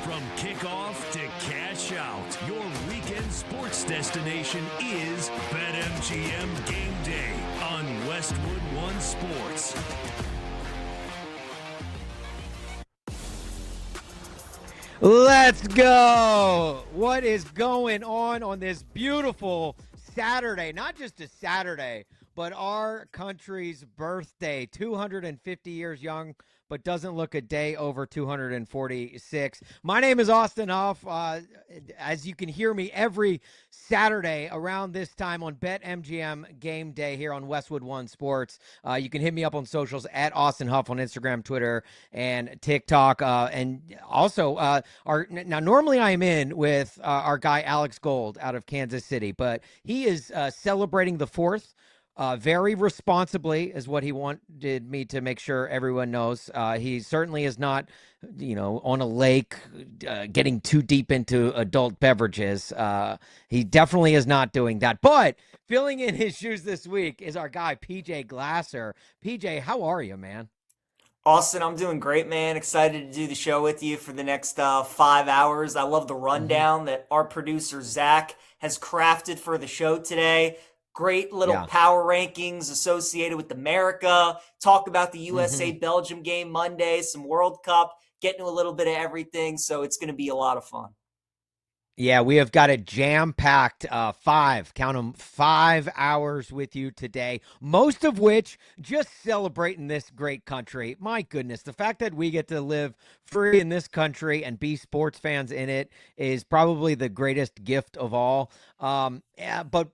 From kickoff to cash out, your weekend sports destination is BetMGM Game Day on Westwood One Sports. Let's go. What is going on this beautiful Saturday? Not just a Saturday, but our country's birthday. 250 years young, but doesn't look a day over 246. My name is Austin Huff. As you can hear me every Saturday around this time on BetMGM Game Day here on Westwood One Sports. You can hit me up on socials at Austin Huff on Instagram, Twitter, and TikTok. And also, now normally I am in with our guy Alex Gold out of Kansas City, but he is celebrating the 4th. Very responsibly is what he wanted me to make sure everyone knows. He certainly is not, on a lake getting too deep into adult beverages. He definitely is not doing that. But filling in his shoes this week is our guy, PJ Glasser. PJ, how are you, man? Austin, I'm doing great, man. Excited to do the show with you for the next 5 hours. I love the rundown that our producer, Zach, has crafted for the show today. Great little power rankings associated with America. Talk about the USA-Belgium game Monday, some World Cup, get into a little bit of everything. So it's going to be a lot of fun. Yeah, we have got a jam-packed 5 hours with you today, most of which just celebrating this great country. My goodness, the fact that we get to live free in this country and be sports fans in it is probably the greatest gift of all. But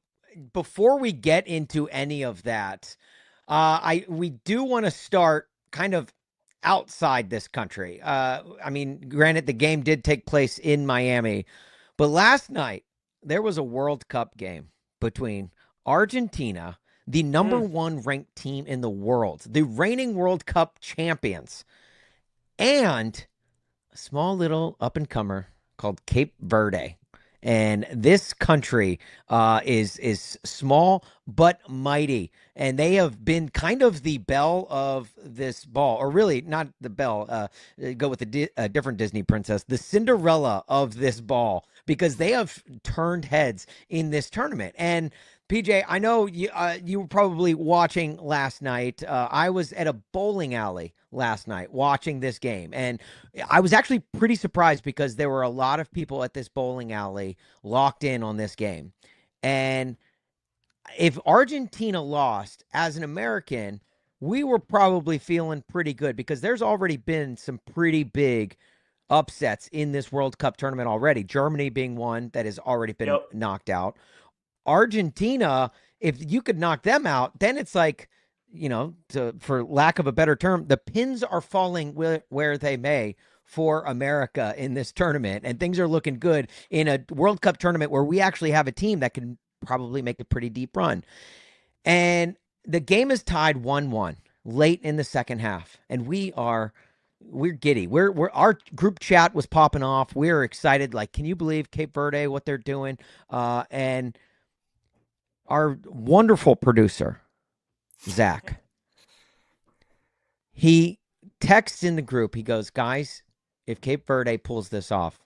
before we get into any of that, we do want to start kind of outside this country. Granted, the game did take place in Miami, but last night there was a World Cup game between Argentina, the number one ranked team in the world, the reigning World Cup champions, and a small little up-and-comer called Cape Verde. And this country is small but mighty, and they have been kind of the belle of this ball, or really not the belle. Go with a different Disney princess, the Cinderella of this ball, because they have turned heads in this tournament. And PJ, I know you were probably watching last night. I was at a bowling alley last night watching this game, and I was actually pretty surprised because there were a lot of people at this bowling alley locked in on this game. And if Argentina lost, as an American, we were probably feeling pretty good because there's already been some pretty big upsets in this World Cup tournament already. Germany being one that has already been knocked out. Argentina, if you could knock them out, then it's like, for lack of a better term, the pins are falling where they may for America in this tournament. And things are looking good in a World Cup tournament where we actually have a team that can probably make a pretty deep run. And the game is tied 1-1 late in the second half. And we're giddy. Our group chat was popping off. We're excited. Like, can you believe Cape Verde, what they're doing? And our wonderful producer, Zach, he texts in the group. He goes, guys, if Cape Verde pulls this off,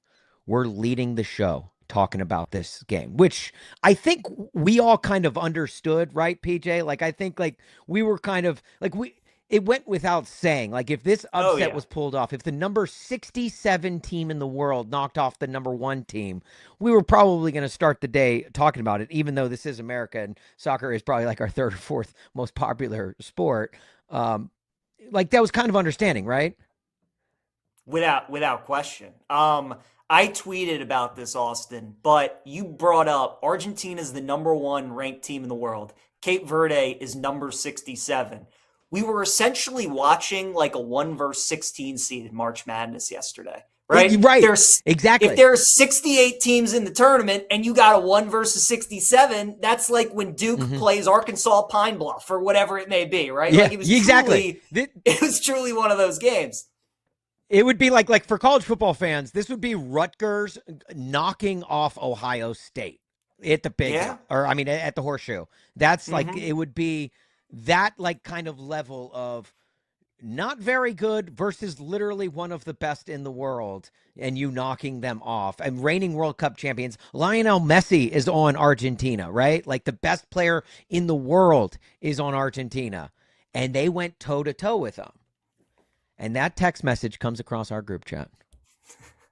we're leading the show talking about this game, which I think we all kind of understood, right, PJ? Like, I think we were kind of it went without saying, if this upset was pulled off, if the number 67 team in the world knocked off the number 1 team, we were probably going to start the day talking about it, even though this is America and soccer is probably our 3rd or 4th most popular sport. That was kind of understanding, right? Without question. I tweeted about this, Austin, but you brought up Argentina's the number 1 ranked team in the world. Cape Verde is number 67. We were essentially watching a 1 versus 16 seed in March Madness yesterday, right? Right. Exactly. If there are 68 teams in the tournament and you got a 1 versus 67, that's like when Duke plays Arkansas Pine Bluff or whatever it may be, right? Yeah, it was exactly. It was truly one of those games. It would be like for college football fans, this would be Rutgers knocking off Ohio State at the Big at the Horseshoe. That's it would be that kind of level of not very good versus literally one of the best in the world, and you knocking them off. And reigning World Cup champions, Lionel Messi is on Argentina, right? Like the best player in the world is on Argentina. And they went toe to toe with them. And that text message comes across our group chat.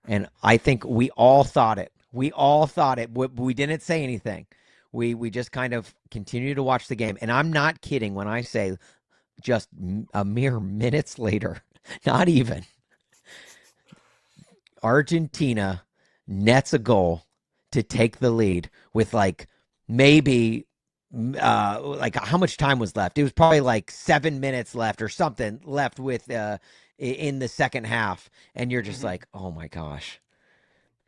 And I think we all thought it. We all thought it. We didn't say anything. We just kind of continued to watch the game. And I'm not kidding when I say just a mere minutes later, not even, Argentina nets a goal to take the lead with like maybe like how much time was left? It was probably like 7 minutes left or something left with in the second half. And you're just like, oh my gosh,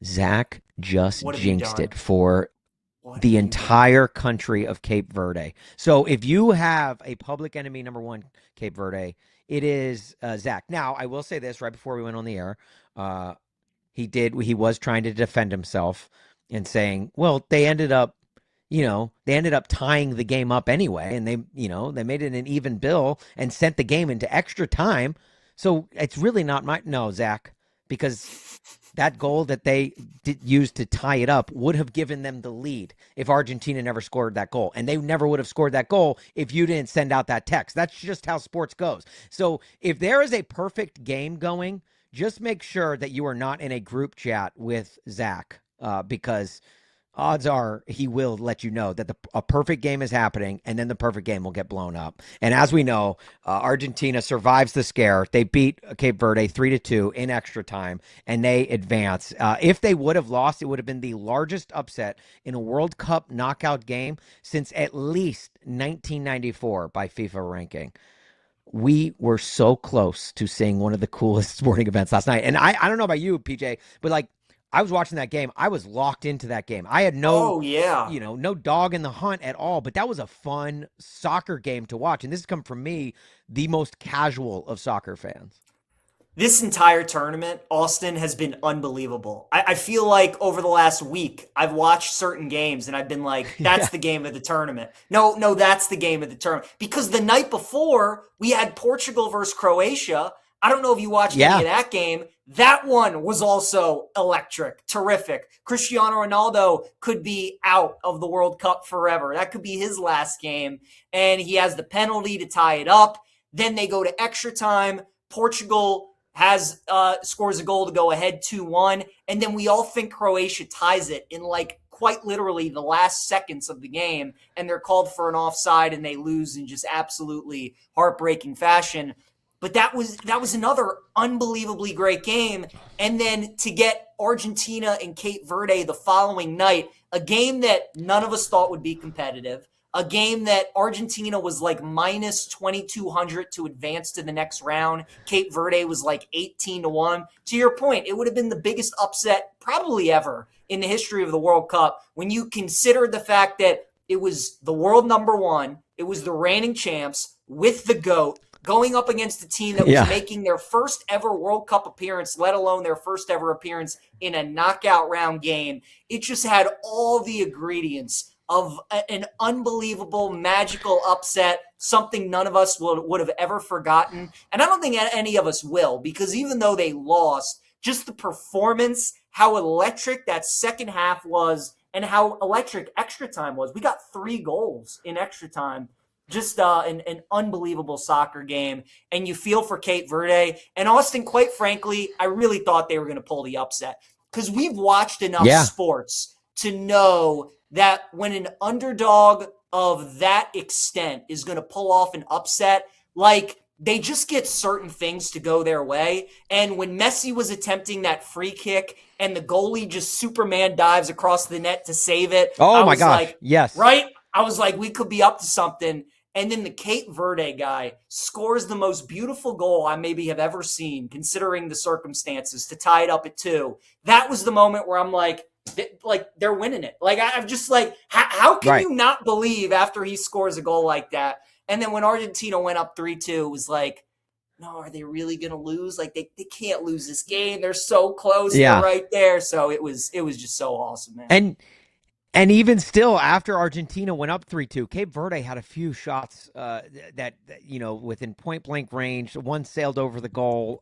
Zach just jinxed it for the entire country of Cape Verde. So if you have a public enemy number one, Cape Verde, it is Zach. Now, I will say this right before we went on the air. He was trying to defend himself and saying, well, they ended up tying the game up anyway. And they made it an even bill and sent the game into extra time. So it's really not no, Zach, because that goal that they used to tie it up would have given them the lead if Argentina never scored that goal. And they never would have scored that goal if you didn't send out that text. That's just how sports goes. So if there is a perfect game going, just make sure that you are not in a group chat with Zach, because odds are he will let you know that a perfect game is happening, and then the perfect game will get blown up. And as we know, Argentina survives the scare. They beat Cape Verde 3-2 in extra time, and they advance. If they would have lost, it would have been the largest upset in a World Cup knockout game since at least 1994 by FIFA ranking. We were so close to seeing one of the coolest sporting events last night. And I don't know about you, PJ, but like, I was watching that game. I was locked into that game. I had no dog in the hunt at all, but that was a fun soccer game to watch. And this has come from me, the most casual of soccer fans. This entire tournament, Austin, has been unbelievable. I feel like over the last week, I've watched certain games and I've been like, that's the game of the tournament. No, that's the game of the tournament. Because the night before, we had Portugal versus Croatia. I don't know if you watched any of that game. That one was also electric, terrific. Cristiano Ronaldo could be out of the World Cup forever. That could be his last game. And he has the penalty to tie it up. Then they go to extra time. Portugal scores a goal to go ahead 2-1. And then we all think Croatia ties it in like quite literally the last seconds of the game. And they're called for an offside and they lose in just absolutely heartbreaking fashion. But that was another unbelievably great game. And then to get Argentina and Cape Verde the following night, a game that none of us thought would be competitive, a game that Argentina was like minus 2,200 to advance to the next round. Cape Verde was like 18-1. To your point, it would have been the biggest upset probably ever in the history of the World Cup when you consider the fact that it was the world number one, it was the reigning champs with the GOAT, going up against a team that was making their first ever World Cup appearance, let alone their first ever appearance in a knockout round game. It just had all the ingredients of an unbelievable, magical upset, something none of us would have ever forgotten. And I don't think any of us will, because even though they lost, just the performance, how electric that second half was, and how electric extra time was. We got 3 goals in extra time. Just an unbelievable soccer game. And you feel for Cape Verde. And Austin, quite frankly, I really thought they were going to pull the upset. Because we've watched enough sports to know that when an underdog of that extent is going to pull off an upset, like they just get certain things to go their way. And when Messi was attempting that free kick and the goalie just Superman dives across the net to save it. Oh my gosh. Like, yes. Right? I was like, we could be up to something. And then the Cape Verde guy scores the most beautiful goal I maybe have ever seen, considering the circumstances, to tie it up at 2. That was the moment where I'm like they're winning it. Like, I'm just like, how can you not believe after he scores a goal like that? And then when Argentina went up 3-2, it was like, no, are they really going to lose? Like, they can't lose this game. They're so close. They're right there. So it was just so awesome, man. And And even still, after Argentina went up 3-2, Cape Verde had a few shots within point blank range. One sailed over the goal.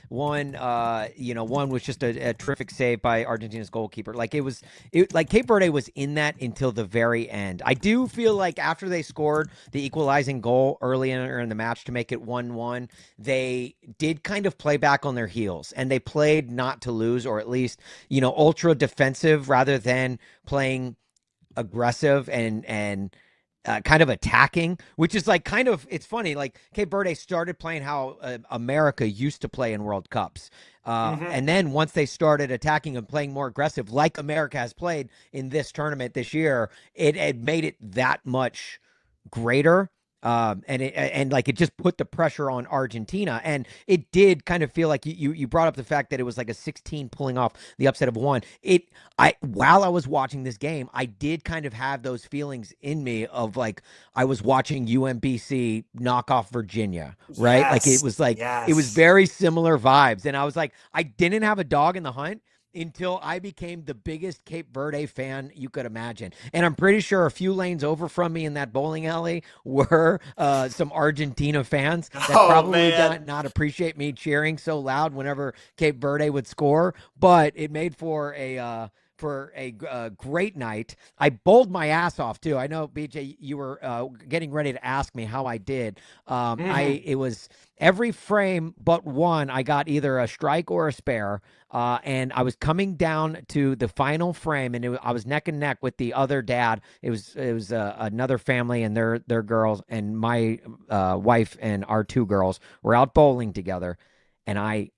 One was just a terrific save by Argentina's goalkeeper. Like Cape Verde was in that until the very end. I do feel like after they scored the equalizing goal early in the match to make it 1-1, they did kind of play back on their heels, and they played not to lose, or at least, ultra defensive rather than playing aggressive and kind of attacking, which is like kind of, it's funny. Like Cape Verde started playing how America used to play in World Cups. And then once they started attacking and playing more aggressive, like America has played in this tournament this year, it made it that much greater. It just put the pressure on Argentina, and it did kind of feel like you brought up the fact that it was like a 16 pulling off the upset of one. While I was watching this game, I did kind of have those feelings in me of like I was watching UMBC knock off Virginia, right? It was very similar vibes, and I was like, I didn't have a dog in the hunt until I became the biggest Cape Verde fan you could imagine. And I'm pretty sure a few lanes over from me in that bowling alley were some Argentina fans that probably did not appreciate me cheering so loud whenever Cape Verde would score, but it made for a great night. I bowled my ass off too. I know, BJ, you were getting ready to ask me how I did. It was every frame but one. I got either a strike or a spare, and I was coming down to the final frame, and I was neck and neck with the other dad. It was another family and their girls, and my wife and our two girls were out bowling together, and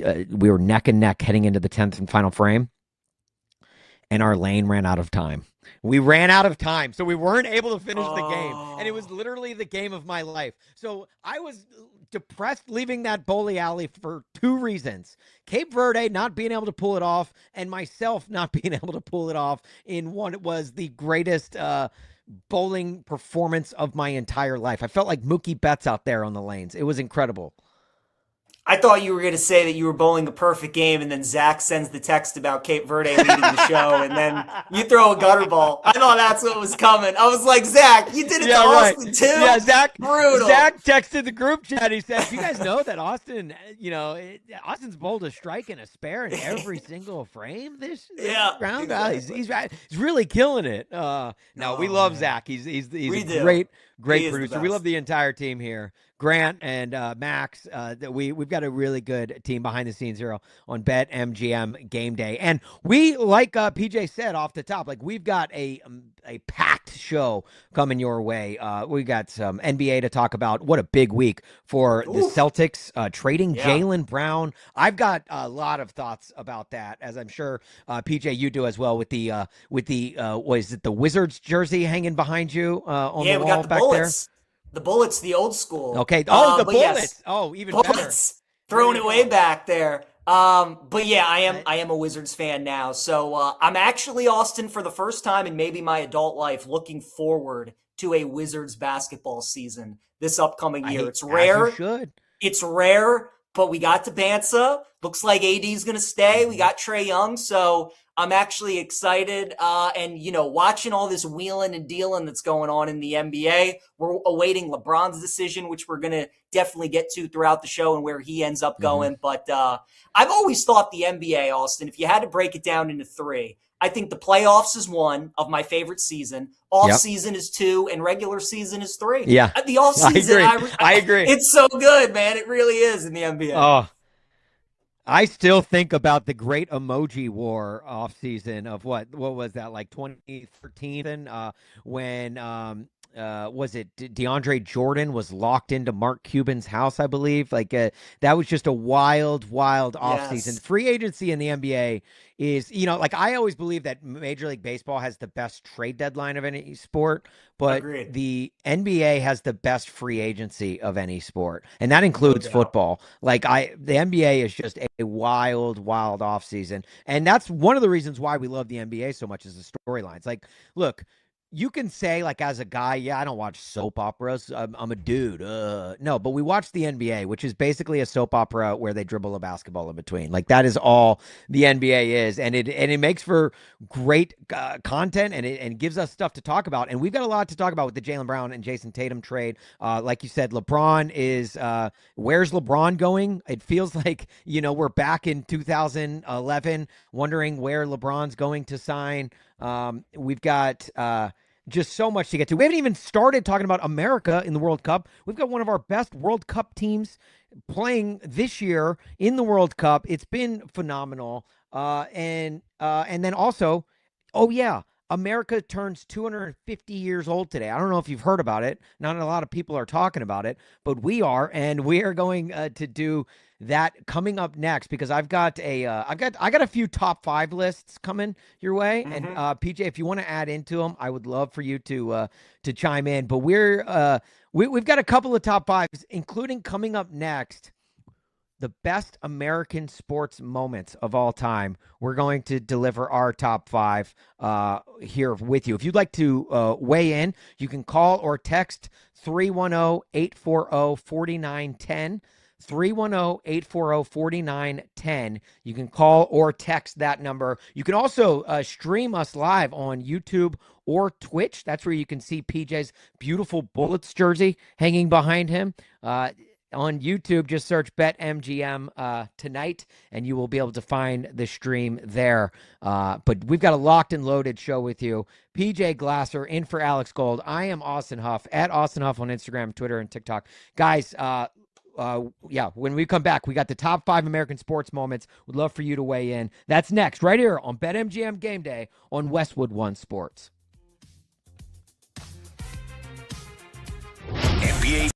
we were neck and neck heading into the 10th and final frame, and our lane ran out of time. We ran out of time, so we weren't able to finish the game, and it was literally the game of my life. So I was depressed leaving that bowling alley for two reasons: Cape Verde not being able to pull it off, and myself not being able to pull it off in what was the greatest bowling performance of my entire life. I felt like Mookie Betts out there on the lanes. It was incredible. I thought you were going to say that you were bowling a perfect game, and then Zach sends the text about Cape Verde leading the show, and then you throw a gutter ball. I thought that's what was coming. I was like, Zach, you did it to Austin too? Yeah, Brutal. Zach texted the group chat. He said, "You guys know that Austin, Austin's bowled a strike and a spare in every single frame this round. Exactly. He's really killing it." We love Zach. He's a great producer. We love the entire team here. Grant and Max, we've got a really good team behind the scenes here on BetMGM Game Day, and we, like PJ said off the top, like we've got a packed show coming your way. We got some NBA to talk about. What a big week for the Celtics trading Jaylen Brown. I've got a lot of thoughts about that, as I'm sure PJ you do as well. With the what is it, the Wizards jersey hanging behind you on the wall, we got the back Bullets. There? The Bullets, the old school. Okay. Oh, the Bullets. Yes. Oh, even Bullets. Better. Throwing it way back there. But yeah, I am a Wizards fan now. So I'm actually, Austin, for the first time in maybe my adult life, looking forward to a Wizards basketball season this upcoming year. It's rare. As you should. It's rare, but we got Tabansa. Looks like AD's going to stay. We got Trae Young. So I'm actually excited. And watching all this wheeling and dealing that's going on in the NBA, we're awaiting LeBron's decision, which we're going to definitely get to throughout the show and where he ends up going. But I've always thought the NBA, Austin, if you had to break it down into three, I think the playoffs is one of my favorite season. Off season is two, and regular season is three. Yeah, the off season, I agree. It's so good, man. It really is in the NBA. Oh, I still think about the great emoji war off season of what was that, like 2013, when was it DeAndre Jordan was locked into Mark Cuban's house, I believe. Like that was just a wild offseason. Free agency in the NBA is, like I always believe that Major League Baseball has the best trade deadline of any sport, but Agreed. The NBA has the best free agency of any sport, and that includes football. Like the NBA is just a wild offseason, and that's one of the reasons why we love the NBA so much is the storylines. Like, look, you can say, like, as a guy, yeah, I don't watch soap operas. I'm a dude. No, but we watch the NBA, which is basically a soap opera where they dribble a basketball in between. Like, that is all the NBA is, and it makes for great content, and it gives us stuff to talk about. And we've got a lot to talk about with the Jaylen Brown and Jason Tatum trade. Like you said, LeBron is where's LeBron going? It feels like, we're back in 2011, wondering where LeBron's going to sign. We've got just so much to get to. We haven't even started talking about America in the World Cup. We've got one of our best World Cup teams playing this year in the World Cup. It's been phenomenal. And then also, oh yeah, America turns 250 years old today. I don't know if you've heard about it. Not a lot of people are talking about it, but we are, and we are going to do that coming up next, because I've got I got a few top 5 lists coming your way, and PJ, if you want to add into them, I would love for you to chime in. But we've got a couple of top 5s, including coming up next, the best American sports moments of all time. We're going to deliver our top 5 here with you. If you'd like to weigh in, you can call or text 310-840-4910. 310-840-4910. You can call or text that number. You can also stream us live on YouTube or Twitch. That's where you can see PJ's beautiful Bullets jersey hanging behind him. On YouTube, just search BetMGM tonight, and you will be able to find the stream there. But we've got a locked and loaded show with you. PJ Glasser in for Alex Gold. I am Austin Huff, at Austin Huff on Instagram, Twitter, and TikTok. Guys, when we come back, we got the top 5 American sports moments. Would love for you to weigh in. That's next, right here on BetMGM Game Day on Westwood One Sports. NBA.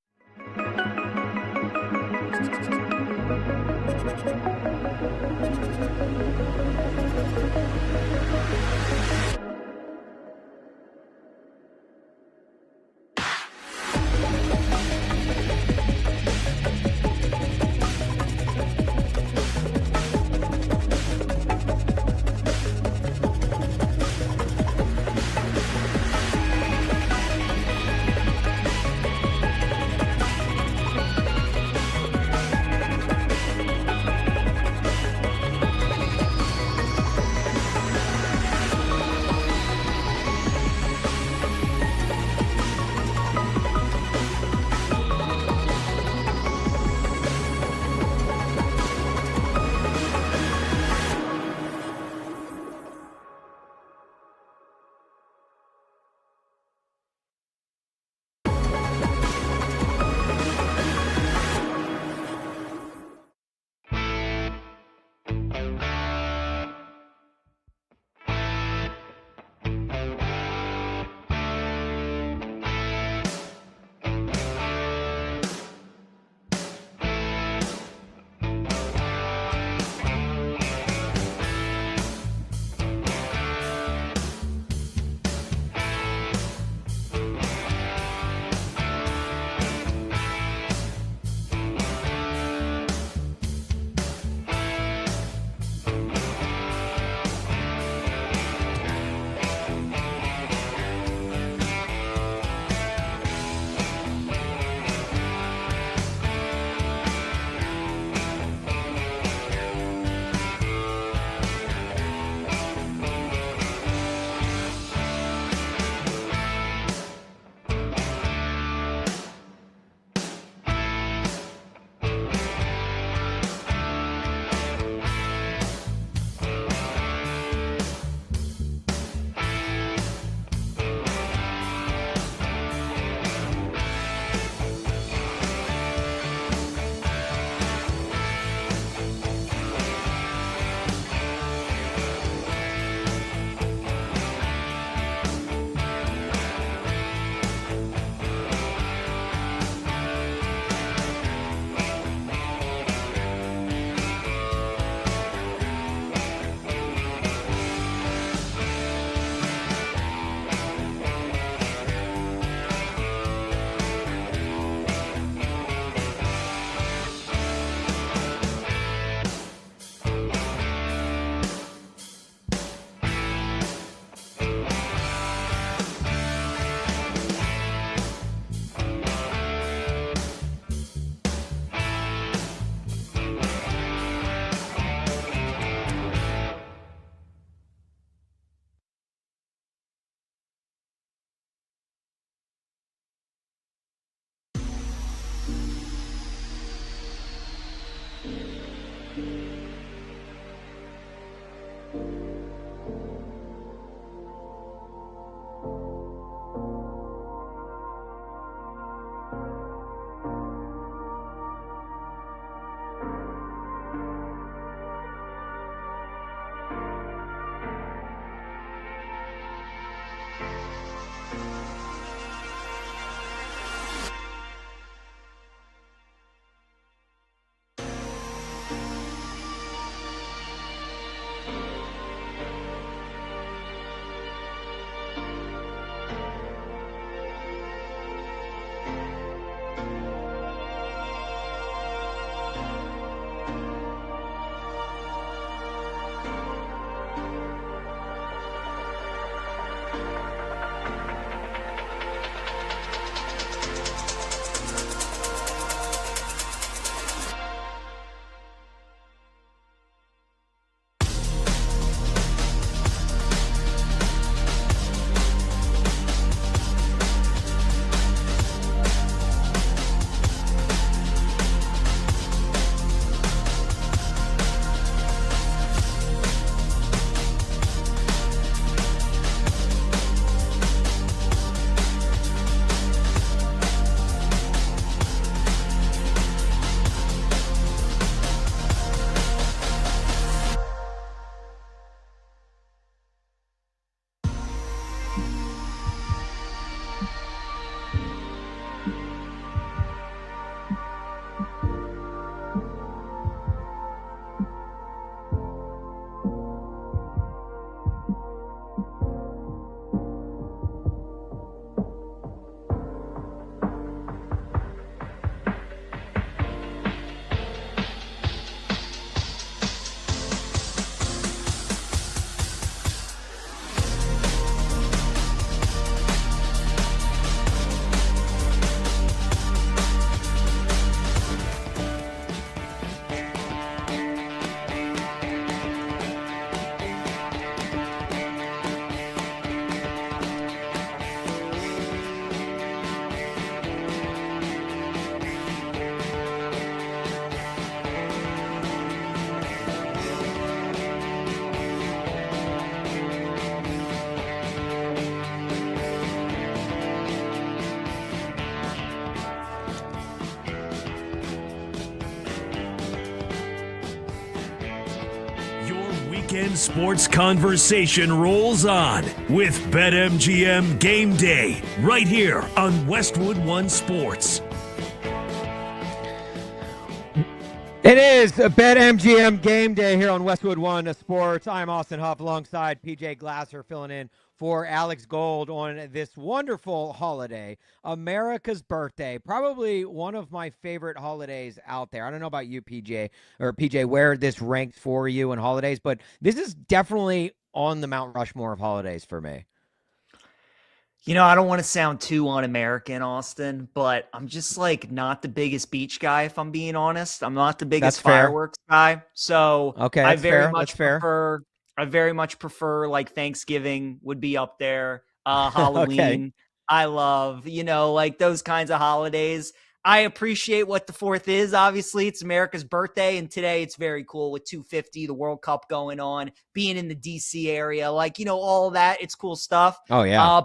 Weekend sports conversation rolls on with BetMGM Game Day right here on Westwood One Sports. It is BetMGM Game Day here on Westwood One Sports. I'm Austin Huff alongside PJ Glasser filling in for Alex Gold on this wonderful holiday, America's birthday. Probably one of my favorite holidays out there. I don't know about you, PJ, where this ranks for you in holidays, but this is definitely on the Mount Rushmore of holidays for me. You know, I don't want to sound too un-American, Austin, but I'm just like not the biggest beach guy, if I'm being honest. I'm not the biggest fireworks guy. So okay, I very much prefer like Thanksgiving would be up there. Halloween. Okay. I love, like those kinds of holidays. I appreciate what the 4th is. Obviously, it's America's birthday, and today it's very cool with 250, the World Cup going on, being in the DC area, like, all that. It's cool stuff. Oh, yeah.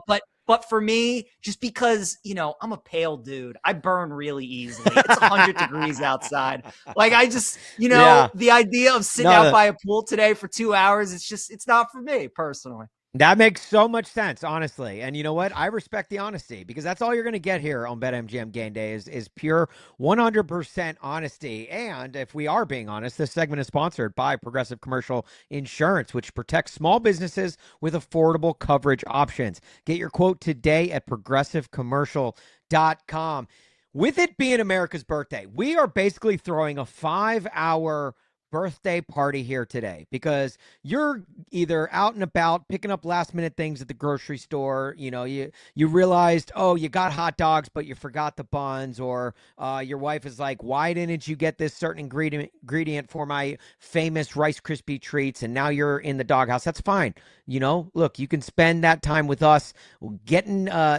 But for me, just because, I'm a pale dude, I burn really easily. It's 100 degrees outside. Like, I just, the idea of sitting out by a pool today for 2 hours, it's not for me personally. That makes so much sense, honestly. And you know what? I respect the honesty because that's all you're going to get here on BetMGM Game Day is pure 100% honesty. And if we are being honest, this segment is sponsored by Progressive Commercial Insurance, which protects small businesses with affordable coverage options. Get your quote today at progressivecommercial.com. With it being America's birthday, we are basically throwing a 5-hour birthday party here today because you're either out and about picking up last minute things at the grocery store. You realized, oh, you got hot dogs, but you forgot the buns, or your wife is like, why didn't you get this certain ingredient for my famous Rice Krispie treats? And now you're in the doghouse. That's fine. Look, you can spend that time with us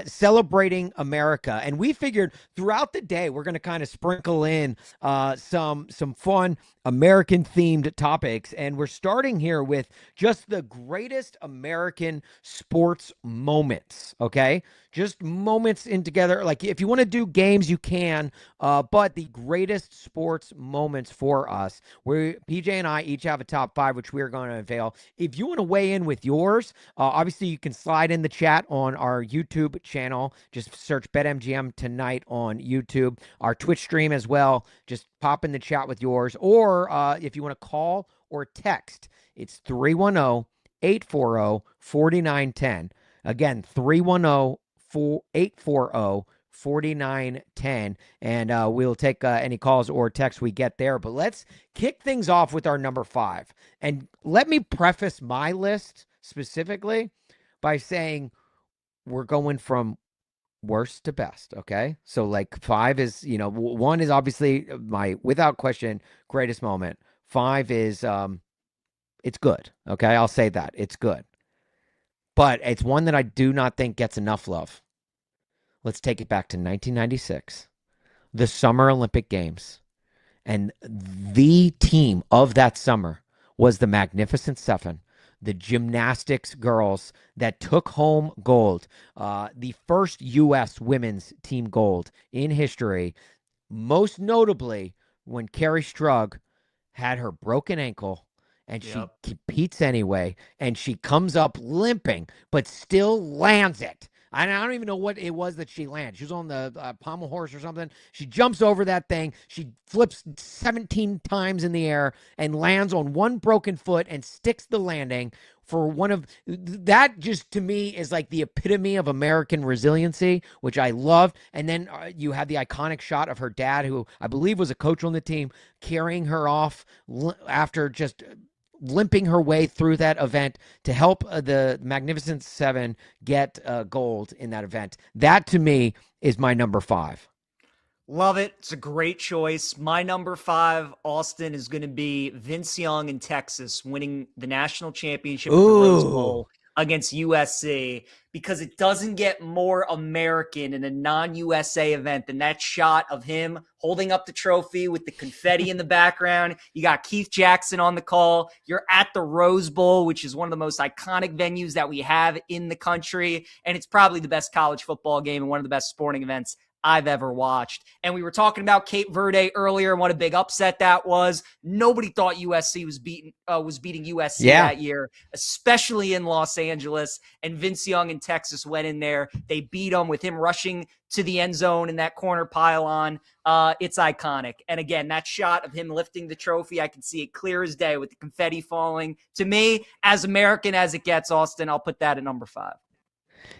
celebrating America. And we figured throughout the day, we're going to kind of sprinkle in some fun American American-themed topics, and we're starting here with just the greatest American sports moments, okay? Just moments in together. Like, if you want to do games, you can, but the greatest sports moments for us, where PJ and I each have a top 5, which we're going to unveil. If you want to weigh in with yours, obviously you can slide in the chat on our YouTube channel. Just search BetMGM tonight on YouTube. Our Twitch stream as well. Just pop in the chat with yours. Or if you want to call or text, it's 310-840-4910. Again, 310-840-4910. And we'll take any calls or texts we get there. But let's kick things off with our number 5. And let me preface my list specifically by saying we're going from worst to best, okay? So, like, 5 is, 1 is obviously my, without question, greatest moment. 5 is, it's good, okay? I'll say that. It's good. But it's one that I do not think gets enough love. Let's take it back to 1996, the Summer Olympic Games. And the team of that summer was the Magnificent Seven, the gymnastics girls that took home gold, the first U.S. women's team gold in history, most notably when Carrie Strug had her broken ankle and she competes anyway, and she comes up limping, but still lands it. I don't even know what it was that she landed. She was on the pommel horse or something. She jumps over that thing. She flips 17 times in the air and lands on one broken foot and sticks the landing for one of that. Just to me is like the epitome of American resiliency, which I love. And then you have the iconic shot of her dad, who I believe was a coach on the team, carrying her off after just limping her way through that event to help the Magnificent Seven get gold in that event. That, to me, is my number 5. Love it. It's a great choice. My number 5, Austin, is going to be Vince Young in Texas winning the national championship at the Rose Bowl against USC, because it doesn't get more American in a non-USA event than that shot of him holding up the trophy with the confetti in the background. You got Keith Jackson on the call. You're at the Rose Bowl, which is one of the most iconic venues that we have in the country, and it's probably the best college football game and one of the best sporting events I've ever watched. And we were talking about Cape Verde earlier and what a big upset that was. Nobody thought USC was beating USC that year, especially in Los Angeles. And Vince Young in Texas went in there. They beat him with him rushing to the end zone in that corner pylon. It's iconic. And again, that shot of him lifting the trophy, I can see it clear as day with the confetti falling. To me, as American as it gets, Austin, I'll put that at number 5.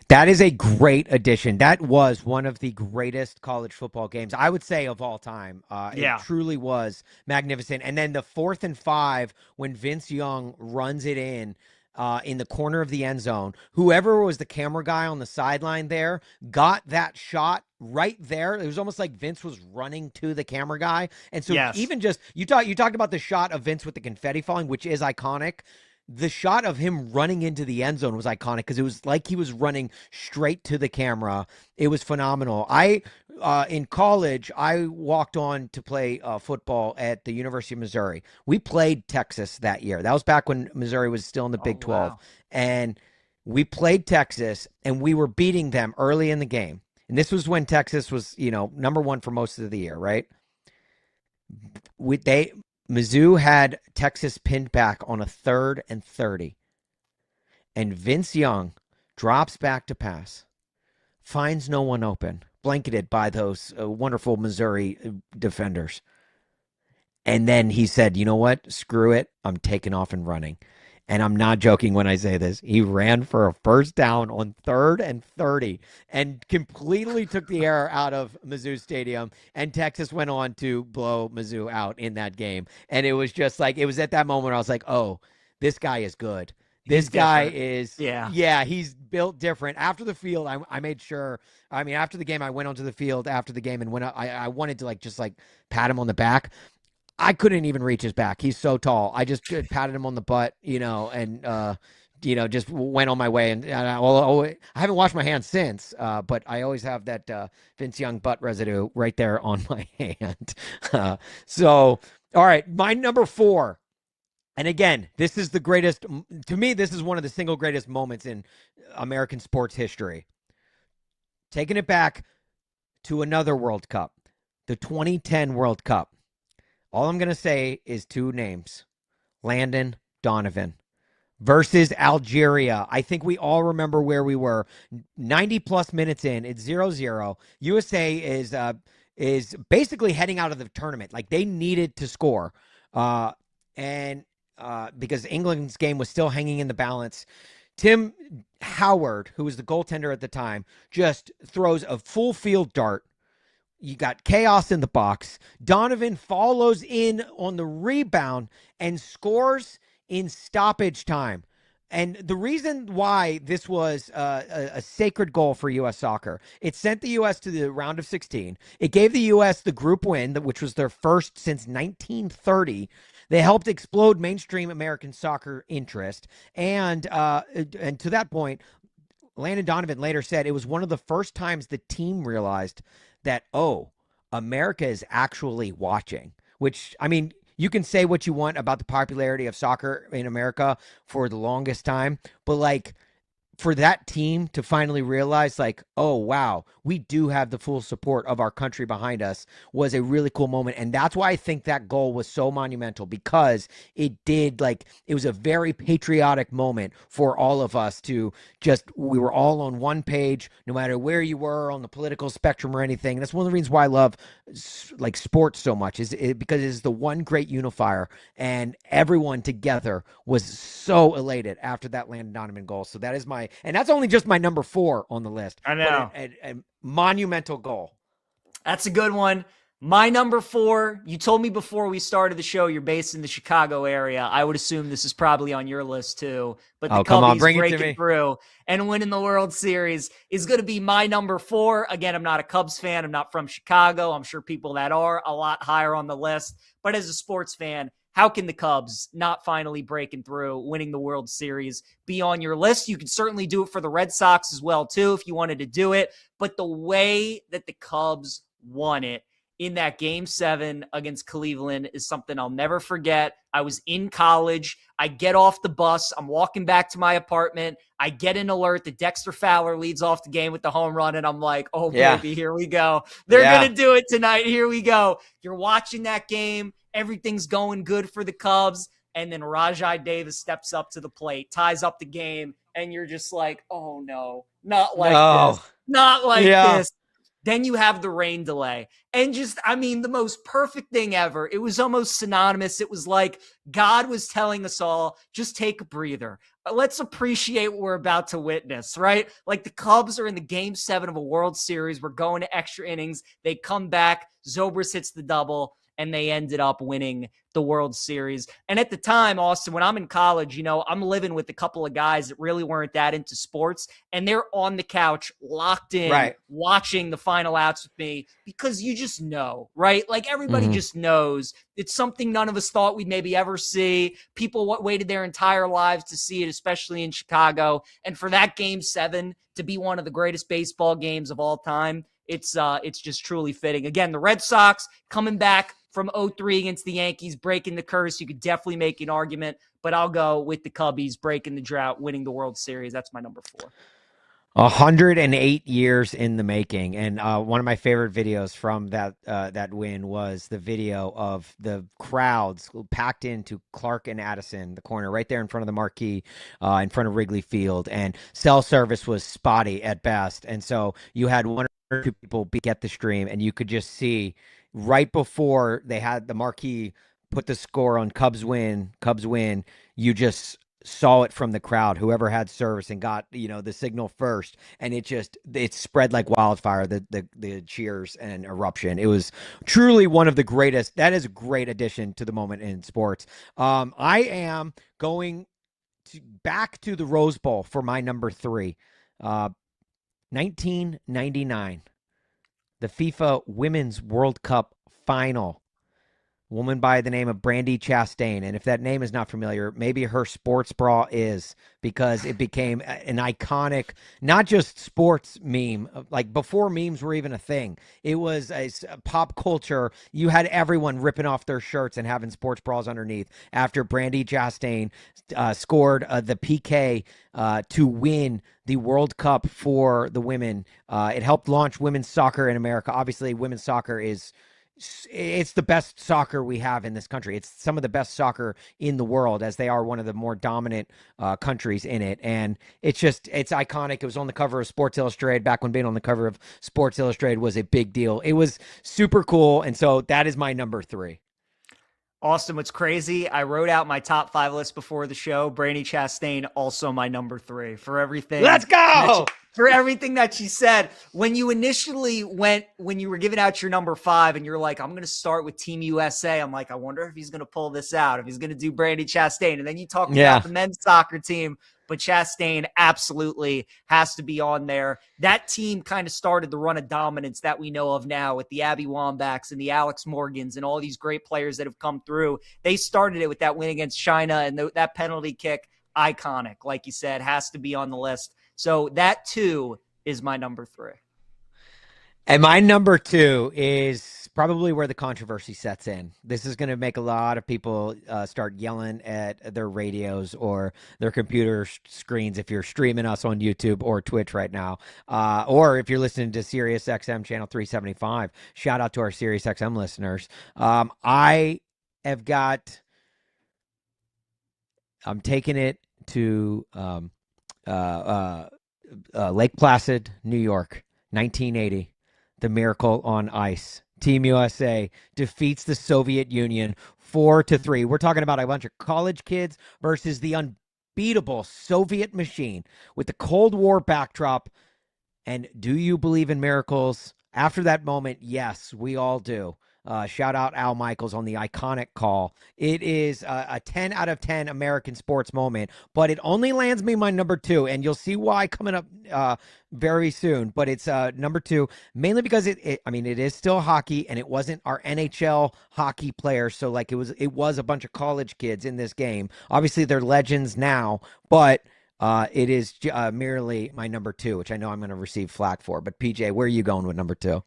That is a great addition. That was one of the greatest college football games, I would say, of all time. It truly was magnificent. And then the 4th and 5, when Vince Young runs it in the corner of the end zone, whoever was the camera guy on the sideline there got that shot right there. It was almost like Vince was running to the camera guy. And so even just, you talked about the shot of Vince with the confetti falling, which is iconic. The shot of him running into the end zone was iconic because it was like he was running straight to the camera. It was phenomenal. In college, I walked on to play football at the University of Missouri. We played Texas that year. That was back when Missouri was still in the Big 12. Wow. And we played Texas, and we were beating them early in the game. And this was when Texas was, number 1 for most of the year, right? Mizzou had Texas pinned back on a 3rd and 30. And Vince Young drops back to pass, finds no one open, blanketed by those wonderful Missouri defenders. And then he said, you know what? Screw it. I'm taking off and running. And I'm not joking when I say this. He ran for a first down on 3rd and 30 and completely took the air out of Mizzou Stadium. And Texas went on to blow Mizzou out in that game. And it was just like, it was at that moment where I was like, oh, this guy is good. This guy is, he's built different. After the field, I made sure, after the game, I went onto the field after the game, and when I wanted to just pat him on the back. I couldn't even reach his back. He's so tall. I just patted him on the butt, and just went on my way. And I haven't washed my hands since, but I always have that Vince Young butt residue right there on my hand. So All right, my number 4. And again, this is the greatest, to me, this is one of the single greatest moments in American sports history. Taking it back to another World Cup, the 2010 World Cup. All I'm going to say is 2 names: Landon Donovan versus Algeria. I think we all remember where we were. 90 plus minutes in, it's 0-0. USA is basically heading out of the tournament. Like, they needed to score. And because England's game was still hanging in the balance. Tim Howard, who was the goaltender at the time, just throws a full field dart. You got chaos in the box. Donovan follows in on the rebound and scores in stoppage time. And the reason why this was a sacred goal for U.S. soccer, it sent the U.S. to the round of 16. It gave the U.S. the group win, which was their first since 1930. They helped explode mainstream American soccer interest. And to that point, Landon Donovan later said it was one of the first times the team realized that, oh, America is actually watching, which, I mean, you can say what you want about the popularity of soccer in America for the longest time, but like, for that team to finally realize, like, oh, wow, we do have the full support of our country behind us, was a really cool moment. And that's why I think that goal was so monumental, because it did, like, it was a very patriotic moment for all of us to just, we were all on one page, no matter where you were on the political spectrum or anything. That's one of the reasons why I love like sports so much, is because it's the one great unifier, and everyone together was so elated after that Landon Donovan goal. So that is and that's only just my number 4 on the list. I know. But a monumental goal. That's a good one. My number 4, you told me before we started the show you're based in the Chicago area. I would assume this is probably on your list too. But the Come on, Cubbies bring it to breaking me. through and winning the World Series is going to be my number 4. Again, I'm not a Cubs fan. I'm not from Chicago. I'm sure people that are a lot higher on the list. But as a sports fan, how can the Cubs not finally breaking through, winning the World Series, be on your list? You could certainly do it for the Red Sox as well, too, if you wanted to do it. But the way that the Cubs won it in that Game 7 against Cleveland is something I'll never forget. I was in college. I get off the bus. I'm walking back to my apartment. I get an alert that Dexter Fowler leads off the game with the home run, and I'm like, oh, baby, here we go. They're going to do it tonight. Here we go. You're watching that game. Everything's going good for the Cubs, and then Rajai Davis steps up to the plate, ties up the game, and you're just like, oh, no, not like this. Not like this. Then you have the rain delay. And just, I mean, the most perfect thing ever. It was almost synonymous. It was like God was telling us all, just take a breather. Let's appreciate what we're about to witness, right? Like, the Cubs are in the Game 7 of a World Series. We're going to extra innings. They come back. Zobrist hits the double, and they ended up winning the World Series. And at the time, Austin, when I'm in college, you know, I'm living with a couple of guys that really weren't that into sports, and they're on the couch, locked in, watching the final outs with me, because you just know, right? Like, everybody just knows. It's something none of us thought we'd maybe ever see. People waited their entire lives to see it, especially in Chicago. And for that Game 7 to be one of the greatest baseball games of all time, it's just truly fitting. Again, the Red Sox coming back from 0-3 against the Yankees, breaking the curse. You could definitely make an argument, but I'll go with the Cubbies breaking the drought, winning the World Series. That's my number 4. 108 years in the making. And one of my favorite videos from that win was the video of the crowds packed into Clark and Addison, the corner right there in front of the marquee, in front of Wrigley Field. And cell service was spotty at best. And so you had one or two people get the stream, and you could just see right before they had the marquee put the score on Cubs win, you just saw it from the crowd, whoever had service and got, you know, the signal first, and it spread like wildfire, the cheers and eruption. It was truly one of the greatest. That is a great addition to the moment in sports. I am going back to the Rose Bowl for my number 3. 1999, the FIFA Women's World Cup final. woman by the name of Brandi Chastain. And if that name is not familiar, maybe her sports bra is, because it became an iconic, not just sports meme, like before memes were even a thing. It was a pop culture. You had everyone ripping off their shirts and having sports bras underneath after Brandi Chastain scored the PK to win the World Cup for the women. It helped launch women's soccer in America. Obviously, women's soccer it's the best soccer we have in this country. It's some of the best soccer in the world, as they are one of the more dominant countries in it. And it's iconic. It was on the cover of Sports Illustrated back when being on the cover of Sports Illustrated was a big deal. It was super cool. And so that is my number 3. Austin, what's crazy, I wrote out my top 5 list before the show. Brandi Chastain, also my number 3 for everything. Let's go! For everything that she said. When you initially when you were giving out your number 5 and you're like, I'm going to start with Team USA. I'm like, I wonder if he's going to pull this out, if he's going to do Brandi Chastain. And then you talk about the men's soccer team, but Chastain absolutely has to be on there. That team kind of started the run of dominance that we know of now with the Abby Wambachs and the Alex Morgans and all these great players that have come through. They started it with that win against China, and that penalty kick, iconic. Like you said, has to be on the list. So that too is my number 3. And my number 2 is probably where the controversy sets in. This is going to make a lot of people start yelling at their radios or their computer screens if you're streaming us on YouTube or Twitch right now. Or if you're listening to Sirius XM channel 375, shout out to our Sirius XM listeners. I'm taking it to Lake Placid, New York, 1980. The Miracle on Ice. Team USA defeats the Soviet Union 4-3. We're talking about a bunch of college kids versus the unbeatable Soviet machine with the Cold War backdrop. And do you believe in miracles? After that moment, yes, we all do. Shout out Al Michaels on the iconic call. It is a 10 out of 10 American sports moment, but it only lands me my number 2, and you'll see why coming up very soon. But it's number 2, mainly because it is still hockey, and it wasn't our NHL hockey players. So like it was a bunch of college kids in this game. Obviously, they're legends now, but it is merely my number 2, which I know I'm going to receive flack for. But PJ, where are you going with number 2?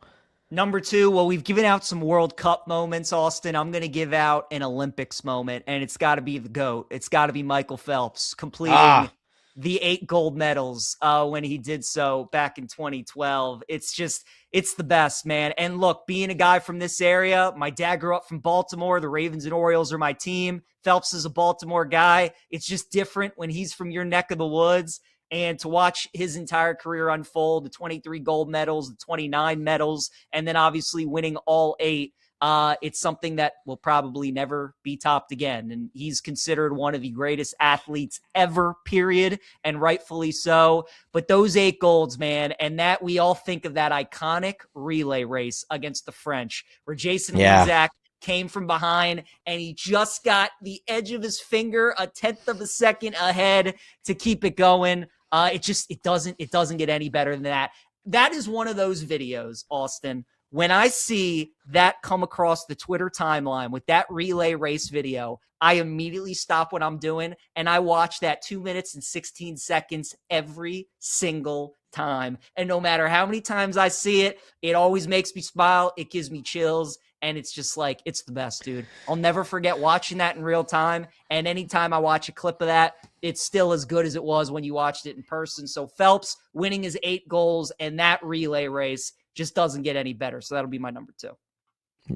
Number 2, well, we've given out some World Cup moments, Austin. I'm going to give out an Olympics moment, and it's got to be the GOAT. It's got to be Michael Phelps completing the 8 gold medals when he did so back in 2012. It's the best, man. And look, being a guy from this area, my dad grew up from Baltimore. The Ravens and Orioles are my team. Phelps is a Baltimore guy. It's just different when he's from your neck of the woods. And to watch his entire career unfold, the 23 gold medals, the 29 medals, and then obviously winning all 8, it's something that will probably never be topped again. And he's considered one of the greatest athletes ever, period, and rightfully so. But those 8 golds, man, and that we all think of that iconic relay race against the French, where Jason Lezak came from behind and he just got the edge of his finger a tenth of a second ahead to keep it going. It doesn't get any better than that. That is one of those videos, Austin. When I see that come across the Twitter timeline with that relay race video, I immediately stop what I'm doing and I watch that 2 minutes and 16 seconds every single time. And no matter how many times I see it, it always makes me smile. It gives me chills. And it's just like, it's the best, dude. I'll never forget watching that in real time. And anytime I watch a clip of that, it's still as good as it was when you watched it in person. So Phelps winning his 8 goals and that relay race just doesn't get any better. So that'll be my number 2.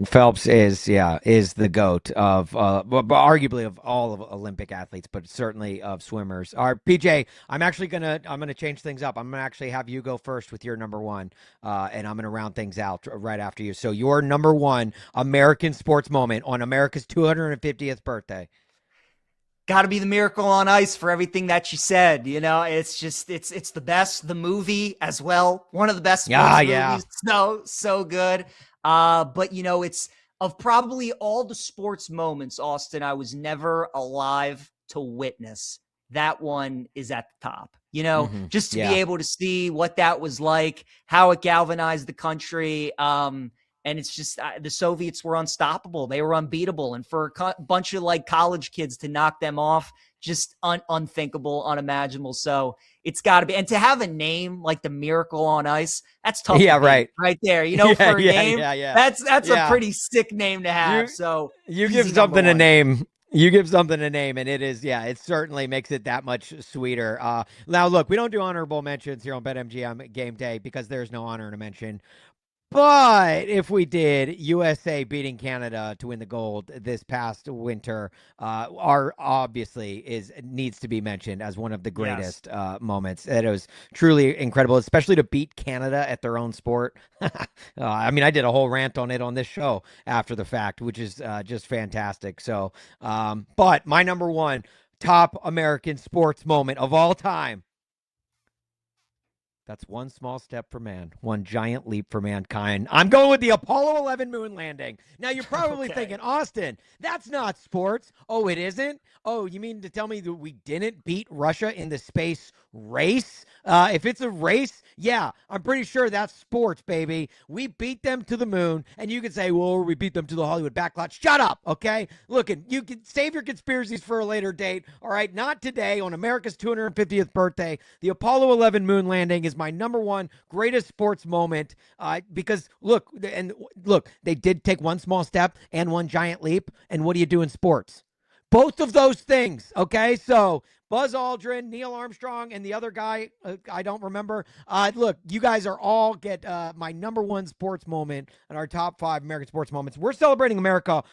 Phelps is the GOAT of arguably of all of Olympic athletes, but certainly of swimmers. All right, PJ, I'm gonna change things up. I'm gonna actually have you go first with your number 1, and I'm gonna round things out right after you. So your number 1 American sports moment on America's 250th birthday. Got to be the Miracle on Ice for everything that you said. You know, it's just, it's the best. The movie as well. One of the best movies. So good. But you know, it's of probably all the sports moments, Austin, I was never alive to witness. That one is at the top, you know, just to be able to see what that was like, how it galvanized the country. And And it's just the Soviets were unstoppable. They were unbeatable. And for a bunch of like college kids to knock them off, just unthinkable, unimaginable. So it's got to be. And to have a name like the Miracle on Ice, that's tough. Yeah, to beat, right there. You know, for a name, yeah. That's a pretty sick name to have. You give something a name. You give something a name, and it is, it certainly makes it that much sweeter. Now, look, we don't do honorable mentions here on BetMGM Game Day because there's no honor to mention. But if we did, USA beating Canada to win the gold this past winter, needs to be mentioned as one of the greatest moments. It was truly incredible, especially to beat Canada at their own sport. I mean, I did a whole rant on it on this show after the fact, which is just fantastic. So, but my number one top American sports moment of all time. That's one small step for man, one giant leap for mankind. I'm going with the Apollo 11 moon landing. Now, you're probably thinking, Austin, that's not sports. Oh, it isn't? Oh, you mean to tell me that we didn't beat Russia in the space race? If it's a race, yeah, I'm pretty sure that's sports, baby. We beat them to the moon, and you can say, well, we beat them to the Hollywood backlot. Shut up, okay? Look, you can save your conspiracies for a later date, all right? Not today on America's 250th birthday. The Apollo 11 moon landing is my number one greatest sports moment because, look, they did take one small step and one giant leap, and what do you do in sports? Both of those things, okay? So Buzz Aldrin, Neil Armstrong, and the other guy, I don't remember. Look, you guys are all get my number one sports moment in our top 5 American sports moments. We're celebrating America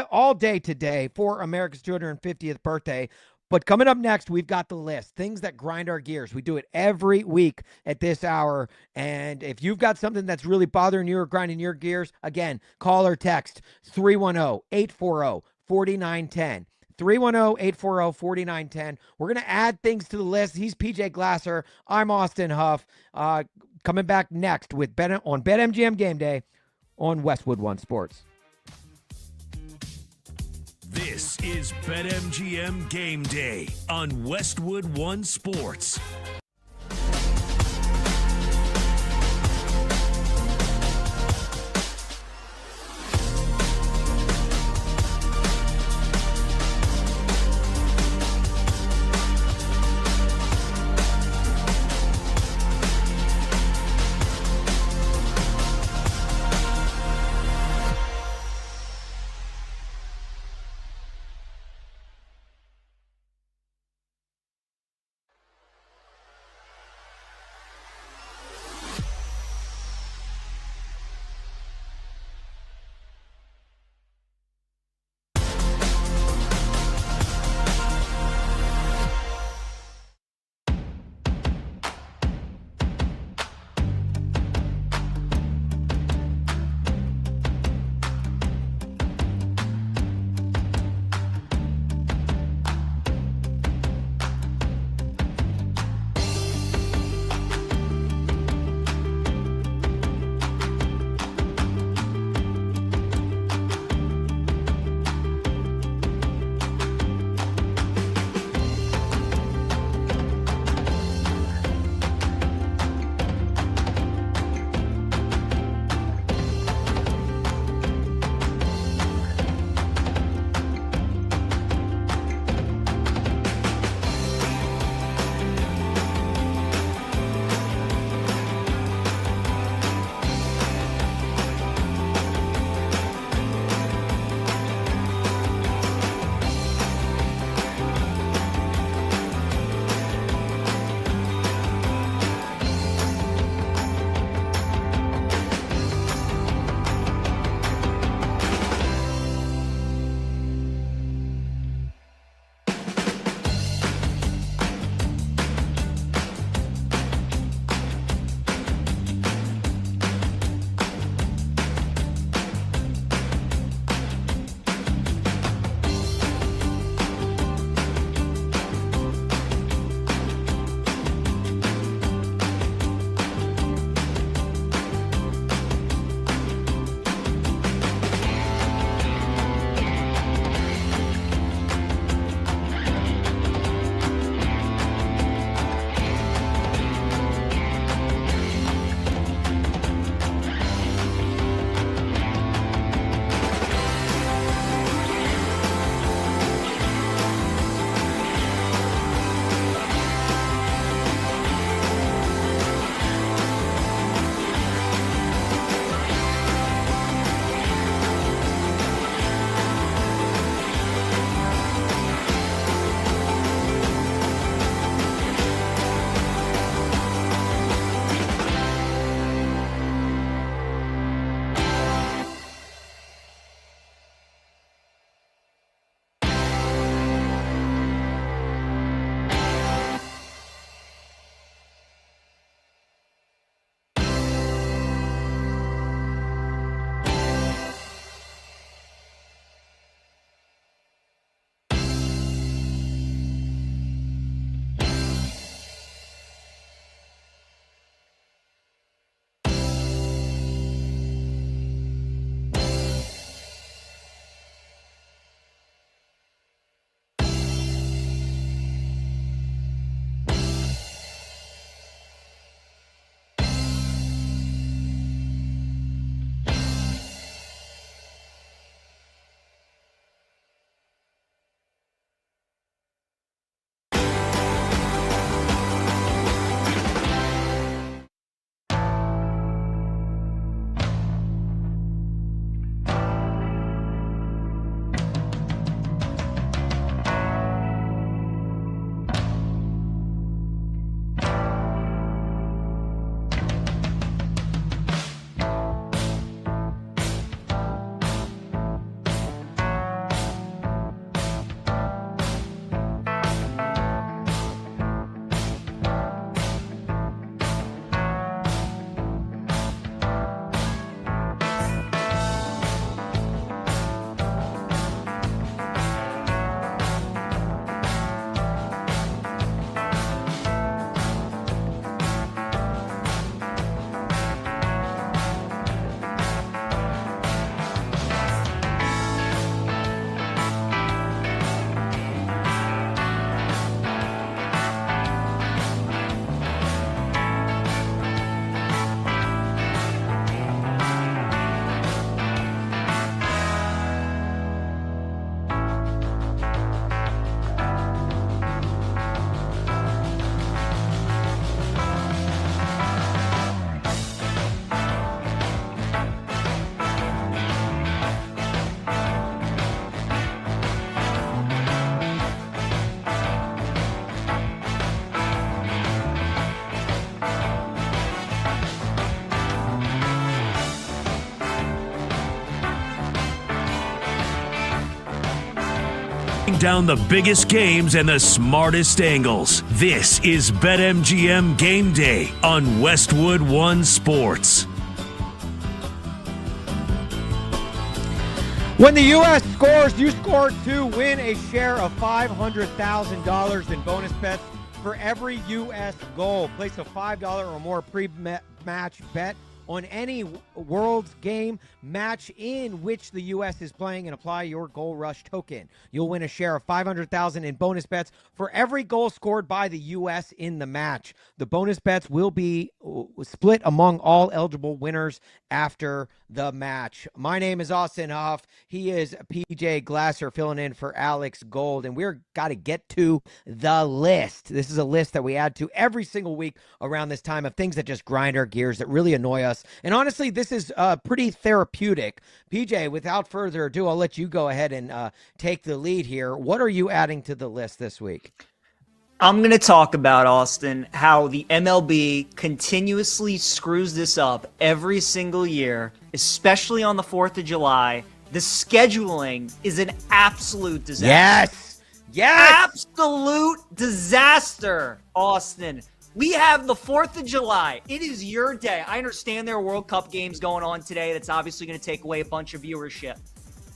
all day today for America's 250th birthday. But coming up next, we've got the list, things that grind our gears. We do it every week at this hour. And if you've got something that's really bothering you or grinding your gears, again, call or text 310-840-4910. 310-840-4910. We're going to add things to the list. He's PJ Glasser. I'm Austin Huff. Coming back next with on BetMGM Game Day on Westwood One Sports. This is BetMGM Game Day on Westwood One Sports. down the biggest games and the smartest angles. This is BetMGM Game Day on Westwood One Sports. When the U.S. scores, you score to win a share of $500,000 in bonus bets for every U.S. goal. Place a $5 or more pre-match bet on any World's game match in which the U.S. is playing and apply your Goal Rush token. You'll win a share of $500,000 in bonus bets for every goal scored by the U.S. in the match. The bonus bets will be split among all eligible winners after the match. My name is Austin Huff. He is PJ Glasser filling in for Alex Gold, and we're got to get to the list. This is a list that we add to every single week around this time of things that just grind our gears, that really annoy us. And honestly, this is pretty therapeutic. PJ, without further ado, I'll let you go ahead and take the lead here. What are you adding to the list this week? I'm going to talk about, Austin, how the MLB continuously screws this up every single year, especially on the 4th of July. The scheduling is an absolute disaster. Yes! Absolute disaster, Austin. We have the 4th of July. It is your day. I understand there are World Cup games going on today. That's obviously going to take away a bunch of viewership.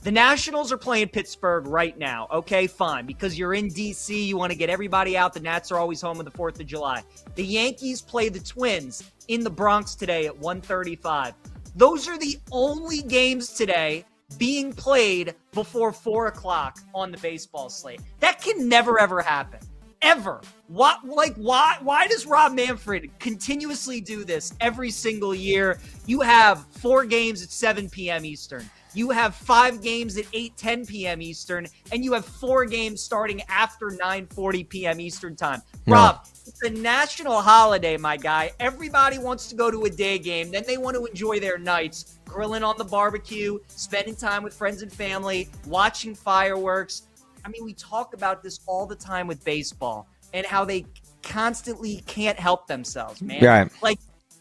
The Nationals are playing Pittsburgh right now. Okay, fine. Because you're in D.C., you want to get everybody out. The Nats are always home on the 4th of July. The Yankees play the Twins in the Bronx today at 1:35. Those are the only games today being played before 4 o'clock on the baseball slate. That can never, ever happen. Ever. Why does Rob Manfred continuously do this every single year? You have 4 games at 7 p.m. Eastern. You have 5 games at 8:10 p.m. Eastern, and you have 4 games starting after 9:40 p.m. Eastern time. No. Rob, it's a national holiday, my guy. Everybody wants to go to a day game. Then they want to enjoy their nights, grilling on the barbecue, spending time with friends and family, watching fireworks. I mean, we talk about this all the time with baseball and how they constantly can't help themselves, man. Right. Like,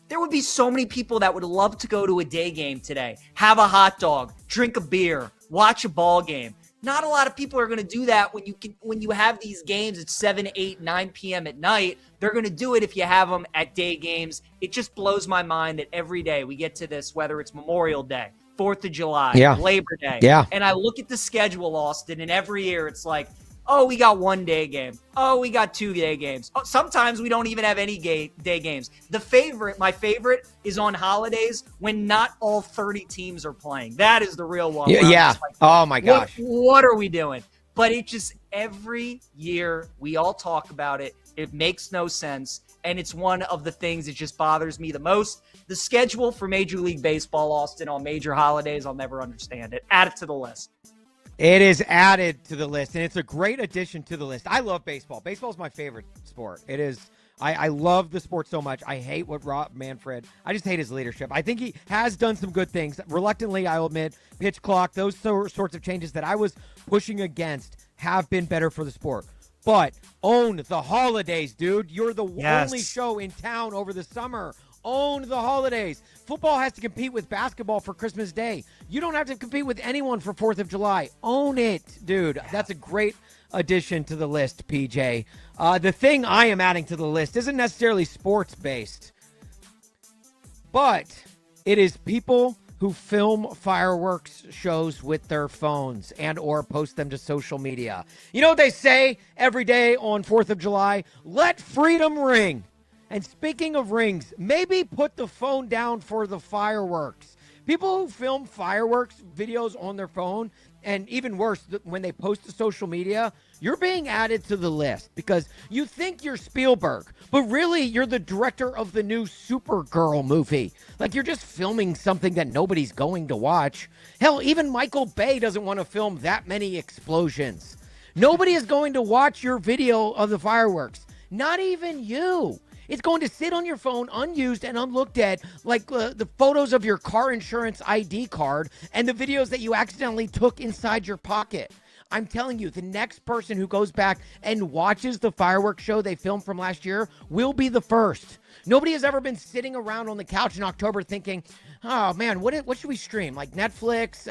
there would be so many people that would love to go to a day game today, have a hot dog, drink a beer, watch a ball game. Not a lot of people are going to do that when you have these games at 7, 8, 9 p.m. at night. They're going to do it if you have them at day games. It just blows my mind that every day we get to this, whether it's Memorial Day, 4th of July, Labor Day. Yeah. And I look at the schedule, Austin, and every year it's like, oh, we got 1 day game. Oh, we got 2 day games. Oh, sometimes we don't even have any day games. My favorite is on holidays when not all 30 teams are playing. That is the real one. Yeah. Like, oh my gosh. What are we doing? But it just, every year we all talk about it. It makes no sense. And it's one of the things that just bothers me the most. The schedule for Major League Baseball, Austin, on major holidays, I'll never understand it. Add it to the list. It is added to the list, and it's a great addition to the list. I love baseball. Baseball is my favorite sport. It is. I love the sport so much. I hate what Rob Manfred, I just hate his leadership. I think he has done some good things. Reluctantly, I'll admit, pitch clock, those sorts of changes that I was pushing against have been better for the sport. But own the holidays, dude. You're the only show in town over the summer. Own the holidays. Football has to compete with basketball for Christmas Day. You don't have to compete with anyone for 4th of July. Own it, dude. That's a great addition to the list, PJ. The thing I am adding to the list isn't necessarily sports-based, but it is people who film fireworks shows with their phones and or post them to social media. You know what they say every day on 4th of July? Let freedom ring. And speaking of rings, maybe put the phone down for the fireworks. People who film fireworks videos on their phone, and even worse, when they post to social media, you're being added to the list because you think you're Spielberg, but really you're the director of the new Supergirl movie. Like, you're just filming something that nobody's going to watch. Hell, even Michael Bay doesn't want to film that many explosions. Nobody is going to watch your video of the fireworks. Not even you. It's going to sit on your phone unused and unlooked at, like the photos of your car insurance ID card and the videos that you accidentally took inside your pocket. I'm telling you, the next person who goes back and watches the fireworks show they filmed from last year will be the first. Nobody has ever been sitting around on the couch in October thinking, oh man, what should we stream? Like Netflix?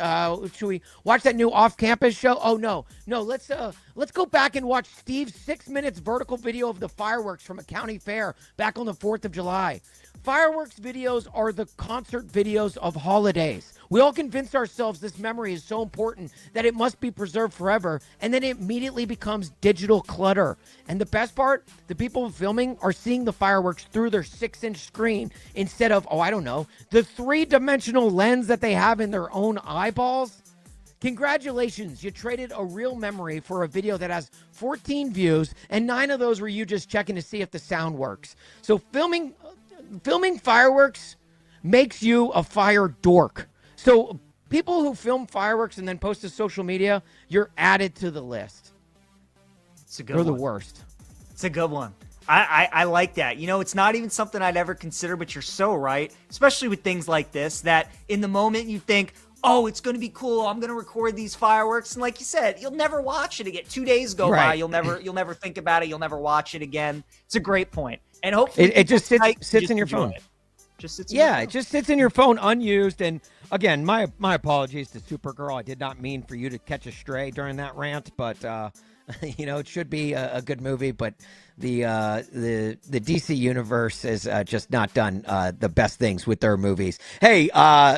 Should we watch that new off-campus show? Oh no, let's go back and watch Steve's 6 minutes vertical video of the fireworks from a county fair back on the 4th of July. Fireworks videos are the concert videos of holidays. We all convince ourselves this memory is so important that it must be preserved forever, and then it immediately becomes digital clutter. And the best part, the people filming are seeing the fireworks through their 6-inch screen instead of, the 3-dimensional lens that they have in their own eyeballs. Congratulations, you traded a real memory for a video that has 14 views, and 9 of those were you just checking to see if the sound works. So filming fireworks makes you a fire dork. So people who film fireworks and then post to social media, you're added to the list. It's a good You're one. the worst. It's a good one. I like that. It's not even something I'd ever consider, but you're so right, especially with things like this, that in the moment you think, oh, it's going to be cool. I'm going to record these fireworks. And like you said, you'll never watch it again. 2 days go by. You'll never think about it. You'll never watch it again. It's a great point. And hopefully it just sits in your phone. It just sits in your phone unused. And again, my apologies to Supergirl. I did not mean for you to catch a stray during that rant, but it should be a good movie. But the DC universe has just not done the best things with their movies. Hey,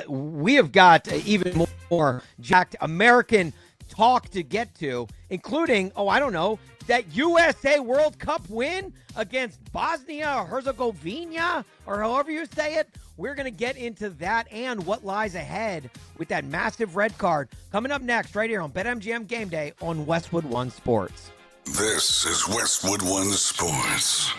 we have got even more jacked American talk to get to, including, that USA World Cup win against Bosnia-Herzegovina, or however you say it. We're going to get into that and what lies ahead with that massive red card coming up next right here on BetMGM Game Day on Westwood One Sports. This is Westwood One Sports.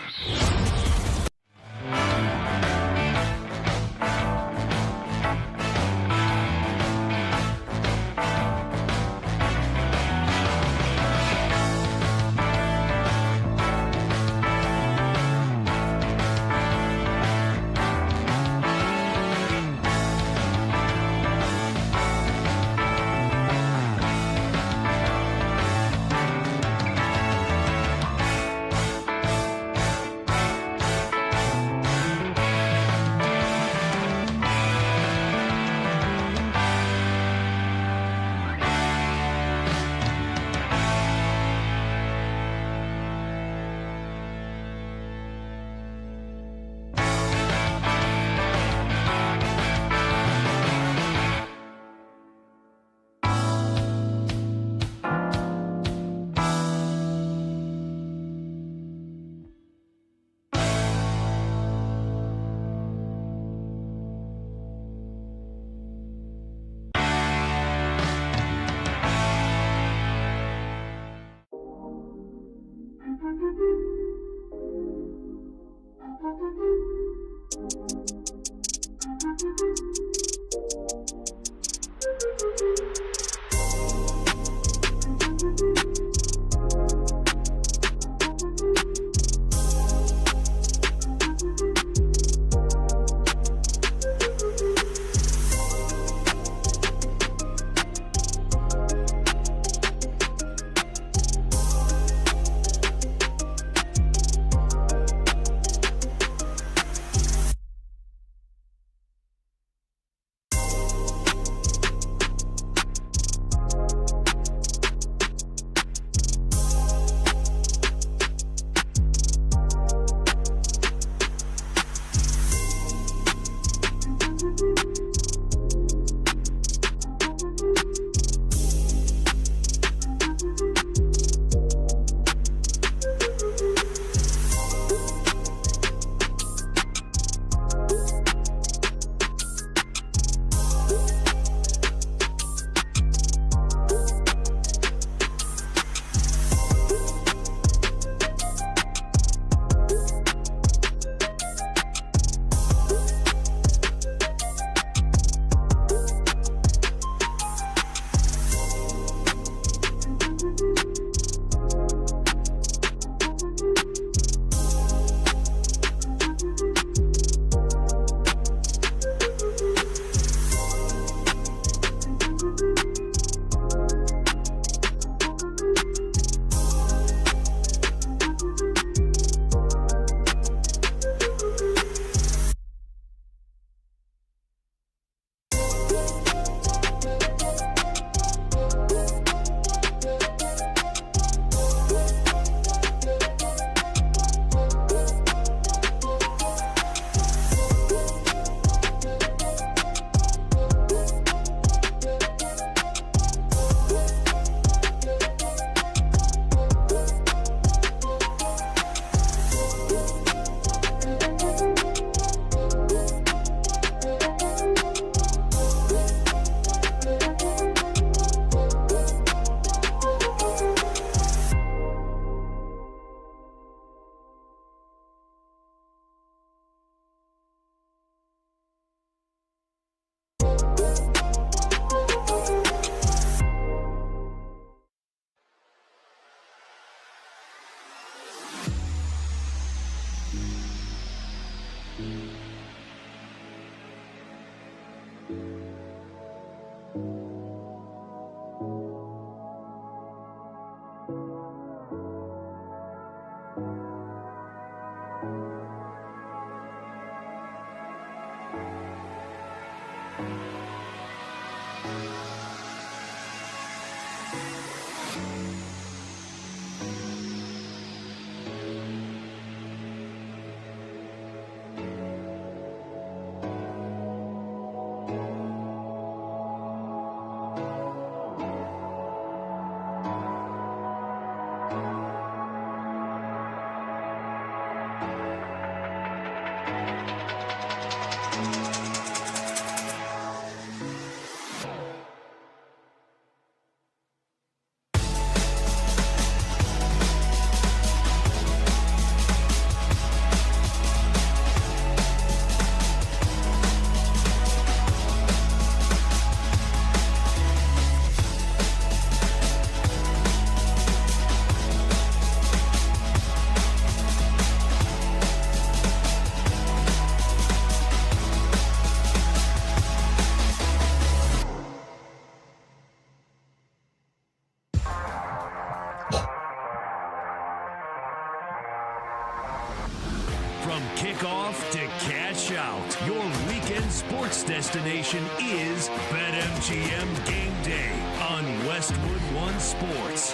kickoff to cash out, your weekend sports destination is BetMGM Game Day on Westwood One Sports.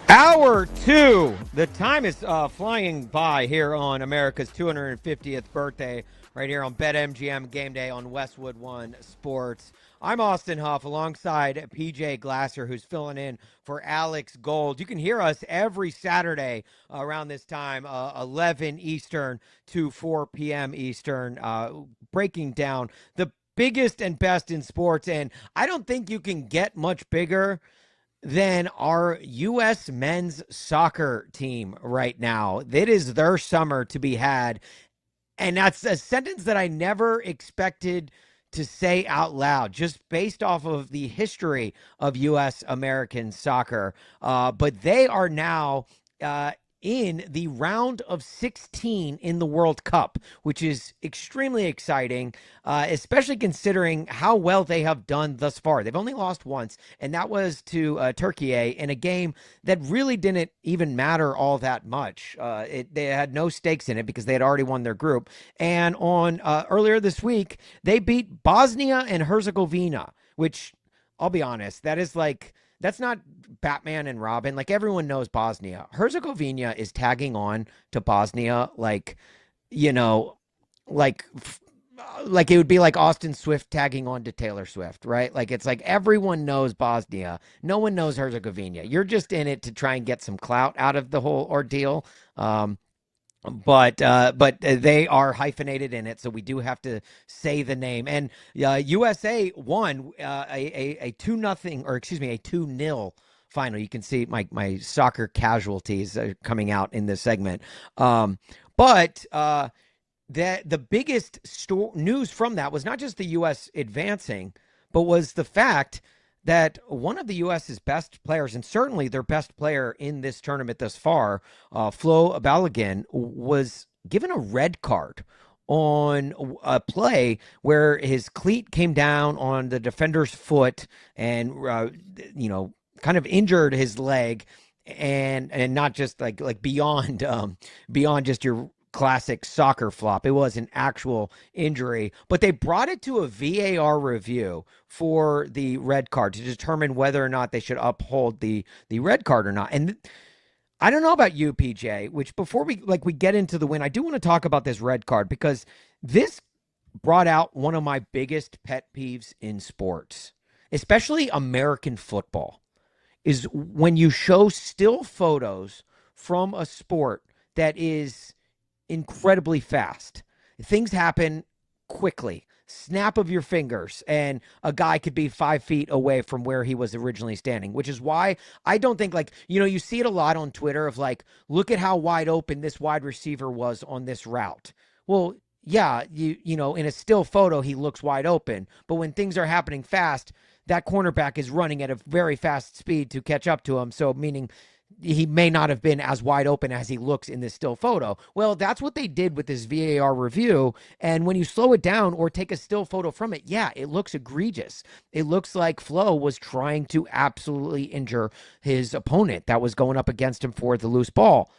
Hour 2. The time is flying by here on America's 250th birthday, right here on BetMGM Game Day on Westwood One Sports. I'm Austin Huff alongside PJ Glasser, who's filling in for Alex Gold. You can hear us every Saturday around this time, 11 Eastern to 4 p.m. Eastern, breaking down the biggest and best in sports. And I don't think you can get much bigger than our U.S. men's soccer team right now. It is their summer to be had. And that's a sentence that I never expected to say out loud, just based off of the history of U.S. American soccer. But they are now in the round of 16 in the World Cup, which is extremely exciting, especially considering how well they have done thus far. They've only lost once, and that was to Turkey in a game that really didn't even matter all that much. They had no stakes in it because they had already won their group. And on earlier this week, they beat Bosnia and Herzegovina, which, I'll be honest, that's not Batman and Robin. Like, everyone knows Bosnia. Herzegovina is tagging on to Bosnia like it would be like Austin Swift tagging on to Taylor Swift, right? Like, it's like everyone knows Bosnia. No one knows Herzegovina. You're just in it to try and get some clout out of the whole ordeal. But they are hyphenated in it, so we do have to say the name. And USA won a 2-0, or excuse me, a 2-0 final. You can see my soccer casualties are coming out in this segment. But the biggest news from that was not just the U.S. advancing, but was the fact that one of the U.S.'s best players, and certainly their best player in this tournament thus far, Flo Balogun, was given a red card on a play where his cleat came down on the defender's foot and, kind of injured his leg, and not just like beyond just your classic soccer flop. It was an actual injury, but they brought it to a VAR review for the red card to determine whether or not they should uphold the red card or not. And I don't know about you, PJ, which before we get into the win, I do want to talk about this red card, because this brought out one of my biggest pet peeves in sports, especially American football, is when you show still photos from a sport that is incredibly fast. Things happen quickly, snap of your fingers, and a guy could be 5 feet away from where he was originally standing, which is why I don't think, you see it a lot on Twitter of look at how wide open this wide receiver was on this route. Well, yeah, in a still photo, he looks wide open, but when things are happening fast, that cornerback is running at a very fast speed to catch up to him. So meaning he may not have been as wide open as he looks in this still photo. Well, that's what they did with this VAR review. And when you slow it down or take a still photo from it, yeah, it looks egregious. It looks like Flo was trying to absolutely injure his opponent that was going up against him for the loose ball.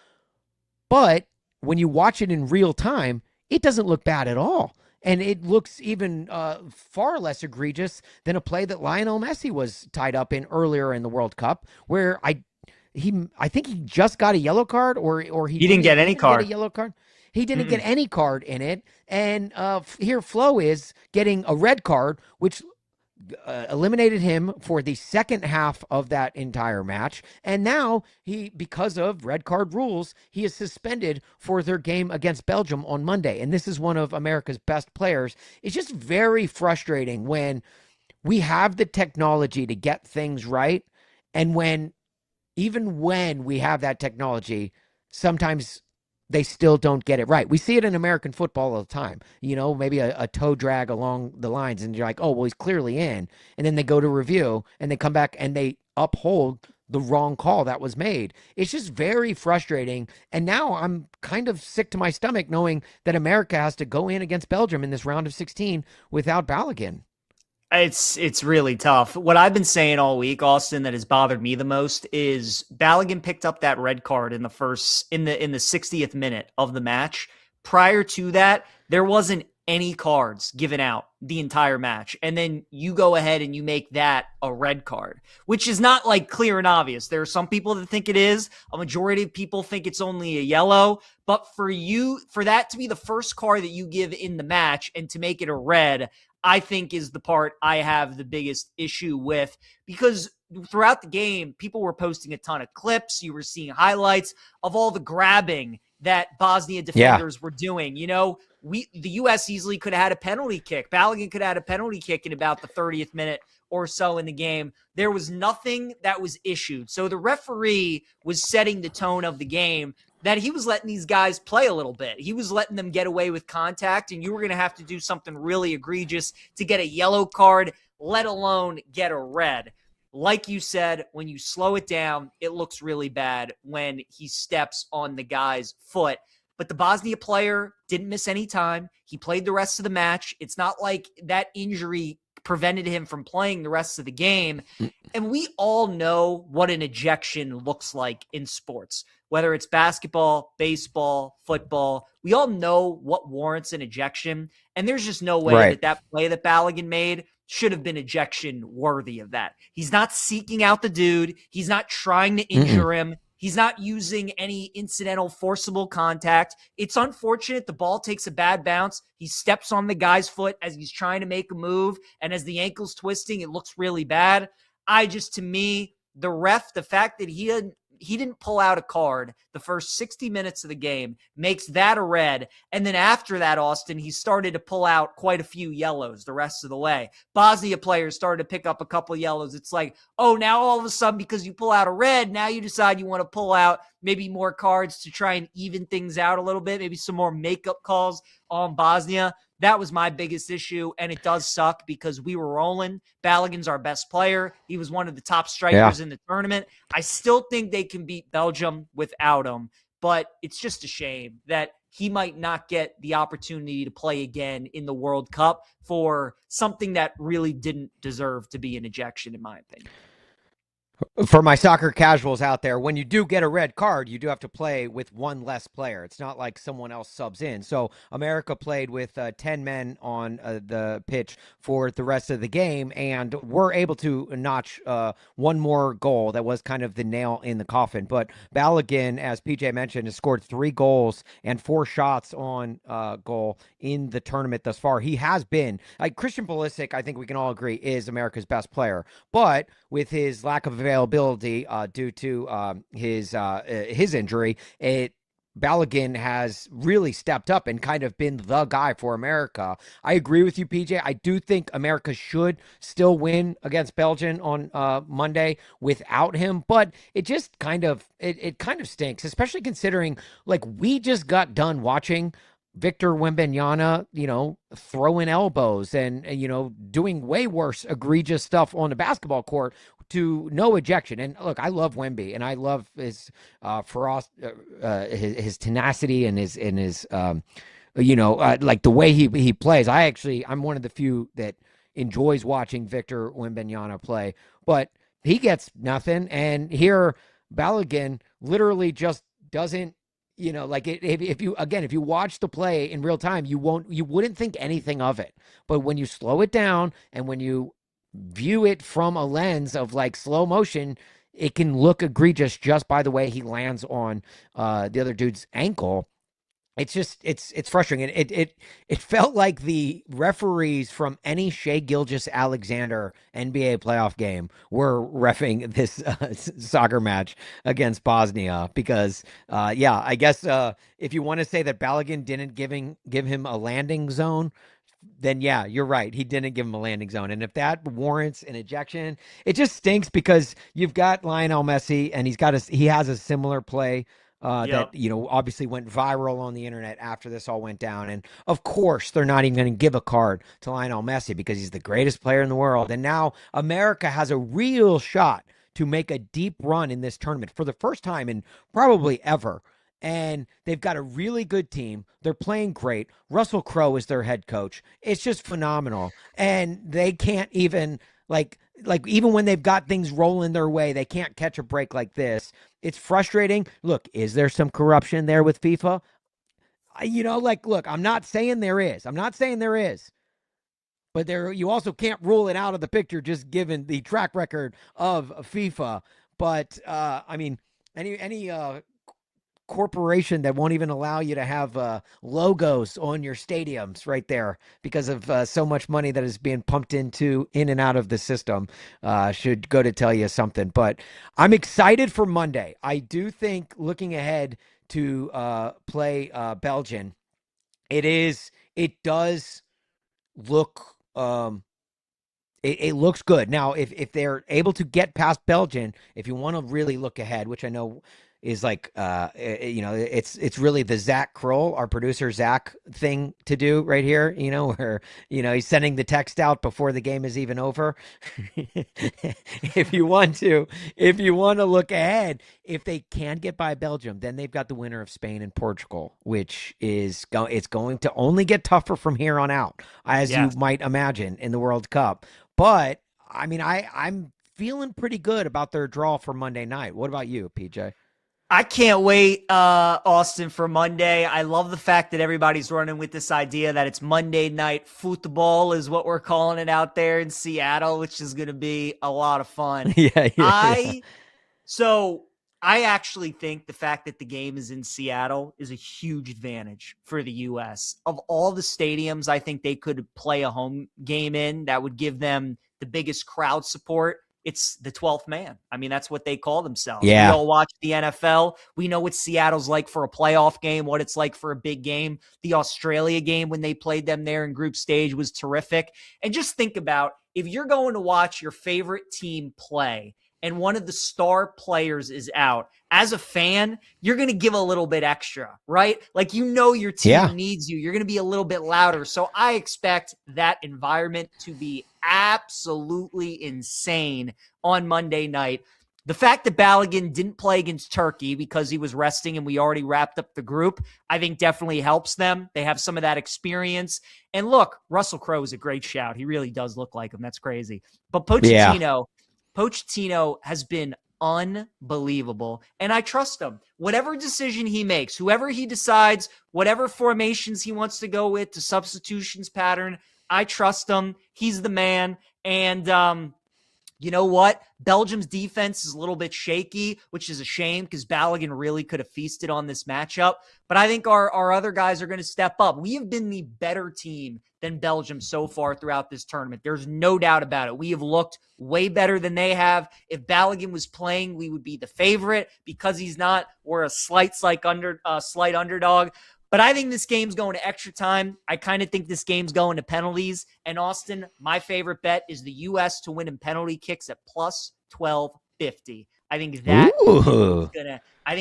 But when you watch it in real time, it doesn't look bad at all. And it looks even far less egregious than a play that Lionel Messi was tied up in earlier in the World Cup, where I think he just got a yellow card, or he didn't get any card. Get a yellow card. He didn't get any card in it, and here Flo is getting a red card, which eliminated him for the second half of that entire match. And now because of red card rules, he is suspended for their game against Belgium on Monday. And this is one of America's best players. It's just very frustrating when we have the technology to get things right, and even when we have that technology, sometimes they still don't get it right. We see it in American football all the time. Maybe a toe drag along the lines, and you're like, oh, well, he's clearly in. And then they go to review, and they come back, and they uphold the wrong call that was made. It's just very frustrating. And now I'm kind of sick to my stomach knowing that America has to go in against Belgium in this round of 16 without Balogun. It's really tough. What I've been saying all week, Austin, that has bothered me the most is Balogun picked up that red card in the 60th minute of the match. Prior to that, there wasn't any cards given out the entire match. And then you go ahead and you make that a red card, which is not like clear and obvious. There are some people that think it is. A majority of people think it's only a yellow. But for that to be the first card that you give in the match and to make it a red, I think is the part I have the biggest issue with, because throughout the game, people were posting a ton of clips. You were seeing highlights of all the grabbing that Bosnia defenders were doing. You know, the U.S. easily could have had a penalty kick. Balogun could have had a penalty kick in about the 30th minute or so in the game. There was nothing that was issued. So the referee was setting the tone of the game that he was letting these guys play a little bit. He was letting them get away with contact, and you were going to have to do something really egregious to get a yellow card, let alone get a red. Like you said, when you slow it down, it looks really bad when he steps on the guy's foot. But the Bosnia player didn't miss any time. He played the rest of the match. It's not like that injury prevented him from playing the rest of the game. And we all know what an ejection looks like in sports, whether it's basketball, baseball, football. We all know what warrants an ejection. And there's just no way that play that Balogun made should have been ejection worthy of that. He's not seeking out the dude. He's not trying to injure him. He's not using any incidental forcible contact. It's unfortunate. The ball takes a bad bounce. He steps on the guy's foot as he's trying to make a move. And as the ankle's twisting, it looks really bad. To me, the ref, the fact that he didn't pull out a card the first 60 minutes of the game makes that a red. And then after that, Austin, he started to pull out quite a few yellows the rest of the way. Bosnia players started to pick up a couple of yellows. It's like, oh, now all of a sudden, because you pull out a red, now you decide you want to pull out maybe more cards to try and even things out a little bit, maybe some more makeup calls on Bosnia. That was my biggest issue, and it does suck because we were rolling. Balogun's our best player. He was one of the top strikers in the tournament. I still think they can beat Belgium without him, but it's just a shame that he might not get the opportunity to play again in the World Cup for something that really didn't deserve to be an ejection, in my opinion. For my soccer casuals out there, when you do get a red card, you do have to play with one less player. It's not like someone else subs in. So America played with 10 men on the pitch for the rest of the game, and were able to notch one more goal. That was kind of the nail in the coffin. But Balogun, as PJ mentioned, has scored 3 goals and 4 shots on goal in the tournament thus far. He has been, like Christian Pulisic, I think we can all agree, is America's best player. But with his lack of availability due to his injury, Balogun has really stepped up and kind of been the guy for America. I agree with you, PJ. I do think America should still win against Belgium on Monday without him, but it just kind of stinks, especially considering like we just got done watching Victor Wembanyama, throwing elbows and doing way worse egregious stuff on the basketball court to no ejection. And look, I love Wemby, and I love his his tenacity and his like the way he plays. I'm one of the few that enjoys watching Victor Wembanyama play, but he gets nothing. And here Balogun literally just doesn't. If you watch the play in real time, you wouldn't think anything of it. But when you slow it down and when you view it from a lens of like slow motion, it can look egregious just by the way he lands on the other dude's ankle. It's just it's frustrating. It felt like the referees from any Shea Gilgeous-Alexander NBA playoff game were reffing this soccer match against Bosnia because I guess if you want to say that Balogun didn't give him a landing zone, then yeah, you're right. He didn't give him a landing zone. And if that warrants an ejection, it just stinks because you've got Lionel Messi and he has a similar play that, obviously went viral on the internet after this all went down. And of course, they're not even going to give a card to Lionel Messi because he's the greatest player in the world. And now America has a real shot to make a deep run in this tournament for the first time in probably ever. and they've got a really good team. They're playing great. Russell Crowe is their head coach. It's just phenomenal. And they can't even like even when they've got things rolling their way, they can't catch a break like this. It's frustrating. Look, is there some corruption there with FIFA? Look, I'm not saying there is. I'm not saying there is. But you also can't rule it out of the picture just given the track record of FIFA. But I mean, any corporation that won't even allow you to have logos on your stadiums right there because of so much money that is being pumped in and out of the system should go to tell you something. But I'm excited for Monday. I do think looking ahead to play Belgium, it does look it looks good. Now, if they're able to get past Belgium, if you want to really look ahead, which I know is it's really the Zach Kroll, our producer Zach thing to do right here, where, he's sending the text out before the game is even over. If you want to look ahead, if they can get by Belgium, then they've got the winner of Spain and Portugal, which it's going to only get tougher from here on out, as you might imagine in the World Cup. But I mean, I'm feeling pretty good about their draw for Monday night. What about you, PJ? I can't wait, Austin, for Monday. I love the fact that everybody's running with this idea that it's Monday night football is what we're calling it out there in Seattle, which is going to be a lot of fun. So I actually think the fact that the game is in Seattle is a huge advantage for the U.S. Of all the stadiums I think they could play a home game in that would give them the biggest crowd support, it's the 12th man. I mean, that's what they call themselves. Yeah. We all watch the NFL. We know what Seattle's like for a playoff game, what it's like for a big game. The Australia game when they played them there in group stage was terrific. And just think about if you're going to watch your favorite team play and one of the star players is out, as a fan, you're going to give a little bit extra, right? Like, your team needs you. You're going to be a little bit louder. So I expect that environment to be absolutely insane on Monday night. The fact that Balogun didn't play against Turkey because he was resting and we already wrapped up the group, I think definitely helps them. They have some of that experience. And look, Russell Crowe is a great shout. He really does look like him. That's crazy. But Pochettino has been unbelievable, and I trust him. Whatever decision he makes, whoever he decides, whatever formations he wants to go with, the substitutions pattern, I trust him. He's the man. And you know what? Belgium's defense is a little bit shaky, which is a shame because Balogun really could have feasted on this matchup. But I think our other guys are going to step up. We have been the better team than Belgium so far throughout this tournament. There's no doubt about it. We have looked way better than they have. If Balogun was playing, we would be the favorite. Because he's not, we're a slight underdog. But I think this game's going to extra time. I kind of think this game's going to penalties. And Austin, my favorite bet is the U.S. to win in penalty kicks at plus 1250. I think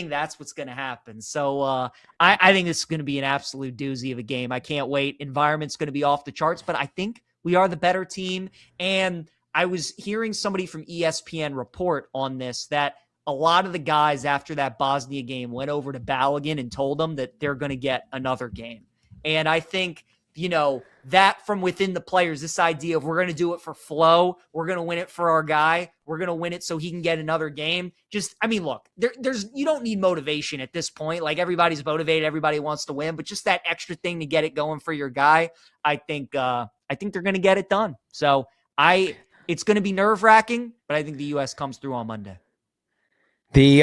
that's what's gonna happen. So I think this is gonna be an absolute doozy of a game. I can't wait. Environment's gonna be off the charts, but I think we are the better team. And I was hearing somebody from ESPN report on this that a lot of the guys after that Bosnia game went over to Balogun and told them that they're going to get another game. And I think, that from within the players, this idea of we're going to do it for flow, we're going to win it for our guy, we're going to win it so he can get another game. Look, you don't need motivation at this point. Like, everybody's motivated, everybody wants to win, but just that extra thing to get it going for your guy, I think they're going to get it done. So it's going to be nerve-wracking, but I think the U.S. comes through on Monday. The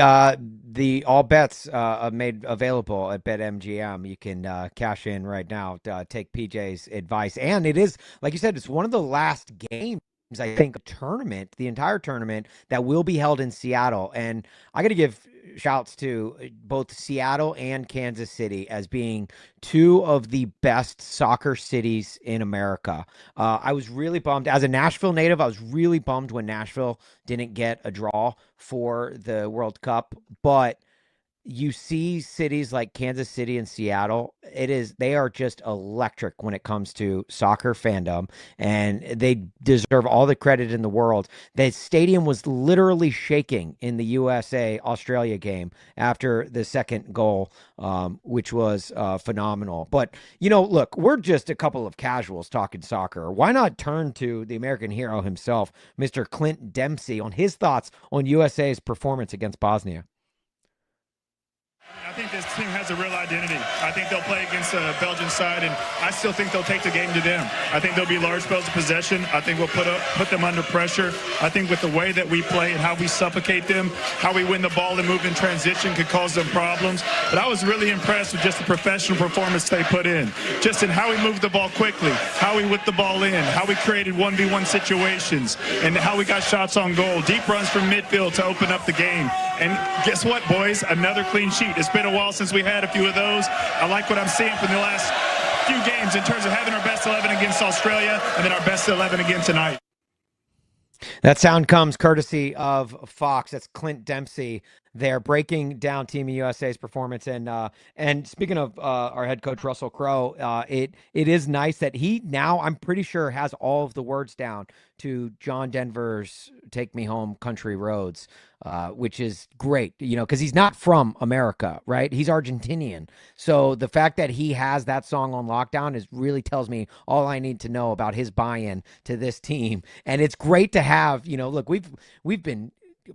all bets are made available at BetMGM. You can cash in right now, take PJ's advice. And it is, like you said, it's one of the last games, I think, the entire tournament that will be held in Seattle. And I got to give shouts to both Seattle and Kansas City as being two of the best soccer cities in America. I was really bummed. As a Nashville native, I was really bummed when Nashville didn't get a draw for the World Cup. But you see cities like Kansas City and Seattle, they are just electric when it comes to soccer fandom, and they deserve all the credit in the world. The stadium was literally shaking in the USA Australia game after the second goal, which was phenomenal. But look, we're just a couple of casuals talking soccer. Why not turn to the American hero himself, Mr. Clint Dempsey, on his thoughts on USA's performance against Bosnia? I think this team has a real identity. I think they'll play against the Belgian side, and I still think they'll take the game to them. I think there'll be large spells of possession. I think we'll put them under pressure. I think with the way that we play and how we suffocate them, how we win the ball and move in transition could cause them problems. But I was really impressed with just the professional performance they put in. Just in how we moved the ball quickly, how we whipped the ball in, how we created 1v1 situations, and how we got shots on goal. Deep runs from midfield to open up the game. And guess what, boys? Another clean sheet. It's been a while since we had a few of those. I like what I'm seeing from the last few games in terms of having our best 11 against Australia and then our best 11 again tonight. That sound comes courtesy of Fox. That's Clint Dempsey there, breaking down Team USA's performance. And speaking of our head coach Russell Crowe, it is nice that he now, I'm pretty sure, has all of the words down to John Denver's "Take Me Home, Country Roads," which is great, because he's not from America, right? He's Argentinian. So the fact that he has that song on lockdown really tells me all I need to know about his buy-in to this team. And it's great to have, look, we've been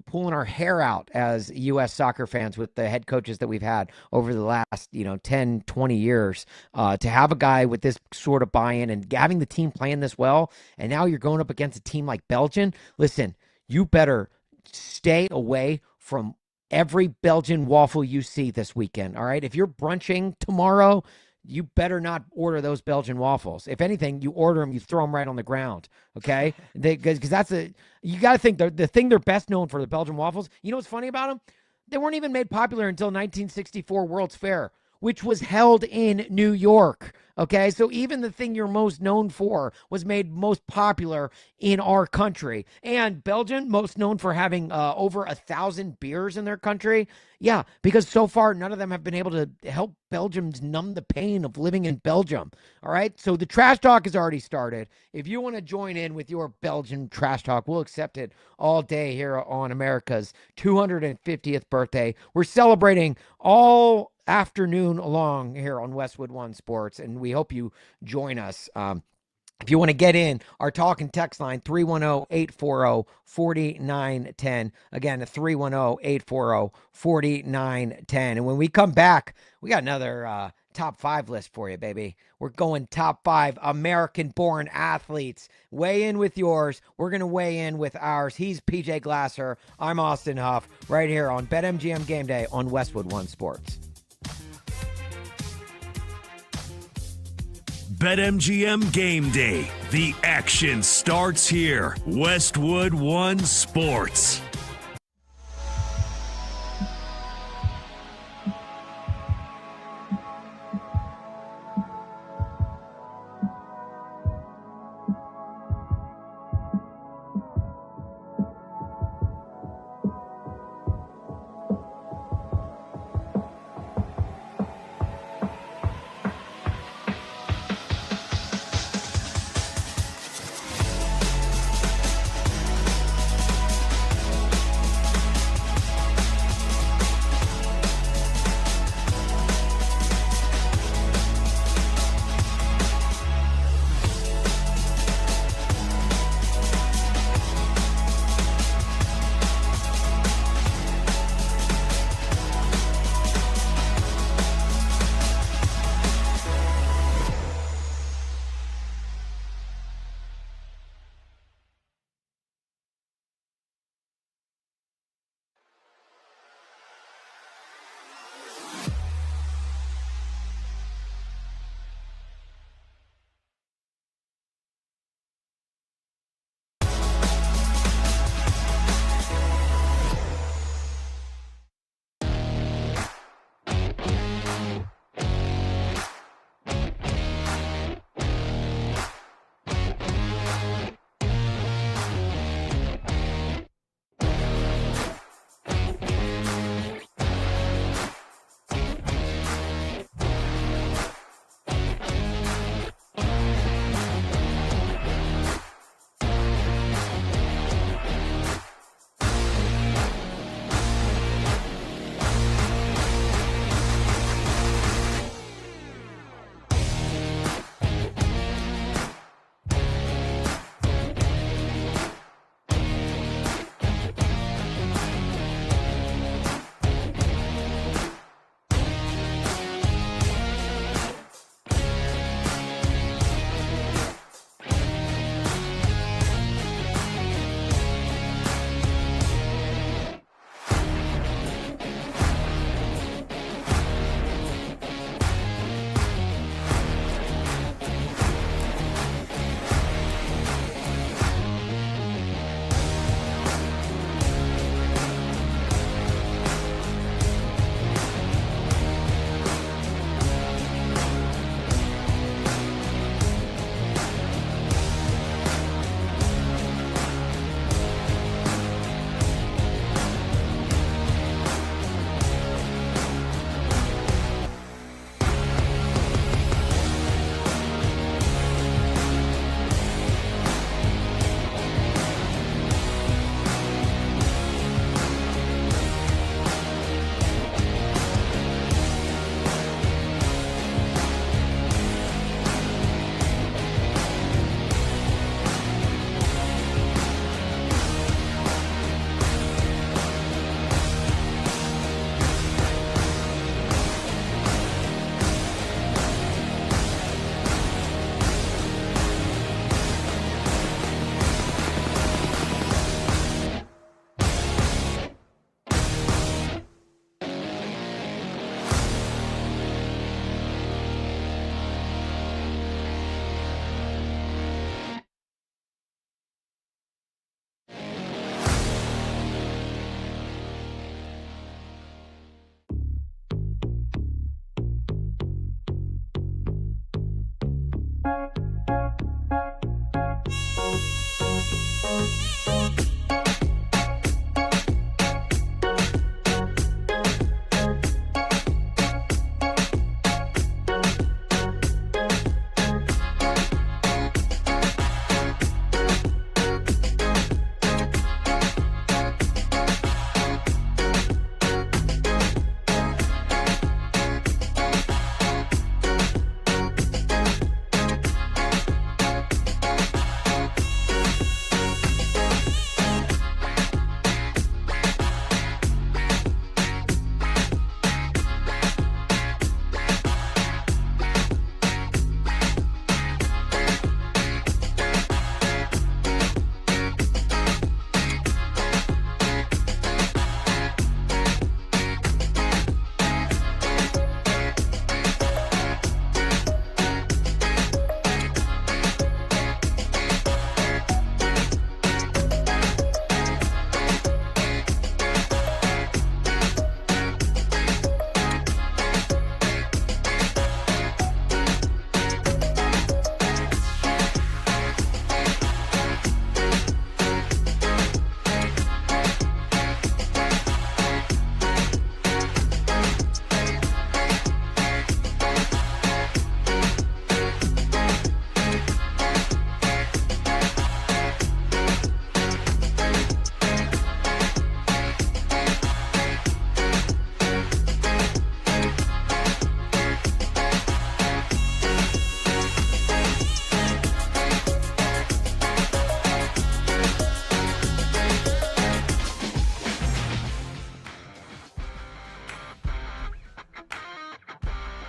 pulling our hair out as U.S. soccer fans with the head coaches that we've had over the last, 10, 20 years, to have a guy with this sort of buy-in and having the team playing this well. And now you're going up against a team like Belgium. Listen, you better stay away from every Belgian waffle you see this weekend. All right. If you're brunching tomorrow, you better not order those Belgian waffles. If anything, you order them, you throw them right on the ground. Okay. Because you got to think the thing they're best known for, the Belgian waffles. You know what's funny about them? They weren't even made popular until 1964 World's Fair, which was held in New York. Okay, so even the thing you're most known for was made most popular in our country. And Belgium, most known for having over 1,000 beers in their country. Yeah, because so far none of them have been able to help Belgians numb the pain of living in Belgium. All right, so the trash talk has already started. If you want to join in with your Belgian trash talk, we'll accept it all day here on America's 250th birthday. We're celebrating all afternoon long here on Westwood One Sports, and we hope you join us. If you want to get in, our talk and text line, 310-840-4910. Again, 310-840-4910. And when we come back, we got another top 5 list for you, baby. We're going top 5 American-born athletes. Weigh in with yours. We're going to weigh in with ours. He's PJ Glasser. I'm Austin Huff, right here on BetMGM Game Day on Westwood One Sports. BetMGM Game Day. The action starts here. Westwood One Sports.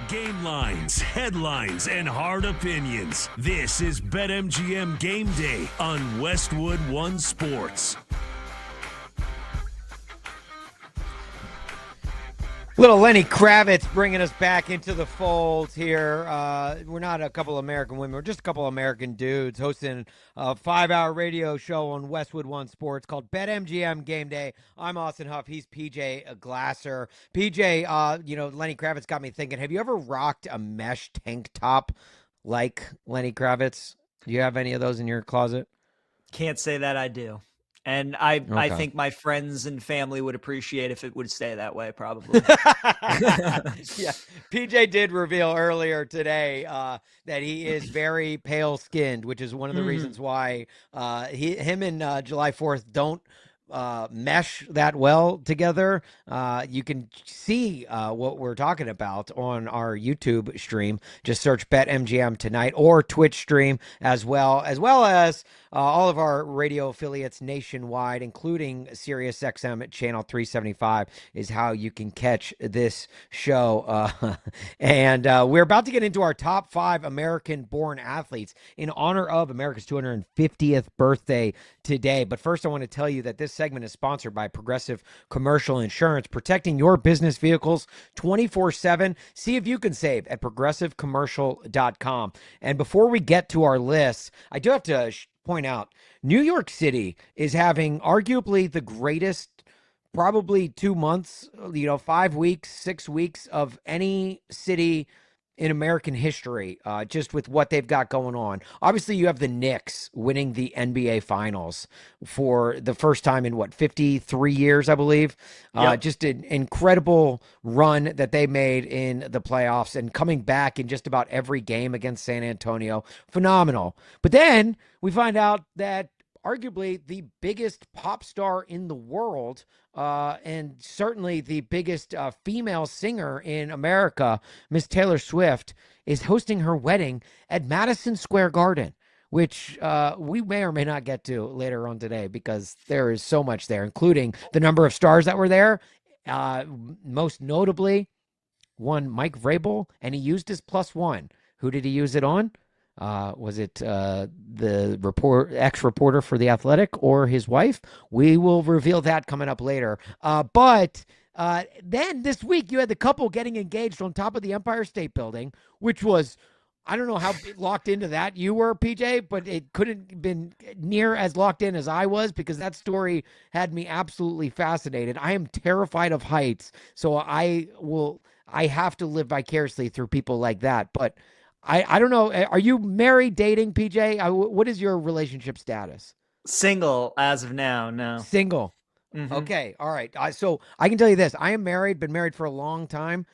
Game lines, headlines, and hard opinions. This is BetMGM Game Day on Westwood One Sports. Little Lenny Kravitz bringing us back into the fold here. We're not a couple of American women. We're just a couple of American dudes hosting a 5-hour radio show on Westwood One Sports called BetMGM Game Day. I'm Austin Huff. He's PJ Glasser. PJ, Lenny Kravitz got me thinking, have you ever rocked a mesh tank top like Lenny Kravitz? Do you have any of those in your closet? Can't say that I do. And I Okay. think my friends and family would appreciate if it would stay that way, probably. Yeah, PJ did reveal earlier today that he is very pale skinned, which is one of the reasons why him and July 4th don't mesh that well together. You can see what we're talking about on our YouTube stream. Just search BetMGM tonight, or Twitch stream as well as all of our radio affiliates nationwide, including SiriusXM at channel 375, is how you can catch this show. And we're about to get into our top 5 American-born athletes in honor of America's 250th birthday today. But first, I want to tell you that this segment is sponsored by Progressive Commercial Insurance, protecting your business vehicles 24/7. See if you can save at progressivecommercial.com. And before we get to our list, I do have to point out, New York City is having arguably the greatest, probably 2 months, 5 weeks, 6 weeks of any city in American history, just with what they've got going on. Obviously, you have the Knicks winning the NBA Finals for the first time in 53 years, I believe. Yep. Just an incredible run that they made in the playoffs and coming back in just about every game against San Antonio. Phenomenal. But then we find out that arguably the biggest pop star in the world, and certainly the biggest female singer in America, Miss Taylor Swift, is hosting her wedding at Madison Square Garden, which we may or may not get to later on today because there is so much there, including the number of stars that were there. Most notably, one Mike Vrabel, and he used his +1. Who did he use it on? Was it the ex-reporter for The Athletic or his wife? We will reveal that coming up later. But then this week you had the couple getting engaged on top of the Empire State Building, which was, I don't know how locked into that you were, PJ, but it couldn't have been near as locked in as I was, because that story had me absolutely fascinated. I am terrified of heights, so I have to live vicariously through people like that. But I don't know. Are you married, dating, PJ? What is your relationship status? Single as of now, no. Single. Mhm. Okay. All right. So I can tell you this. I am married, been married for a long time.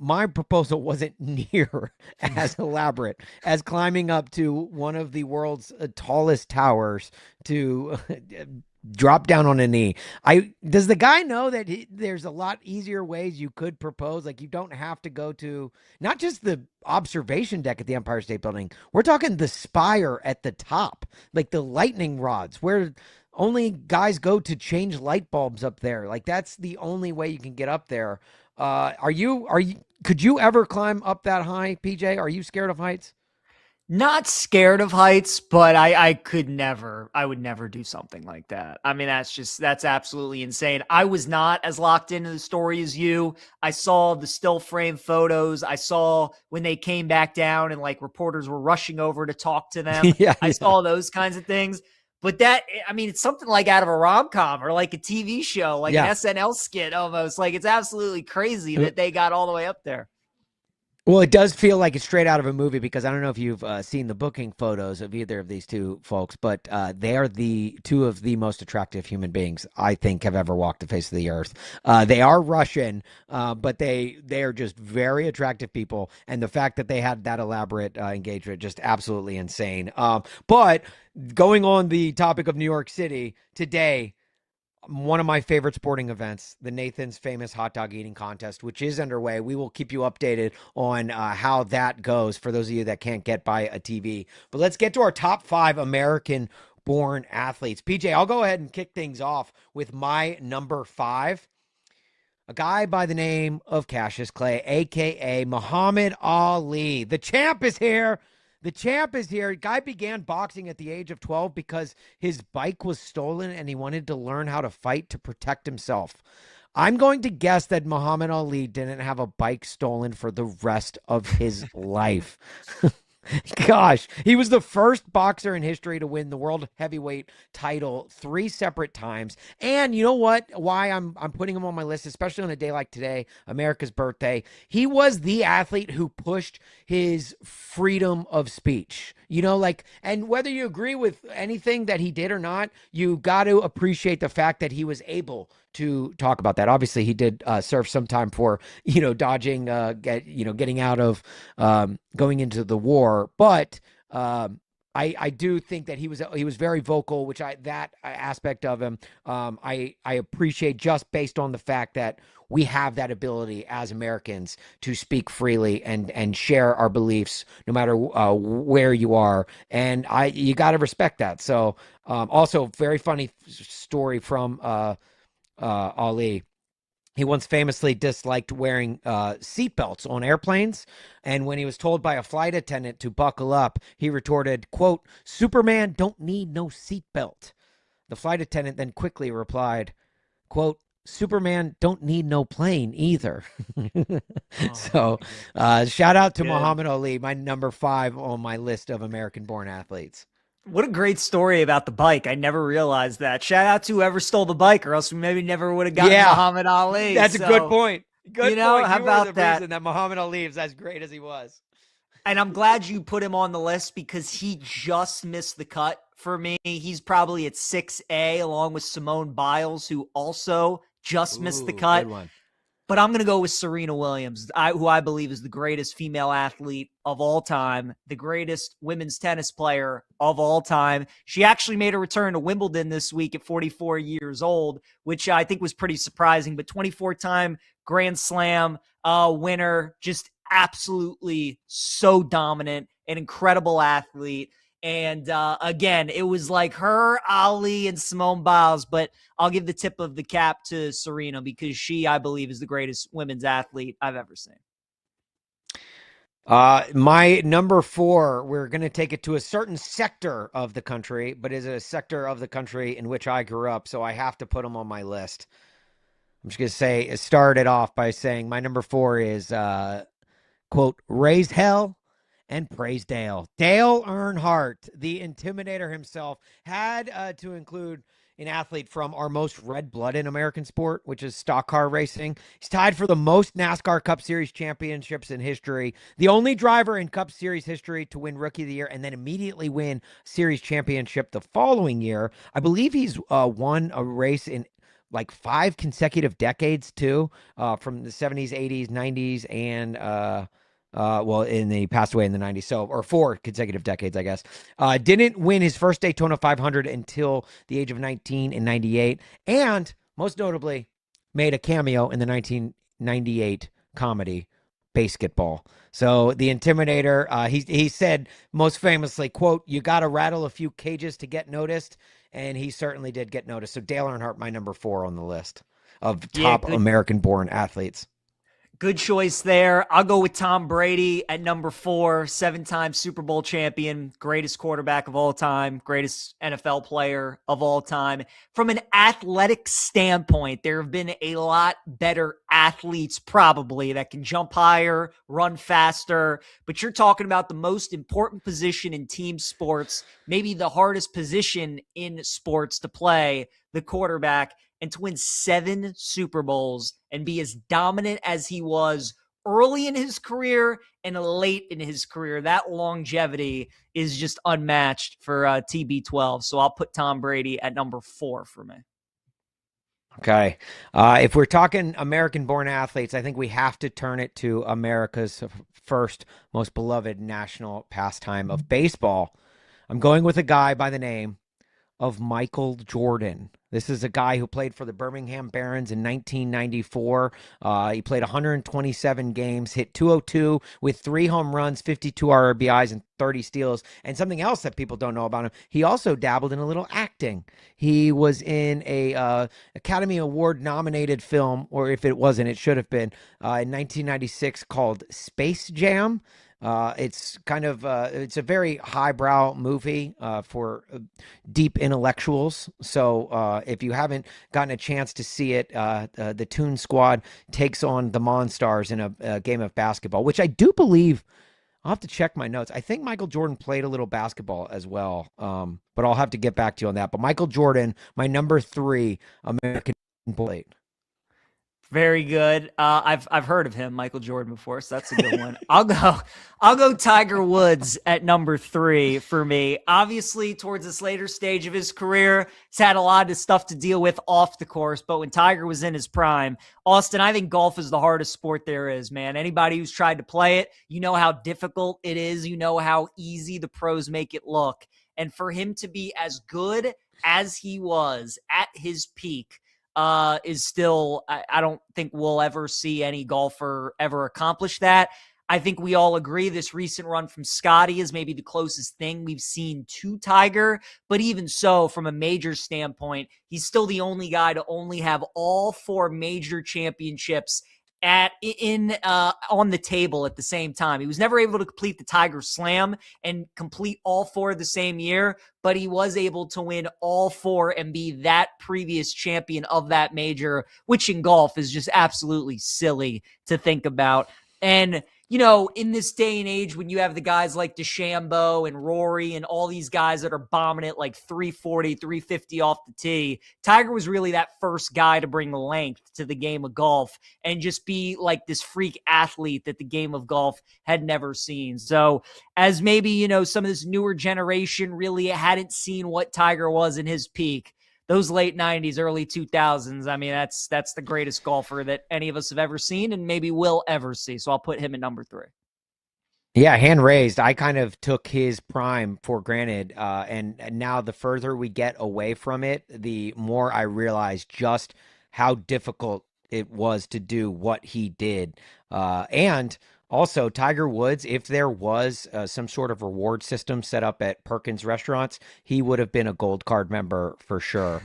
My proposal wasn't near as elaborate as climbing up to one of the world's tallest towers to drop down on a knee. Does the guy know that there's a lot easier ways you could propose? Like, you don't have to go to not just the observation deck at the Empire State Building. We're talking the spire at the top, like the lightning rods where only guys go to change light bulbs up there. Like, that's the only way you can get up there. Could you ever climb up that high, PJ? Are you scared of heights? Not scared of heights, but I would never do something like that. I mean, that's absolutely insane. I was not as locked into the story as you. I saw the still frame photos. I saw when they came back down and like reporters were rushing over to talk to them. Yeah. I saw those kinds of things. But it's something like out of a rom-com or like a TV show, like an SNL skit almost. Like, it's absolutely crazy that they got all the way up there. Well, it does feel like it's straight out of a movie, because I don't know if you've seen the booking photos of either of these two folks, but they are the two of the most attractive human beings I think have ever walked the face of the earth. They are Russian, but they are just very attractive people, and the fact that they had that elaborate engagement, just absolutely insane. But going on the topic of New York City today, one of my favorite sporting events, the Nathan's Famous Hot Dog Eating Contest, which is underway. We will keep you updated on how that goes for those of you that can't get by a TV. But let's get to our top 5 American-born athletes. PJ, I'll go ahead and kick things off with my number 5. A guy by the name of Cassius Clay, a.k.a. Muhammad Ali. The champ is here. The champ is here. Guy began boxing at the age of 12 because his bike was stolen and he wanted to learn how to fight to protect himself. I'm going to guess that Muhammad Ali didn't have a bike stolen for the rest of his life. Gosh, he was the first boxer in history to win the world heavyweight title 3 separate times. And you know what? Why I'm putting him on my list, especially on a day like today, America's birthday. He was the athlete who pushed his freedom of speech. You know, like, and whether you agree with anything that he did or not, you got to appreciate the fact that he was able to talk about that. Obviously, he did serve some time for, dodging, getting out of going into the war. But I do think that he was very vocal, which that aspect of him I appreciate, just based on the fact that we have that ability as Americans to speak freely and share our beliefs no matter where you are, and you got to respect that. So also very funny story from Ali. He once famously disliked wearing seatbelts on airplanes, and when he was told by a flight attendant to buckle up, he retorted, quote, "Superman don't need no seatbelt." The flight attendant then quickly replied, quote, "Superman don't need no plane either." So shout out to Muhammad Ali, my number 5 on my list of American-born athletes. What a great story about the bike. I never realized that. Shout out to whoever stole the bike, or else we maybe never would have gotten Muhammad Ali. That's a good point. Good point. How about the reason that Muhammad Ali is as great as he was. And I'm glad you put him on the list, because he just missed the cut for me. He's probably at 6A, along with Simone Biles, who also just missed the cut. Good one. But I'm going to go with Serena Williams, who I believe is the greatest female athlete of all time, the greatest women's tennis player of all time. She actually made a return to Wimbledon this week at 44 years old, which I think was pretty surprising. But 24-time Grand Slam winner, just absolutely so dominant, an incredible athlete. And again, it was like her, Ali, and Simone Biles, but I'll give the tip of the cap to Serena, because she, I believe, is the greatest women's athlete I've ever seen. My number 4, we're going to take it to a certain sector of the country, but is a sector of the country in which I grew up, so I have to put them on my list. I'm just going to start it off by saying my number 4 is, quote, "Raise hell and praise Dale." Dale Earnhardt, the Intimidator himself, had to include an athlete from our most red-blooded American sport, which is stock car racing. He's tied for the most NASCAR Cup Series championships in history. The only driver in Cup Series history to win Rookie of the Year and then immediately win Series championship the following year. I believe he's won a race in like 5 consecutive decades too, from the 70s, 80s, 90s, and and he passed away in the 90s, so, or 4 consecutive decades, I guess. Didn't win his first Daytona 500 until the age of 19 in 98, and most notably made a cameo in the 1998 comedy Basketball. So the Intimidator, he said most famously, quote, "You got to rattle a few cages to get noticed," and he certainly did get noticed. So Dale Earnhardt, my number 4 on the list of top American-born athletes. Good choice there. I'll go with Tom Brady at number 4, 7-time Super Bowl champion, greatest quarterback of all time, greatest NFL player of all time. From an athletic standpoint, there have been a lot better athletes probably that can jump higher, run faster, but you're talking about the most important position in team sports, maybe the hardest position in sports to play, the quarterback. And to win 7 Super Bowls and be as dominant as he was early in his career and late in his career, that longevity is just unmatched for TB12. So I'll put Tom Brady at number 4 for me. Okay. If we're talking American-born athletes, I think we have to turn it to America's first most beloved national pastime of baseball. I'm going with a guy by the name of Michael Jordan. This is a guy who played for the Birmingham Barons in 1994. He played 127 games, hit .202 with 3 home runs, 52 RBIs, and 30 steals. And something else that people don't know about him, he also dabbled in a little acting. He was in a Academy Award nominated film, or if it wasn't, it should have been, in 1996 called Space Jam. It's kind of it's a very highbrow movie for deep intellectuals. So if you haven't gotten a chance to see it, the Toon Squad takes on the Monstars in a game of basketball, which I do believe. I'll have to check my notes. I think Michael Jordan played a little basketball as well, but I'll have to get back to you on that. But Michael Jordan, my number 3 American athlete. Very good. I've heard of him, Michael Jordan, before, so that's a good one. I'll go Tiger Woods at number 3 for me. Obviously, towards this later stage of his career, he's had a lot of stuff to deal with off the course, but when Tiger was in his prime, Austin, I think golf is the hardest sport there is, man. Anybody who's tried to play it, you know how difficult it is. You know how easy the pros make it look. And for him to be as good as he was at his peak, is still, I don't think we'll ever see any golfer ever accomplish that. I think we all agree this recent run from Scotty is maybe the closest thing we've seen to Tiger, but even so, from a major standpoint, he's still the only guy to only have all 4 major championships on the table at the same time. He was never able to complete the Tiger Slam and complete all 4 the same year, but he was able to win all 4 and be that previous champion of that major, which in golf is just absolutely silly to think about. And you know, in this day and age, when you have the guys like DeChambeau and Rory and all these guys that are bombing it like 340, 350 off the tee, Tiger was really that first guy to bring length to the game of golf and just be like this freak athlete that the game of golf had never seen. So as maybe, you know, some of this newer generation really hadn't seen what Tiger was in his peak, those late 90s, early 2000s, I mean, that's the greatest golfer that any of us have ever seen and maybe will ever see. So I'll put him at number 3. Yeah, hand raised. I kind of took his prime for granted. And now the further we get away from it, the more I realize just how difficult it was to do what he did. And also, Tiger Woods, if there was some sort of reward system set up at Perkins restaurants, he would have been a gold card member for sure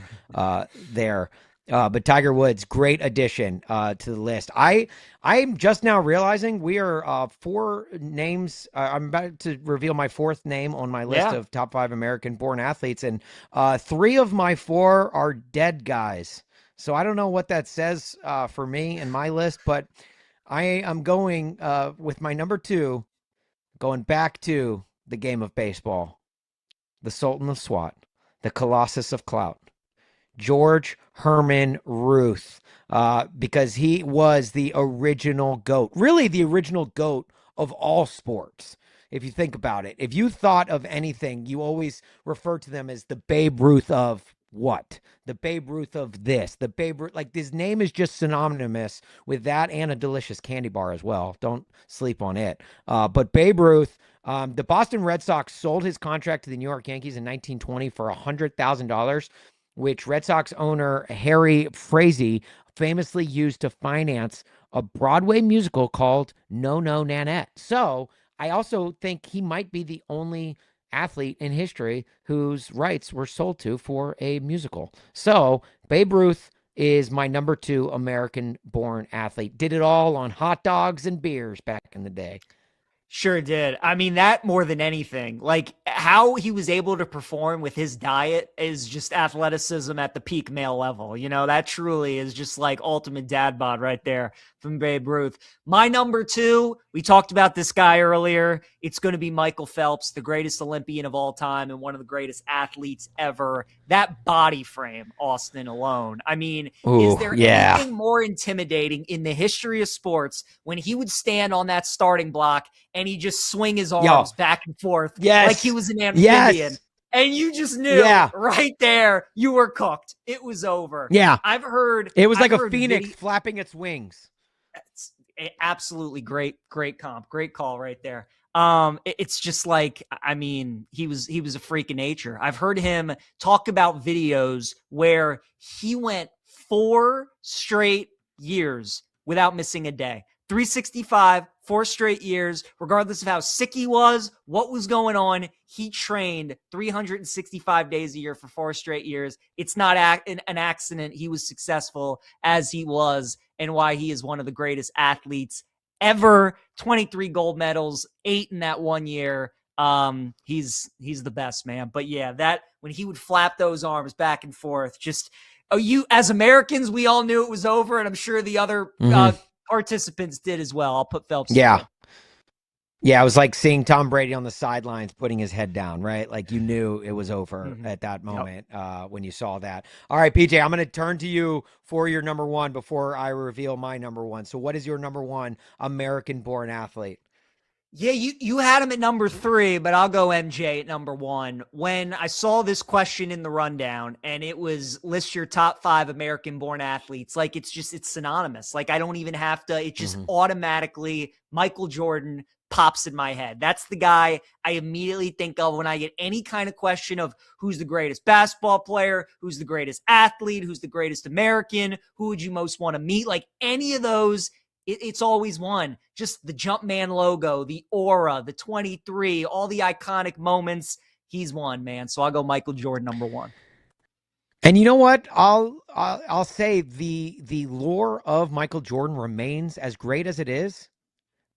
there. But Tiger Woods, great addition to the list. I'm just now realizing we are 4 names. I'm about to reveal my 4th name on my list of top 5 American-born athletes, and 3 of my 4 are dead guys. So I don't know what that says for me and my list, but I am going with my number 2, going back to the game of baseball, the Sultan of SWAT, the Colossus of Clout, George Herman Ruth, because he was the original GOAT, really the original GOAT of all sports. If you think about it, if you thought of anything, you always refer to them as the Babe Ruth of what? The Babe Ruth of this, the Babe Ruth, like his name is just synonymous with that and a delicious candy bar as well. Don't sleep on it. But Babe Ruth, the Boston Red Sox sold his contract to the New York Yankees in 1920 for $100,000, which Red Sox owner Harry Frazee famously used to finance a Broadway musical called No No Nanette. So I also think he might be the only athlete in history whose rights were sold to for a musical. So Babe Ruth is my number 2 American-born athlete. Did it all on hot dogs and beers back in the day. Sure did. I mean, that more than anything, like how he was able to perform with his diet is just athleticism at the peak male level. You know, that truly is just like ultimate dad bod right there from Babe Ruth. My number 2, we talked about this guy earlier. It's going to be Michael Phelps, the greatest Olympian of all time and one of the greatest athletes ever. That body frame, Austin, alone. I mean, is there anything more intimidating in the history of sports when he would stand on that starting block and he just swing his arms back and forth like he was an amphibian? Yes. And you just knew right there you were cooked. It was over. Yeah. I've heard it was like a phoenix flapping its wings. It's absolutely great comp. Great call right there. It's just like, I mean, he was a freak of nature. I've heard him talk about videos where he went 4 straight years without missing a day. 365, 4 straight years, regardless of how sick he was, what was going on. He trained 365 days a year for 4 straight years. It's not an accident he was successful as he was, and why he is one of the greatest athletes ever. 23 gold medals, 8 in that 1 year. He's the best, man. But yeah, that when he would flap those arms back and forth, just you as Americans, we all knew it was over, and I'm sure the other participants did as well. I'll put Phelps. Yeah, it was like seeing Tom Brady on the sidelines putting his head down, right? Like you knew it was over at that moment when you saw that. All right, PJ, I'm going to turn to you for your number 1 before I reveal my number 1. So what is your number 1 American-born athlete? Yeah, you had him at number 3, but I'll go MJ at number 1. When I saw this question in the rundown and it was list your top 5 American-born athletes, like it's synonymous. Like I don't even have to, it just automatically Michael Jordan pops in my head. That's the guy I immediately think of when I get any kind of question of who's the greatest basketball player, who's the greatest athlete, who's the greatest American, who would you most want to meet? Like any of those, it's always one. Just the Jumpman logo, the aura, the 23, all the iconic moments. He's one, man. So I'll go Michael Jordan number 1. And you know what? I'll say the lore of Michael Jordan remains as great as it is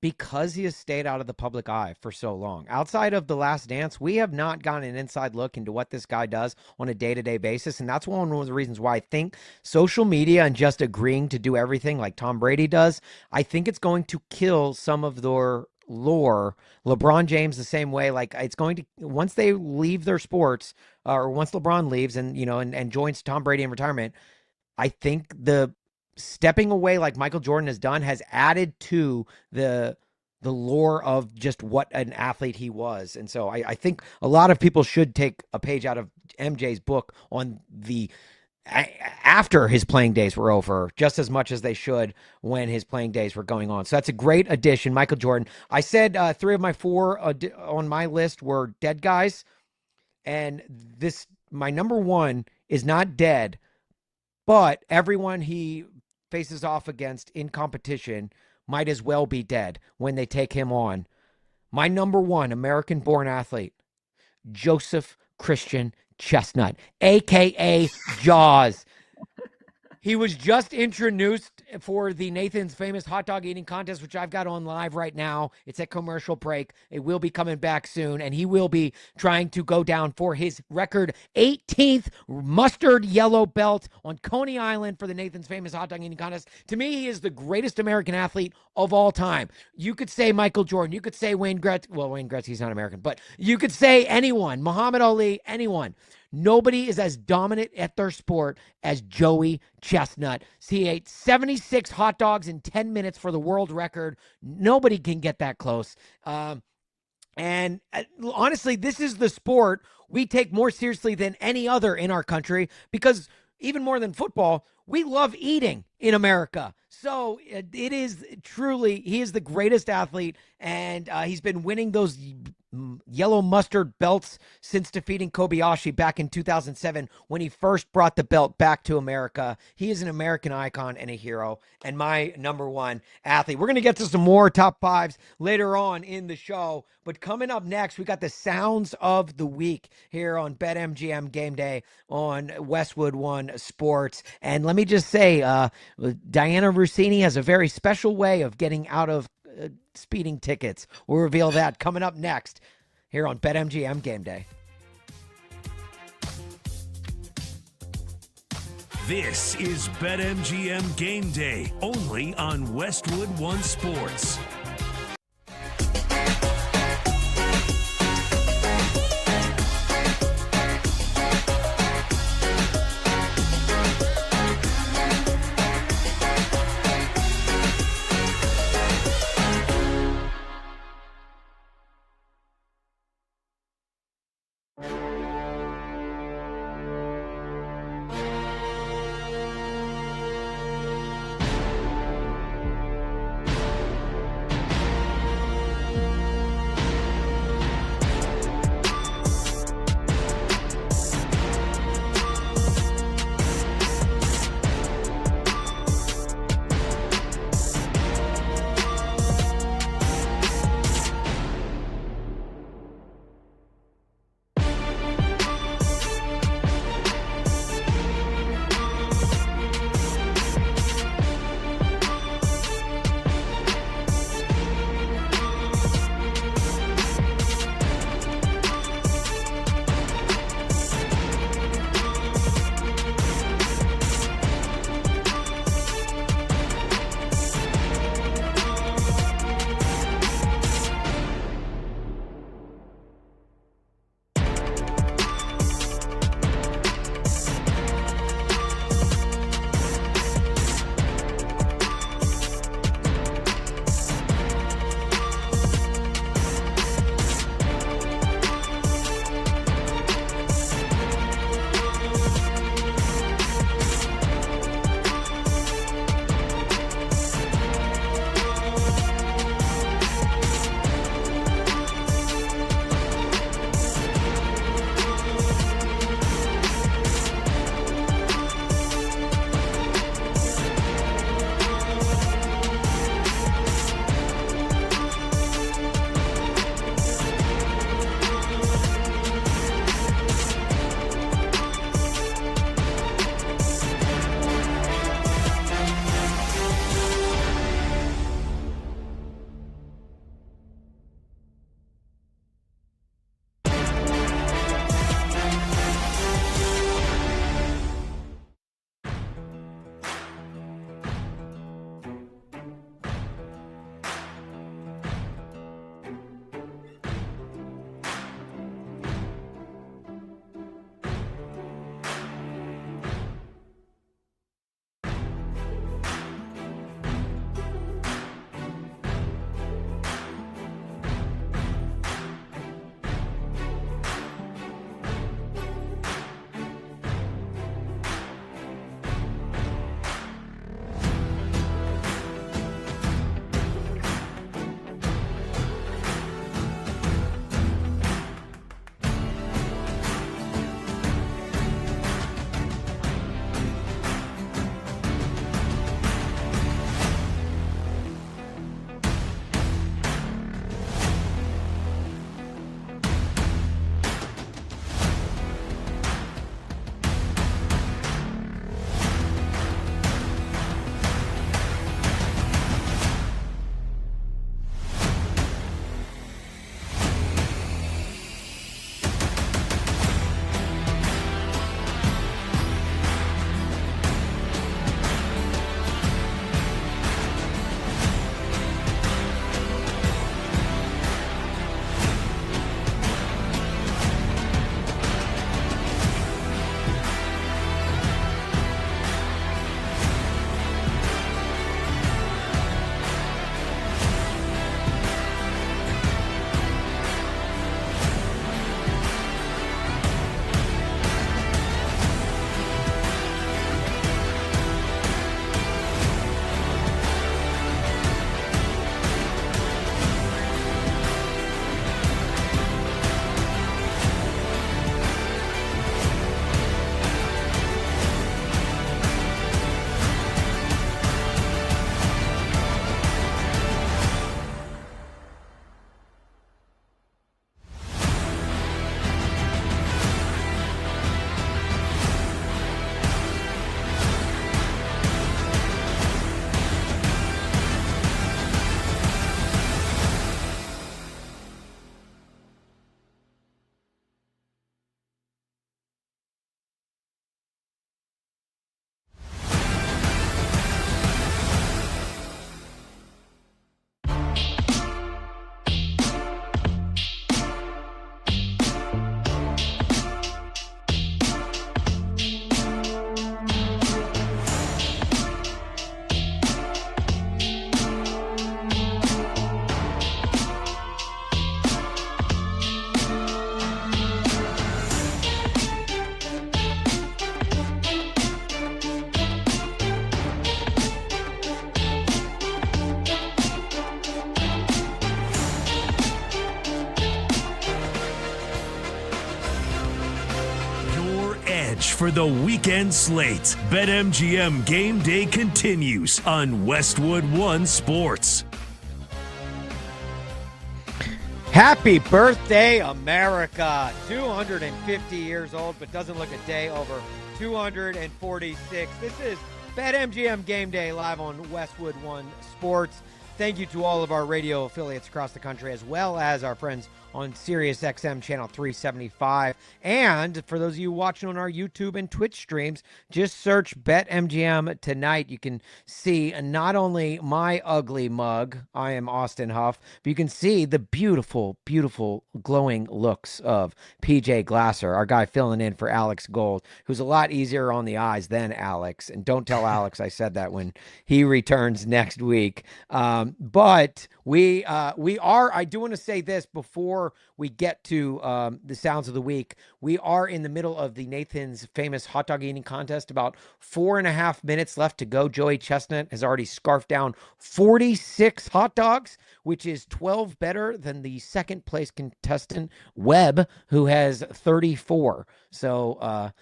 because he has stayed out of the public eye for so long. Outside of The Last Dance, we have not gotten an inside look into what this guy does on a day-to-day basis, and that's one of the reasons why I think social media and just agreeing to do everything like Tom Brady does, I think it's going to kill some of their lore. LeBron James the same way. Like it's going to, once they leave their sports, or once LeBron leaves and and joins Tom Brady in retirement, I think the stepping away like Michael Jordan has done has added to the lore of just what an athlete he was. And so I think a lot of people should take a page out of MJ's book on the after his playing days were over, just as much as they should when his playing days were going on. So that's a great addition, Michael Jordan. I said 3 of my 4 on my list were dead guys, and my number 1 is not dead, but everyone he faces off against in competition might as well be dead when they take him on. My number 1 American-born athlete, Joseph Christian Chestnut, a.k.a. Jaws. He was just introduced for the Nathan's Famous Hot Dog Eating Contest, which I've got on live right now. It's at commercial break. It will be coming back soon, and he will be trying to go down for his record 18th mustard yellow belt on Coney Island for the Nathan's Famous Hot Dog Eating Contest. To me, he is the greatest American athlete of all time. You could say Michael Jordan. You could say Wayne Gretzky. Well, Wayne Gretzky's not American, but you could say anyone, Muhammad Ali, anyone. Nobody is as dominant at their sport as Joey Chestnut. He ate 76 hot dogs in 10 minutes for the world record. Nobody can get that close. And honestly, this is the sport we take more seriously than any other in our country, because even more than football, we love eating in America. So it is truly, he is the greatest athlete, and he's been winning those yellow mustard belts since defeating Kobayashi back in 2007 when he first brought the belt back to America. He is an American icon and a hero, and my number one athlete. We're going to get to some more top fives later on in the show, but coming up next, we got the sounds of the week here on BetMGM Game Day on Westwood One Sports. And let me just say, Diana Rossini has a very special way of getting out of speeding tickets. We'll reveal that coming up next here on BetMGM Game Day. This is BetMGM Game Day, only on Westwood One Sports. for the weekend slate. BetMGM Game Day continues on Westwood One Sports. Happy birthday, America. 250 years old, but doesn't look a day over 246. This is BetMGM Game Day live on Westwood One Sports. Thank you to all of our radio affiliates across the country, as well as our friends on Sirius XM channel 375. And for those of you watching on our YouTube and Twitch streams, just search BetMGM tonight. You can see not only my ugly mug, I am Austin Huff, but you can see the beautiful, beautiful glowing looks of PJ Glasser, our guy filling in for Alex Gold, who's a lot easier on the eyes than Alex. And don't tell Alex I said that when he returns next week. But we are, I do want to say this before we get to the sounds of the week. We are in the middle of the Nathan's famous hot dog eating contest. About 4.5 minutes left to go. Joey Chestnut has already scarfed down 46 hot dogs, which is 12 better than the second place contestant, Webb, who has 34. So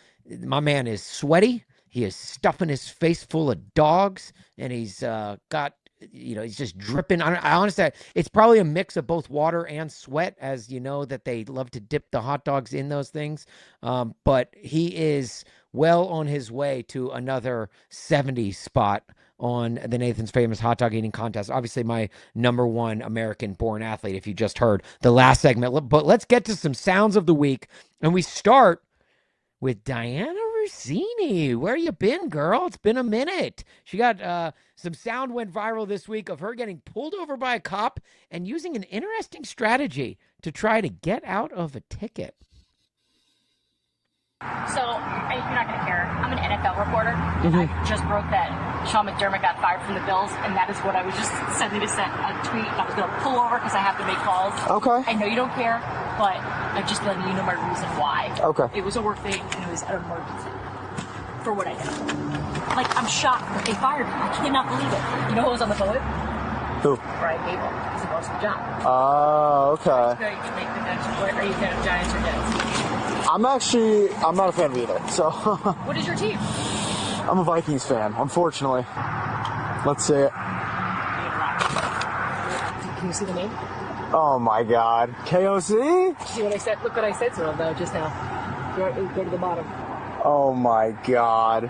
my man is sweaty. He is stuffing his face full of dogs, and he's got, he's just dripping. I honestly, it's probably a mix of both water and sweat, as you know that they love to dip the hot dogs in those things. But he is well on his way to another 70 spot on the Nathan's famous hot dog eating contest. Obviously, my number one American-born athlete, if you just heard the last segment. But let's get to some sounds of the week, and we start with Diana Rossini. Where you been, girl? It's been a minute. She got some sound went viral this week of her getting pulled over by a cop and using an interesting strategy to try to get out of a ticket. So, you're not going to care. I'm an NFL reporter. I just broke that Sean McDermott got fired from the Bills, and that is what I was just sending to send a tweet. I was going to pull over because I have to make calls. Okay. I know you don't care, but I'm just letting you know my reason why. Okay. It was a work thing, and it was an emergency for what I did. Like, I'm shocked that they fired me. I cannot believe it. You know who was on the phone with? Who? Brian Gable. He's the boss of the job. Oh, okay. So you can make the next. Are you a fan of Giants or Jets? I'm not a fan of either. So. What is your team? I'm a Vikings fan, unfortunately. Let's see it. Can you see the name? Oh my God. KOC? See what I said? Look what I said to him though just now. Go to the bottom. Oh my God.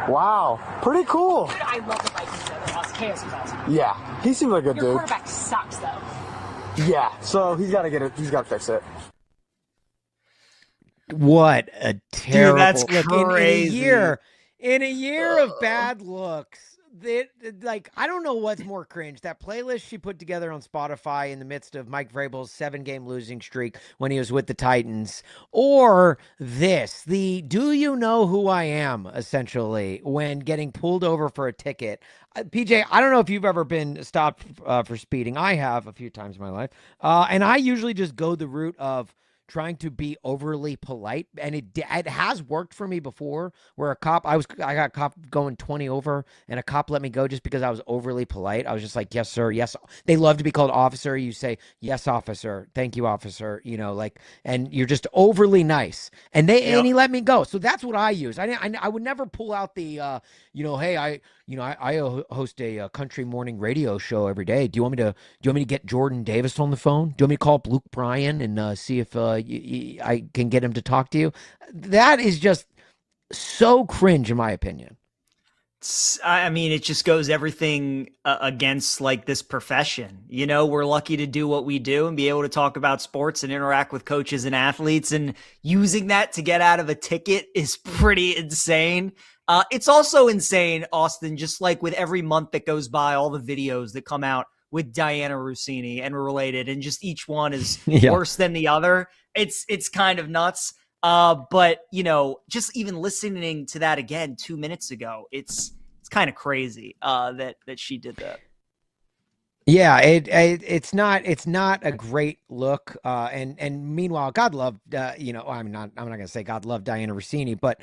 Wow. Pretty cool. Dude, I love the Vikings though. They're awesome. Chaos is awesome. Yeah. He seems like a Your dude. quarterback sucks though. Yeah. So he's got to get it. He's got to fix it. What a terrible Dude, that's look. crazy. In a year of bad looks, I don't know what's more cringe. That playlist she put together on Spotify in the midst of Mike Vrabel's 7-game losing streak when he was with the Titans, or this, the "do you know who I am" essentially when getting pulled over for a ticket. PJ, I don't know if you've ever been stopped for speeding. I have a few times in my life, and I usually just go the route of trying to be overly polite, and it has worked for me before, where I got a cop going 20 over, and a cop let me go just because I was overly polite. I was just like, "Yes, sir. Yes." They love to be called officer. You say, "Yes, officer. Thank you, officer." And you're just overly nice, and and he let me go. So that's what I use. I would never pull out the hey, I host a country morning radio show every day. Do you want me to get Jordan Davis on the phone? Do you want me to call up Luke Bryan and see if I can get him to talk to you? That is just so cringe, in my opinion. I mean, it just goes everything against like this profession. We're lucky to do what we do and be able to talk about sports and interact with coaches and athletes, and using that to get out of a ticket is pretty insane. It's also insane, Austin, just like with every month that goes by, all the videos that come out with Diana Rossini and related, and just each one is worse than the other. It's kind of nuts. But just even listening to that again 2 minutes ago, it's kind of crazy that she did that. Yeah, it's not a great look. And meanwhile, God love I'm not gonna say God love Diana Rossini, but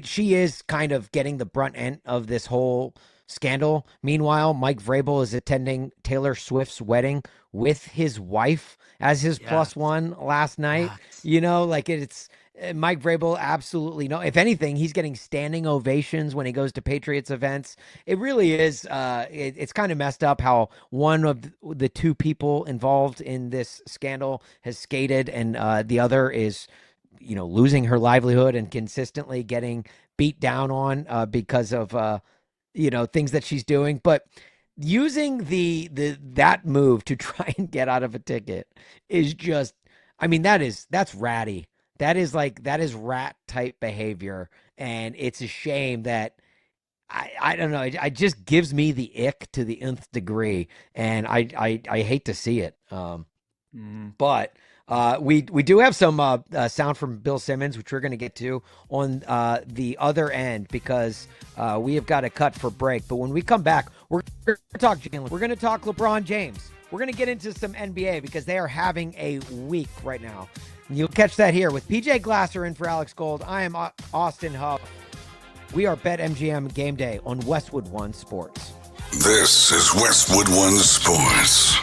she is kind of getting the brunt end of this whole scandal. Meanwhile, Mike Vrabel is attending Taylor Swift's wedding with his wife as his plus one last night. It's Mike Vrabel, absolutely no. If anything, he's getting standing ovations when he goes to Patriots events. It really is. It's kind of messed up how one of the two people involved in this scandal has skated, and the other is, losing her livelihood and consistently getting beat down on because of things that she's doing. But using that move to try and get out of a ticket is just, I mean, that's ratty. That is rat type behavior, and it's a shame that I don't know. It just gives me the ick to the nth degree, and I hate to see it. But we do have some sound from Bill Simmons, which we're going to get to on the other end, because we have got a cut for break. But when we come back, we're going to talk Jalen. We're going to talk LeBron James. We're going to get into some NBA because they are having a week right now. And you'll catch that here with PJ Glasser in for Alex Gold. I am Austin Huff. We are BetMGM Game Day on Westwood One Sports. This is Westwood One Sports.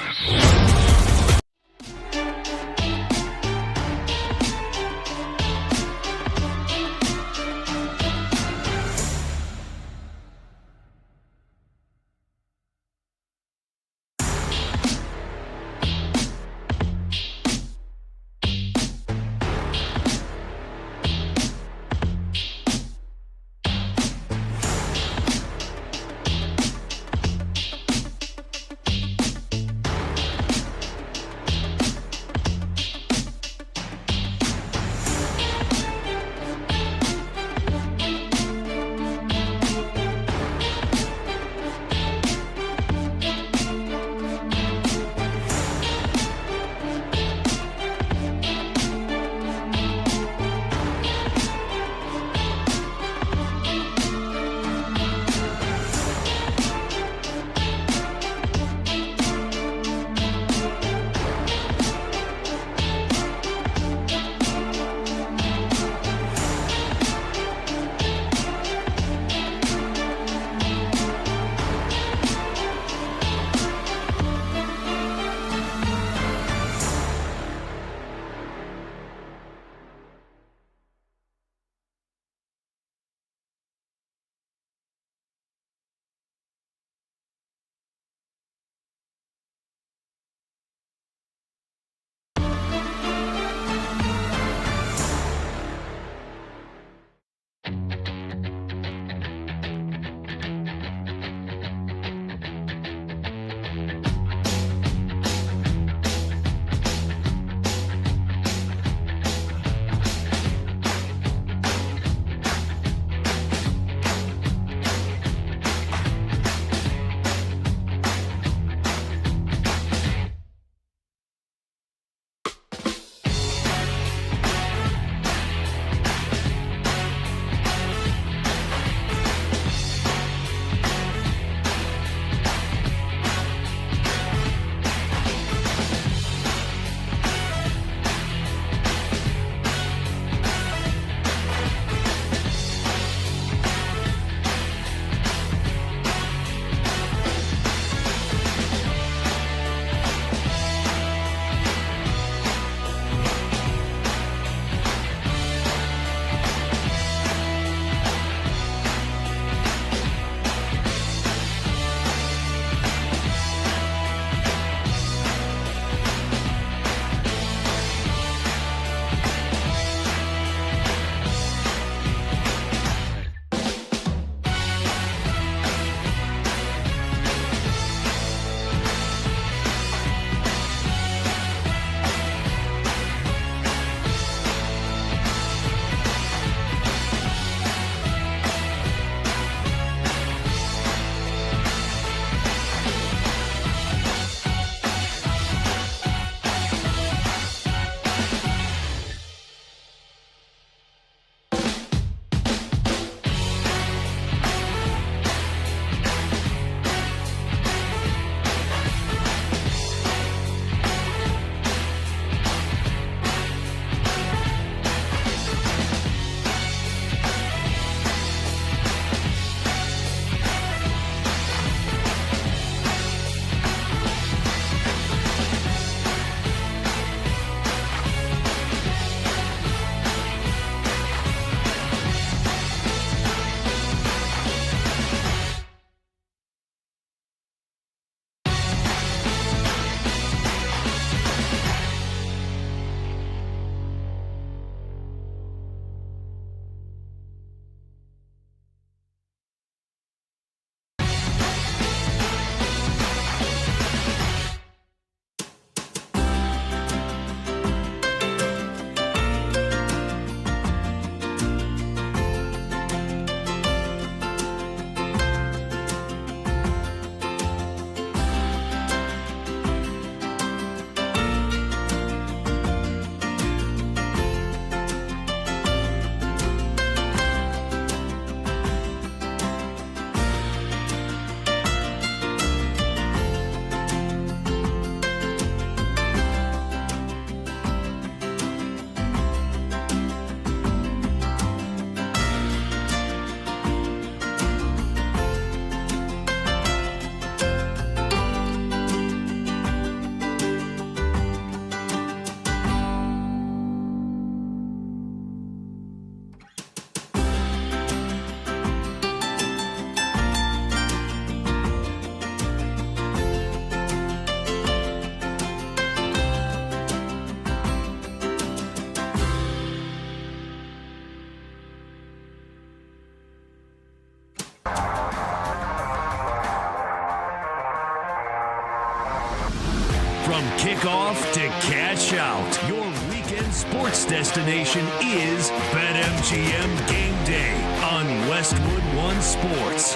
From kickoff to cash out, your weekend sports destination is BetMGM Game Day on Westwood One Sports.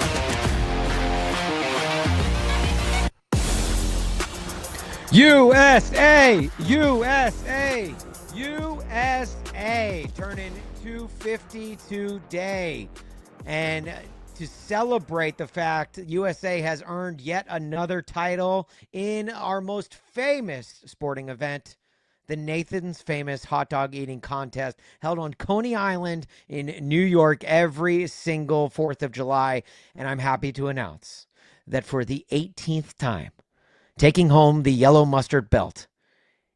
USA, USA, USA, turning 250 today. And to celebrate the fact USA has earned yet another title in our most famous sporting event, the Nathan's Famous Hot Dog Eating Contest, held on Coney Island in New York every single 4th of July. And I'm happy to announce that for the 18th time, taking home the yellow mustard belt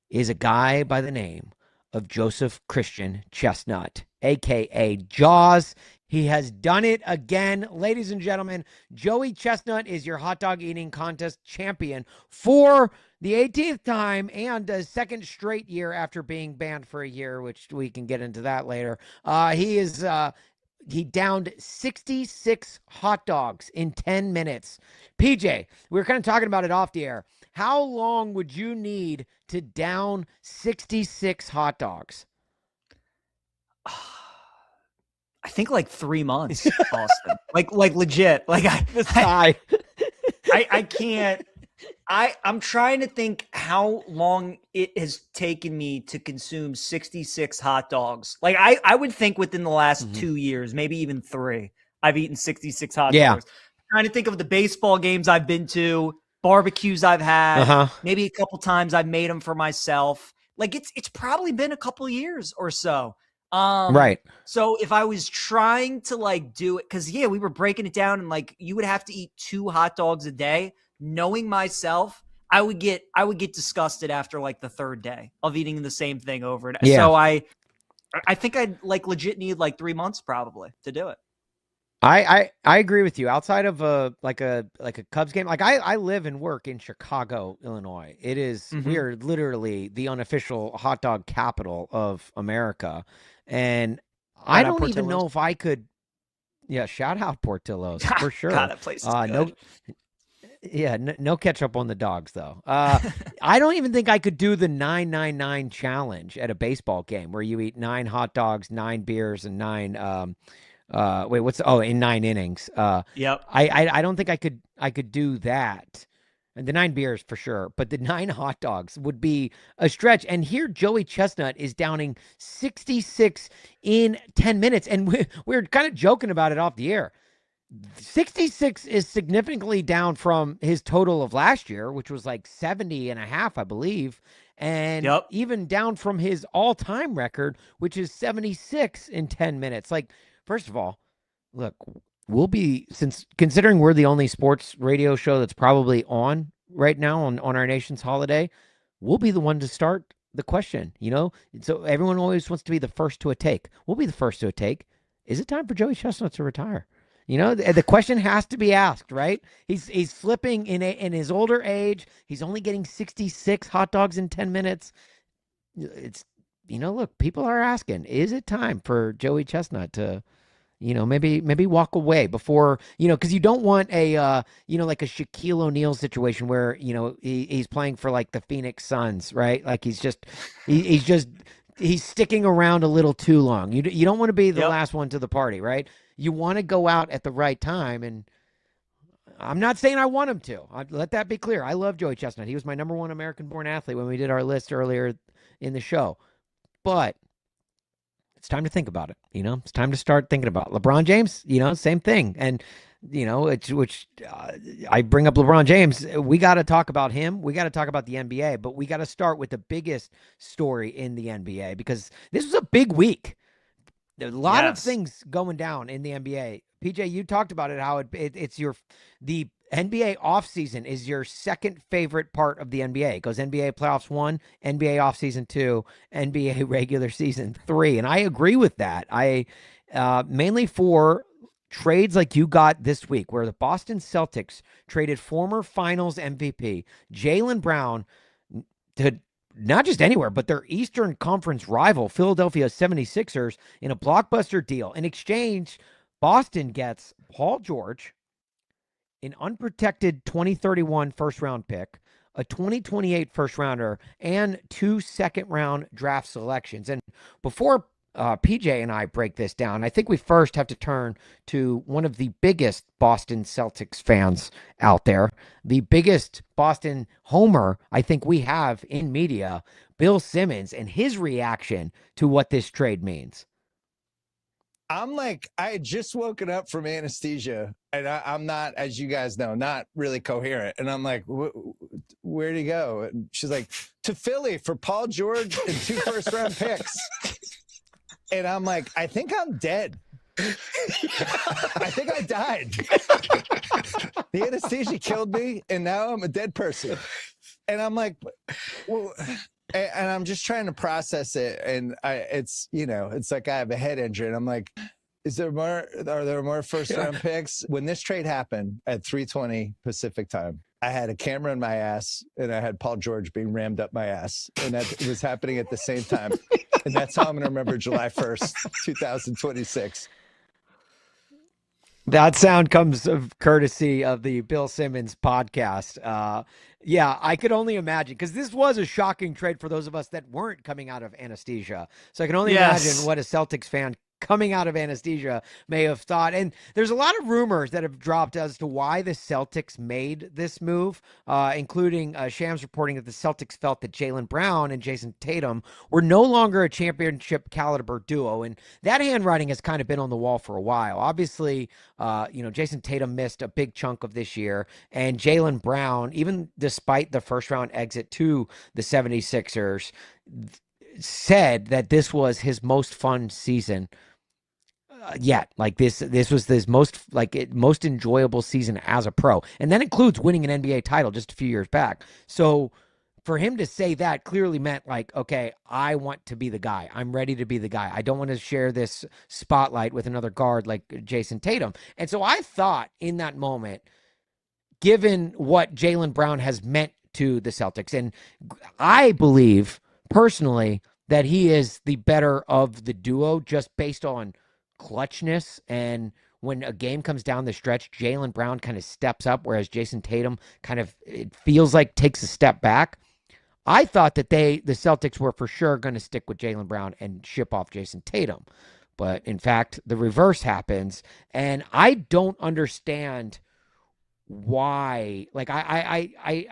is a guy by the name of Joseph Christian Chestnut, a.k.a. Jaws. He has done it again. Ladies and gentlemen, Joey Chestnut is your hot dog eating contest champion for the 18th time and a second straight year after being banned for a year, which we can get into that later. He downed 66 hot dogs in 10 minutes. PJ, we were kind of talking about it off the air. How long would you need to down 66 hot dogs? I think like 3 months, Austin. like legit. Like I can't. I'm trying to think how long it has taken me to consume 66 hot dogs. Like I would think within the last 2 years, maybe even 3, I've eaten 66 hot dogs. I'm trying to think of the baseball games I've been to, barbecues I've had, maybe a couple times I've made them for myself. Like it's probably been a couple years or so. Right. So if I was trying to like do it, because we were breaking it down and like you would have to eat 2 hot dogs a day. Knowing myself, I would get disgusted after like the 3rd day of eating the same thing over and so I think I'd like legit need like 3 months probably to do it. I agree with you. Outside of a Cubs game, like I live and work in Chicago, Illinois. It is we are literally the unofficial hot dog capital of America, and I don't even know if I could. Yeah, shout out Portillo's for sure. God, that place is good. No ketchup on the dogs though. I don't even think I could do the 999 challenge at a baseball game where you eat 9 hot dogs, 9 beers, and 9 in 9 innings. Yep. I don't think I could do that. And the 9 beers for sure, but the 9 hot dogs would be a stretch. And here Joey Chestnut is downing 66 in 10 minutes. And we're kind of joking about it off the air. 66 is significantly down from his total of last year, which was like 70 and a half, I believe. And even down from his all-time record, which is 76 in 10 minutes. Like, first of all, look, considering we're the only sports radio show that's probably on right now on our nation's holiday, we'll be the one to start the question, So everyone always wants to be the first to a take. We'll be the first to a take. Is it time for Joey Chestnut to retire? The question has to be asked, right? He's slipping in his older age. He's only getting 66 hot dogs in 10 minutes. It's, look, people are asking, is it time for Joey Chestnut to, maybe walk away before, because you don't want a, like a Shaquille O'Neal situation where, he's playing for like the Phoenix Suns, right? Like he's sticking around a little too long. You don't want to be the last one to the party, right? You want to go out at the right time, and I'm not saying I want him to. Let that be clear. I love Joey Chestnut. He was my number 1 American-born athlete when we did our list earlier in the show. But it's time to think about it. It's time to start thinking about it. LeBron James, same thing. And, I bring up LeBron James. We got to talk about him. We got to talk about the NBA, but we got to start with the biggest story in the NBA because this was a big week. There's a lot of things going down in the NBA. PJ, you talked about it, how it's the NBA offseason is your second favorite part of the NBA. It goes NBA playoffs 1, NBA offseason 2, NBA regular season 3. And I agree with that. Mainly for trades like you got this week, where the Boston Celtics traded former finals MVP Jaylen Brown to not just anywhere, but their Eastern Conference rival, Philadelphia 76ers, in a blockbuster deal. In exchange, Boston gets Paul George, an unprotected 2031 first-round pick, a 2028 first rounder, and 2 second-round draft selections. And before PJ and I break this down, I think we first have to turn to one of the biggest Boston Celtics fans out there, the biggest Boston homer I think we have in media, Bill Simmons, and his reaction to what this trade means. I'm like, I had just woken up from anesthesia, and I'm not, as you guys know, not really coherent. And I'm like, where'd he go? And she's like, to Philly for Paul George and 2 first-round picks. And I'm like, I think I'm dead. I think I died. The anesthesia killed me, and now I'm a dead person. And I'm like, well, and I'm just trying to process it. And it's like I have a head injury. And I'm like, are there more first-round picks? When this trade happened at 3:20 Pacific time, I had a camera in my ass, and I had Paul George being rammed up my ass. And that was happening at the same time. And that's how I'm going to remember July 1st, 2026. That sound comes of courtesy of the Bill Simmons podcast. Yeah, I could only imagine, because this was a shocking trade for those of us that weren't coming out of anesthesia. So I can only imagine what a Celtics fan coming out of anesthesia may have thought. And there's a lot of rumors that have dropped as to why the Celtics made this move, including Shams reporting that the Celtics felt that Jaylen Brown and Jason Tatum were no longer a championship caliber duo. And that handwriting has kind of been on the wall for a while. Obviously, Jason Tatum missed a big chunk of this year, and Jaylen Brown, even despite the first round exit to the 76ers, said that this was his most fun season yet. Like this was his most enjoyable season as a pro, and that includes winning an NBA title just a few years back. So for him to say that clearly meant like, okay, I want to be the guy. I'm ready to be the guy. I don't want to share this spotlight with another guard like Jason Tatum. And so I thought in that moment, given what Jaylen Brown has meant to the Celtics, and I believe personally that he is the better of the duo just based on clutchness. And when a game comes down the stretch, Jaylen Brown kind of steps up, whereas Jason Tatum kind of, it feels like, takes a step back. I thought that the Celtics were for sure going to stick with Jaylen Brown and ship off Jason Tatum. But in fact, the reverse happens. And I don't understand why. Like, I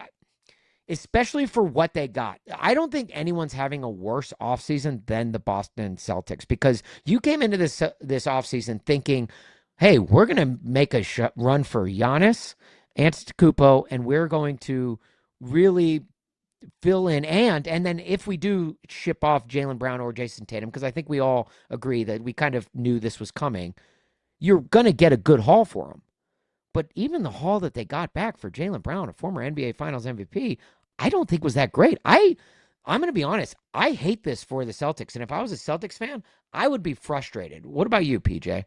especially for what they got. I don't think anyone's having a worse offseason than the Boston Celtics, because you came into this offseason thinking, hey, we're going to make a run for Giannis Antetokounmpo, and we're going to really fill in. And then if we do ship off Jaylen Brown or Jason Tatum, because I think we all agree that we kind of knew this was coming, you're going to get a good haul for him. But even the haul that they got back for Jaylen Brown, a former NBA Finals MVP, I don't think was that great. I'm going to be honest. I hate this for the Celtics. And if I was a Celtics fan, I would be frustrated. What about you, PJ?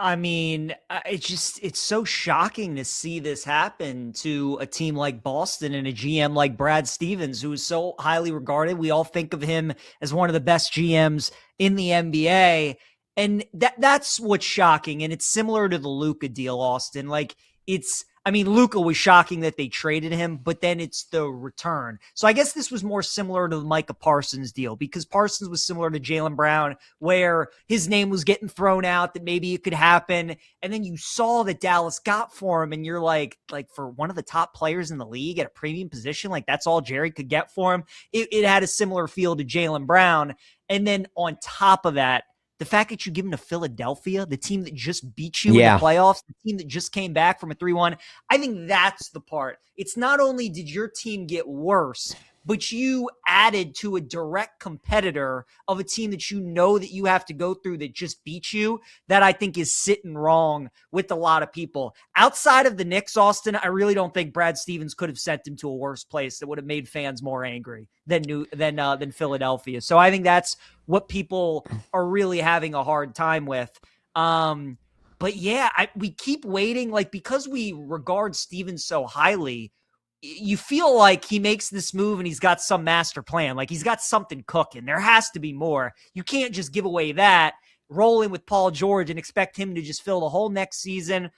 I mean, it's so shocking to see this happen to a team like Boston and a GM like Brad Stevens, who is so highly regarded. We all think of him as one of the best GMs in the NBA. And that's what's shocking. And it's similar to the Luka deal, Austin. Like, Luka was shocking that they traded him, but then it's the return. So I guess this was more similar to the Micah Parsons deal, because Parsons was similar to Jaylen Brown, where his name was getting thrown out that maybe it could happen. And then you saw that Dallas got for him, and you're like for one of the top players in the league at a premium position, like that's all Jerry could get for him. It had a similar feel to Jaylen Brown. And then on top of that, the fact that you give him to Philadelphia, the team that just beat you in the playoffs, the team that just came back from a 3-1, I think that's the part. It's not only did your team get worse, but you added to a direct competitor of a team that you know that you have to go through that just beat you. That I think is sitting wrong with a lot of people. Outside of the Knicks, Austin, I really don't think Brad Stevens could have sent him to a worse place that would have made fans more angry than Philadelphia. So I think that's what people are really having a hard time with. But yeah, we keep waiting, like, because we regard Stevens so highly, you feel like he makes this move and he's got some master plan. Like, he's got something cooking. There has to be more. You can't just give away that, roll in with Paul George and expect him to just fill the whole next season.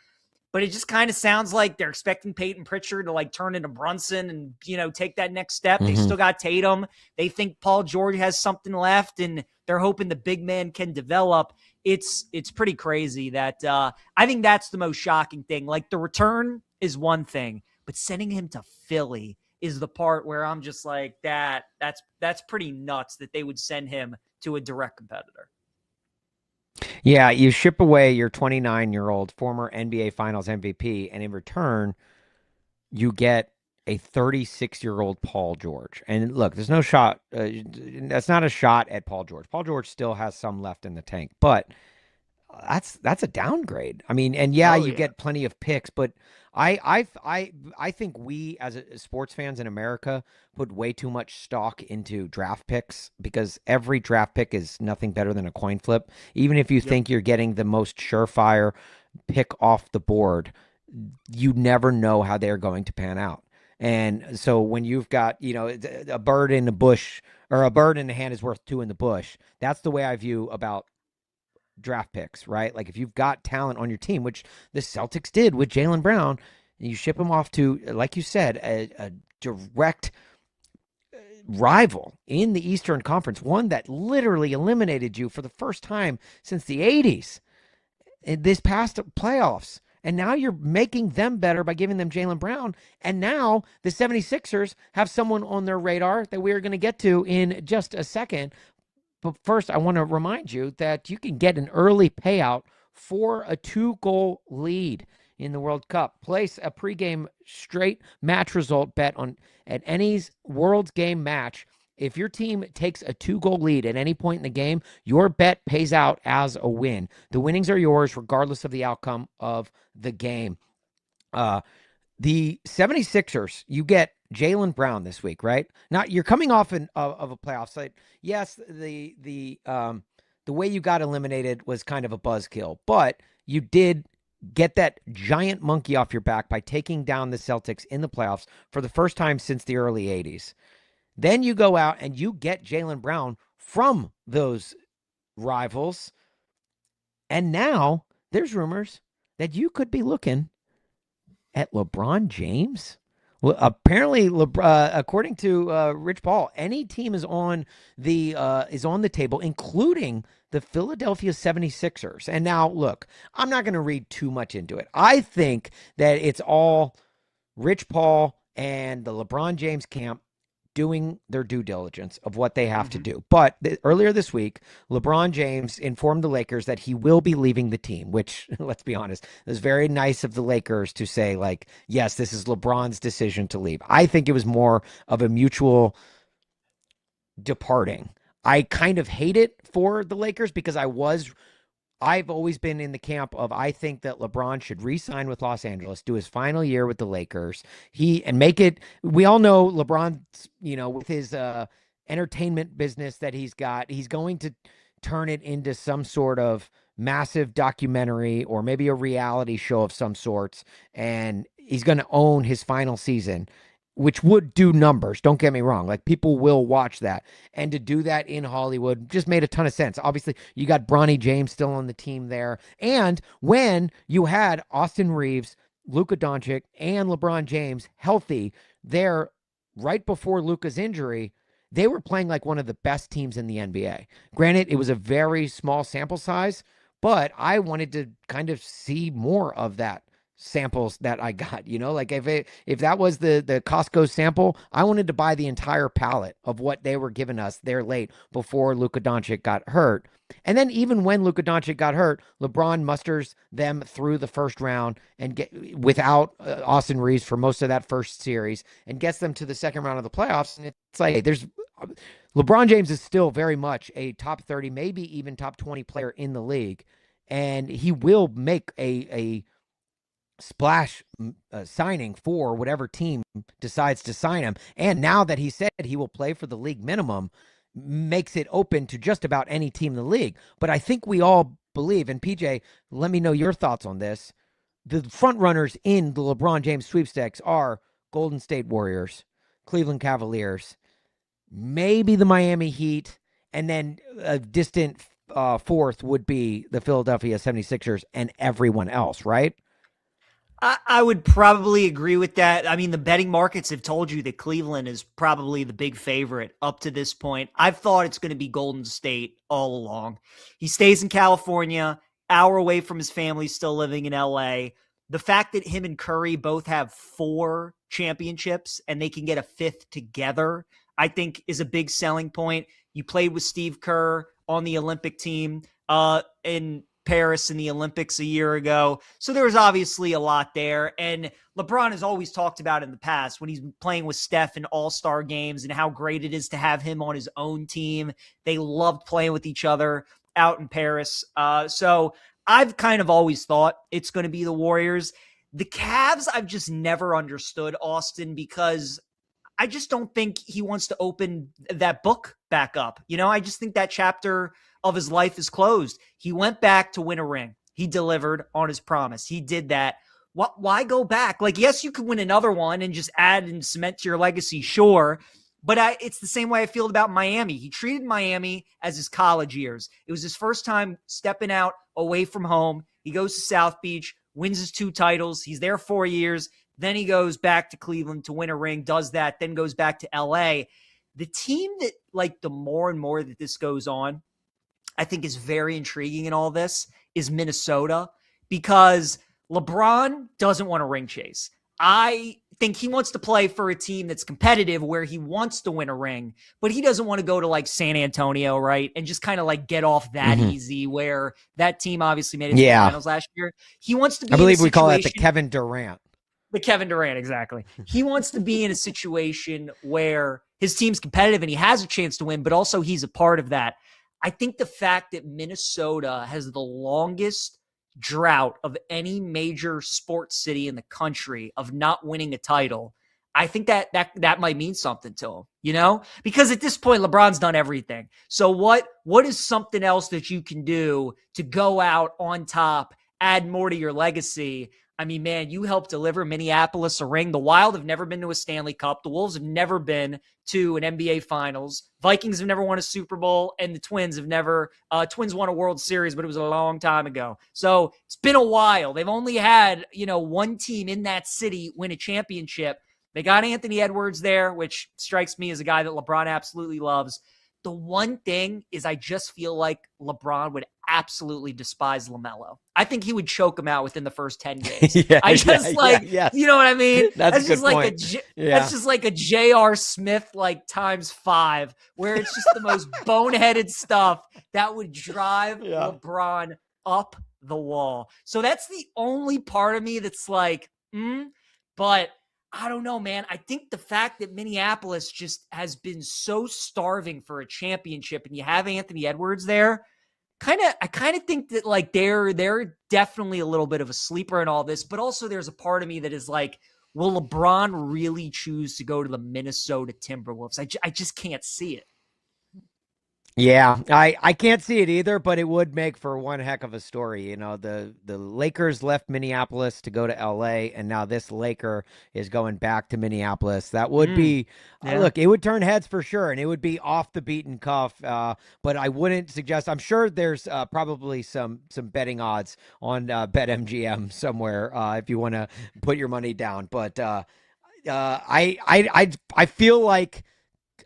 but it just kind of sounds like they're expecting Peyton Pritchard to like turn into Brunson and, you know, take that next step. They still got Tatum. They think Paul George has something left, and they're hoping the big man can develop. It's pretty crazy that I think that's the most shocking thing. Like, the return is one thing, but sending him to Philly is the part where I'm just like, that's pretty nuts that they would send him to a direct competitor. Yeah, you ship away your 29-year-old former NBA Finals MVP, and in return, you get a 36-year-old Paul George. And look, there's no shot. That's not a shot at Paul George. Paul George still has some left in the tank, but that's a downgrade. I mean, and you get plenty of picks, but I think we as sports fans in America put way too much stock into draft picks, because every draft pick is nothing better than a coin flip. Even if you think you're getting the most surefire pick off the board, you never know how they're going to pan out. And so when you've got, you know, a bird in the bush, or a bird in the hand is worth two in the bush, that's the way I view about draft picks, right? Like, if you've got talent on your team, which the Celtics did with Jaylen Brown, you ship him off to, like you said, a direct rival in the Eastern Conference, one that literally eliminated you for the first time since the 80s in this past playoffs. And now you're making them better by giving them Jaylen Brown. And now the 76ers have someone on their radar that we're going to get to in just a second. But first, I want to remind you that you can get an early payout for a 2-goal lead in the World Cup. Place a pregame straight match result bet at any World's game match. If your team takes a 2-goal lead at any point in the game, your bet pays out as a win. The winnings are yours regardless of the outcome of the game. The 76ers, you get Jaylen Brown this week, right? Now, you're coming off of a playoff site. Yes, the way you got eliminated was kind of a buzzkill, but you did get that giant monkey off your back by taking down the Celtics in the playoffs for the first time since the early 80s. Then you go out and you get Jaylen Brown from those rivals. And now there's rumors that you could be looking at LeBron James. Well, apparently, according to Rich Paul, any team is on the table, including the Philadelphia 76ers. And now, look, I'm not going to read too much into it. I think that it's all Rich Paul and the LeBron James camp doing their due diligence of what they have to do. But earlier this week, LeBron James informed the Lakers that he will be leaving the team, which, let's be honest, it was very nice of the Lakers to say, like, yes, this is LeBron's decision to leave. I think it was more of a mutual departing. I kind of hate it for the Lakers because I've always been in the camp of, I think that LeBron should re-sign with Los Angeles, do his final year with the Lakers. Make it. We all know LeBron's, with his entertainment business that he's got, he's going to turn it into some sort of massive documentary or maybe a reality show of some sorts, and he's going to own his final season, which would do numbers. Don't get me wrong. Like, people will watch that. And to do that in Hollywood just made a ton of sense. Obviously, you got Bronny James still on the team there. And when you had Austin Reeves, Luka Doncic, and LeBron James healthy there right before Luka's injury, they were playing like one of the best teams in the NBA. Granted, it was a very small sample size, but I wanted to kind of see more of that samples that I got, like if that was the Costco sample, I wanted to buy the entire pallet of what they were giving us there late before Luka Doncic got hurt. And then even when Luka Doncic got hurt, LeBron musters them through the first round and get without Austin Reeves for most of that first series and gets them to the second round of the playoffs. And it's like, LeBron James is still very much a top 30, maybe even top 20 player in the league. And he will make a splash signing for whatever team decides to sign him. And now that he said he will play for the league minimum, makes it open to just about any team in the league. But I think we all believe, and PJ, let me know your thoughts on this, the front runners in the LeBron James sweepstakes are Golden State Warriors, Cleveland Cavaliers, maybe the Miami Heat, and then a distant fourth would be the Philadelphia 76ers and everyone else, right? I would probably agree with that. I mean, the betting markets have told you that Cleveland is probably the big favorite up to this point. I've thought it's going to be Golden State all along. He stays in California, hour away from his family, still living in LA. The fact that him and Curry both have 4 championships and they can get a 5th together, I think is a big selling point. You played with Steve Kerr on the Olympic team in Paris in the Olympics a year ago. So there was obviously a lot there. And LeBron has always talked about in the past when he's been playing with Steph in all-star games and how great it is to have him on his own team. They loved playing with each other out in Paris. So I've kind of always thought it's going to be the Warriors. The Cavs, I've just never understood, Austin, because I just don't think he wants to open that book back up. I just think that chapter of his life is closed. He went back to win a ring. He delivered on his promise. He did that. Why go back? Like, yes, you could win another one and just add and cement to your legacy, sure. But it's the same way I feel about Miami. He treated Miami as his college years. It was his first time stepping out away from home. He goes to South Beach, wins his 2 titles. He's there 4 years. Then he goes back to Cleveland to win a ring, does that, then goes back to LA. The team that, like, the more and more that this goes on, I think is very intriguing in all this is Minnesota, because LeBron doesn't want to ring chase. I think he wants to play for a team that's competitive where he wants to win a ring, but he doesn't want to go to like San Antonio, right? And just kind of like get off that easy, where that team obviously made it to the finals last year. He wants to be, I believe we call that the Kevin Durant. The Kevin Durant, exactly. He wants to be in a situation where his team's competitive and he has a chance to win, but also he's a part of that. I think the fact that Minnesota has the longest drought of any major sports city in the country of not winning a title, I think that might mean something to him, because at this point, LeBron's done everything. So what is something else that you can do to go out on top, add more to your legacy? I mean, man, you helped deliver Minneapolis a ring. The Wild have never been to a Stanley Cup. The Wolves have never been to an NBA Finals. Vikings have never won a Super Bowl, and the Twins have never. Twins won a World Series, but it was a long time ago. So it's been a while. They've only had, one team in that city win a championship. They got Anthony Edwards there, which strikes me as a guy that LeBron absolutely loves. The one thing is I just feel like LeBron would absolutely despise LaMelo. I think he would choke him out within the first 10 games. You know what I mean? That's just like point. That's just like a J.R. Smith like times 5, where it's just the most boneheaded stuff that would drive LeBron up the wall. So that's the only part of me that's like, but I don't know, man. I think the fact that Minneapolis just has been so starving for a championship, and you have Anthony Edwards there, I kind of think that like they're definitely a little bit of a sleeper in all this, but also there's a part of me that is like, will LeBron really choose to go to the Minnesota Timberwolves? I just can't see it. Yeah, I can't see it either, but it would make for one heck of a story. The Lakers left Minneapolis to go to LA, and now this Laker is going back to Minneapolis. That would be, look, it would turn heads for sure, and it would be off the beaten cuff. But I wouldn't suggest, I'm sure there's probably some betting odds on BetMGM somewhere if you want to put your money down. But I feel like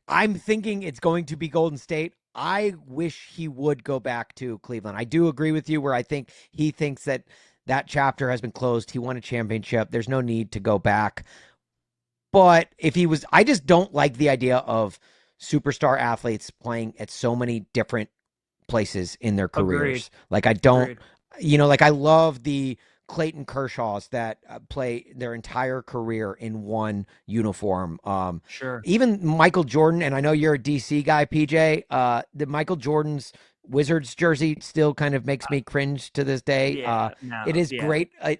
I'm thinking it's going to be Golden State. I wish he would go back to Cleveland. I do agree with you where I think he thinks that chapter has been closed. He won a championship. There's no need to go back. But if he was, I just don't like the idea of superstar athletes playing at so many different places in their careers. Agreed. Like I don't, like I love the Clayton Kershaws that play their entire career in one uniform. Sure. Even Michael Jordan, and I know you're a DC guy, PJ. The Michael Jordan's Wizards jersey still kind of makes me cringe to this day. It is great. Lore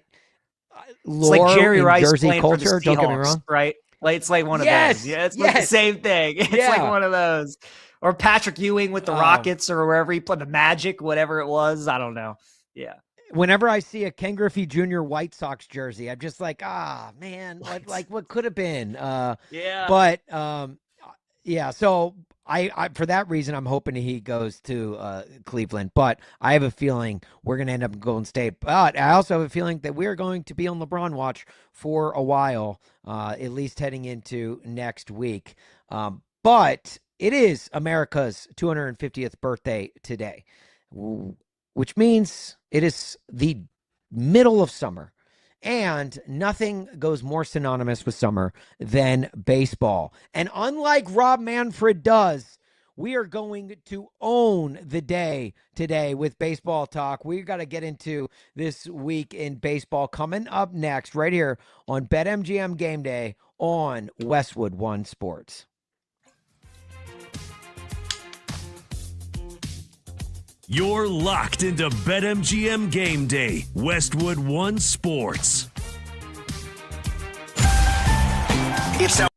it's like Jerry Rice Jersey playing culture. For the Seahawks, don't get me wrong. Right? Like it's like one of those. Yeah, it's like the same thing. It's like one of those. Or Patrick Ewing with the Rockets or wherever he played, the Magic, whatever it was. I don't know. Yeah. Whenever I see a Ken Griffey Jr. White Sox jersey, I'm just like, man, what could have been? But so I for that reason, I'm hoping he goes to Cleveland. But I have a feeling we're going to end up in Golden State. But I also have a feeling that we're going to be on LeBron watch for a while, at least heading into next week. But it is America's 250th birthday today, which means it is the middle of summer. And nothing goes more synonymous with summer than baseball. And unlike Rob Manfred does, we are going to own the day today with baseball talk. We got to get into this week in baseball coming up next right here on BetMGM Game Day on Westwood One Sports. You're locked into BetMGM Game Day, Westwood One Sports. It's our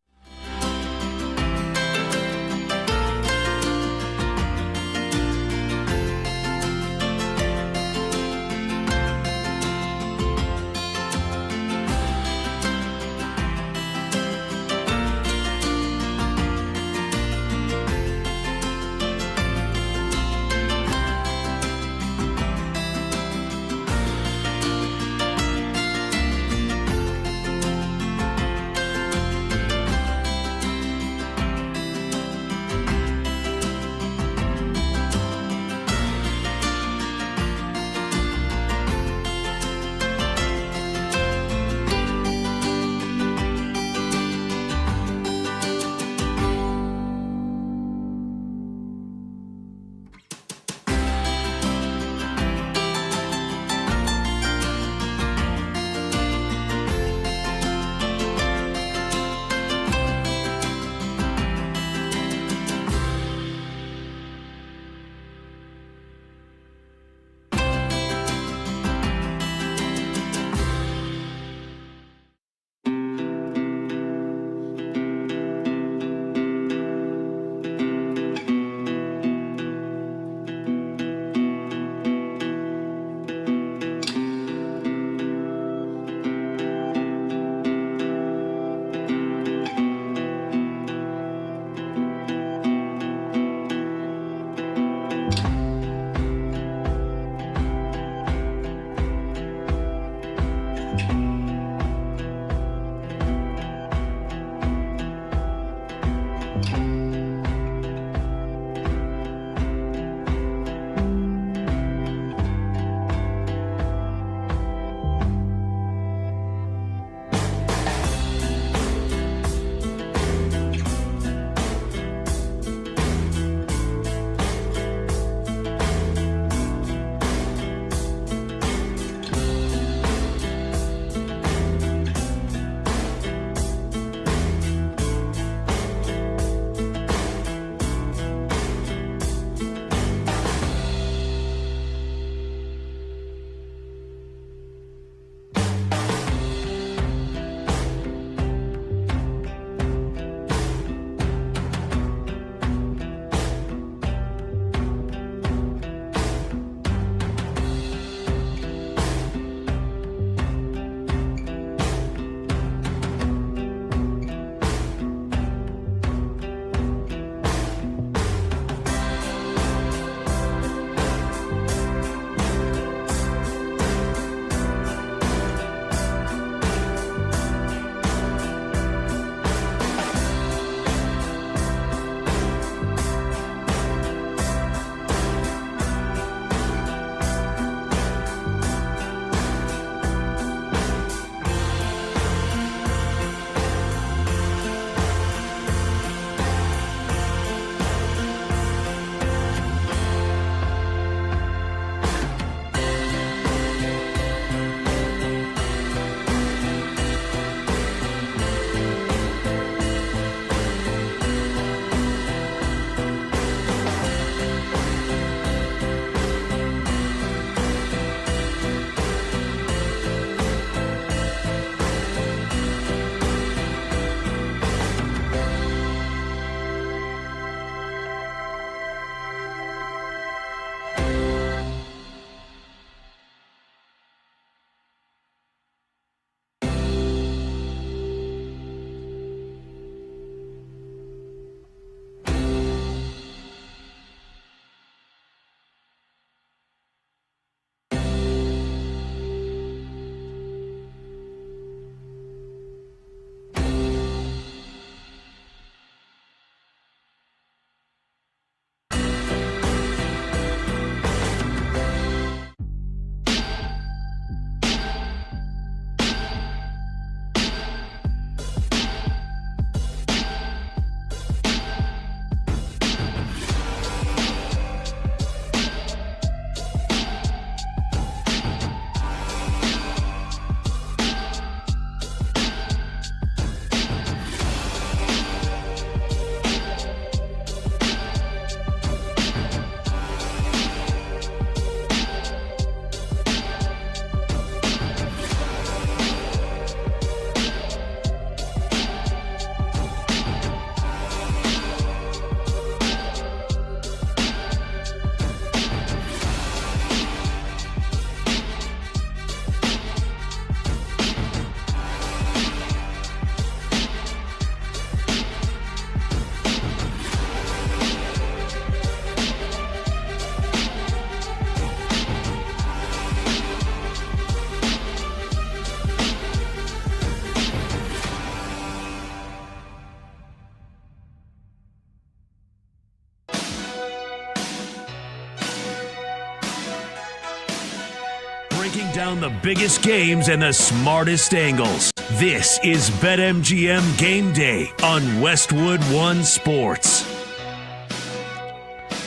breaking down the biggest games and the smartest angles. This is BetMGM Game Day on Westwood One Sports.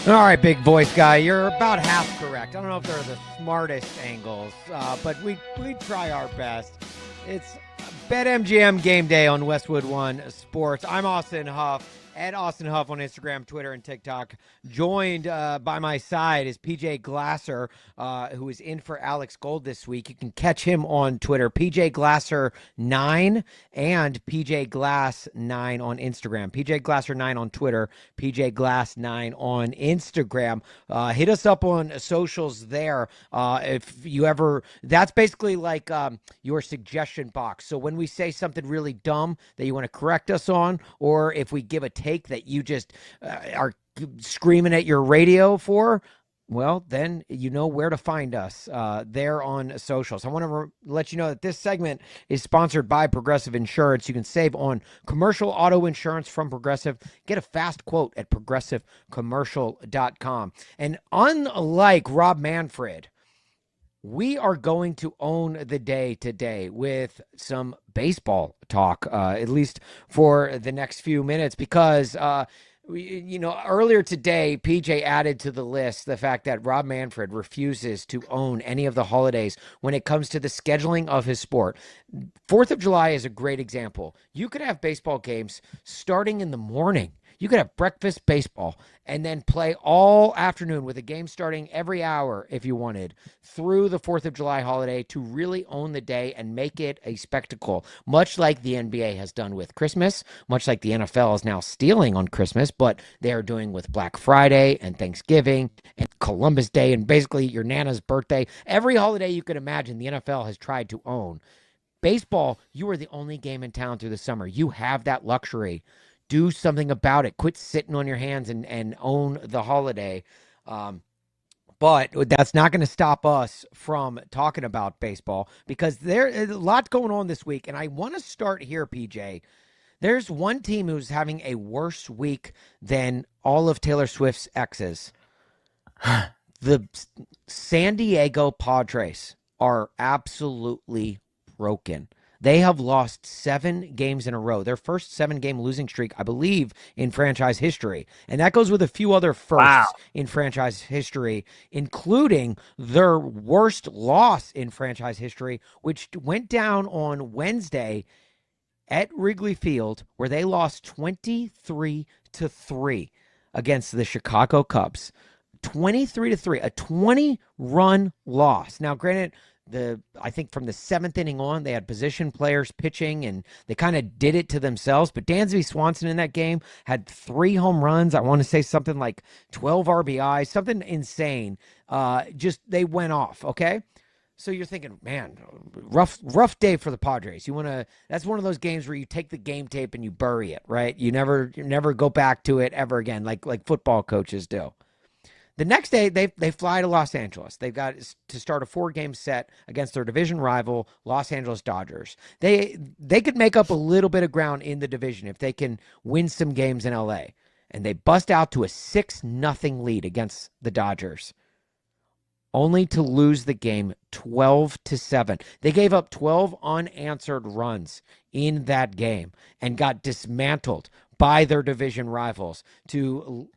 All right, big voice guy, you're about half correct. I don't know if they're the smartest angles, but we try our best. It's BetMGM Game Day on Westwood One Sports. I'm Austin Huff, at Austin Huff on Instagram, Twitter, and TikTok. Joined by my side is PJ Glasser, who is in for Alex Gold this week. You can catch him on Twitter, PJ Glasser 9 and PJ Glass 9 on Instagram. PJ Glasser 9 on Twitter, PJ Glass 9 on Instagram. Hit us up on socials there. If you ever, that's basically like your suggestion box. So when we say something really dumb that you want to correct us on, or if we give a take that you just are screaming at your radio for, well, then you know where to find us there on socials. I want to let you know that this segment is sponsored by Progressive Insurance. You can save on commercial auto insurance from Progressive. Get a fast quote at progressivecommercial.com. And unlike Rob Manfred, we are going to own the day today with some baseball talk, at least for the next few minutes, because earlier today, PJ added to the list the fact that Rob Manfred refuses to own any of the holidays when it comes to the scheduling of his sport. 4th of July is a great example. You could have baseball games starting in the morning. You could have breakfast baseball and then play all afternoon with a game starting every hour if you wanted through the 4th of July holiday to really own the day and make it a spectacle, much like the NBA has done with Christmas, much like the NFL is now stealing on Christmas, but they are doing with Black Friday and Thanksgiving and Columbus Day and basically your Nana's birthday. Every holiday you could imagine, the NFL has tried to own. Baseball, you are the only game in town through the summer. You have that luxury. Do something about it. Quit sitting on your hands and own the holiday. But that's not going to stop us from talking about baseball because there's a lot going on this week. And I want to start here, PJ. There's one team who's having a worse week than all of Taylor Swift's exes. The San Diego Padres are absolutely broken. They have lost 7 games in a row. Their first 7-game losing streak, I believe, in franchise history. And that goes with a few other firsts in franchise history, including their worst loss in franchise history, which went down on Wednesday at Wrigley Field, where they lost 23-3 against the Chicago Cubs. 23-3, a 20-run loss. Now, granted, I think from the 7th inning on, they had position players pitching, and they kind of did it to themselves. But Dansby Swanson in that game had 3 home runs. I want to say something like 12 RBIs, something insane. Just they went off, okay? So you're thinking, man, rough day for the Padres. That's one of those games where you take the game tape and you bury it, right? You never go back to it ever again, like football coaches do. The next day, they fly to Los Angeles. They've got to start a 4-game set against their division rival, Los Angeles Dodgers. They could make up a little bit of ground in the division if they can win some games in LA. And they bust out to a 6-0 lead against the Dodgers, only to lose the game 12-7. They gave up 12 unanswered runs in that game and got dismantled by their division rivals to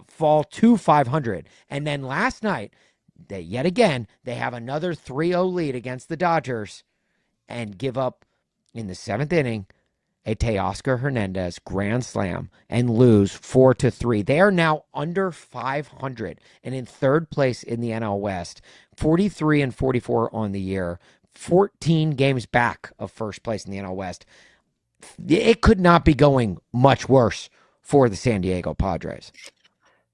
fall to 500. And then last night, they have another 3-0 lead against the Dodgers and give up in the 7th inning a Teoscar Hernandez grand slam and lose 4-3. They are now under 500 and in 3rd place in the NL West, 43-44 on the year, 14 games back of 1st place in the NL West. It could not be going much worse for the San Diego Padres.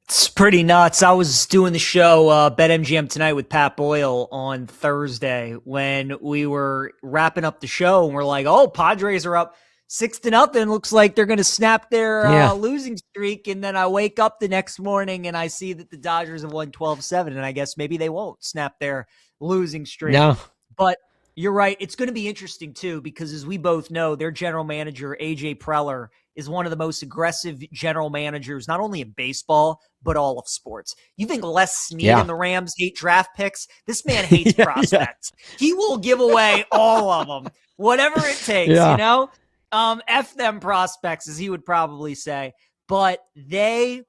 It's pretty nuts. I was doing the show BetMGM Tonight with Pat Boyle on Thursday when we were wrapping up the show, and we're like, oh, Padres are up 6-0. Looks like they're going to snap their losing streak. And then I wake up the next morning and I see that the Dodgers have won 12-7, and I guess maybe they won't snap their losing streak. No. But You're right. It's going to be interesting too, because as we both know, their general manager, AJ Preller, is one of the most aggressive general managers, not only in baseball, but all of sports. You think Les Snead and the Rams hate draft picks? This man hates prospects. He will give away all of them, whatever it takes, you know? F them prospects, as he would probably say. But they,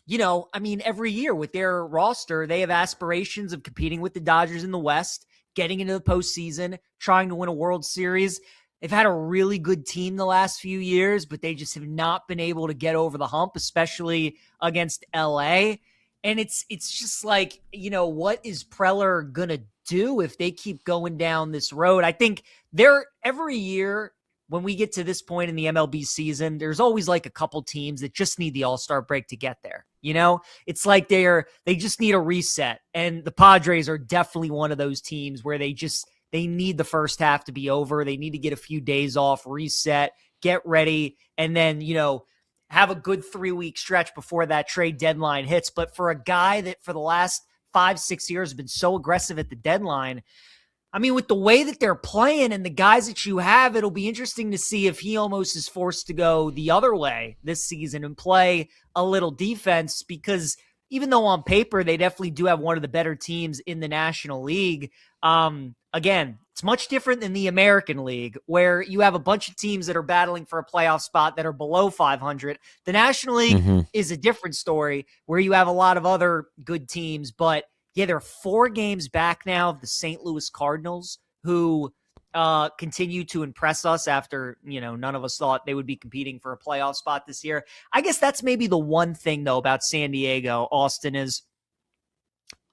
I mean, every year with their roster, they have aspirations of competing with the Dodgers in the West, getting into the postseason, trying to win a World Series. They've had a really good team the last few years, but they just have not been able to get over the hump, especially against LA. And it's just like, what is Preller going to do if they keep going down this road? I think every year when we get to this point in the MLB season, there's always like a couple teams that just need the All-Star break to get there. It's like they just need a reset. And the Padres are definitely one of those teams where they need the first half to be over. They need to get a few days off, reset, get ready, and then, have a good 3-week stretch before that trade deadline hits. But for a guy that for the last 5-6 years has been so aggressive at the deadline, I mean, with the way that they're playing and the guys that you have, it'll be interesting to see if he almost is forced to go the other way this season and play a little defense, because even though on paper they definitely do have one of the better teams in the National League, again, it's much different than the American League, where you have a bunch of teams that are battling for a playoff spot that are below 500. The National League is a different story, where you have a lot of other good teams, but yeah, they're 4 games back now of the St. Louis Cardinals, who continue to impress us after, none of us thought they would be competing for a playoff spot this year. I guess that's maybe the one thing, though, about San Diego, Austin, is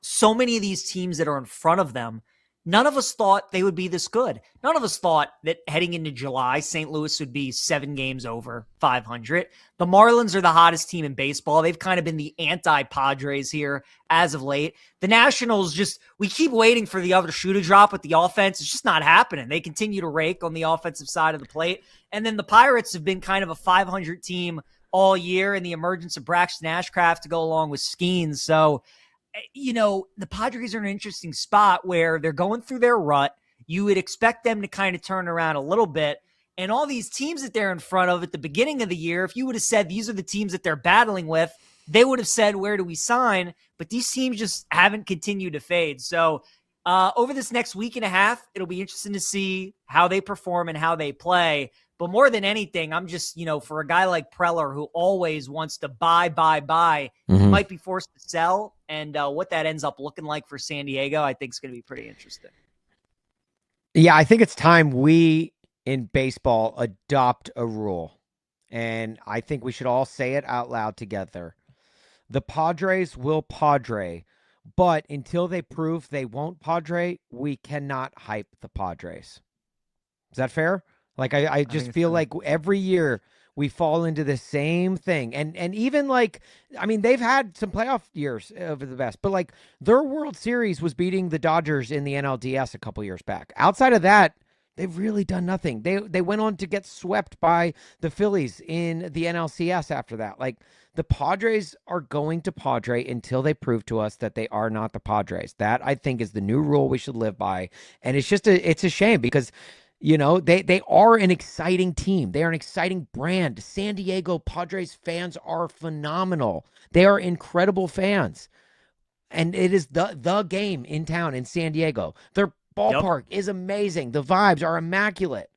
so many of these teams that are in front of them, none of us thought they would be this good. None of us thought that heading into July, St. Louis would be 7 games over 500. The Marlins are the hottest team in baseball. They've kind of been the anti-Padres here as of late. The Nationals we keep waiting for the other shoe to drop with the offense. It's just not happening. They continue to rake on the offensive side of the plate. And then the Pirates have been kind of a 500 team all year, and the emergence of Braxton Ashcraft to go along with Skeens. So, the Padres are in an interesting spot where they're going through their rut. You would expect them to kind of turn around a little bit. And all these teams that they're in front of at the beginning of the year, if you would have said these are the teams that they're battling with, they would have said, where do we sign? But these teams just haven't continued to fade. So over this next week and a half, it'll be interesting to see how they perform and how they play. But more than anything, I'm just, for a guy like Preller who always wants to buy, he might be forced to sell. And what that ends up looking like for San Diego, I think is going to be pretty interesting. Yeah, I think it's time we in baseball adopt a rule. And I think we should all say it out loud together. The Padres will Padre, but until they prove they won't Padre, we cannot hype the Padres. Is that fair? Like, I just feel like every year we fall into the same thing. And even they've had some playoff years over the best, but their World Series was beating the Dodgers in the NLDS a couple years back. Outside of that, they've really done nothing. They went on to get swept by the Phillies in the NLCS after that. The Padres are going to Padre until they prove to us that they are not the Padres. That, I think, is the new rule we should live by. And it's just it's a shame because they are an exciting team. They are an exciting brand. San Diego Padres fans are phenomenal. They are incredible fans. And it is the game in town in San Diego. Their ballpark is amazing. The vibes are immaculate.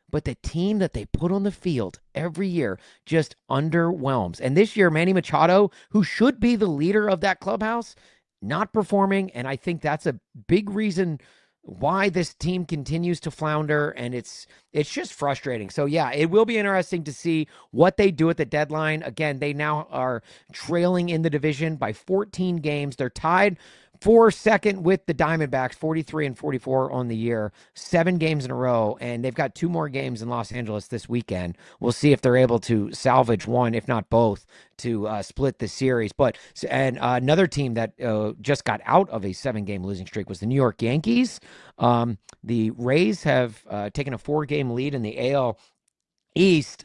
But the team that they put on the field every year just underwhelms. And this year, Manny Machado, who should be the leader of that clubhouse, not performing. And I think that's a big reason why this team continues to flounder, and it's just frustrating. So yeah, it will be interesting to see what they do at the deadline. Again, they now are trailing in the division by 14 games. They're tied for second with the Diamondbacks, 43-44 on the year, 7 games in a row, and they've got 2 more games in Los Angeles this weekend. We'll see if they're able to salvage one, if not both, to split the series. But another team that just got out of a 7-game losing streak was the New York Yankees. The Rays have taken a 4-game lead in the AL East.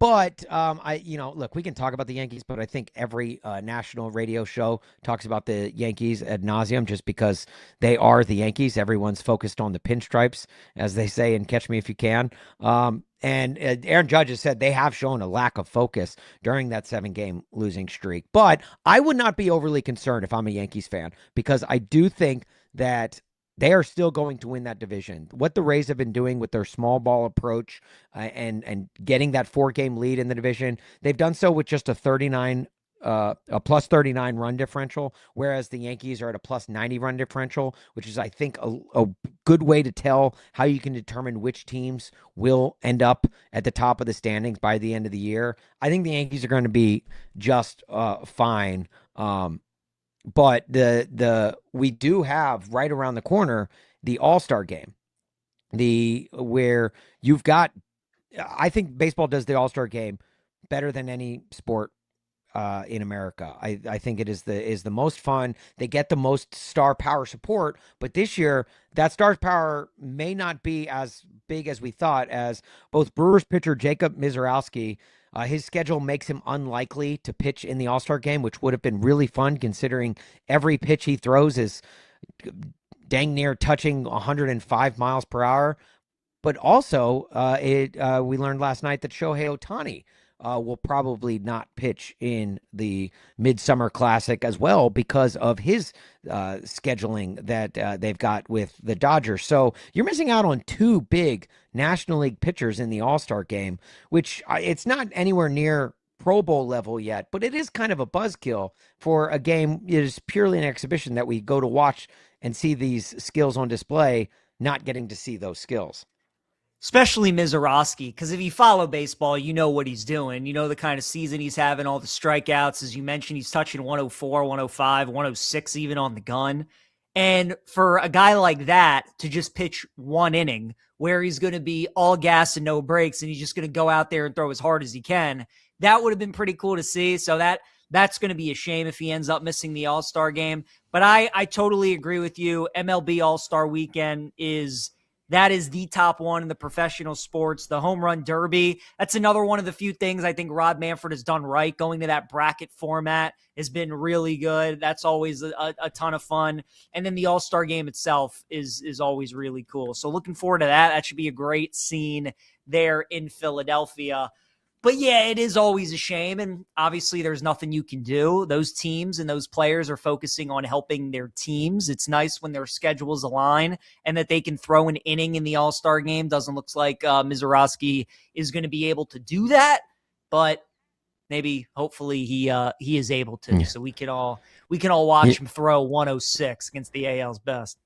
But look, we can talk about the Yankees, but I think every national radio show talks about the Yankees ad nauseum just because they are the Yankees. Everyone's focused on the pinstripes, as they say in Catch Me If You Can. And Aaron Judge has said they have shown a lack of focus during that 7-game losing streak. But I would not be overly concerned if I'm a Yankees fan, because I do think that they are still going to win that division. What the Rays have been doing with their small ball approach and getting that 4-game lead in the division, they've done so with just a plus 39 run differential, whereas the Yankees are at a plus 90 run differential, which is, I think, a good way to tell how you can determine which teams will end up at the top of the standings by the end of the year. I think the Yankees are going to be just fine. But we do have right around the corner the All-Star game, where you've got. I think baseball does the All-Star game better than any sport in America. I think it is the most fun. They get the most star power support, but this year that star power may not be as big as we thought, as both Brewers pitcher Jacob Mizorowski, his schedule makes him unlikely to pitch in the All-Star game, which would have been really fun considering every pitch he throws is dang near touching 105 miles per hour. But also, we learned last night that Shohei Ohtani will probably not pitch in the Midsummer Classic as well because of his scheduling that they've got with the Dodgers. So you're missing out on 2 big National League pitchers in the All-Star game, which it's not anywhere near Pro Bowl level yet, but it is kind of a buzzkill for a game. It is purely an exhibition that we go to watch and see these skills on display, not getting to see those skills. Especially Mizorowski, because if you follow baseball, you know what he's doing. You know the kind of season he's having, all the strikeouts. As you mentioned, he's touching 104, 105, 106 even on the gun. And for a guy like that to just pitch 1 inning where he's going to be all gas and no brakes and he's just going to go out there and throw as hard as he can, that would have been pretty cool to see. So that's going to be a shame if he ends up missing the All-Star game. But I totally agree with you. MLB All-Star Weekend is the top one in the professional sports. The home run derby, that's another one of the few things I think Rob Manfred has done right. Going to that bracket format has been really good. That's always a ton of fun. And then the All-Star game itself is always really cool. So looking forward to that. That should be a great scene there in Philadelphia. But yeah, it is always a shame. And obviously there's nothing you can do. Those teams and those players are focusing on helping their teams. It's nice when their schedules align and that they can throw an inning in the All-Star game. Doesn't look like Mizorowski is going to be able to do that, but maybe hopefully he is able to. Yeah. So we can all watch him throw 106 against the AL's best.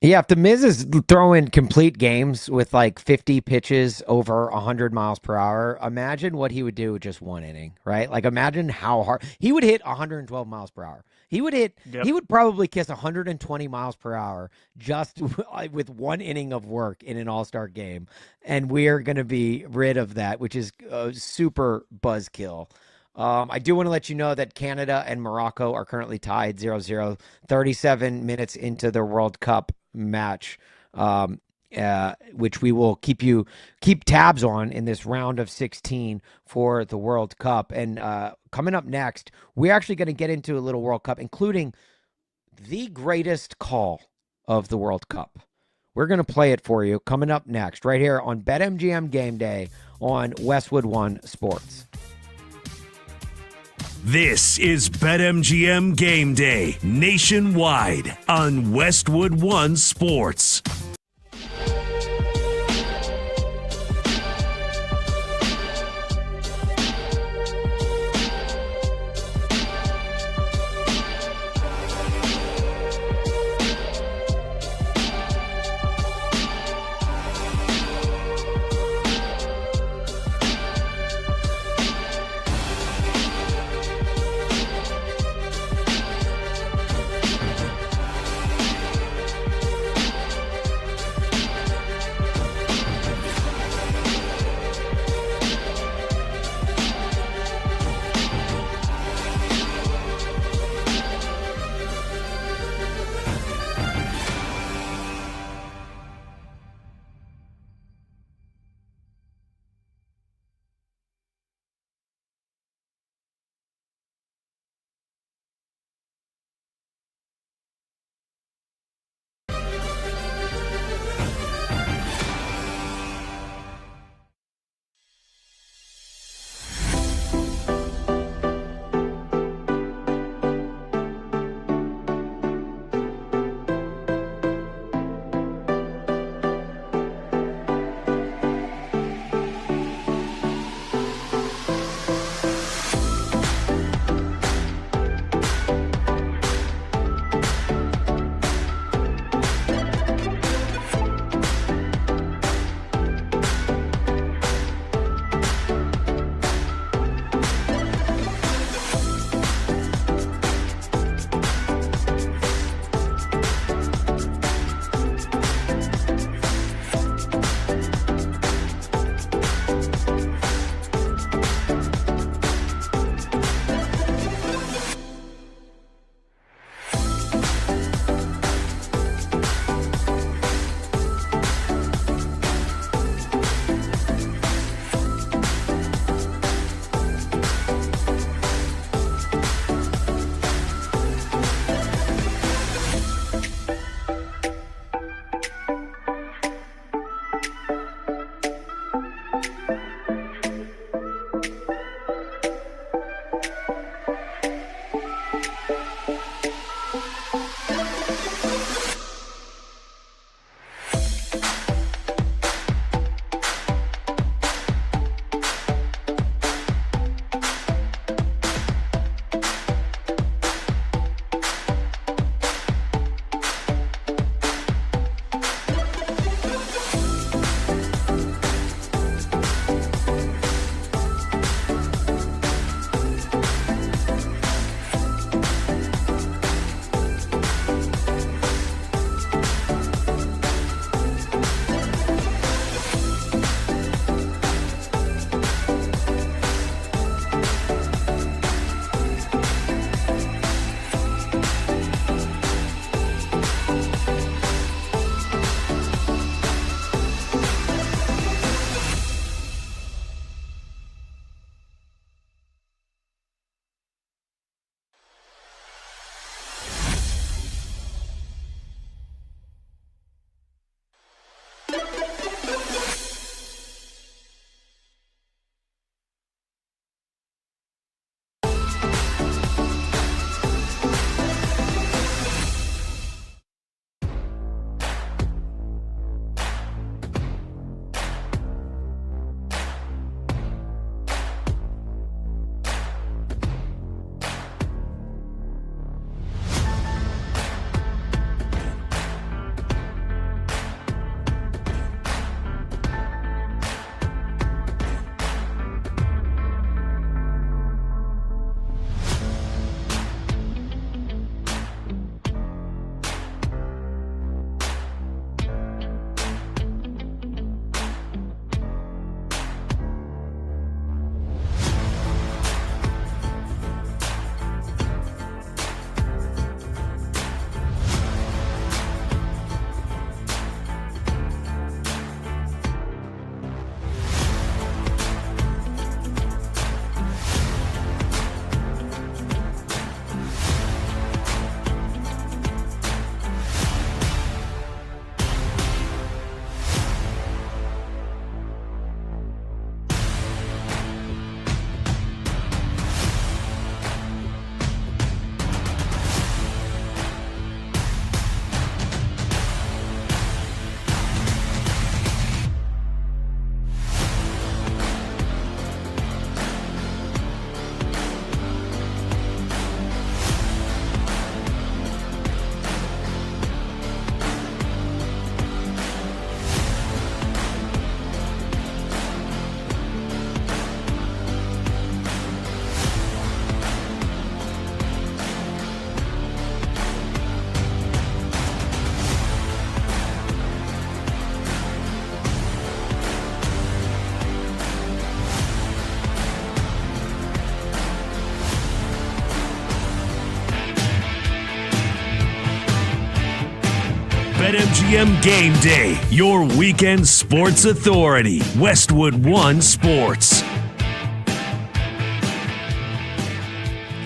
Yeah, if the Miz is throwing complete games with like 50 pitches over 100 miles per hour, imagine what he would do with just 1 inning, right? Like imagine how hard he would hit 112 miles per hour. He would probably kiss 120 miles per hour just with 1 inning of work in an All-Star game. And we're going to be rid of that, which is a super buzzkill. I do want to let you know that Canada and Morocco are currently tied 0-0, 37 minutes into the World Cup match, which we will keep tabs on in this round of 16 for the World Cup. And coming up next, we're actually going to get into a little World Cup, including the greatest call of the World Cup. We're going to play it for you coming up next, right here on BetMGM Game Day on Westwood One Sports. This is BetMGM Game Day nationwide on Westwood One Sports. BetMGM Game Day, your weekend sports authority. Westwood One Sports.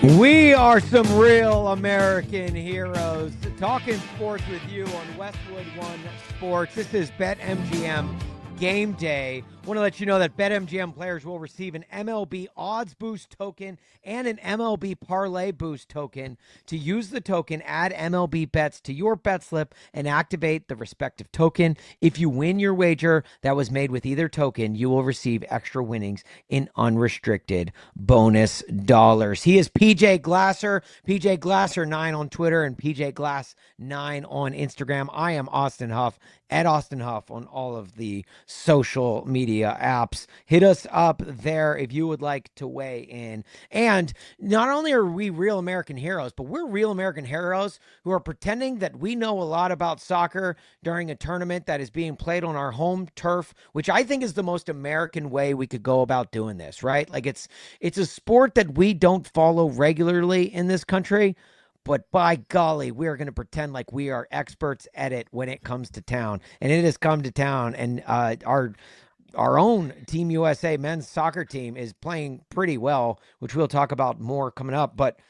We are some real American heroes. Talking sports with you on Westwood One Sports. This is BetMGM Game Day. Want to let you know that BetMGM players will receive an MLB Odds Boost token and an MLB Parlay Boost token. To use the token, add MLB bets to your bet slip and activate the respective token. If you win your wager that was made with either token, you will receive extra winnings in unrestricted bonus dollars. He is PJ Glasser, PJ Glasser 9 on Twitter and PJ Glass 9 on Instagram. I am Austin Huff, at Austin Huff on all of the social media apps. Hit us up there if you would like to weigh in. And not only are we real American heroes, but we're real American heroes who are pretending that we know a lot about soccer during a tournament that is being played on our home turf, which I think is the most American way we could go about doing this, right? Like it's a sport that we don't follow regularly in this country. But by golly, we are going to pretend like we are experts at it when it comes to town. And it has come to town. And our own Team USA men's soccer team is playing pretty well, which we'll talk about more coming up. But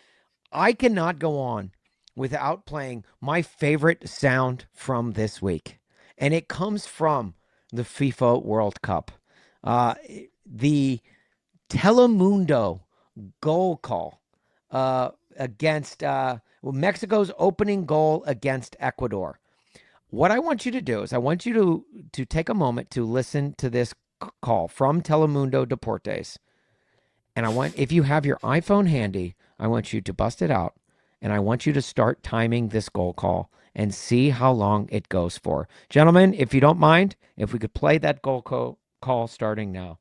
I cannot go on without playing my favorite sound from this week. And it comes from the FIFA World Cup. The Telemundo goal call against Mexico's opening goal against Ecuador. What I want you to do is I want you to take a moment to listen to this call from Telemundo Deportes. And I want, if you have your iPhone handy, I want you to bust it out. And I want you to start timing this goal call and see how long it goes for. Gentlemen, if you don't mind, if we could play that goal call starting now.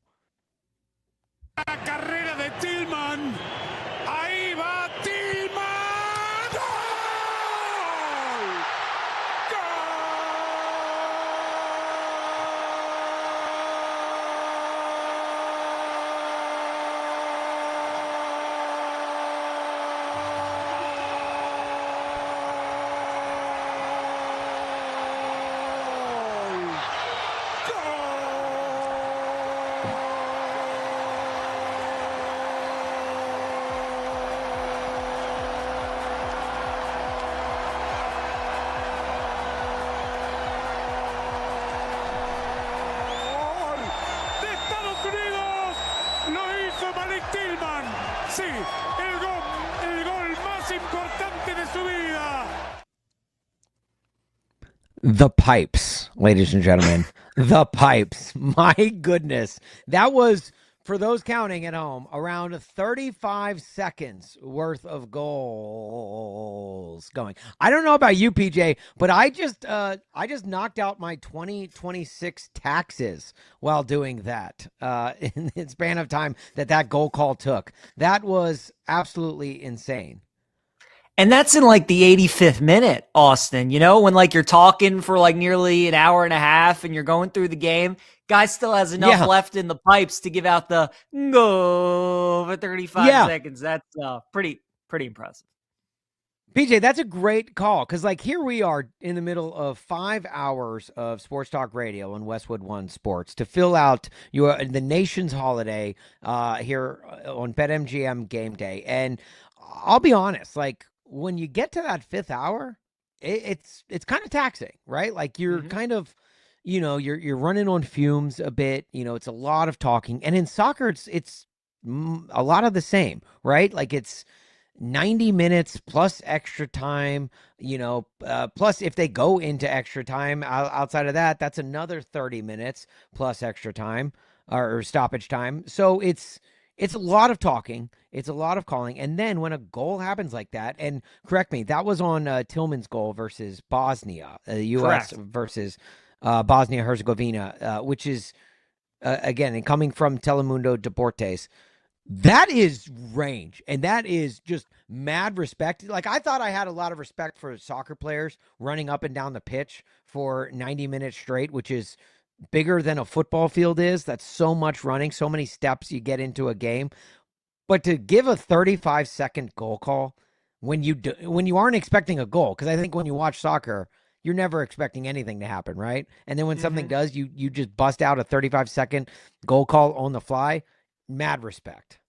The pipes, ladies and gentlemen. The pipes. My goodness. That was, for those counting at home, around 35 seconds worth of goals going. I don't know about you, PJ, but I just knocked out my 2026 taxes while doing that in the span of time that goal call took. That was absolutely insane. And that's in like the 85th minute, Austin, you know, when like you're talking for like nearly an hour and a half and you're going through the game, guy still has enough left in the pipes to give out the go for 35 seconds. That's pretty impressive. PJ, that's a great call because, like, here we are in the middle of 5 hours of sports talk radio on Westwood One Sports to fill out the nation's holiday here on BetMGM Game Day. And I'll be honest, like, when you get to that fifth hour, it's kind of taxing, right? Like you're kind of, you know, you're running on fumes a bit. You know, it's a lot of talking, and in soccer, it's a lot of the same, right? Like it's 90 minutes plus extra time. You know, plus if they go into extra time outside of that, that's another 30 minutes plus extra time or stoppage time. So it's a lot of talking. It's a lot of calling. And then when a goal happens like that, and correct me, that was on Tillman's goal versus Bosnia, the U.S. versus Bosnia-Herzegovina, which is, again, coming from Telemundo Deportes. That is range, and that is just mad respect. Like, I thought I had a lot of respect for soccer players running up and down the pitch for 90 minutes straight, which is bigger than a football field is. That's so much running, so many steps you get into a game. But to give a 35-second goal call when you aren't expecting a goal, because I think when you watch soccer, you're never expecting anything to happen, right? And then when something does, you just bust out a 35-second goal call on the fly. Mad respect.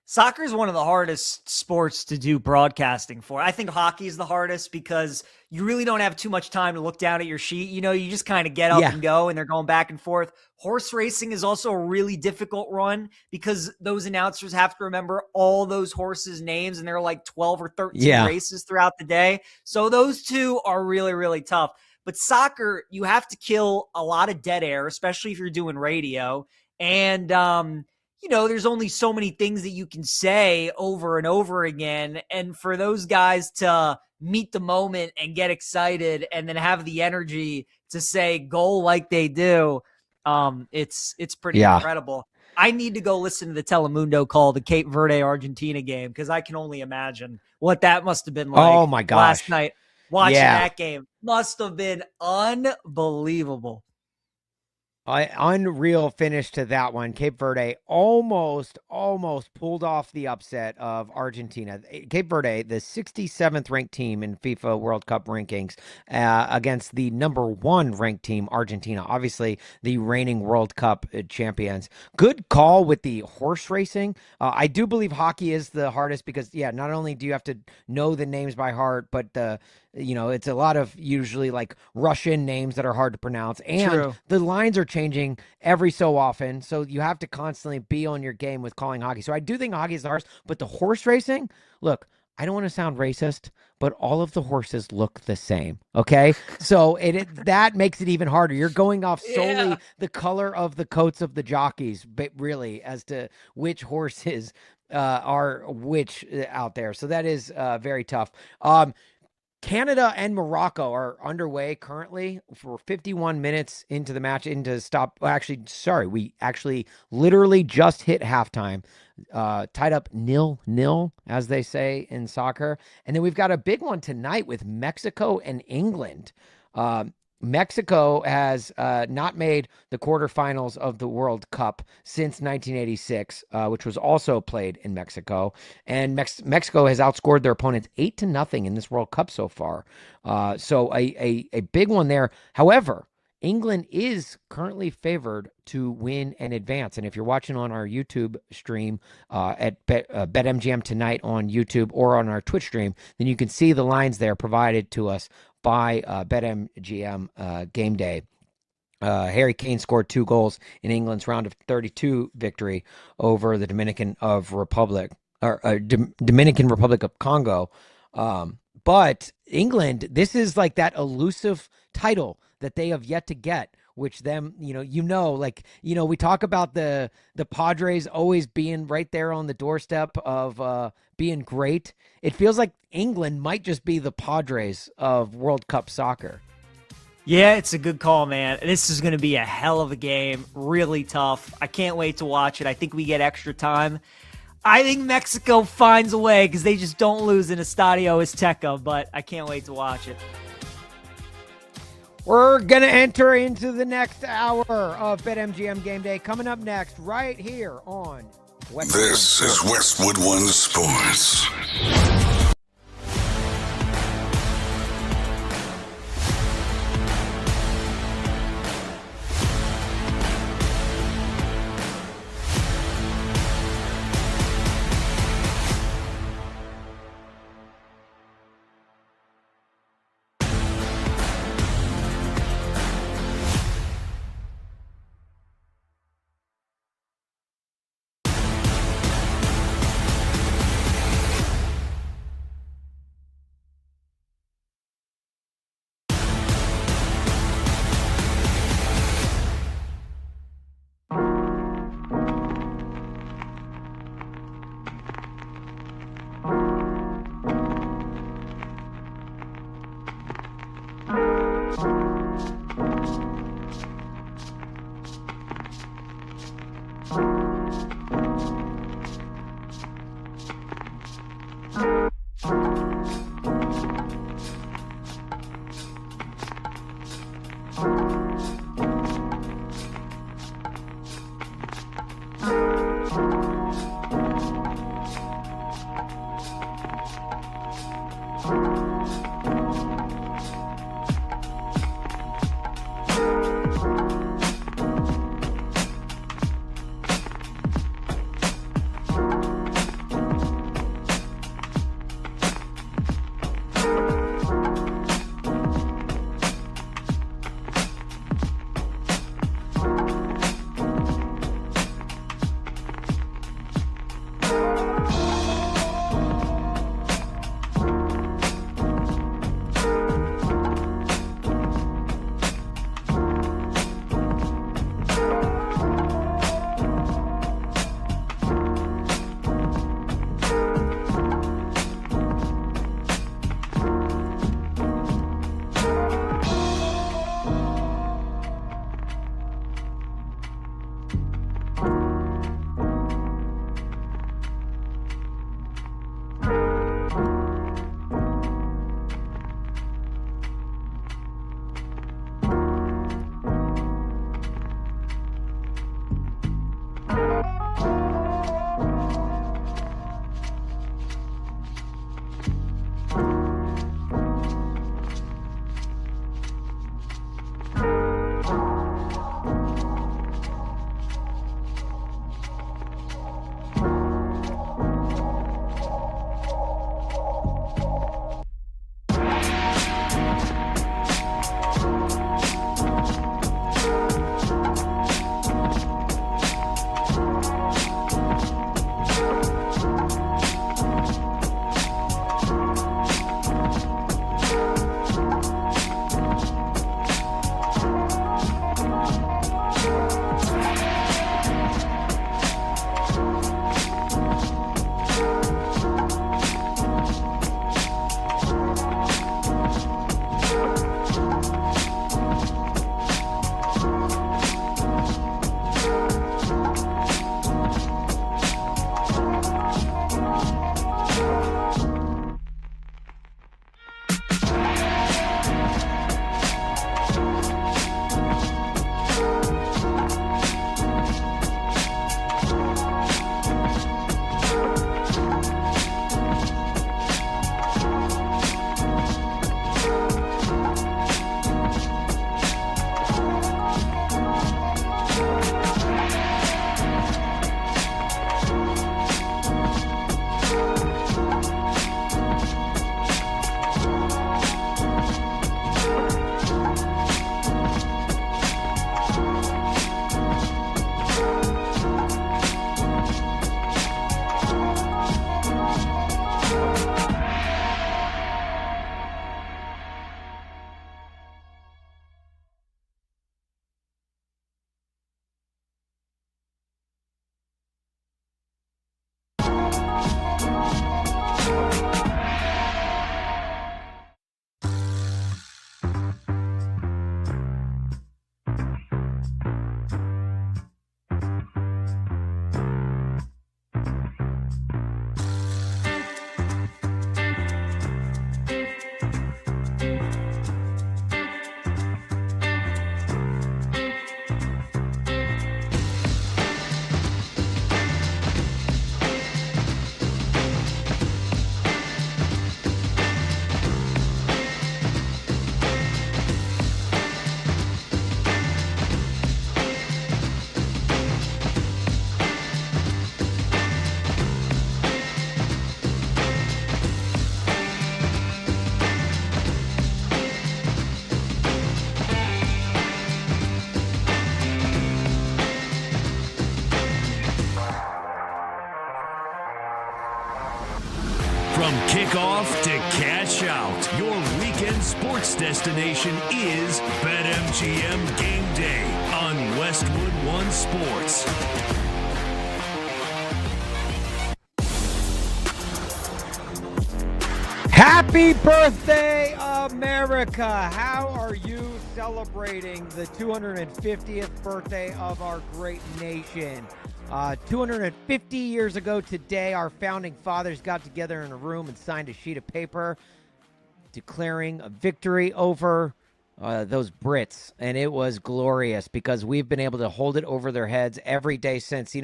Soccer is one of the hardest sports to do broadcasting for. I think hockey is the hardest because you really don't have too much time to look down at your sheet. You know, you just kind of get up and go, and they're going back and forth. Horse racing is also a really difficult run because those announcers have to remember all those horses' names, and there are like 12 or 13 races throughout the day. So those two are really, really tough. But soccer, you have to kill a lot of dead air, especially if you're doing radio. And, you know, there's only so many things that you can say over and over again. And for those guys to meet the moment and get excited and then have the energy to say goal like they do, it's pretty incredible. I need to go listen to the Telemundo call, the Cape Verde Argentina game, because I can only imagine what that must have been like. Oh my gosh. Last night watching that game must have been unbelievable. Unreal finish to that one. Cape Verde almost pulled off the upset of Argentina. Cape Verde, the 67th ranked team in FIFA World Cup rankings, against the number 1 ranked team, Argentina, obviously the reigning World Cup champions. Good call with the horse racing. I do believe hockey is the hardest because, not only do you have to know the names by heart, but it's a lot of usually like Russian names that are hard to pronounce. And the lines are changing every so often. So you have to constantly be on your game with calling hockey. So I do think hockey is the hardest, but the horse racing, look, I don't want to sound racist, but all of the horses look the same. Okay. So that makes it even harder. You're going off solely the color of the coats of the jockeys, but really as to which horses are which out there. So that is very tough. Canada and Morocco are underway currently for 51 minutes into the match, we actually literally just hit halftime, tied up 0-0, as they say in soccer. And then we've got a big one tonight with Mexico and England. Mexico has not made the quarterfinals of the World Cup since 1986, which was also played in Mexico. And Mexico has outscored their opponents 8-0 in this World Cup so far. So a big one there. However, England is currently favored to win and advance. And if you're watching on our YouTube stream at BetMGM tonight on YouTube or on our Twitch stream, then you can see the lines there provided to us by BetMGM Gameday. Harry Kane scored 2 goals in England's round of 32 victory over the Dominican Republic of Congo. But England, this is like that elusive title that they have yet to get, which them, we talk about the Padres always being right there on the doorstep of being great. It feels like England might just be the Padres of World Cup soccer. Yeah, it's a good call, man. This is going to be a hell of a game. Really tough. I can't wait to watch it. I think we get extra time. I think Mexico finds a way because they just don't lose in Estadio Azteca, but I can't wait to watch it. We're going to enter into the next hour of BetMGM Game Day. Coming up next, right here on Westwood. This is Westwood One Sports. From kickoff to cash out, your weekend sports destination is BetMGM Game Day on Westwood One Sports. Happy birthday, America! How are you celebrating the 250th birthday of our great nation? 250 years ago today, our founding fathers got together in a room and signed a sheet of paper declaring a victory over those Brits, and it was glorious because we've been able to hold it over their heads every day since.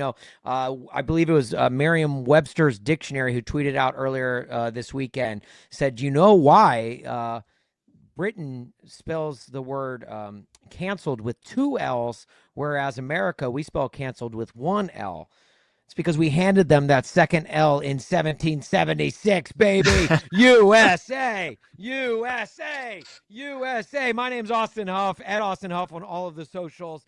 I believe it was Merriam-Webster's dictionary who tweeted out earlier this weekend, said, you know why Britain spells the word canceled with 2 L's, whereas America, we spell canceled with 1 L. It's because we handed them that second L in 1776, baby. USA, USA, USA. My name's Austin Huff, at Austin Huff on all of the socials.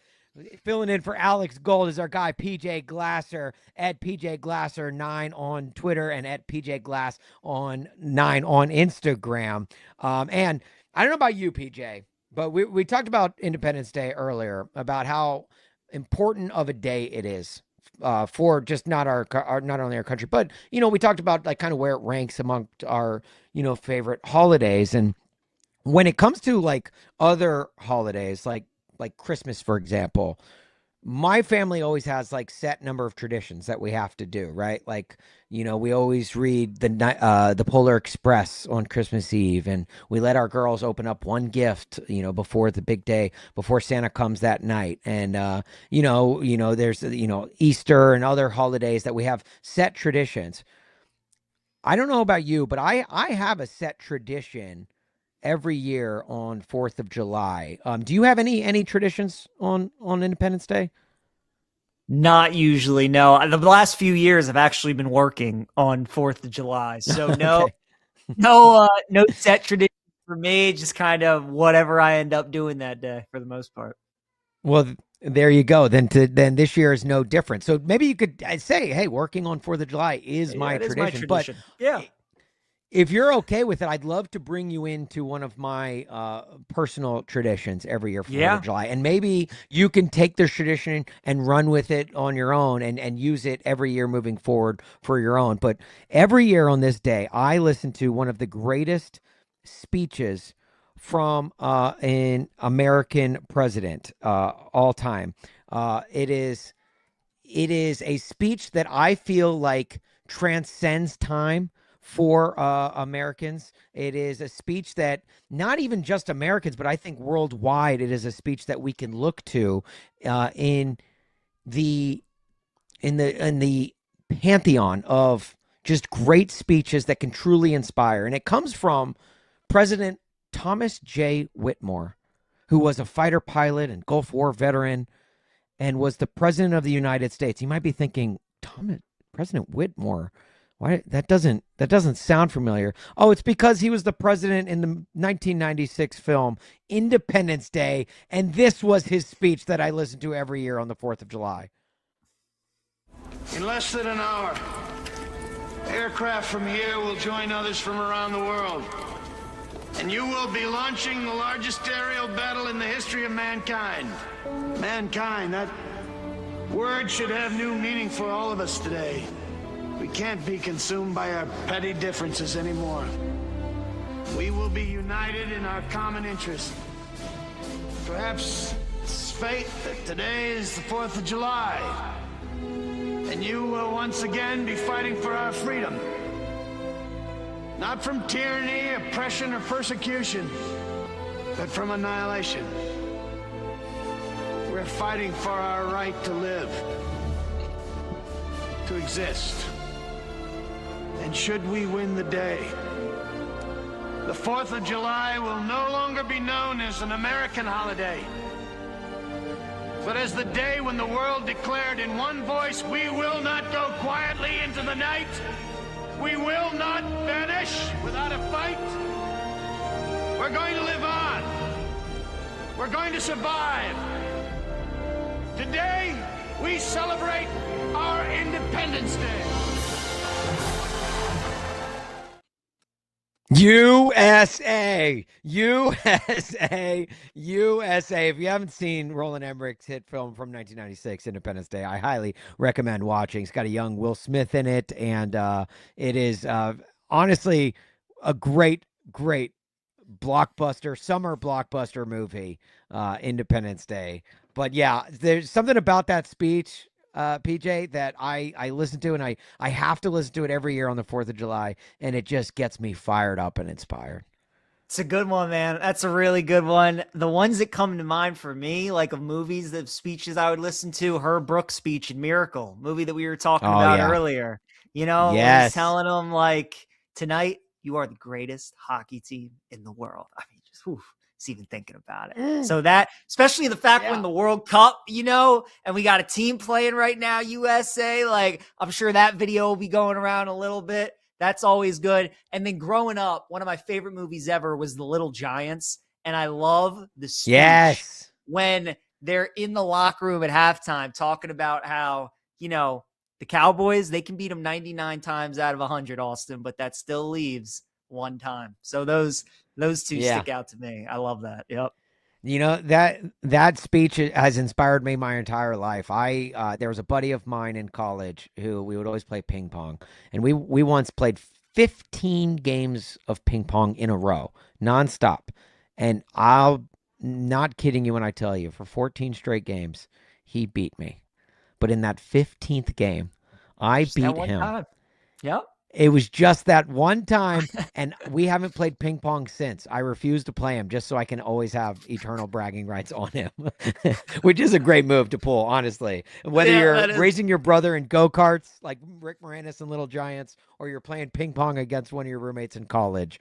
Filling in for Alex Gold is our guy, PJ Glasser, at PJ Glasser 9 on Twitter and at PJ Glass on 9 on Instagram. And I don't know about you, PJ, but we talked about Independence Day earlier, about how important of a day it is for just not only our country, but we talked about like kind of where it ranks amongst our favorite holidays. And when it comes to like other holidays, like Christmas, for example, my family always has like set number of traditions that we have to do, right? Like, we always read the Polar Express on Christmas Eve, and we let our girls open up one gift, before the big day, before Santa comes that night. And, there's, Easter and other holidays that we have set traditions. I don't know about you, but I have a set tradition every year on 4th of July. Do you have any traditions on Independence Day? Not usually, no. The last few years I've actually been working on 4th of July. So no, Okay. no set tradition for me, just kind of whatever I end up doing that day for the most part. Well, there you go. Then this year is no different. So maybe you could say, hey, working on 4th of July is my tradition. But yeah, if you're okay with it, I'd love to bring you into one of my personal traditions every year for 4th of July. And maybe you can take this tradition and run with it on your own and use it every year moving forward for your own. But every year on this day, I listen to one of the greatest speeches from an American president all time. It is a speech that I feel like transcends time for Americans. It is a speech that not even just Americans, but I think worldwide, it is a speech that we can look to in the pantheon of just great speeches that can truly inspire. And it comes from President Thomas J. Whitmore, who was a fighter pilot and Gulf War veteran and was the president of the United States. You might be thinking, President Whitmore, why that doesn't sound familiar. Oh, it's because he was the president in the 1996 film Independence Day, and this was his speech that I listen to every year on the 4th of July. In less than an hour, aircraft from here will join others from around the world, and you will be launching the largest aerial battle in the history of mankind. Mankind, that word should have new meaning for all of us today. We can't be consumed by our petty differences anymore. We will be united in our common interest. Perhaps it's fate that today is the 4th of July, and you will once again be fighting for our freedom. Not from tyranny, oppression, or persecution, but from annihilation. We're fighting for our right to live, to exist. And should we win the day, the 4th of July will no longer be known as an American holiday, but as the day when the world declared in one voice, we will not go quietly into the night. We will not vanish without a fight. We're going to live on. We're going to survive. Today, we celebrate our Independence Day. USA, USA, USA. If you haven't seen Roland Emmerich's hit film from 1996, Independence Day, I highly recommend watching. It's got a young Will Smith in it, and it is honestly a great, great blockbuster, summer blockbuster movie, Independence Day. But yeah, there's something about that speech, PJ, that I listen to, and I have to listen to it every year on the 4th of July, and it just gets me fired up and inspired. It's a good one, man. That's a really good one. The ones that come to mind for me, like of movies, the speeches I would listen to, Herb Brooks' speech in Miracle, movie that we were talking about earlier. You know, when he's telling them, like, tonight, you are the greatest hockey team in the world. I mean, just, it's even thinking about it. So that, especially the fact when the World Cup, you know, and we got a team playing right now, USA, like, I'm sure that video will be going around a little bit. That's always good. And then growing up, one of my favorite movies ever was The Little Giants. And I love the speech when they're in the locker room at halftime talking about how, you know, the Cowboys, they can beat them 99 times out of 100, Austin, but that still leaves one time. So those two stick out to me. I love that. Yep. You know, that speech has inspired me my entire life. There was a buddy of mine in college who we would always play ping pong, and we once played 15 games of ping pong in a row, nonstop. And I'll not kidding you when I tell you, for 14 straight games, he beat me. But in that 15th game, I beat him. Yep. It was just that one time, and we haven't played ping pong since. I refuse to play him just so I can always have eternal bragging rights on him, which is a great move to pull, honestly. Whether you're raising your brother in go-karts like Rick Moranis and Little Giants, or you're playing ping pong against one of your roommates in college,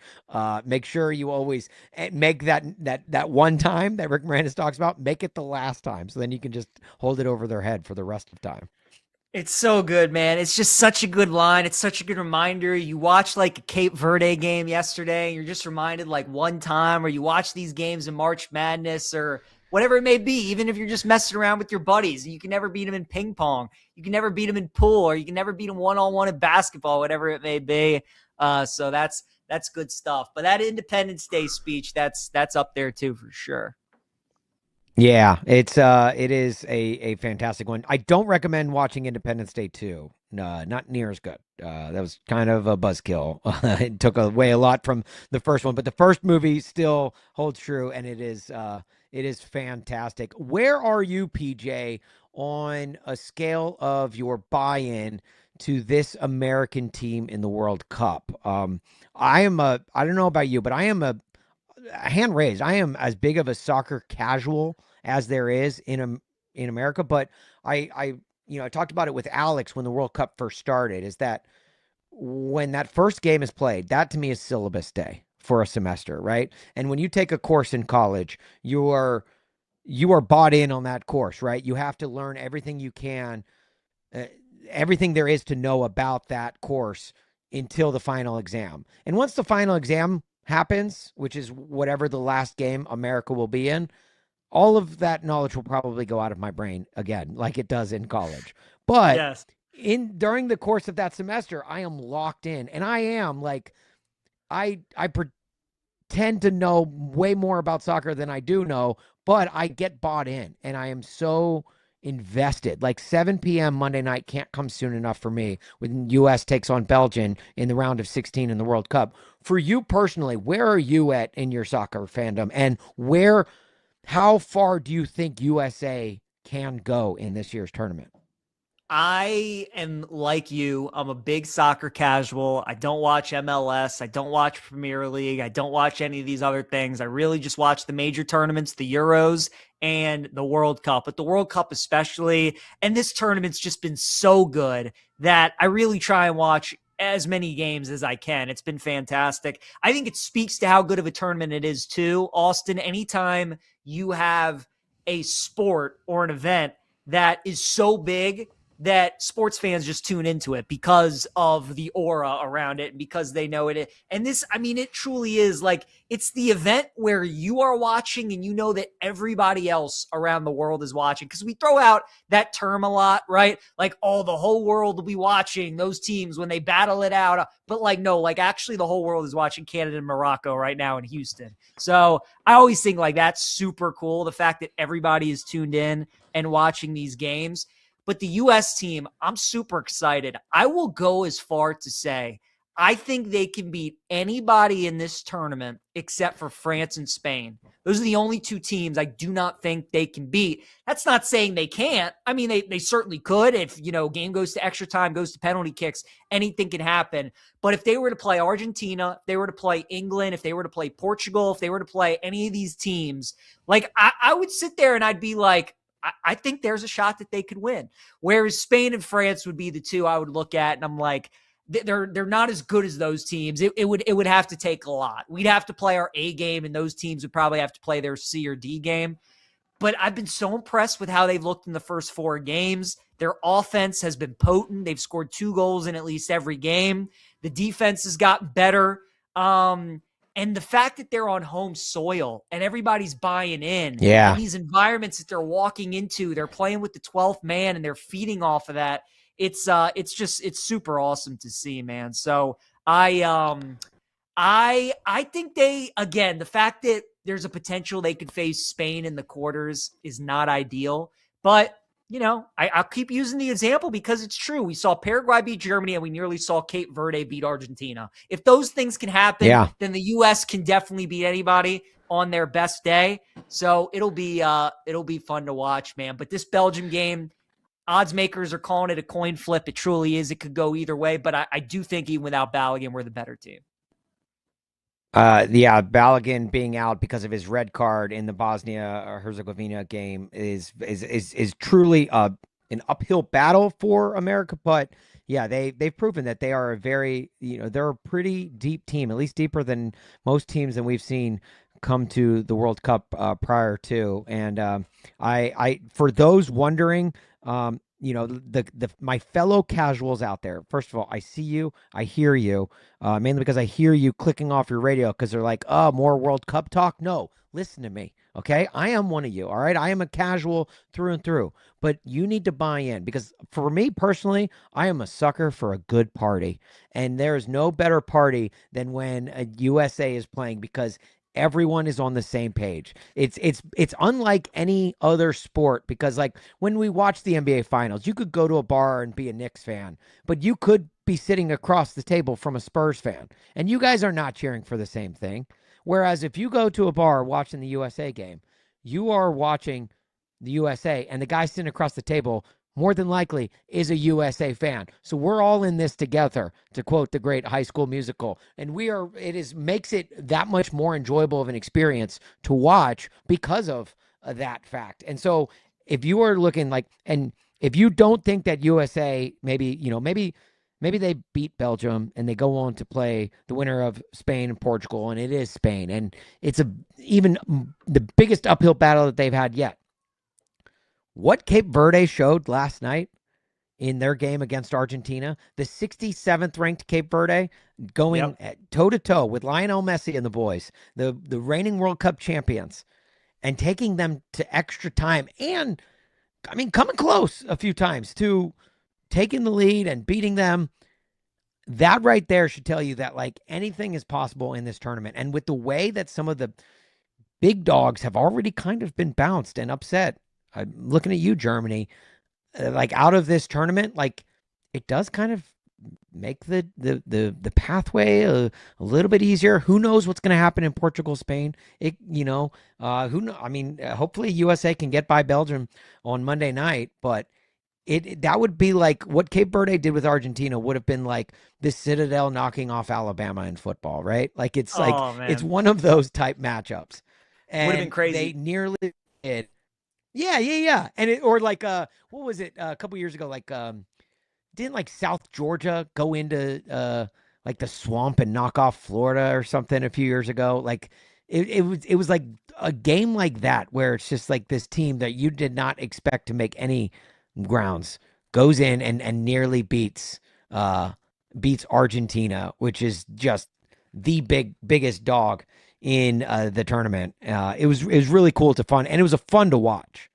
make sure you always make that one time that Rick Moranis talks about, make it the last time, so then you can just hold it over their head for the rest of time. It's so good, man. It's just such a good line. It's such a good reminder. You watch like a Cape Verde game yesterday, and you're just reminded like one time, or you watch these games in March Madness or whatever it may be, even if you're just messing around with your buddies. You can never beat them in ping pong. You can never beat them in pool, or you can never beat them one-on-one in basketball, whatever it may be. So that's good stuff. But that Independence Day speech, that's up there too, for sure. Yeah, it is a fantastic one. I don't recommend watching Independence Day 2. No, not near as good. That was kind of a buzzkill. It took away a lot from the first one, but the first movie still holds true, and it is fantastic. Where are you, PJ, on a scale of your buy-in to this American team in the World Cup? I don't know about you, but I am a hand raised. I am as big of a soccer casual as there is in America, but I talked about it with Alex when the World Cup first started, is that when that first game is played, that to me is syllabus day for a semester, right? And when you take a course in college, you are bought in on that course, right? You have to learn everything you can, everything there is to know about that course until the final exam. And once the final exam happens, which is whatever the last game America will be in, all of that knowledge will probably go out of my brain again, like it does in college. But during the course of that semester, I am locked in, and I am like, I pretend to know way more about soccer than I do know, but I get bought in, and I am so invested. Like 7 p.m. Monday night can't come soon enough for me when U.S. takes on Belgium in the round of 16 in the World Cup. For you personally, where are you at in your soccer fandom, and how far do you think USA can go in this year's tournament? I am like you. I'm a big soccer casual. I don't watch MLS. I don't watch Premier League. I don't watch any of these other things. I really just watch the major tournaments, the Euros and the World Cup, but the World Cup especially. And this tournament's just been so good that I really try and watch as many games as I can. It's been fantastic. I think it speaks to how good of a tournament it is too. Austin, anytime you have a sport or an event that is so big that sports fans just tune into it because of the aura around it and because they know it. And this, I mean, it truly is like, it's the event where you are watching and you know that everybody else around the world is watching. Because we throw out that term a lot, right? Like, oh, the whole world will be watching those teams when they battle it out. But like, no, like actually the whole world is watching Canada and Morocco right now in Houston. So I always think like that's super cool. The fact that everybody is tuned in and watching these games. But the U.S. team, I'm super excited. I will go as far to say I think they can beat anybody in this tournament except for France and Spain. Those are the only two teams I do not think they can beat. That's not saying they can't. I mean, they certainly could. If, game goes to extra time, goes to penalty kicks, anything can happen. But if they were to play Argentina, if they were to play England, if they were to play Portugal, if they were to play any of these teams, like I would sit there and I'd be like, I think there's a shot that they could win. Whereas Spain and France would be the two I would look at, and I'm like, they're not as good as those teams. It would have to take a lot. We'd have to play our A game, and those teams would probably have to play their C or D game. But I've been so impressed with how they've looked in the first 4 games. Their offense has been potent. They've scored 2 goals in at least every game. The defense has gotten better. And the fact that they're on home soil and everybody's buying in, Yeah. and these environments that they're walking into, they're playing with the 12th man and they're feeding off of that. It's super awesome to see, man. So I think they, again, the fact that there's a potential they could face Spain in the quarters is not ideal, but I'll keep using the example because it's true. We saw Paraguay beat Germany and we nearly saw Cape Verde beat Argentina. If those things can happen, then the U.S. can definitely beat anybody on their best day. So it'll be fun to watch, man. But this Belgium game, odds makers are calling it a coin flip. It truly is. It could go either way, but I do think even without Balogun, we're the better team. Balogun being out because of his red card in the Bosnia-Herzegovina game is truly an uphill battle for America. But yeah, they've proven that they are a very, they're a pretty deep team, at least deeper than most teams that we've seen come to the World Cup prior to. And I for those wondering, my fellow casuals out there, first of all, I see you, I hear you, mainly because I hear you clicking off your radio because they're like, oh, more World Cup talk. No, listen to me. Okay. I am one of you. All right. I am a casual through and through, but you need to buy in because for me personally, I am a sucker for a good party. And there is no better party than when a USA is playing because everyone is on the same page. It's unlike any other sport because like when we watch the NBA finals, you could go to a bar and be a Knicks fan, but you could be sitting across the table from a Spurs fan and you guys are not cheering for the same thing. Whereas if you go to a bar watching the USA game, you are watching the USA and the guy sitting across the table more than likely is a USA fan. So we're all in this together, to quote the great High School Musical. And makes it that much more enjoyable of an experience to watch because of that fact. And so if you are looking like, and if you don't think that USA, maybe they beat Belgium and they go on to play the winner of Spain and Portugal, and it is Spain. And it's even the biggest uphill battle that they've had yet. What Cape Verde showed last night in their game against Argentina, the 67th ranked Cape Verde going toe to toe with Lionel Messi and the boys, the reigning World Cup champions, and taking them to extra time. And I mean, coming close a few times to taking the lead and beating them. That right there should tell you that like anything is possible in this tournament. And with the way that some of the big dogs have already kind of been bounced and upset, I'm looking at you, Germany, like out of this tournament, like it does kind of make the pathway a little bit easier. Who knows what's going to happen in Portugal, Spain? Hopefully USA can get by Belgium on Monday night, but that would be like what Cape Verde did with Argentina would have been like the Citadel knocking off Alabama in football, right? Like it's it's one of those type matchups. And would have been crazy. They nearly did. Yeah. And what was it a couple years ago? Like, didn't like South Georgia go into like the swamp and knock off Florida or something a few years ago? Like it was like a game like that where it's just like this team that you did not expect to make any grounds goes in and nearly beats Argentina, which is just the biggest dog in the tournament. It was really cool to fun, and it was a fun to watch.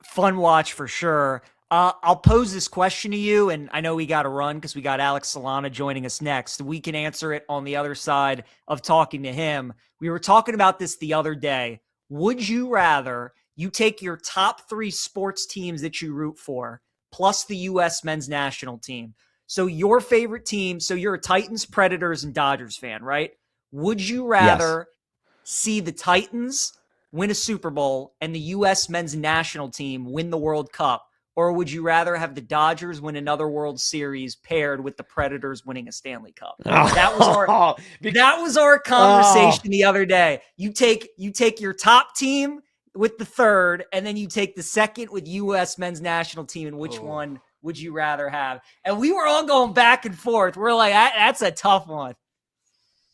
Fun watch for sure. I'll pose this question to you, and I know we got to run because we got Alex Solana joining us next. We can answer it on the other side of talking to him. We were talking about this the other day. Would you rather you take your top 3 sports teams that you root for, plus the U.S. men's national team? So your favorite team, so you're a Titans, Predators, and Dodgers fan, right? Would you rather see the Titans win a Super Bowl and the U.S. men's national team win the World Cup? Or would you rather have the Dodgers win another World Series paired with the Predators winning a Stanley Cup? That was our conversation the other day. You take your top team with the third, and then you take the second with U.S. men's national team, and which one would you rather have? And we were all going back and forth. We're like, that's a tough one.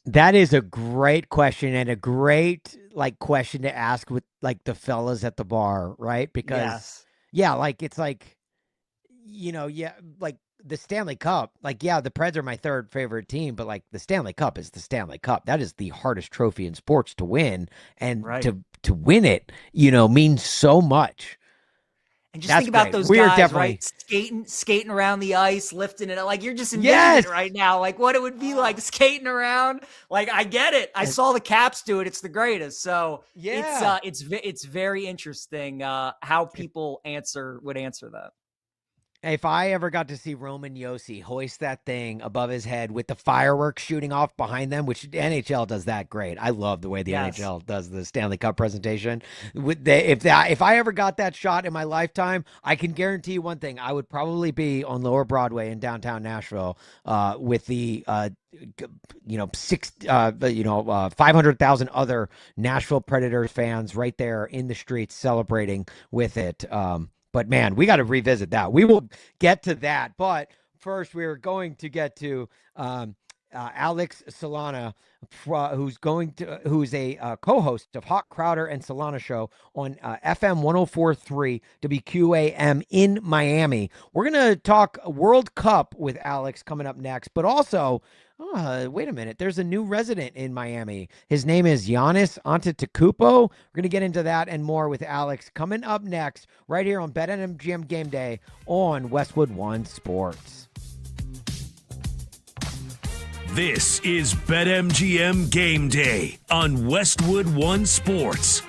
That is a great question, and a great question to ask with the fellas at the bar, right? Because it's the Stanley Cup. the Preds are my third favorite team, but the Stanley Cup is the Stanley Cup. That is the hardest trophy in sports to win, and to win it, means so much. And just think about those guys, right? Skating around the ice, lifting it up. You're just envisioning it right now. What it would be like skating around. I get it. I saw the Caps do it. It's the greatest. So it's very interesting how people would answer that. If I ever got to see Roman Josi hoist that thing above his head with the fireworks shooting off behind them, which the NHL does that great. I love the way the NHL does the Stanley Cup presentation. If I ever got that shot in my lifetime, I can guarantee you one thing: I would probably be on Lower Broadway in downtown Nashville with the 500,000 other Nashville Predators fans right there in the streets celebrating with it. But man, we got to revisit that. We will get to that. But first, we're going to get to Alex Solana, who's a co-host of Hawk Crowder and Solana Show on FM 104.3 WQAM in Miami. We're going to talk World Cup with Alex coming up next, but also, wait a minute, there's a new resident in Miami. His name is Giannis Antetokounmpo. We're going to get into that and more with Alex coming up next right here on BetMGM Game Day on Westwood One Sports. This is BetMGM Game Day on Westwood One Sports.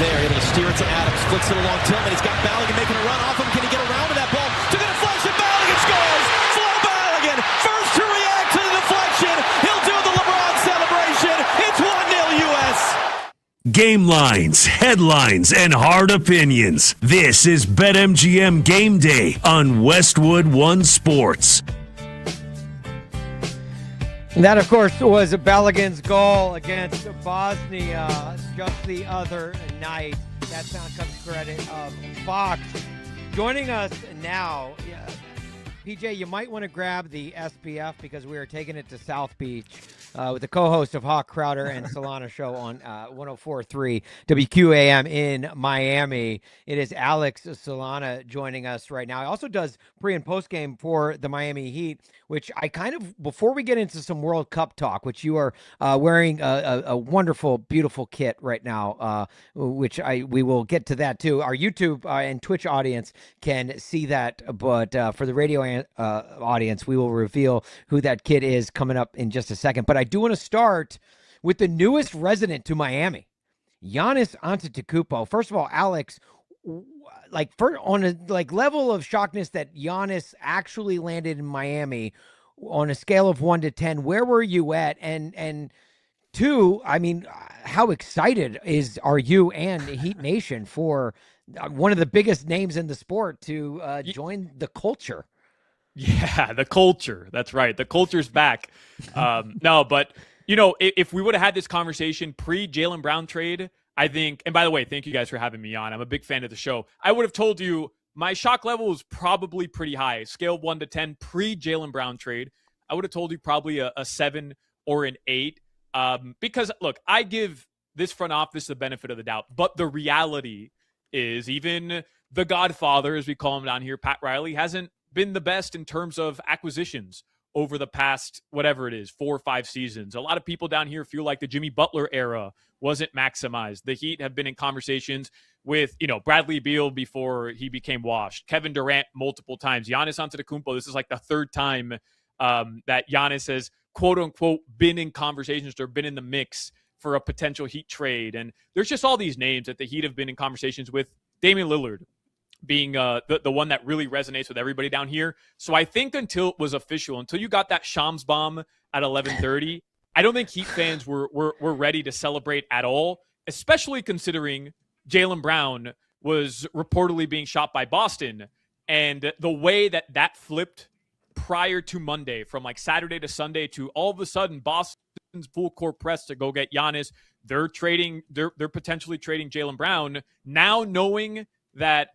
there, able to steer it to Adams, flicks it along Tillman. He's got Balogun making a run off him. Can he get around to that ball? To the deflection, Balogun scores! Flo Balogun, first to react to the deflection. He'll do the LeBron celebration. It's 1-0 U.S. Game lines, headlines, and hard opinions. This is BetMGM Game Day on Westwood One Sports. And that, of course, was Balogun's goal against Bosnia just the other night. That sound comes credit of Fox. Joining us now, PJ, you might want to grab the SPF because we are taking it to South Beach with the co-host of Hawk Crowder and Solana Show on 104.3 WQAM in Miami. It is Alex Solana joining us right now. He also does pre- and post-game for the Miami Heat, which I kind of, before we get into some World Cup talk, which you are wearing a wonderful, beautiful kit right now, which we will get to that too. Our YouTube and Twitch audience can see that, but for the radio audience, we will reveal who that kid is coming up in just a second. But I do want to start with the newest resident to Miami, Giannis Antetokounmpo. First of all, Alex, on a level of shockness that Giannis actually landed in Miami on a scale of 1 to 10, where were you at? And two, I mean, how excited are you and Heat Nation for one of the biggest names in the sport to join the culture? Yeah, the culture. That's right. The culture's back. No, but, if we would have had this conversation pre-Jaylen Brown trade, I think, and by the way, thank you guys for having me on. I'm a big fan of the show. I would have told you my shock level was probably pretty high. Scale of 1 to 10 pre-Jaylen Brown trade. I would have told you probably a 7 or an 8. Because, look, I give this front office the benefit of the doubt. But the reality is even the Godfather, as we call him down here, Pat Riley, hasn't been the best in terms of acquisitions over the past, whatever it is, 4 or 5 seasons. A lot of people down here feel like the Jimmy Butler era wasn't maximized. The Heat have been in conversations with, Bradley Beal before he became washed, Kevin Durant multiple times, Giannis Antetokounmpo. This is like the third time that Giannis has, quote unquote, been in conversations or been in the mix for a potential Heat trade. And there's just all these names that the Heat have been in conversations with, Damian Lillard being the one that really resonates with everybody down here. So I think until it was official, until you got that Shams bomb at 11:30, I don't think Heat fans were ready to celebrate at all, especially considering Jaylen Brown was reportedly being shot by Boston. And the way that flipped prior to Monday, from like Saturday to Sunday, to all of a sudden Boston's full court press to go get Giannis. They're potentially trading Jaylen Brown. Now knowing that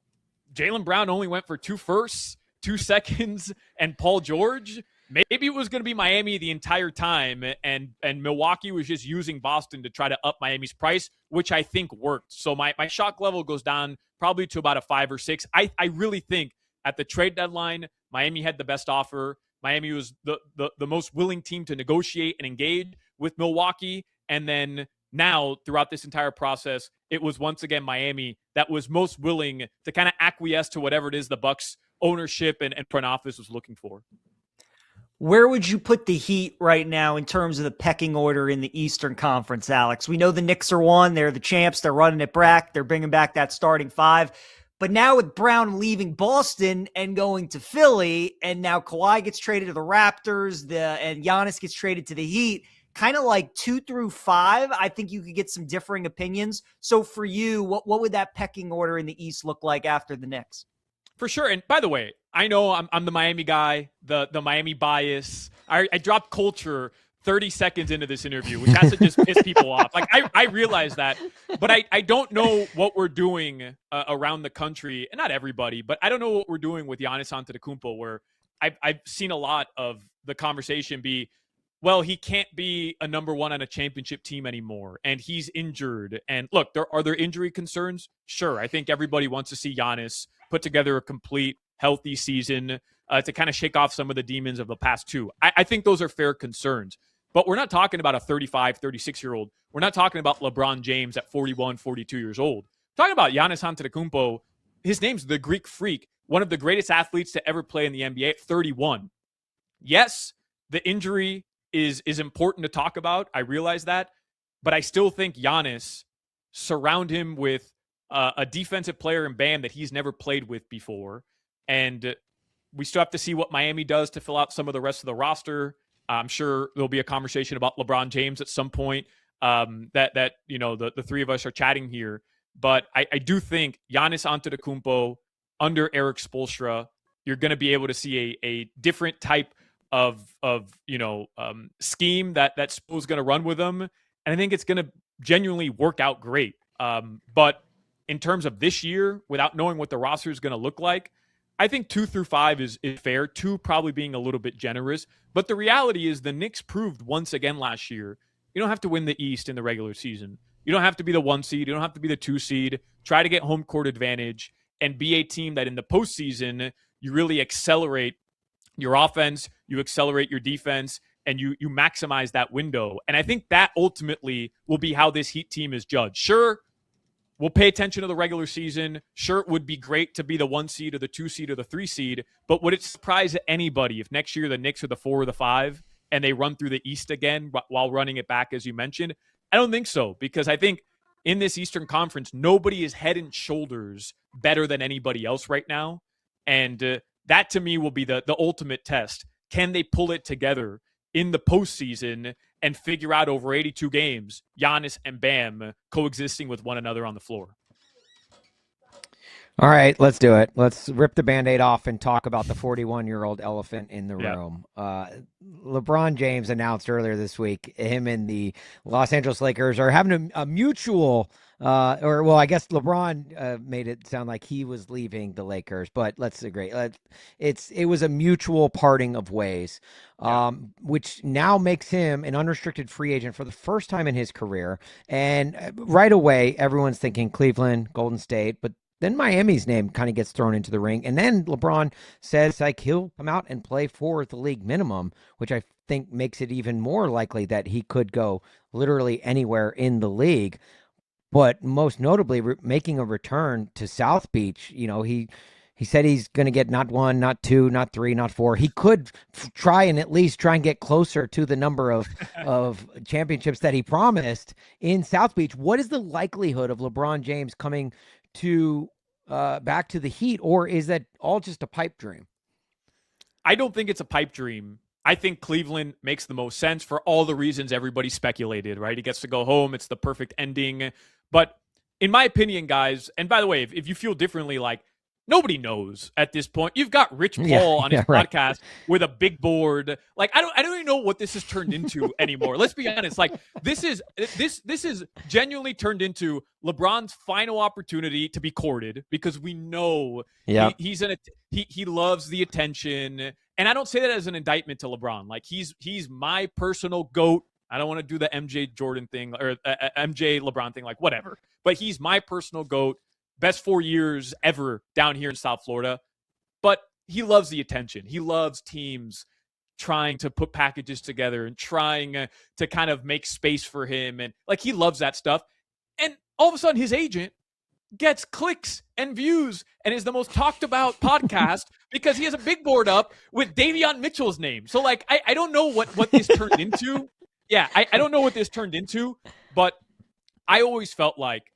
Jaylen Brown only went for 2 firsts, 2 seconds, and Paul George, maybe it was going to be Miami the entire time, and Milwaukee was just using Boston to try to up Miami's price, which I think worked. So my shock level goes down probably to about a 5 or 6. I really think at the trade deadline, Miami had the best offer. Miami was the most willing team to negotiate and engage with Milwaukee. And then now, throughout this entire process, it was once again Miami that was most willing to kind of acquiesce to whatever it is the Bucks ownership and front office was looking for. Where would you put the Heat right now in terms of the pecking order in the Eastern Conference, Alex? We know the Knicks are 1. They're the champs. They're running it back. They're bringing back that starting 5. But now with Brown leaving Boston and going to Philly, and now Kawhi gets traded to the Raptors, and Giannis gets traded to the Heat, kind of like 2 through 5, I think you could get some differing opinions. So for you, what would that pecking order in the East look like after the Knicks? For sure. And by the way, I know I'm the Miami guy, the Miami bias. I dropped culture 30 seconds into this interview, which has to just piss people off. Like, I realize that, but I don't know what we're doing around the country, and not everybody, but I don't know what we're doing with Giannis Antetokounmpo, where I've seen a lot of the conversation be, well, he can't be a number 1 on a championship team anymore, and he's injured. And look, are there injury concerns? Sure. I think everybody wants to see Giannis put together a complete, healthy season to kind of shake off some of the demons of the past 2. I think those are fair concerns. But we're not talking about a 35, 36-year-old. We're not talking about LeBron James at 41, 42 years old. We're talking about Giannis Antetokounmpo. His name's the Greek Freak, one of the greatest athletes to ever play in the NBA at 31. Yes, the injury is important to talk about. I realize that. But I still think Giannis, surround him with a defensive player in Bam that he's never played with before. And we still have to see what Miami does to fill out some of the rest of the roster. I'm sure there'll be a conversation about LeBron James at some point that the three of us are chatting here. But I do think Giannis Antetokounmpo under Eric Spoelstra, you're going to be able to see a different type of scheme that Spo's going to run with them. And I think it's going to genuinely work out great. But in terms of this year, without knowing what the roster is going to look like, I think 2 through 5 is fair. 2 probably being a little bit generous. But the reality is the Knicks proved once again last year, you don't have to win the East in the regular season. You don't have to be the 1 seed. You don't have to be the 2 seed. Try to get home court advantage and be a team that in the postseason, you really accelerate your offense, you accelerate your defense, and you maximize that window. And I think that ultimately will be how this Heat team is judged. Sure, we'll pay attention to the regular season. Sure, it would be great to be the 1 seed or the 2 seed or the 3 seed, but would it surprise anybody if next year the Knicks are the 4 or the 5 and they run through the East again while running it back, as you mentioned? I don't think so, because I think in this Eastern Conference, nobody is head and shoulders better than anybody else right now. And that to me will be the ultimate test. Can they pull it together in the postseason and figure out over 82 games, Giannis and Bam coexisting with one another on the floor? All right, let's do it. Let's rip the Band-Aid off and talk about the 41-year-old elephant in the room. LeBron James announced earlier this week him and the Los Angeles Lakers are having a mutual I guess LeBron made it sound like he was leaving the Lakers, but let's agree. It was a mutual parting of ways, which now makes him an unrestricted free agent for the first time in his career. And right away, everyone's thinking Cleveland, Golden State, but then Miami's name kind of gets thrown into the ring. And then LeBron says like he'll come out and play for the league minimum, which I think makes it even more likely that he could go literally anywhere in the league. But most notably, making a return to South Beach. He said he's going to get not 1, not 2, not 3, not 4. He could try and get closer to the number of championships that he promised in South Beach. What is the likelihood of LeBron James coming to back to the Heat, or is that all just a pipe dream? I don't think it's a pipe dream. I think Cleveland makes the most sense for all the reasons everybody speculated, right? He gets to go home. It's the perfect ending. But in my opinion, guys, and by the way, if you feel differently, like nobody knows at this point. You've got Rich Paul on his podcast with a big board. Like I don't even know what this has turned into anymore. Let's be honest. Like this is genuinely turned into LeBron's final opportunity to be courted, because we know he loves the attention. And I don't say that as an indictment to LeBron. Like he's my personal GOAT. I don't want to do the MJ Jordan thing or MJ LeBron thing, like whatever. But he's my personal GOAT. Best 4 years ever down here in South Florida. But he loves the attention. He loves teams trying to put packages together and trying to kind of make space for him. And like he loves that stuff. And all of a sudden his agent gets clicks and views and is the most talked about podcast because he has a big board up with Davion Mitchell's name. So like I don't know what this turned into. Yeah, I don't know what this turned into, but I always felt like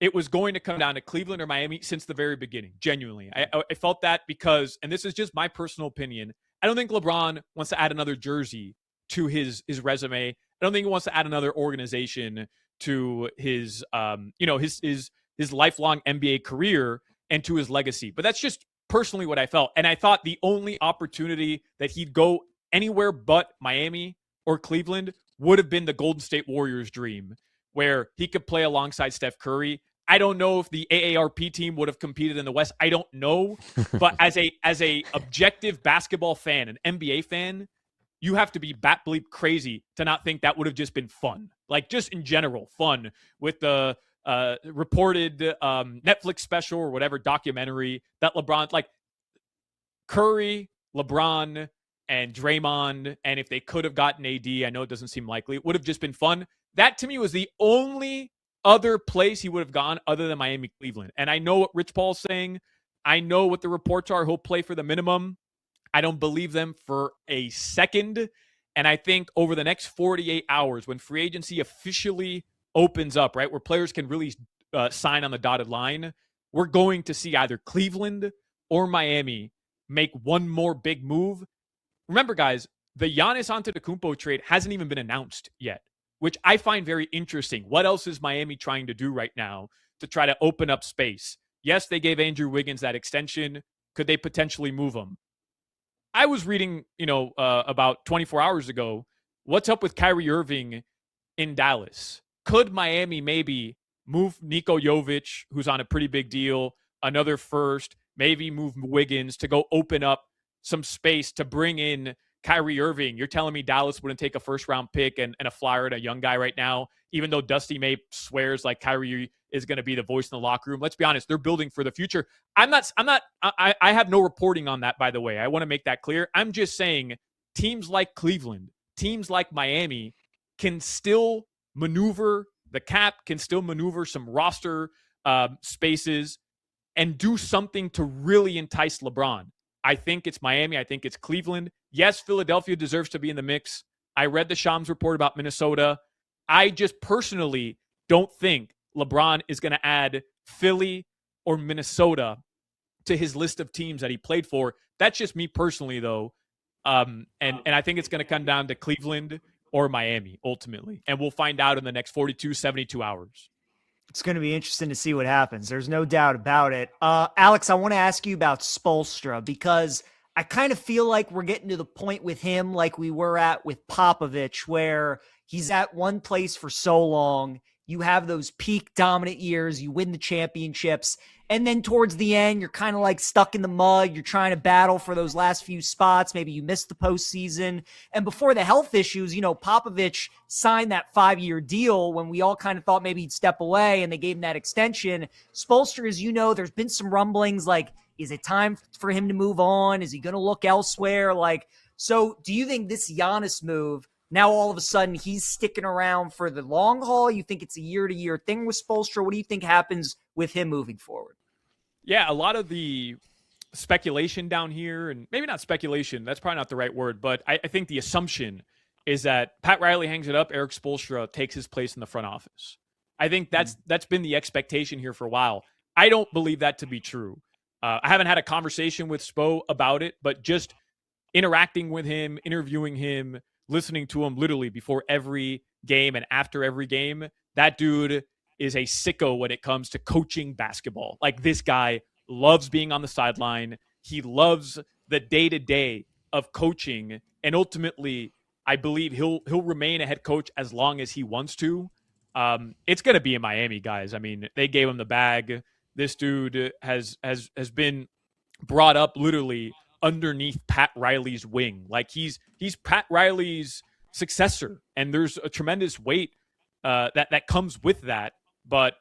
it was going to come down to Cleveland or Miami since the very beginning. Genuinely. I felt that because, and this is just my personal opinion, I don't think LeBron wants to add another jersey to his resume. I don't think he wants to add another organization to his lifelong NBA career and to his legacy. But that's just personally what I felt. And I thought the only opportunity that he'd go anywhere but Miami or Cleveland would have been the Golden State Warriors dream, where he could play alongside Steph Curry. I don't know if the AARP team would have competed in the West. I don't know. But as a objective basketball fan, an NBA fan, you have to be bat bleep crazy to not think that would have just been fun. Like just in general, fun with the reported Netflix special or whatever documentary that LeBron, like Curry, LeBron, and Draymond, and if they could have gotten AD, I know it doesn't seem likely, it would have just been fun. That to me was the only other place he would have gone other than Miami, Cleveland. And I know what Rich Paul's saying. I know what the reports are. He'll play for the minimum. I don't believe them for a second. And I think over the next 48 hours, when free agency officially opens up, right, where players can really sign on the dotted line, we're going to see either Cleveland or Miami make one more big move. Remember, guys, the Giannis Antetokounmpo trade hasn't even been announced yet, which I find very interesting. What else is Miami trying to do right now to try to open up space? Yes, they gave Andrew Wiggins that extension. Could they potentially move him? I was reading, about 24 hours ago, what's up with Kyrie Irving in Dallas? Could Miami maybe move Niko Jovic, who's on a pretty big deal, another first, maybe move Wiggins to go open up some space to bring in Kyrie Irving? You're telling me Dallas wouldn't take a first-round pick and a flyer at a young guy right now, even though Dusty May swears like Kyrie is going to be the voice in the locker room. Let's be honest, they're building for the future. I have no reporting on that, by the way. I want to make that clear. I'm just saying teams like Cleveland, teams like Miami can still maneuver the cap, can still maneuver some roster spaces and do something to really entice LeBron. I think it's Miami. I think it's Cleveland. Yes, Philadelphia deserves to be in the mix. I read the Shams report about Minnesota. I just personally don't think LeBron is going to add Philly or Minnesota to his list of teams that he played for. That's just me personally, though. And I think it's going to come down to Cleveland or Miami, ultimately. And we'll find out in the next 42, 72 hours. It's going to be interesting to see what happens. There's no doubt about it. Alex, I want to ask you about Spoelstra, because I kind of feel like we're getting to the point with him like we were at with Popovich, where he's at one place for so long. You have those peak dominant years, you win the championships, and then towards the end, you're kind of like stuck in the mud. You're trying to battle for those last few spots. Maybe you missed the postseason. And before the health issues, Popovich signed that 5-year deal when we all kind of thought maybe he'd step away, and they gave him that extension. Spoelstra, as you know, there's been some rumblings like, is it time for him to move on? Is he going to look elsewhere? So do you think this Giannis move, now all of a sudden he's sticking around for the long haul? You think it's a year-to-year thing with Spoelstra? What do you think happens with him moving forward? Yeah, a lot of the speculation down here, and maybe not speculation, that's probably not the right word, but I think the assumption is that Pat Riley hangs it up, Eric Spoelstra takes his place in the front office. I think that's been the expectation here for a while. I don't believe that to be true. I haven't had a conversation with Spo about it, but just interacting with him, interviewing him, listening to him literally before every game and after every game, that dude is a sicko when it comes to coaching basketball. Like, this guy loves being on the sideline. He loves the day-to-day of coaching. And ultimately, I believe he'll remain a head coach as long as he wants to. It's going to be in Miami, guys. I mean, they gave him the bag. This dude has been brought up literally underneath Pat Riley's wing. Like, he's Pat Riley's successor, and there's a tremendous weight that comes with that. But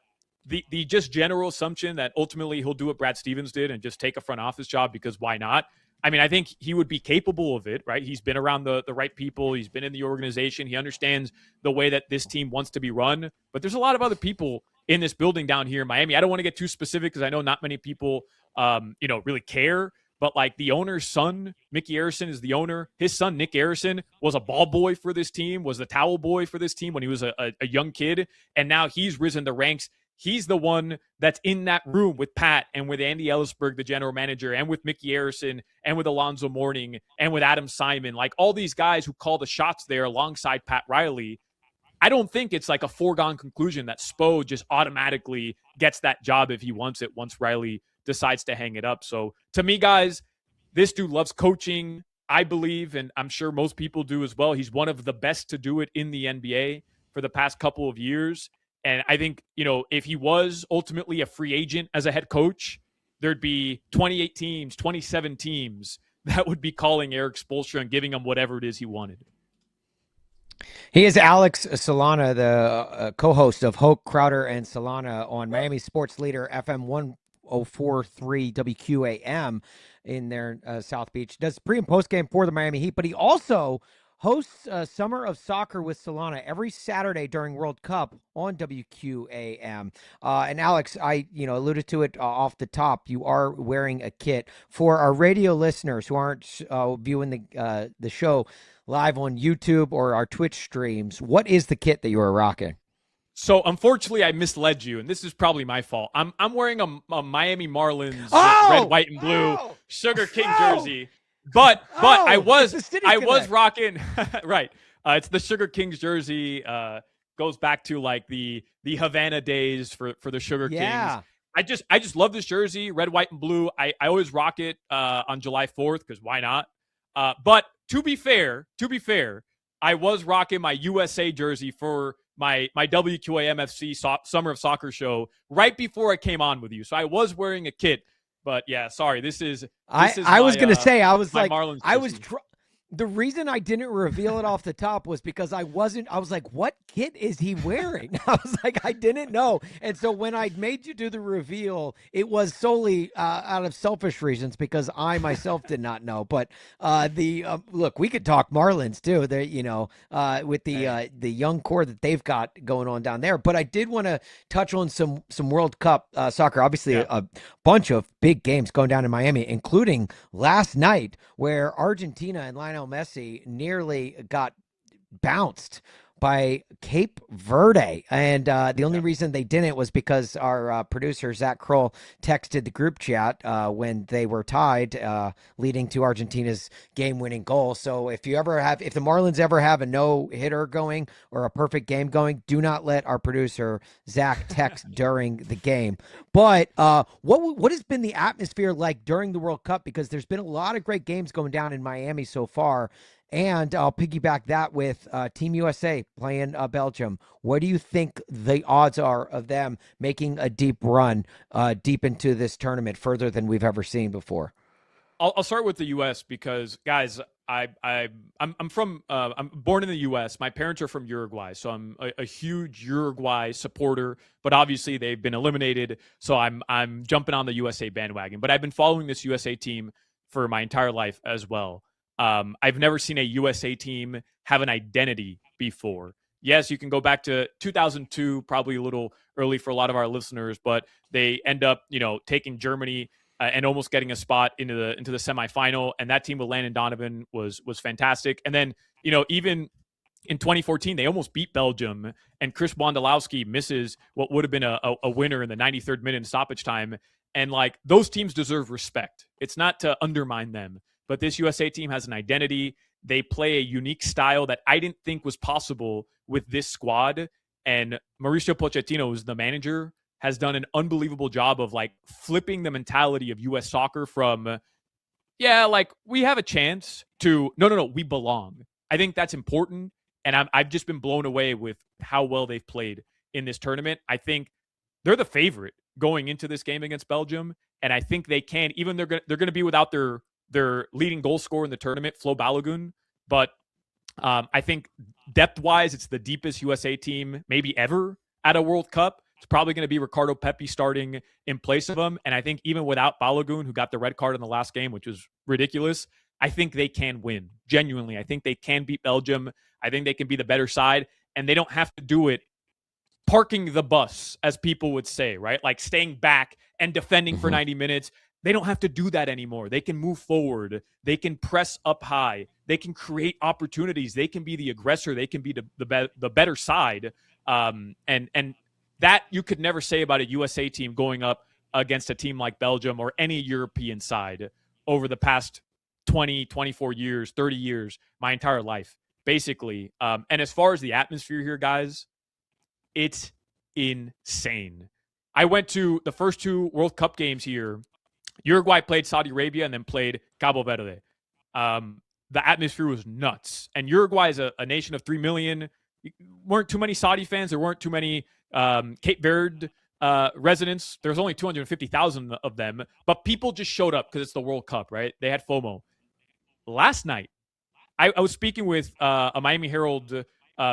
the just general assumption that ultimately he'll do what Brad Stevens did and just take a front office job, because why not? I mean, I think he would be capable of it, right? He's been around the right people. He's been in the organization. He understands the way that this team wants to be run. But there's a lot of other people in this building down here in Miami. I don't want to get too specific because I know not many people, really care. But like, the owner's son, Mickey Arison, is the owner. His son, Nick Arison, was a ball boy for this team, was the towel boy for this team when he was a young kid. And now he's risen the ranks. He's the one that's in that room with Pat and with Andy Ellisberg, the general manager, and with Mickey Arison and with Alonzo Mourning and with Adam Simon. Like, all these guys who call the shots there alongside Pat Riley. I don't think it's like a foregone conclusion that Spo just automatically gets that job if he wants it once Riley decides to hang it up. So to me, guys, this dude loves coaching, I believe, and I'm sure most people do as well. He's one of the best to do it in the NBA for the past couple of years. And I think, if he was ultimately a free agent as a head coach, there'd be 28 teams, 27 teams that would be calling Eric Spoelstra and giving him whatever it is he wanted. He is Alex Solana, the co-host of Hoke, Crowder, and Solana on Miami Sports Leader FM 1043 WQAM in their South Beach. Does pre and post game for the Miami Heat, but he also hosts Summer of Soccer with Solana every Saturday during World Cup on WQAM. And Alex, I alluded to it off the top. You are wearing a kit. For our radio listeners who aren't viewing the show live on YouTube or our Twitch streams, what is the kit that you are rocking? So unfortunately, I misled you, and this is probably my fault. I'm wearing a Miami Marlins red, white, and blue Sugar King jersey, but I was rocking right. It's the Sugar Kings jersey. Goes back to like the Havana days for the Sugar Kings. I just love this jersey, red, white, and blue. I always rock it on July 4th because why not? But to be fair, I was rocking my USA jersey for my WQAMFC Summer of Soccer show right before I came on with you. So I was wearing a kit, but yeah, sorry. I was going to say, I was like, Marlins I was the reason I didn't reveal it off the top was because I was like, what kit is he wearing? I was like, I didn't know. And so when I made you do the reveal, it was solely out of selfish reasons because I myself did not know. But look, we could talk Marlins too. They, with the young core that they've got going on down there. But I did want to touch on some World Cup soccer. Obviously, a bunch of big games going down in Miami, including last night where Argentina and Lionel Messi nearly got bounced by Cape Verde. And the only reason they didn't was because our producer, Zach Kroll, texted the group chat when they were tied, leading to Argentina's game-winning goal. So if the Marlins ever have a no-hitter going or a perfect game going, do not let our producer, Zach, text during the game. But what has been the atmosphere like during the World Cup? Because there's been a lot of great games going down in Miami so far. And I'll piggyback that with Team USA playing Belgium. What do you think the odds are of them making a deep run deep into this tournament, further than we've ever seen before? I'll start with the U.S. because, guys, I'm born in the U.S. My parents are from Uruguay, so I'm a huge Uruguay supporter. But obviously, they've been eliminated, so I'm jumping on the USA bandwagon. But I've been following this USA team for my entire life as well. I've never seen a USA team have an identity before. Yes, you can go back to 2002, probably a little early for a lot of our listeners, but they end up, taking Germany and almost getting a spot into the semifinal. And that team with Landon Donovan was fantastic. And then, even in 2014, they almost beat Belgium, and Chris Wondolowski misses what would have been a winner in the 93rd minute in stoppage time. And like, those teams deserve respect. It's not to undermine them. But this USA team has an identity. They play a unique style that I didn't think was possible with this squad. And Mauricio Pochettino, who's the manager, has done an unbelievable job of like flipping the mentality of U.S. soccer from, we have a chance to, no, we belong. I think that's important. And I've just been blown away with how well they've played in this tournament. I think they're the favorite going into this game against Belgium. And I think they can, even they're going to be without their leading goal scorer in the tournament, Flo Balogun. But I think depth-wise, it's the deepest USA team maybe ever at a World Cup. It's probably going to be Ricardo Pepi starting in place of him. And I think even without Balogun, who got the red card in the last game, which was ridiculous, I think they can win. Genuinely, I think they can beat Belgium. I think they can be the better side. And they don't have to do it parking the bus, as people would say, right? Like staying back and defending for 90 minutes. They don't have to do that anymore. They can move forward. They can press up high. They can create opportunities. They can be the aggressor. They can be the better side. And that you could never say about a USA team going up against a team like Belgium or any European side over the past 20, 24 years, 30 years, my entire life, basically. And as far as the atmosphere here, guys, it's insane. I went to the first two World Cup games here. Uruguay played Saudi Arabia and then played Cabo Verde. The atmosphere was nuts. And Uruguay is a nation of 3 million. Weren't too many Saudi fans. There weren't too many Cape Verde residents. There's only 250,000 of them. But people just showed up because it's the World Cup, right? They had FOMO. Last night, I was speaking with a Miami Herald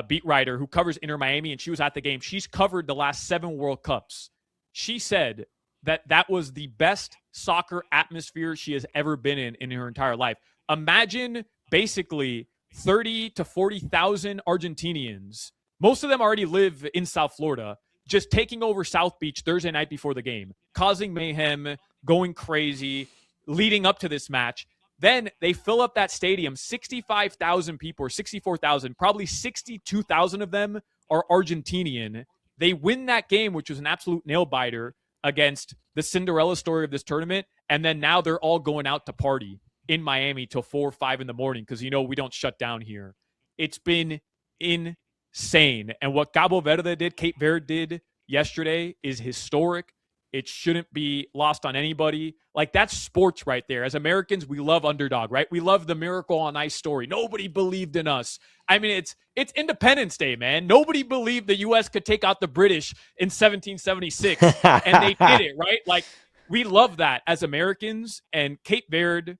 beat writer who covers Inter Miami, and she was at the game. She's covered the last 7 World Cups. She said that was the best soccer atmosphere she has ever been in her entire life. Imagine basically 30 to 40,000 Argentinians. Most of them already live in South Florida, just taking over South Beach Thursday night before the game, causing mayhem, going crazy, leading up to this match. Then they fill up that stadium, 65,000 people or 64,000, probably 62,000 of them are Argentinian. They win that game, which was an absolute nail biter against the Cinderella story of this tournament. And then now they're all going out to party in Miami till 4 or 5 in the morning because, we don't shut down here. It's been insane. And what Cabo Verde did, Cape Verde did yesterday is historic. It shouldn't be lost on anybody. Like, that's sports right there. As Americans, we love underdog, right? We love the Miracle on Ice story. Nobody believed in us. I mean, it's Independence Day, man. Nobody believed the U.S. could take out the British in 1776, and they did it, right? Like, we love that as Americans. And Cape Verde,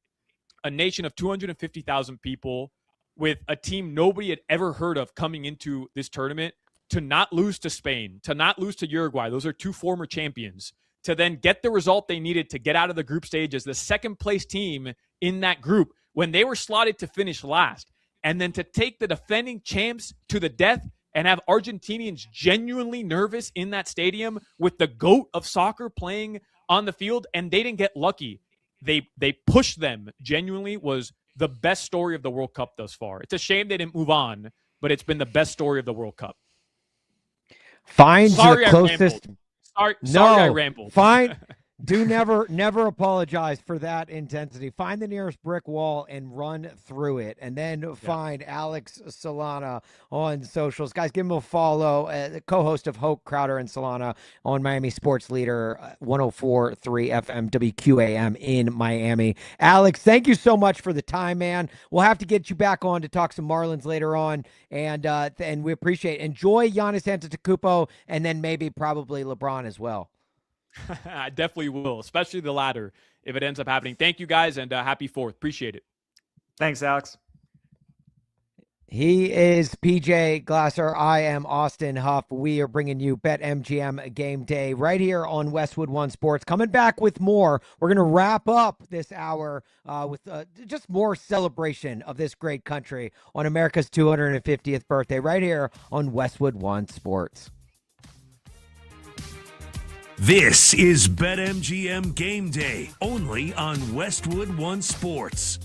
a nation of 250,000 people with a team nobody had ever heard of coming into this tournament, to not lose to Spain, to not lose to Uruguay. Those are 2 former champions. To then get the result they needed to get out of the group stage as the second place team in that group when they were slotted to finish last. And then to take the defending champs to the death and have Argentinians genuinely nervous in that stadium with the GOAT of soccer playing on the field. And they didn't get lucky. They pushed them. Genuinely was the best story of the World Cup thus far. It's a shame they didn't move on, but it's been the best story of the World Cup. Find Sorry the closest. Sorry, No, I rambled. Find. Do never apologize for that intensity. Find the nearest brick wall and run through it. And then find Alex Solana on socials. Guys, give him a follow. The co-host of Hoke, Crowder, and Solana on Miami Sports Leader 104.3 FM WQAM in Miami. Alex, thank you so much for the time, man. We'll have to get you back on to talk some Marlins later on. And we appreciate it. Enjoy Giannis Antetokounmpo and then maybe probably LeBron as well. I definitely will, especially the latter if it ends up happening. Thank you guys, and happy 4th. Appreciate it. Thanks, Alex. He is PJ Glasser. I am Austin Huff. We are bringing you BetMGM Game Day right here on Westwood One Sports. Coming back with more. We're going to wrap up this hour with just more celebration of this great country on America's 250th birthday right here on Westwood One Sports. This is BetMGM Game Day, only on Westwood One Sports.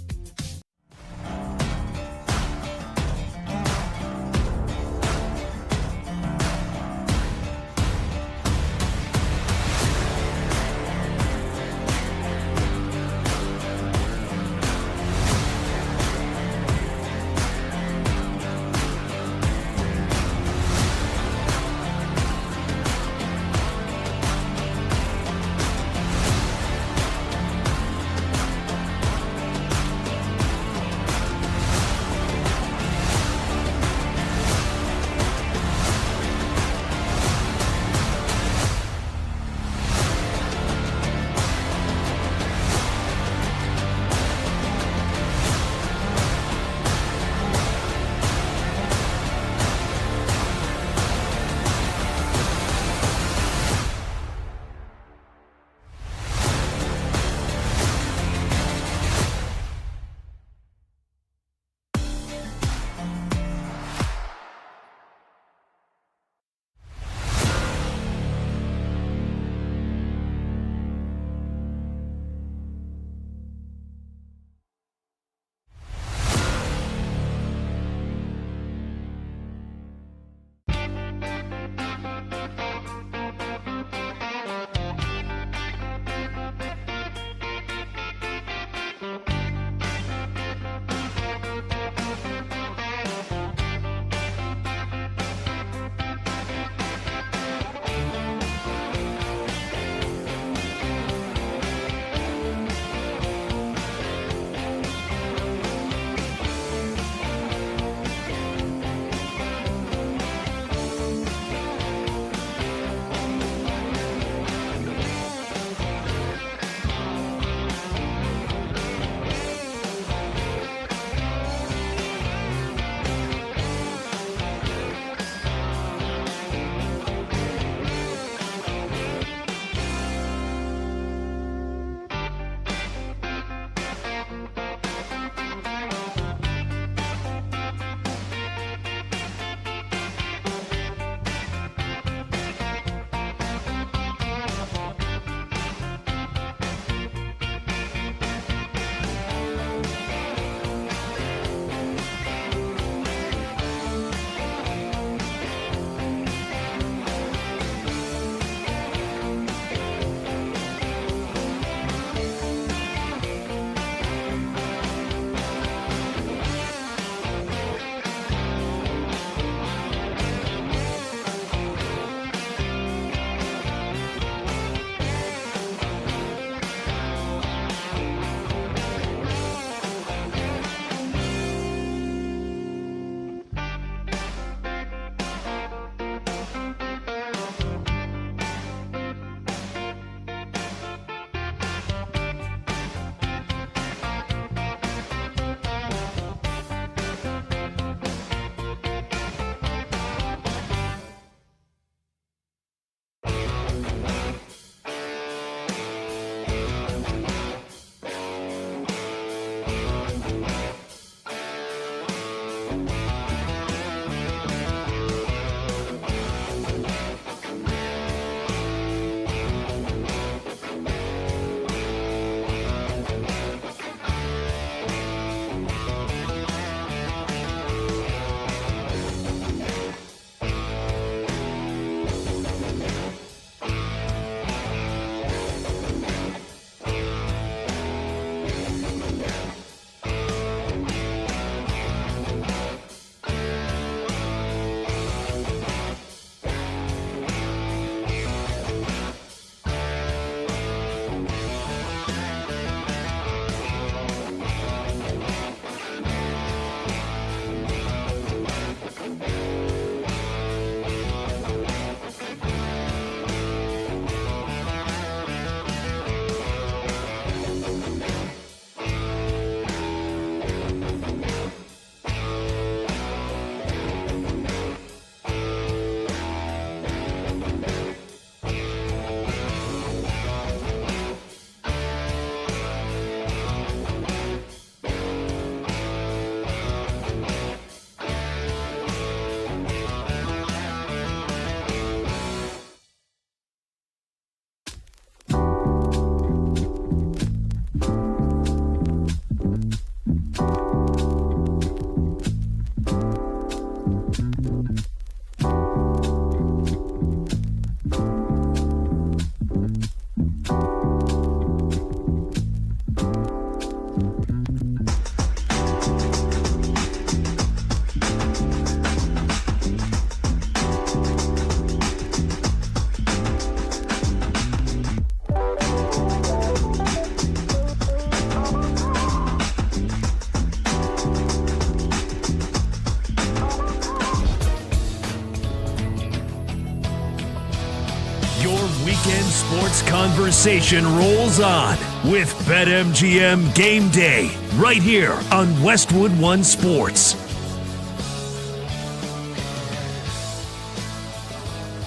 sports conversation rolls on with BetMGM Game Day right here on Westwood One Sports.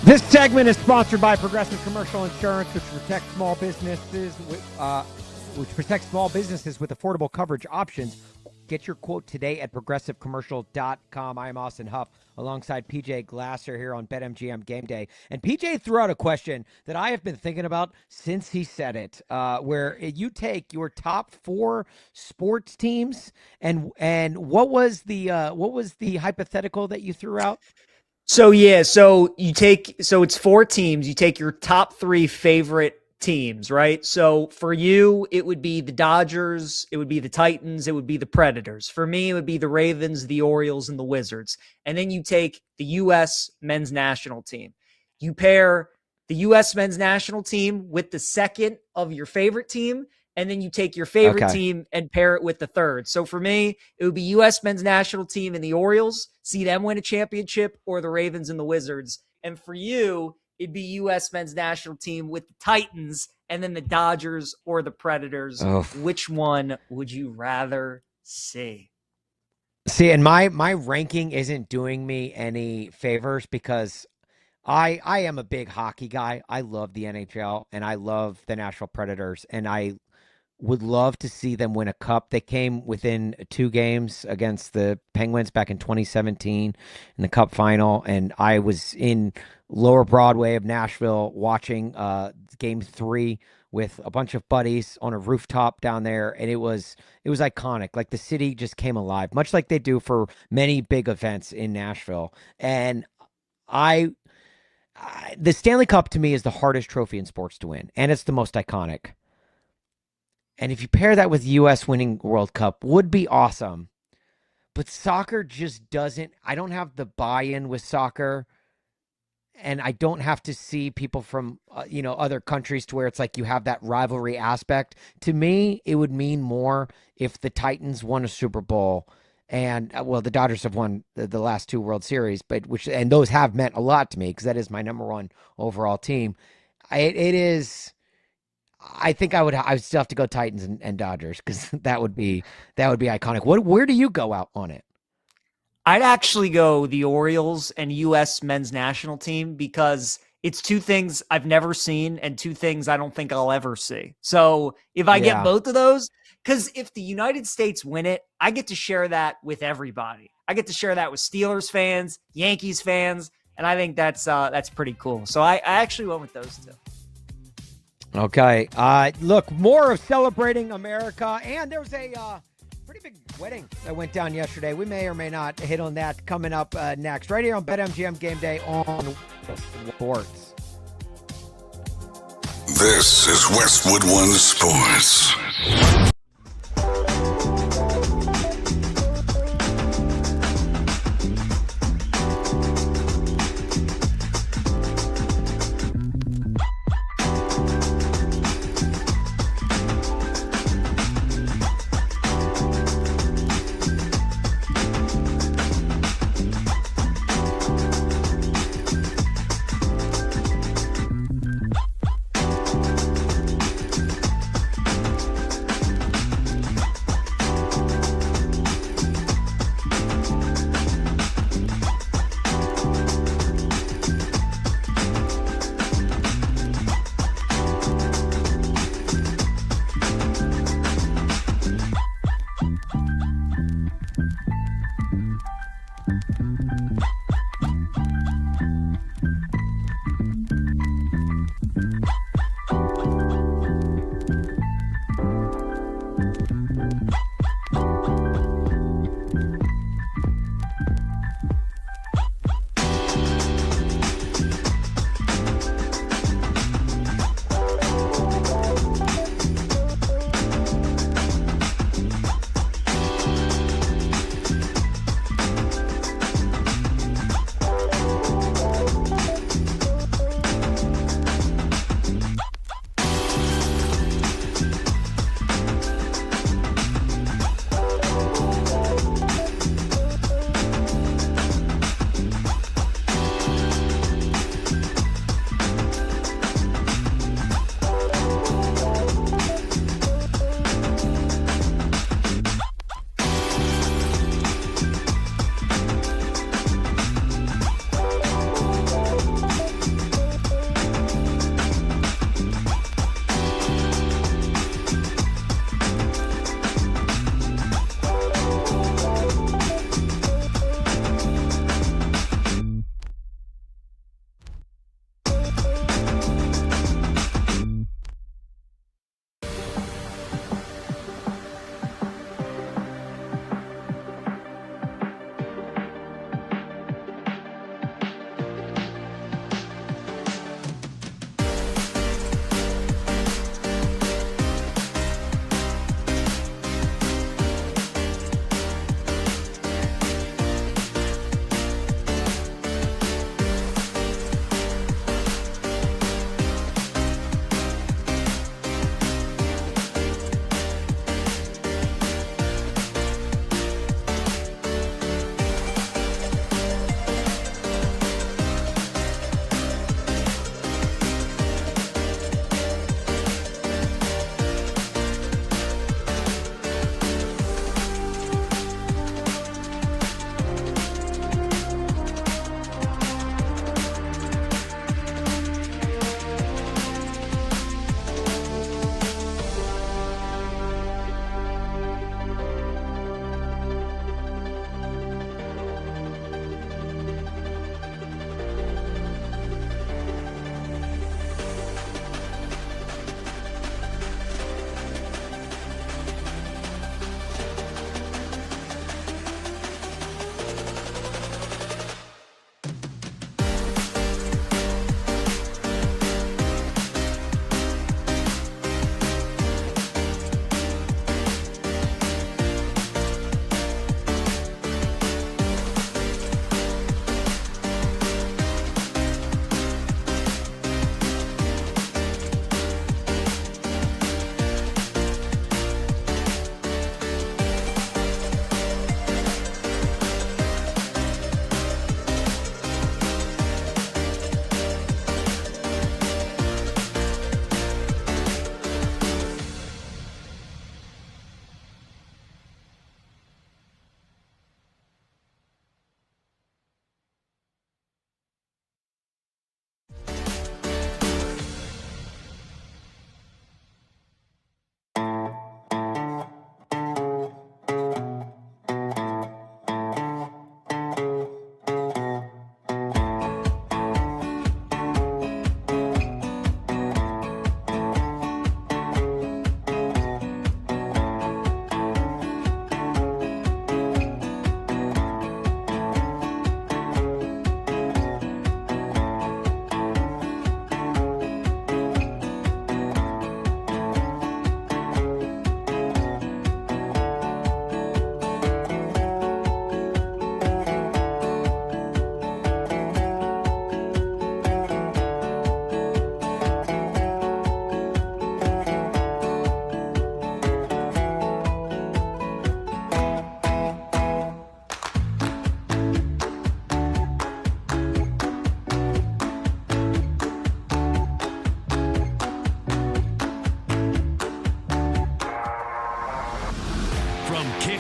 This segment is sponsored by Progressive Commercial Insurance, which protects small businesses with affordable coverage options. Get your quote today at progressivecommercial.com. I am Austin Huff alongside PJ Glasser here on BetMGM Game Day. And PJ threw out a question that I have been thinking about since he said it, where you take your top 4 sports teams and what was the hypothetical that you threw out? So it's 4 teams. You take your top 3 favorite teams, right? So for you, it would be the Dodgers, it would be the Titans, it would be the Predators. For me, it would be the Ravens, the Orioles, and the Wizards. And then you take the U.S. men's national team. You pair the U.S. men's national team with the second of your favorite team, and then you take your favorite team and pair it with the third. So for me, it would be U.S. men's national team and the Orioles, see them win a championship, or the Ravens and the Wizards. And for you, it'd be U.S. men's national team with the Titans and then the Dodgers or the Predators. Oh. Which one would you rather see? See, and my ranking isn't doing me any favors because I am a big hockey guy. I love the NHL and I love the Nashville Predators, and I would love to see them win a cup. They came within 2 games against the Penguins back in 2017 in the cup final, and I was in Lower Broadway of Nashville watching game 3 with a bunch of buddies on a rooftop down there, and it was iconic. Like, the city just came alive, much like they do for many big events in Nashville. And the Stanley Cup to me is the hardest trophy in sports to win, and it's the most iconic. And if you pair that with U.S. winning World Cup, would be awesome. But soccer just doesn't. I don't have the buy-in with soccer, and I don't have to see people from other countries to where it's like you have that rivalry aspect. To me, it would mean more if the Titans won a Super Bowl, and the Dodgers have won the last 2 World Series, and those have meant a lot to me because that is my number 1 overall team. It is. I think I would still have to go Titans and Dodgers because that would be iconic. Where do you go out on it? I'd actually go the Orioles and U.S. men's national team because it's 2 things I've never seen and 2 things I don't think I'll ever see. So if I get both of those, because if the United States win it, I get to share that with everybody. I get to share that with Steelers fans, Yankees fans, and I think that's pretty cool. So I actually went with those 2. Okay. Look, more of celebrating America, and there was a pretty big wedding that went down yesterday. We may or may not hit on that coming up next, right here on BetMGM Game Day on Sports. This is Westwood One Sports.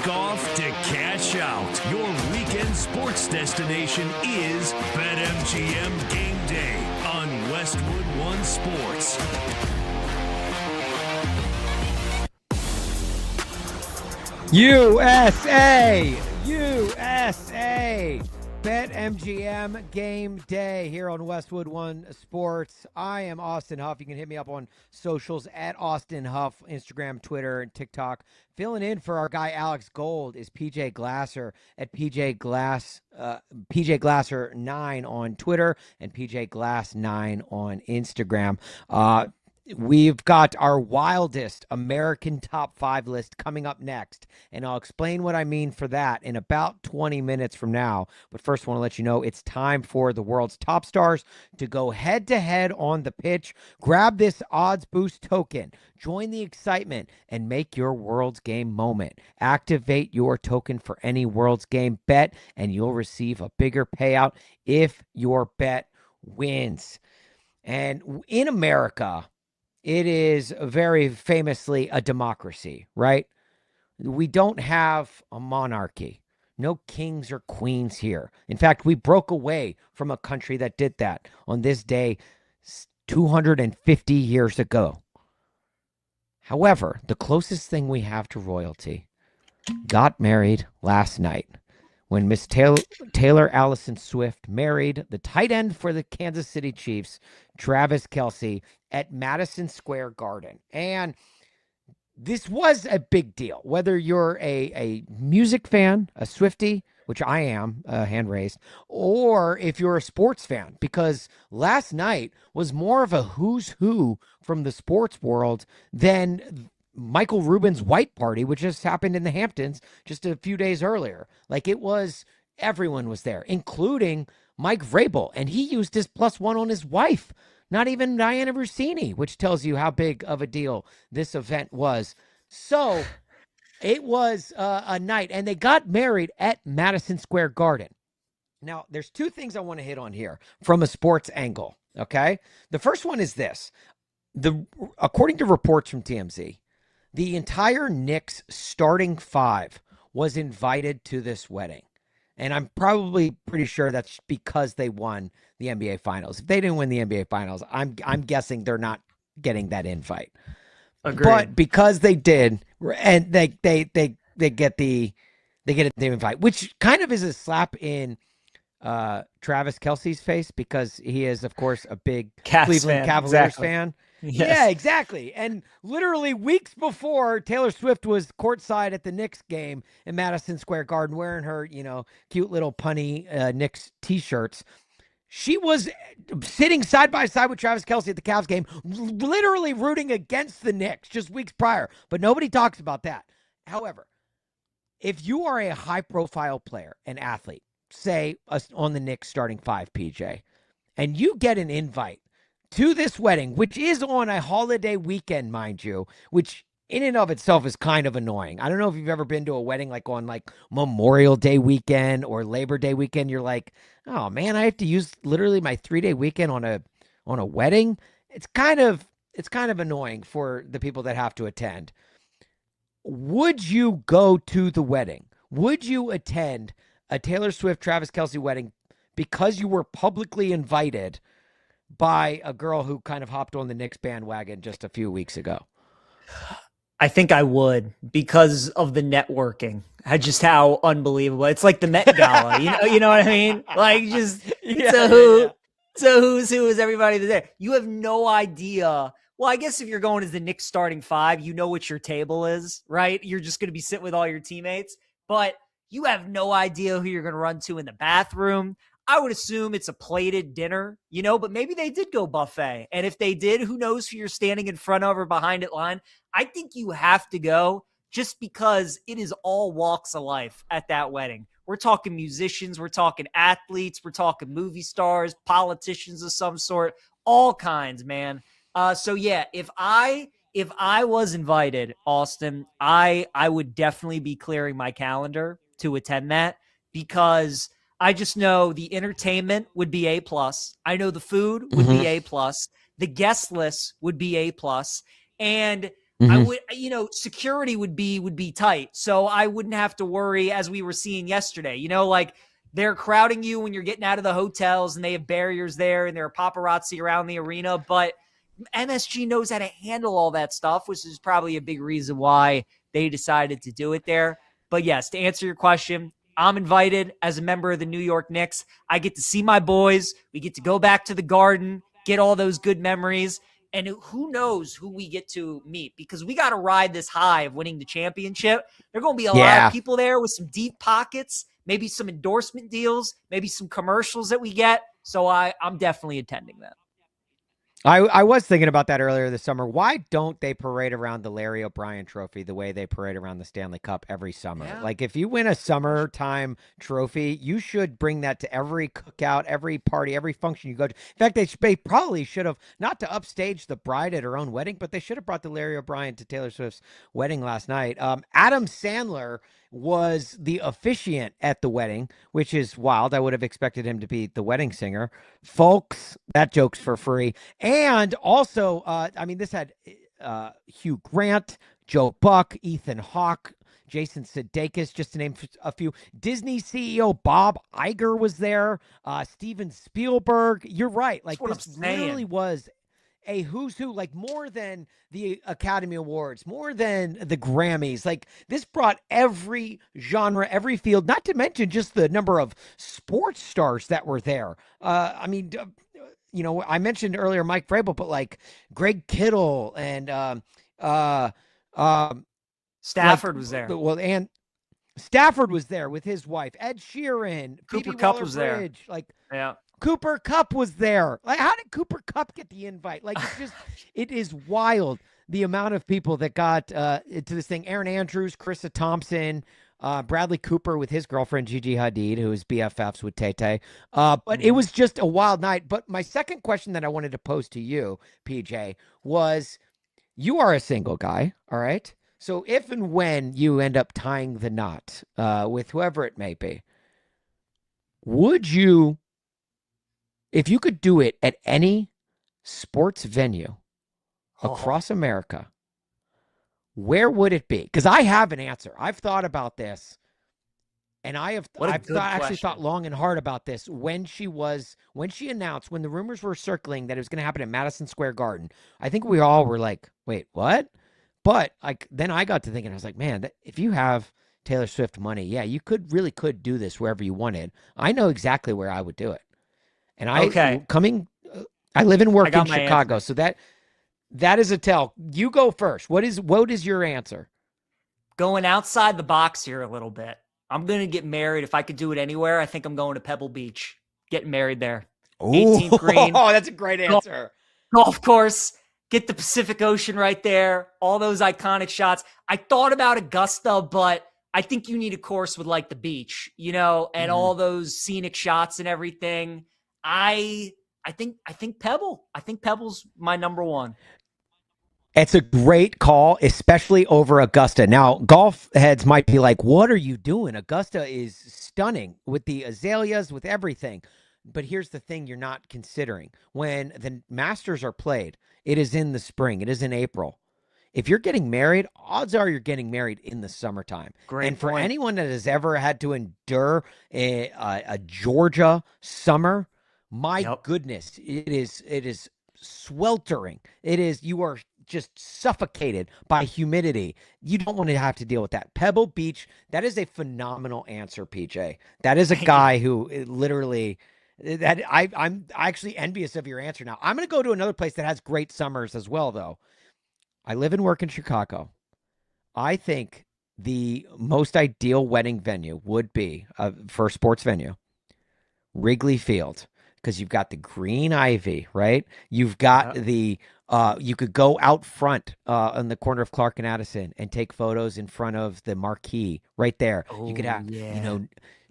Kickoff to cash out. Your weekend sports destination is BetMGM Game Day on Westwood One Sports. USA! USA! BetMGM Game Day here on Westwood One Sports. I am Austin Huff. You can hit me up on socials at Austin Huff, Instagram, Twitter, and TikTok. Filling in for our guy Alex Gold is PJ Glasser at PJ Glasser 9 on Twitter and PJ Glass 9 on Instagram. We've got our wildest American top 5 list coming up next, and I'll explain what I mean for that in about 20 minutes from now. But first, I want to let you know it's time for the world's top stars to go head-to-head on the pitch. Grab this Odds Boost token, join the excitement, and make your World's Game moment. Activate your token for any World's Game bet, and you'll receive a bigger payout if your bet wins. And in America, it is very famously a democracy, right? We don't have a monarchy. No kings or queens here. In fact, we broke away from a country that did that on this day 250 years ago. However, the closest thing we have to royalty got married last night when Miss Taylor Allison Swift married the tight end for the Kansas City Chiefs, Travis Kelce, at Madison Square Garden. And this was a big deal, whether you're a music fan, a Swiftie, which I am, hand raised, or if you're a sports fan, because last night was more of a who's who from the sports world than Michael Rubin's white party, which just happened in the Hamptons just a few days earlier. Like, it was, everyone was there, including Mike Vrabel, and he used his +1 on his wife, not even Diana Rossini, which tells you how big of a deal this event was. So it was a night, and they got married at Madison Square Garden. Now, there's two things I want to hit on here from a sports angle, okay? The first one is this. According to reports from TMZ, the entire Knicks starting 5 was invited to this wedding. And I'm probably pretty sure that's because they won the NBA Finals. If they didn't win the NBA Finals, I'm guessing they're not getting that invite. Agreed. But because they did, and they get the invite, which kind of is a slap in Travis Kelce's face, because he is, of course, a big Cleveland Cavaliers fan. Yes. Yeah, exactly. And literally weeks before, Taylor Swift was courtside at the Knicks game in Madison Square Garden wearing her, cute little punny Knicks t-shirts. She was sitting side by side with Travis Kelce at the Cavs game, literally rooting against the Knicks just weeks prior. But nobody talks about that. However, if you are a high-profile player, an athlete, say on the Knicks starting 5, PJ, and you get an invite to this wedding, which is on a holiday weekend, mind you, which in and of itself is kind of annoying. I don't know if you've ever been to a wedding like on like Memorial Day weekend or Labor Day weekend. You're like, oh man, I have to use literally my 3-day weekend on a wedding. It's kind of annoying for the people that have to attend. Would you go to the wedding? Would you attend a Taylor Swift, Travis Kelce wedding because you were publicly invited by a girl who kind of hopped on the Knicks bandwagon just a few weeks ago? I think I would, because of the networking. Just how unbelievable. It's like the Met Gala. You know what I mean? Like, just it's a who's who is everybody there. You have no idea. Well, I guess if you're going as the Knicks starting 5, you know what your table is, right? You're just going to be sitting with all your teammates, but you have no idea who you're going to run to in the bathroom. I would assume it's a plated dinner, but maybe they did go buffet. And if they did, who knows who you're standing in front of or behind it line. I think you have to go just because it is all walks of life at that wedding. We're talking musicians, we're talking athletes, we're talking movie stars, politicians of some sort, all kinds, man. So yeah, if I was invited, Austin, I would definitely be clearing my calendar to attend that, because I just know the entertainment would be A+. I know the food would be A+. The guest list would be A+. And I Mhm. would, security would be tight. So I wouldn't have to worry, as we were seeing yesterday, like they're crowding you when you're getting out of the hotels and they have barriers there and there are paparazzi around the arena. But MSG knows how to handle all that stuff, which is probably a big reason why they decided to do it there. But yes, to answer your question, I'm invited as a member of the New York Knicks. I get to see my boys. We get to go back to the Garden, get all those good memories. And who knows who we get to meet, because we got to ride this high of winning the championship. There are going to be a lot of people there with some deep pockets, maybe some endorsement deals, maybe some commercials that we get. So I'm definitely attending that. I was thinking about that earlier this summer. Why don't they parade around the Larry O'Brien trophy the way they parade around the Stanley Cup every summer? Yeah. Like, if you win a summertime trophy, you should bring that to every cookout, every party, every function you go to. In fact, they probably should have, not to upstage the bride at her own wedding, but they should have brought the Larry O'Brien to Taylor Swift's wedding last night. Adam Sandler was the officiant at the wedding, which is wild. I would have expected him to be the wedding singer. Folks, that joke's for free. And also, this had Hugh Grant, Joe Buck, Ethan Hawke, Jason Sudeikis, just to name a few. Disney CEO Bob Iger was there. Steven Spielberg. You're right. Like, this literally was a who's who, like more than the Academy Awards, more than the Grammys. Like, this brought every genre, every field, not to mention just the number of sports stars that were there. I mentioned earlier Mike Vrabel, but like Greg Kittle and Stafford was there. Well, and Stafford was there with his wife, Ed Sheeran, Cooper Phoebe Kupp was there. Waller-Bridge, Yeah. Cooper Kupp was there. Like, how did Cooper Kupp get the invite? Like, it's just, it is wild the amount of people that got into this thing. Aaron Andrews, Krista Thompson, Bradley Cooper with his girlfriend Gigi Hadid, who is BFFs with Tay Tay. But it was just a wild night. But my second question that I wanted to pose to you, PJ, was, you are a single guy, all right? So if and when you end up tying the knot with whoever it may be, would you, if you could do it at any sports venue across America, where would it be? Because I have an answer. I've thought about this, and I've actually thought long and hard about this. When she announced, when the rumors were circling that it was going to happen at Madison Square Garden, I think we all were like, wait, what? But then I got to thinking, I was like, man, if you have Taylor Swift money, yeah, you could do this wherever you wanted. I know exactly where I would do it. And I live and work in Chicago, so that is a tell. You go first. What is your answer? Going outside the box here a little bit. I'm going to get married. If I could do it anywhere, I think I'm going to Pebble Beach. Getting married there. 18th green. Oh, that's a great answer. Golf course. Get the Pacific Ocean right there. All those iconic shots. I thought about Augusta, but I think you need a course with like the beach, and all those scenic shots and everything. I think Pebble. I think Pebble's my number one. It's a great call, especially over Augusta. Now, golf heads might be like, what are you doing? Augusta is stunning with the azaleas, with everything. But here's the thing you're not considering. When the Masters are played, it is in the spring. It is in April. If you're getting married, odds are you're getting married in the summertime. Great and for point. anyone that has ever had to endure a Georgia summer, my goodness, it is sweltering. You are just suffocated by humidity. You don't want to have to deal with that. Pebble Beach, that is a phenomenal answer, PJ. That is a guy who literally, that I'm actually envious of your answer now. I'm going to go to another place that has great summers as well, though. I live and work in Chicago. I think the most ideal wedding venue would be, for a sports venue, Wrigley Field, because you've got the green ivy, right? You've got you could go out front on the corner of Clark and Addison and take photos in front of the marquee right there. You could have,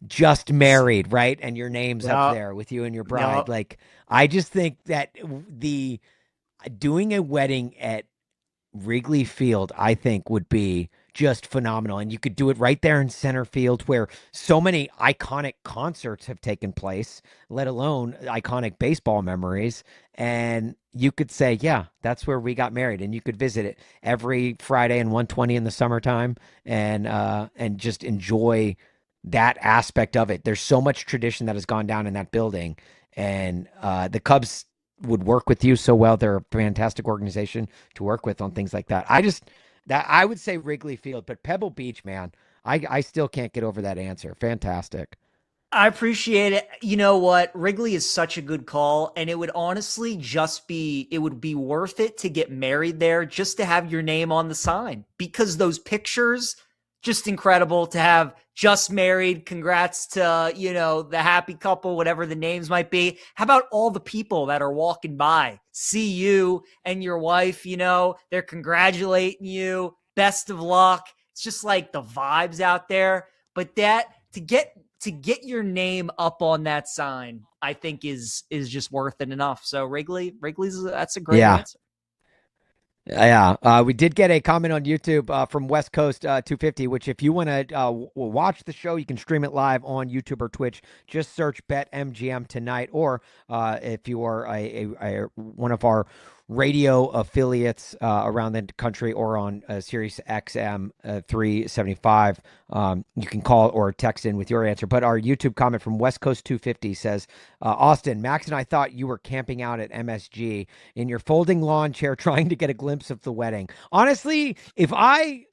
just married, right? And your name's up there with you and your bride. Like, I just think that doing a wedding at Wrigley Field, I think, would be just phenomenal. And you could do it right there in center field where so many iconic concerts have taken place, let alone iconic baseball memories. And you could say, yeah, that's where we got married. And you could visit it every Friday and 120 in the summertime and just enjoy that aspect of it. There's so much tradition that has gone down in that building. And the Cubs would work with you so well. They're a fantastic organization to work with on things like that. I would say Wrigley Field, but Pebble Beach, man, I still can't get over that answer. Fantastic. I appreciate it. You know what? Wrigley is such a good call, and it would honestly it would be worth it to get married there just to have your name on the sign, because those pictures, just incredible to have just married. Congrats to, the happy couple, whatever the names might be. How about all the people that are walking by, see you and your wife, they're congratulating you. Best of luck. It's just like the vibes out there. But to get your name up on that sign, I think is just worth it enough. So Wrigley's that's a great answer. Yeah, we did get a comment on YouTube from West Coast 250, which if you want to watch the show, you can stream it live on YouTube or Twitch. Just search BetMGM tonight, or if you are a one of our radio affiliates around the country or on Sirius XM 375, you can call or text in with your answer. But our YouTube comment from West Coast 250 says, Austin, Max and I thought you were camping out at MSG in your folding lawn chair trying to get a glimpse of the wedding. Honestly, if I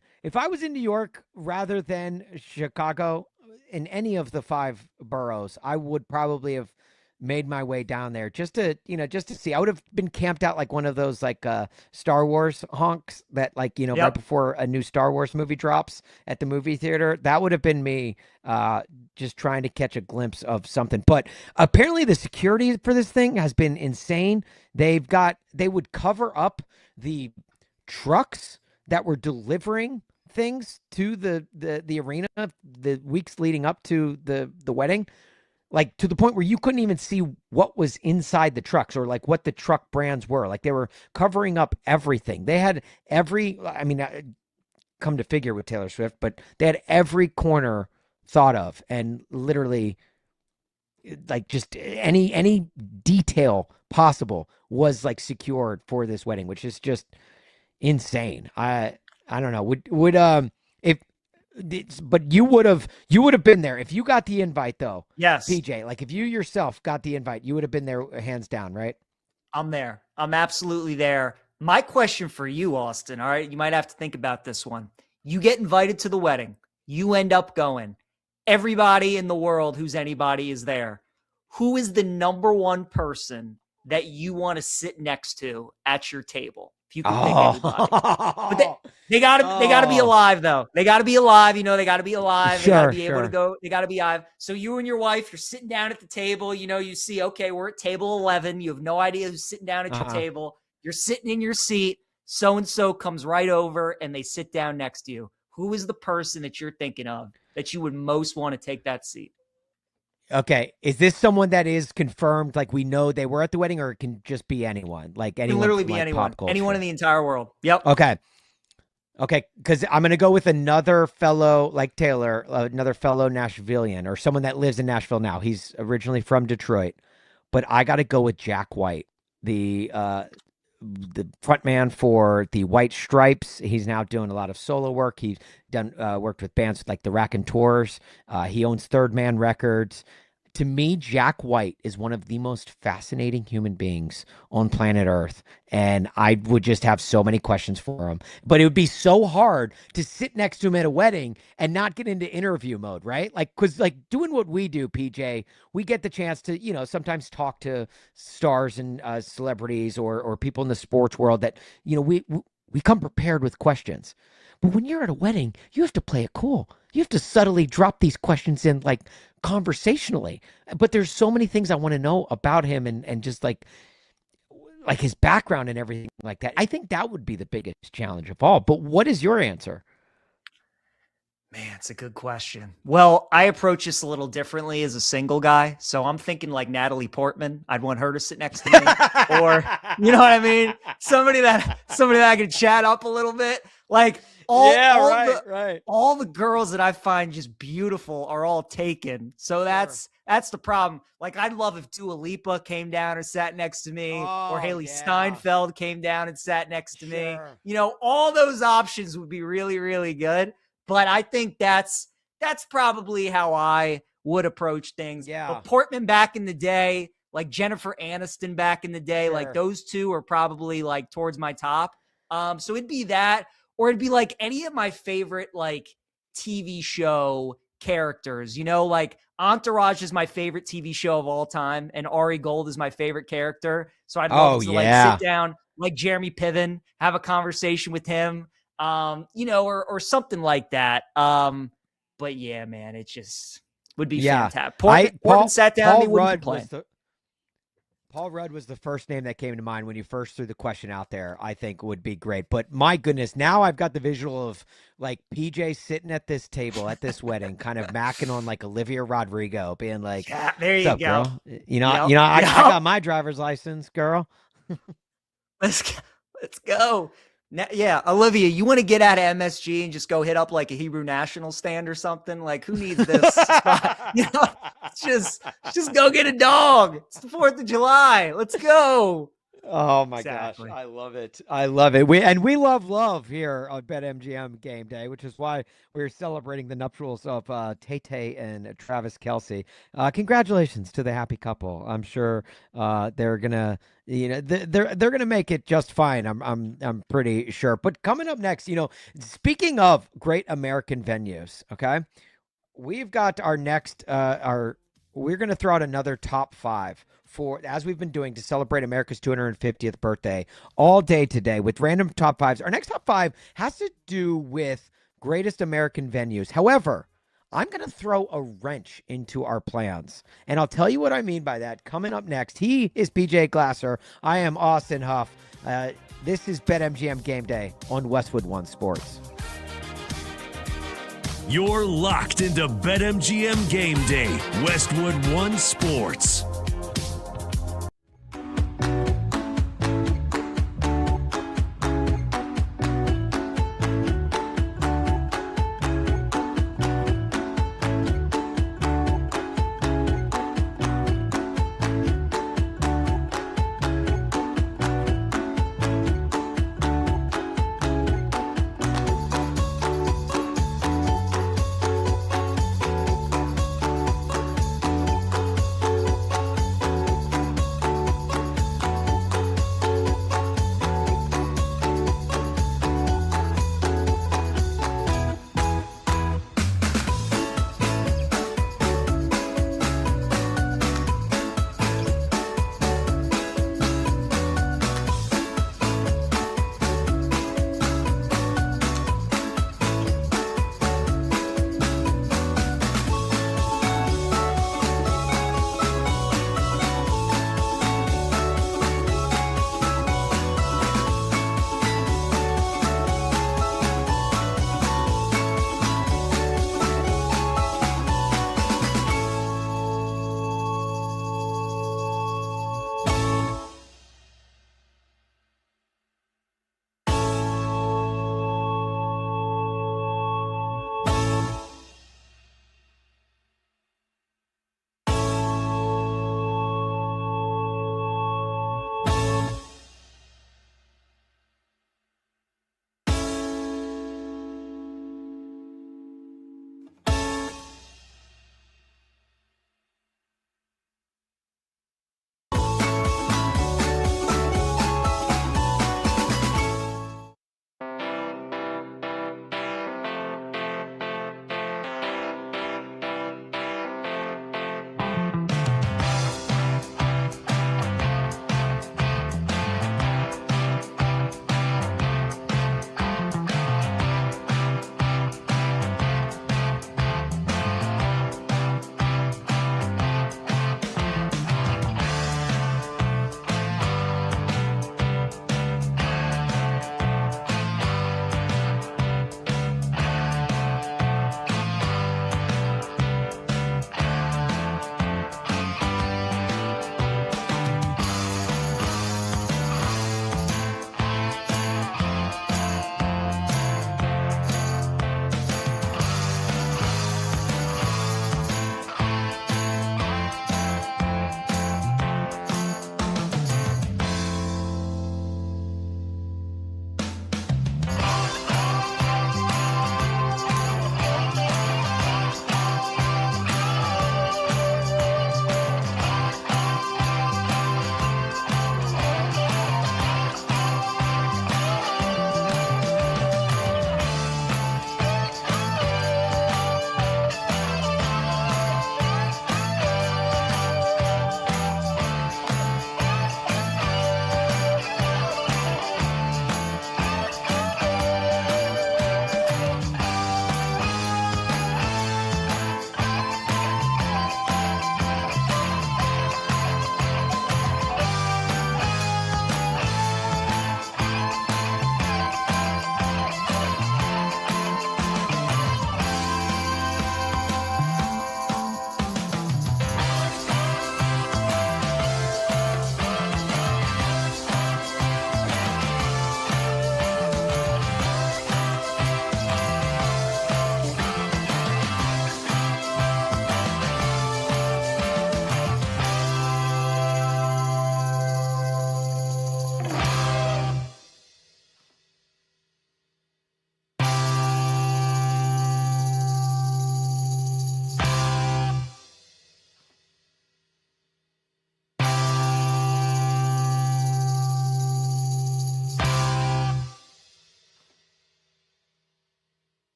was in New York rather than Chicago, in any of the 5 boroughs, I would probably have made my way down there just to see. I would have been camped out like one of those Star Wars honks that right before a new Star Wars movie drops at the movie theater. That would have been me just trying to catch a glimpse of something. But apparently the security for this thing has been insane. They would cover up the trucks that were delivering things to the arena the weeks leading up to the wedding. Like to the point where you couldn't even see what was inside the trucks or like what the truck brands were. Like they were covering up everything. They had come to figure with Taylor Swift, but they had every corner thought of, and literally like just any detail possible was like secured for this wedding, which is just insane. I don't know. But you would have been there if you got the invite, though. Yes, PJ. Like if you yourself got the invite, you would have been there, hands down, right? I'm there. I'm absolutely there. My question for you, Austin. All right, you might have to think about this one. You get invited to the wedding. You end up going. Everybody in the world who's anybody is there. Who is the number one person that you want to sit next to at your table? If you can pick anybody. But they gotta be alive though. They gotta be alive. They gotta be alive. They gotta be able to go. They gotta be alive. So you and your wife, you're sitting down at the table. You see, okay, we're at table 11. You have no idea who's sitting down at your table. You're sitting in your seat. So-and-so comes right over and they sit down next to you. Who is the person that you're thinking of that you would most want to take that seat? Okay. Is this someone that is confirmed? Like we know they were at the wedding, or it can just be anyone? Like anyone? It can literally be anyone. Anyone in the entire world. Yep. Okay. Because I'm going to go with another fellow like Taylor, another fellow Nashvilleian, or someone that lives in Nashville now. He's originally from Detroit, but I got to go with Jack White, the front man for the White Stripes. He's now doing a lot of solo work. He's done worked with bands like the Raconteurs. He owns Third Man Records. To me, Jack White is one of the most fascinating human beings on planet Earth, and I would just have so many questions for him. But it would be so hard to sit next to him at a wedding and not get into interview mode, right? Like, because like doing what we do, PJ, we get the chance to, sometimes talk to stars and celebrities or people in the sports world that, we come prepared with questions. But when you're at a wedding, you have to play it cool. You have to subtly drop these questions in like conversationally. But there's so many things I want to know about him and just like his background and everything like that. I think that would be the biggest challenge of all. But what is your answer? Man, it's a good question. Well, I approach this a little differently as a single guy. So I'm thinking like Natalie Portman. I'd want her to sit next to me. Or, you know what I mean? Somebody that I could chat up a little bit. Like all the girls that I find just beautiful are all taken. So that's the problem. Like I'd love if Dua Lipa came down and sat next to me, or Haley Steinfeld came down and sat next to me. You know, all those options would be really, really good. But I think that's probably how I would approach things. Yeah. But Portman back in the day, like Jennifer Aniston back in the day, like those two are probably like towards my top. So it'd be that, or it'd be like any of my favorite like TV show characters, you know, like Entourage is my favorite TV show of all time, and Ari Gold is my favorite character. So I'd love to like sit down like Jeremy Piven, have a conversation with him. You know, or something like that. But yeah, man, it just would be fantastic. Portman sat down. Paul Rudd was the first name that came to mind when you first threw the question out there. I think would be great. But my goodness, now I've got the visual of like PJ sitting at this table at this wedding, kind of macking on like Olivia Rodrigo, being like, yeah, there you go. Girl? You know, I got my driver's license, girl. Let's go. Now, yeah, Olivia, you want to get out of MSG and just go hit up like a Hebrew National stand or something? Like, who needs this spot? You know, just go get a dog. It's the 4th of July. Let's go. Oh my gosh, I love it. I love it. We love here on BetMGM Game Day, which is why we're celebrating the nuptials of Tay and Travis Kelce. Congratulations to the happy couple. I'm sure they're gonna, you know, they're gonna make it just fine. I'm pretty sure. But coming up next, you know, speaking of great American venues, okay, we've got our next we're gonna throw out another top 5. As we've been doing to celebrate America's 250th birthday all day today with random top 5s. Our next top 5 has to do with greatest American venues. However, I'm going to throw a wrench into our plans, and I'll tell you what I mean by that coming up next. He is PJ Glasser. I am Austin Huff. This is BetMGM Game Day on Westwood One Sports. You're locked into BetMGM Game Day, Westwood One Sports.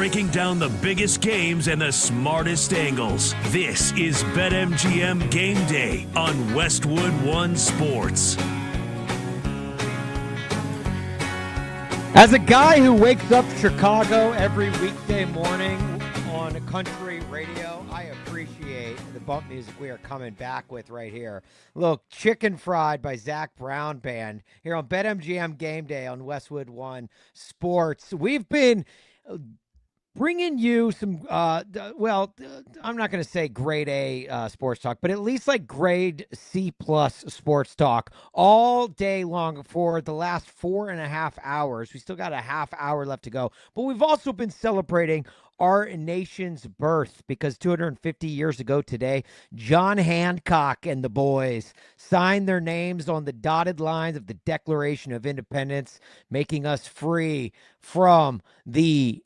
breaking down the biggest games and the smartest angles. This is BetMGM Game Day on Westwood One Sports. As a guy who wakes up Chicago every weekday morning on country radio, I appreciate the bump music we are coming back with right here. Look, Chicken Fried by Zach Brown Band here on BetMGM Game Day on Westwood One Sports. We've been bringing you some, I'm not going to say grade A sports talk, but at least like grade C plus sports talk all day long for the last 4.5 hours. We still got a half hour left to go, but we've also been celebrating our nation's birth because 250 years ago today, John Hancock and the boys signed their names on the dotted lines of the Declaration of Independence, making us free from the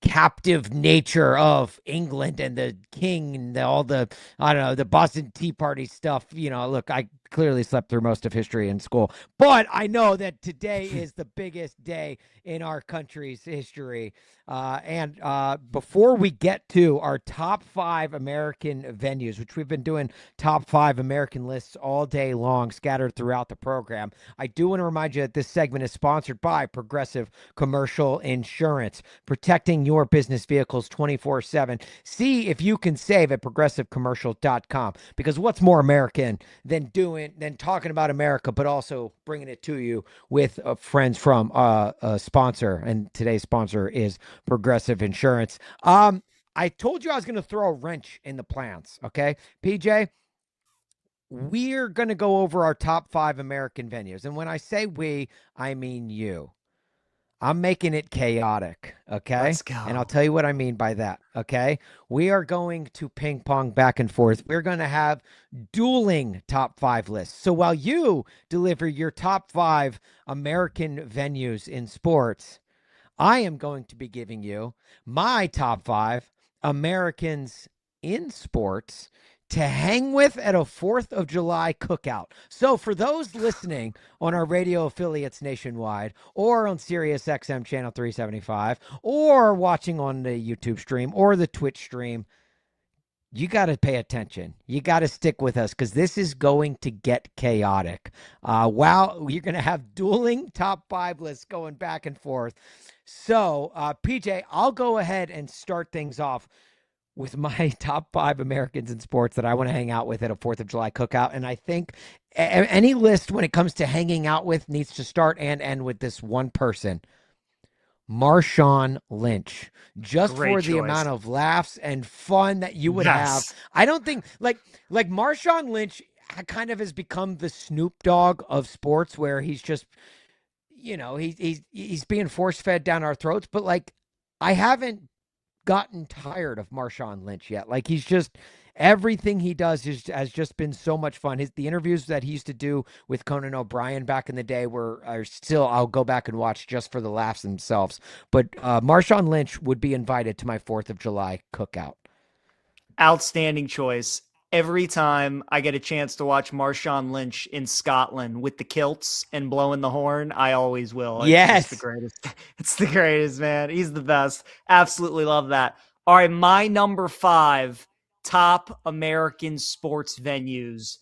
captive nature of England and the king and all the, the Boston Tea Party stuff. Look, I clearly slept through most of history in school, but I know that today is the biggest day in our country's history. And before we get to our top 5 American venues, which we've been doing top 5 American lists all day long, scattered throughout the program, I do want to remind you that this segment is sponsored by Progressive Commercial Insurance, protecting your business vehicles 24/7. See if you can save at progressivecommercial.com, because what's more American than talking about America, but also bringing it to you with friends from a sponsor, and today's sponsor is Progressive Insurance. I told you I was going to throw a wrench in the plans, okay? PJ, we're going to go over our top 5 American venues, and when I say we, I mean you. I'm making it chaotic, okay? Let's go. And I'll tell you what I mean by that, okay? We are going to ping pong back and forth. We're going to have dueling top 5 lists. So while you deliver your top 5 American venues in sports, I am going to be giving you my top 5 Americans in sports to hang with at a 4th of July cookout. So for those listening on our radio affiliates nationwide, or on Sirius XM channel 375, or watching on the YouTube stream or the Twitch stream, you got to pay attention. You got to stick with us, because this is going to get chaotic. Wow, you're going to have dueling top 5 lists going back and forth. So, PJ, I'll go ahead and start things off with my top 5 Americans in sports that I want to hang out with at a 4th of July cookout. And I think any list when it comes to hanging out with needs to start and end with this one person, Marshawn Lynch. Just Great for the choice. amount of laughs and fun that you would have. I don't think, like Marshawn Lynch kind of has become the Snoop Dogg of sports, where he's just, he's being force-fed down our throats. But, like, I haven't gotten tired of Marshawn Lynch yet. Like, he's just, everything he does has just been so much fun. The interviews that he used to do with Conan O'Brien back in the day are still, I'll go back and watch just for the laughs themselves. But Marshawn Lynch would be invited to my 4th of July cookout. Outstanding choice. Every time I get a chance to watch Marshawn Lynch in Scotland with the kilts and blowing the horn, I always will. Yes. It's the greatest. It's the greatest, man. He's the best. Absolutely love that. All right, my number 5 top American sports venues.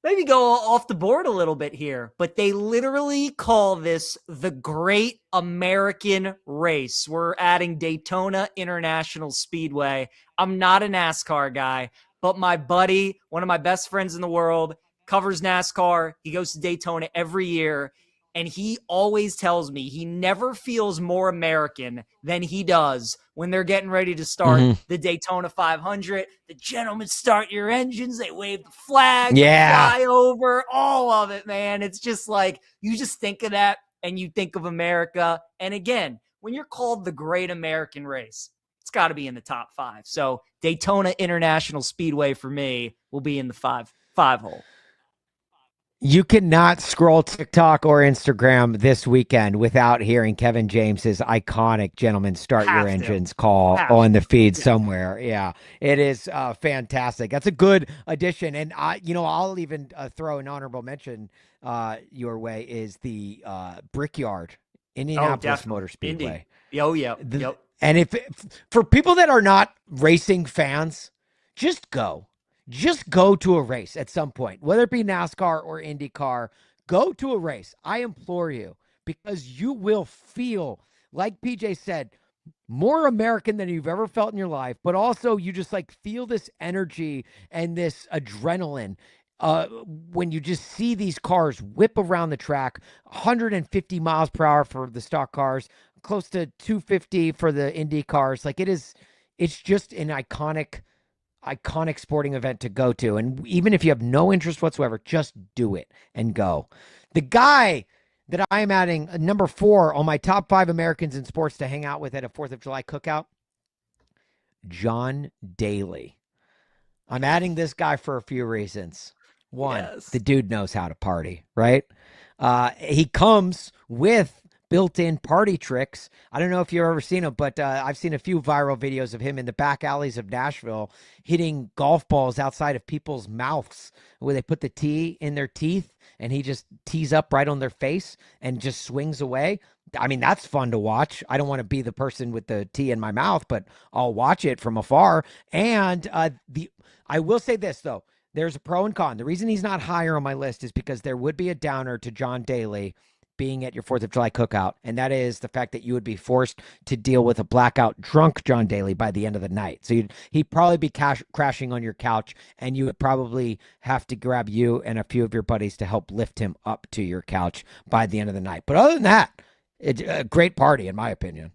Maybe go off the board a little bit here, but they literally call this the Great American Race. We're adding Daytona International Speedway. I'm not a NASCAR guy, but my buddy, one of my best friends in the world, covers NASCAR. He goes to Daytona every year, and he always tells me he never feels more American than he does when they're getting ready to start the Daytona 500. The gentlemen start your engines. They wave the flag. They fly over. All of it, man. It's just like, you just think of that and you think of America. And again, when you're called the Great American Race, it's got to be in the top 5. So Daytona International Speedway for me will be in the five hole. You cannot scroll TikTok or Instagram this weekend without hearing Kevin James's iconic "Gentlemen Start Your Engines" call on the feed somewhere. Yeah, it is fantastic. That's a good addition. And I'll even throw an honorable mention your way is the Brickyard, Indianapolis Motor Speedway. Yep. And if for people that are not racing fans, just go. Just go to a race at some point, whether it be NASCAR or IndyCar. Go to a race. I implore you, because you will feel, like PJ said, more American than you've ever felt in your life, but also you just like feel this energy and this adrenaline when you just see these cars whip around the track, 150 miles per hour for the stock cars, close to 250 for the Indy cars. Like it's just an iconic sporting event to go to. And even if you have no interest whatsoever, just do it and go. The guy that I am adding number 4 on my top 5 Americans in sports to hang out with at a 4th of July cookout, John Daly. I'm adding this guy for a few reasons. One, the dude knows how to party, right? He comes with built-in party tricks. I don't know if you've ever seen him, but I've seen a few viral videos of him in the back alleys of Nashville hitting golf balls outside of people's mouths where they put the tee in their teeth and he just tees up right on their face and just swings away. I mean, that's fun to watch. I don't want to be the person with the tee in my mouth, but I'll watch it from afar. And I will say this, though. There's a pro and con. The reason he's not higher on my list is because there would be a downer to John Daly being at your 4th of July cookout, and that is the fact that you would be forced to deal with a blackout drunk John Daly by the end of the night. So he'd probably be crashing on your couch, and you would probably have to grab you and a few of your buddies to help lift him up to your couch by the end of the night. But other than that, it's a great party, in my opinion.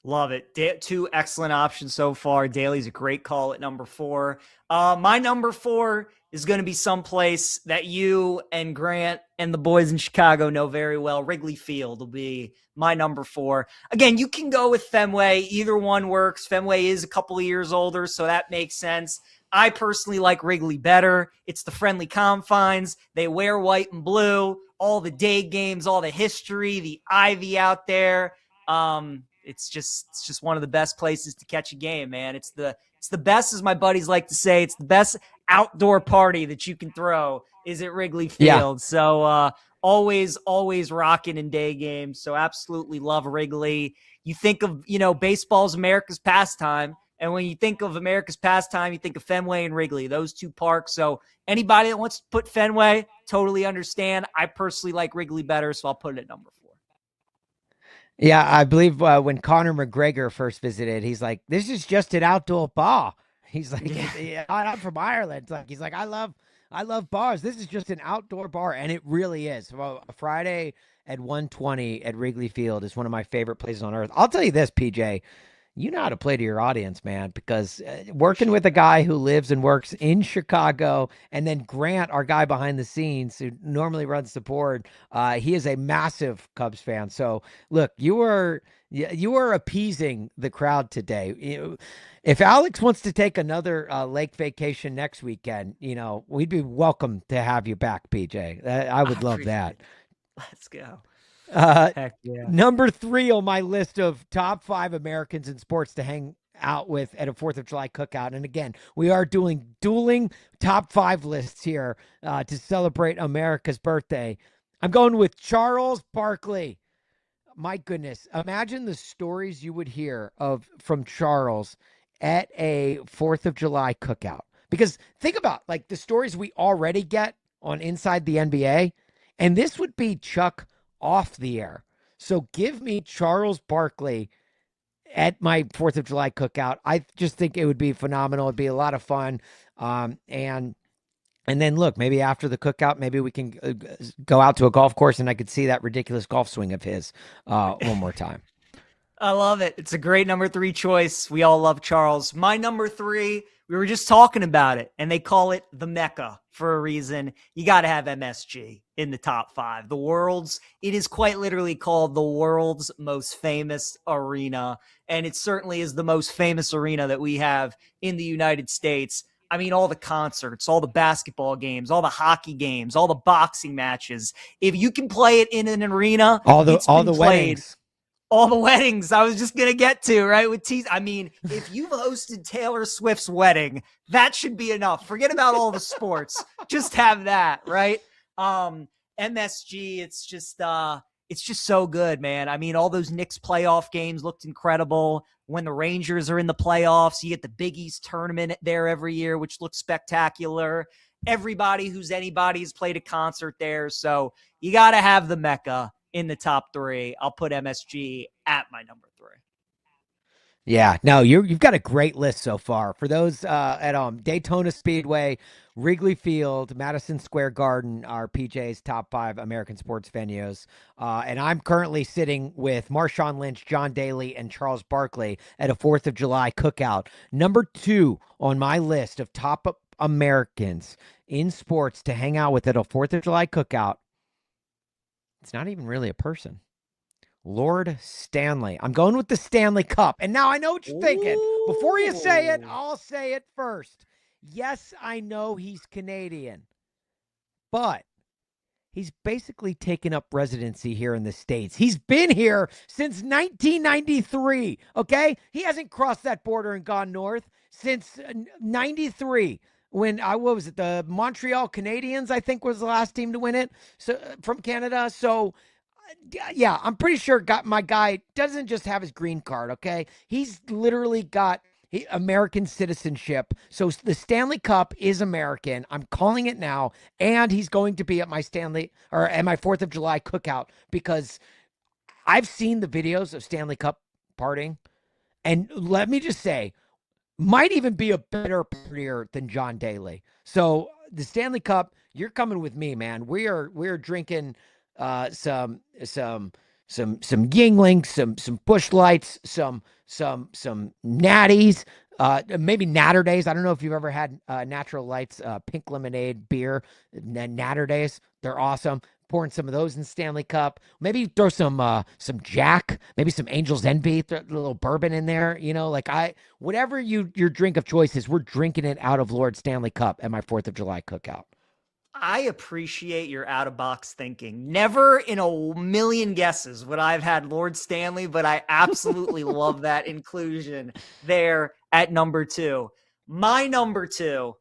Love it. 2 excellent options so far. Daly's a great call at number 4. My number 4 is going to be someplace that you and Grant and the boys in Chicago know very well. Wrigley Field will be my number 4. Again, you can go with Fenway. Either one works. Fenway is a couple of years older, so that makes sense. I personally like Wrigley better. It's the friendly confines. They wear white and blue. All the day games, all the history, the ivy out there. It's just one of the best places to catch a game, man. It's the best, as my buddies like to say. It's the best outdoor party that you can throw is at Wrigley Field. Yeah. So always rocking in day games. So absolutely love Wrigley. You think of, baseball's America's pastime. And when you think of America's pastime, you think of Fenway and Wrigley, those 2 parks. So anybody that wants to put Fenway, totally understand. I personally like Wrigley better, so I'll put it at number 4. Yeah, I believe when Conor McGregor first visited, he's like, "This is just an outdoor bar." He's like, "I'm from Ireland." He's like, "I love bars. This is just an outdoor bar," and it really is. Well, a Friday at 1:20 at Wrigley Field is one of my favorite places on earth. I'll tell you this, PJ. You know how to play to your audience, man, because working with a guy who lives and works in Chicago, and then Grant, our guy behind the scenes who normally runs the board, he is a massive Cubs fan. So look, you are appeasing the crowd today. If Alex wants to take another lake vacation next weekend, we'd be welcome to have you back, PJ. I would love that. Let's go. Heck yeah. Number 3 on my list of top 5 Americans in sports to hang out with at a 4th of July cookout. And again, we are doing dueling top 5 lists here to celebrate America's birthday. I'm going with Charles Barkley. My goodness. Imagine the stories you would hear from Charles at a 4th of July cookout. Because think about like the stories we already get on Inside the NBA. And this would be Chuck off the air. So give me Charles Barkley at my 4th of July cookout. I just think it would be phenomenal. It'd be a lot of fun. And then look, maybe after the cookout, maybe we can go out to a golf course and I could see that ridiculous golf swing of his one more time. I love it. It's a great number 3 choice. We all love Charles. My number 3, we were just talking about it, and they call it the Mecca for a reason. You got to have MSG in the top 5. It is quite literally called the world's most famous arena, and it certainly is the most famous arena that we have in the United States. I mean, all the concerts, all the basketball games, all the hockey games, all the boxing matches. If you can play it in an arena, all the weddings. All the weddings I was just going to get to, right? I mean, if you've hosted Taylor Swift's wedding, that should be enough. Forget about all the sports. Just have that, right? MSG, it's just, it's just so good, man. I mean, all those Knicks playoff games looked incredible. When the Rangers are in the playoffs, you get the Big East tournament there every year, which looks spectacular. Everybody who's anybody has played a concert there. So you got to have the Mecca in the top 3. I'll put MSG at my number 3. Yeah, no, you've got a great list so far. For those at Daytona Speedway, Wrigley Field, Madison Square Garden are PJ's top 5 American sports venues. And I'm currently sitting with Marshawn Lynch, John Daly, and Charles Barkley at a 4th of July cookout. Number 2 on my list of top Americans in sports to hang out with at a 4th of July cookout. It's not even really a person. Lord Stanley. I'm going with the Stanley Cup. And now I know what you're thinking. Before you say it, I'll say it first. Yes, I know he's Canadian, but he's basically taken up residency here in the States. He's been here since 1993, okay? He hasn't crossed that border and gone north since 93. When what was it? The Montreal Canadiens, I think, was the last team to win it from Canada. So, yeah, I'm pretty sure my guy doesn't just have his green card, okay? He's literally got American citizenship. So the Stanley Cup is American. I'm calling it now. And he's going to be at my at my 4th of July cookout because I've seen the videos of Stanley Cup partying. And let me just say, might even be a better partier than John Daly. So the Stanley Cup, you're coming with me, man. We're drinking some Yingling, some Busch Lights, some Natties, maybe Natter Days. I don't know if you've ever had Natural Lights pink lemonade beer, Natter Days. They're awesome. Pouring some of those in Stanley Cup. Maybe throw some Jack, maybe some Angel's Envy, throw a little bourbon in there. You know, like whatever your drink of choice is, we're drinking it out of Lord Stanley Cup at my 4th of July cookout. I appreciate your out-of-box thinking. Never in a million guesses would I have had Lord Stanley, but I absolutely love that inclusion there at number 2. My number 2,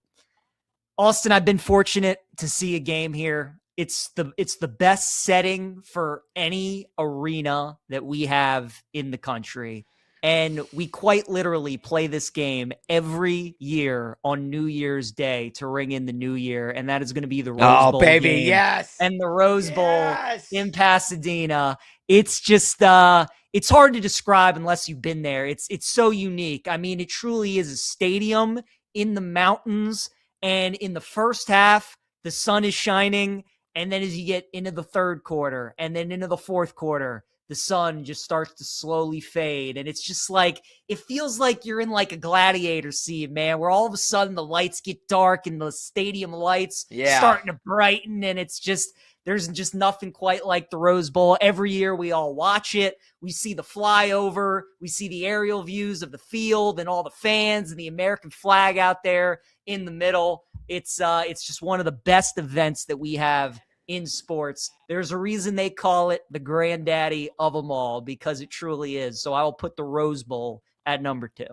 Austin, I've been fortunate to see a game here. It's the best setting for any arena that we have in the country. And we quite literally play this game every year on New Year's Day to ring in the new year. And that is going to be the Rose Bowl baby, game. yes. And the Rose Bowl in Pasadena. It's just, it's hard to describe unless you've been there. It's so unique. I mean, it truly is a stadium in the mountains. And in the first half, the sun is shining. And then as you get into the third quarter and then into the fourth quarter, the sun just starts to slowly fade. And it's just like, it feels like you're in like a gladiator scene, man, where all of a sudden the lights get dark and the stadium lights starting to brighten. And it's just, there's just nothing quite like the Rose Bowl. Every year we all watch it. We see the flyover. We see the aerial views of the field and all the fans and the American flag out there in the middle. It's just one of the best events that we have in sports. There's a reason they call it the granddaddy of them all, because it truly is. So I will put the Rose Bowl at number 2.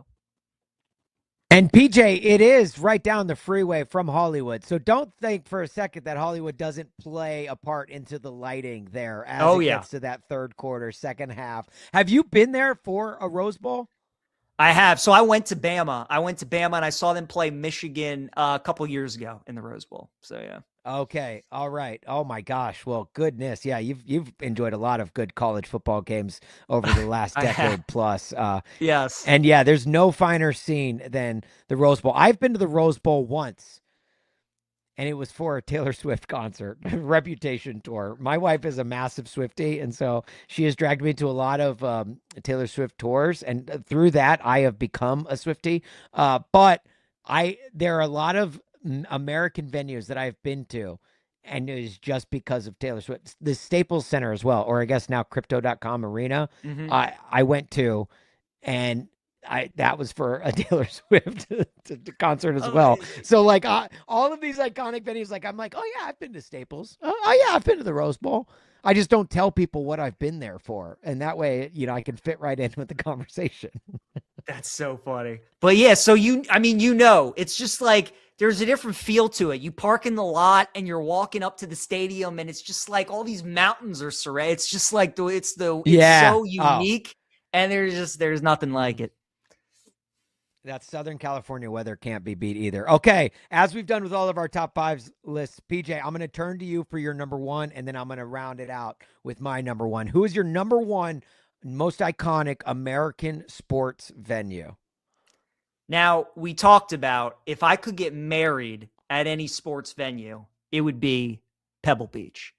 And PJ, it is right down the freeway from Hollywood. So don't think for a second that Hollywood doesn't play a part into the lighting there as it gets to that third quarter, second half. Have you been there for a Rose Bowl? I have. So I went to Bama. And I saw them play Michigan a couple years ago in the Rose Bowl. So yeah. Okay. All right. Oh my gosh. Well, goodness. Yeah. You've enjoyed a lot of good college football games over the last decade plus. Yes. And yeah, there's no finer scene than the Rose Bowl. I've been to the Rose Bowl once, and it was for a Taylor Swift concert, Reputation tour. My wife is a massive Swiftie, and so she has dragged me to a lot of Taylor Swift tours, and through that, I have become a Swiftie. But there are a lot of American venues that I've been to, and it is just because of Taylor Swift. The Staples Center as well, or I guess now Crypto.com Arena, I went to, and that was for a Taylor Swift concert as well. So like all of these iconic venues, like I'm like, oh yeah, I've been to Staples. Oh yeah, I've been to the Rose Bowl. I just don't tell people what I've been there for, and that way, I can fit right in with the conversation. That's so funny. But yeah, so it's just like there's a different feel to it. You park in the lot and you're walking up to the stadium, and it's just like all these mountains are surrounded. It's just like it's so unique, and there's nothing like it. That Southern California weather can't be beat either. Okay, as we've done with all of our top fives lists, PJ, I'm going to turn to you for your number one, and then I'm going to round it out with my number one. Who is your number one most iconic American sports venue? Now, we talked about if I could get married at any sports venue, it would be Pebble Beach.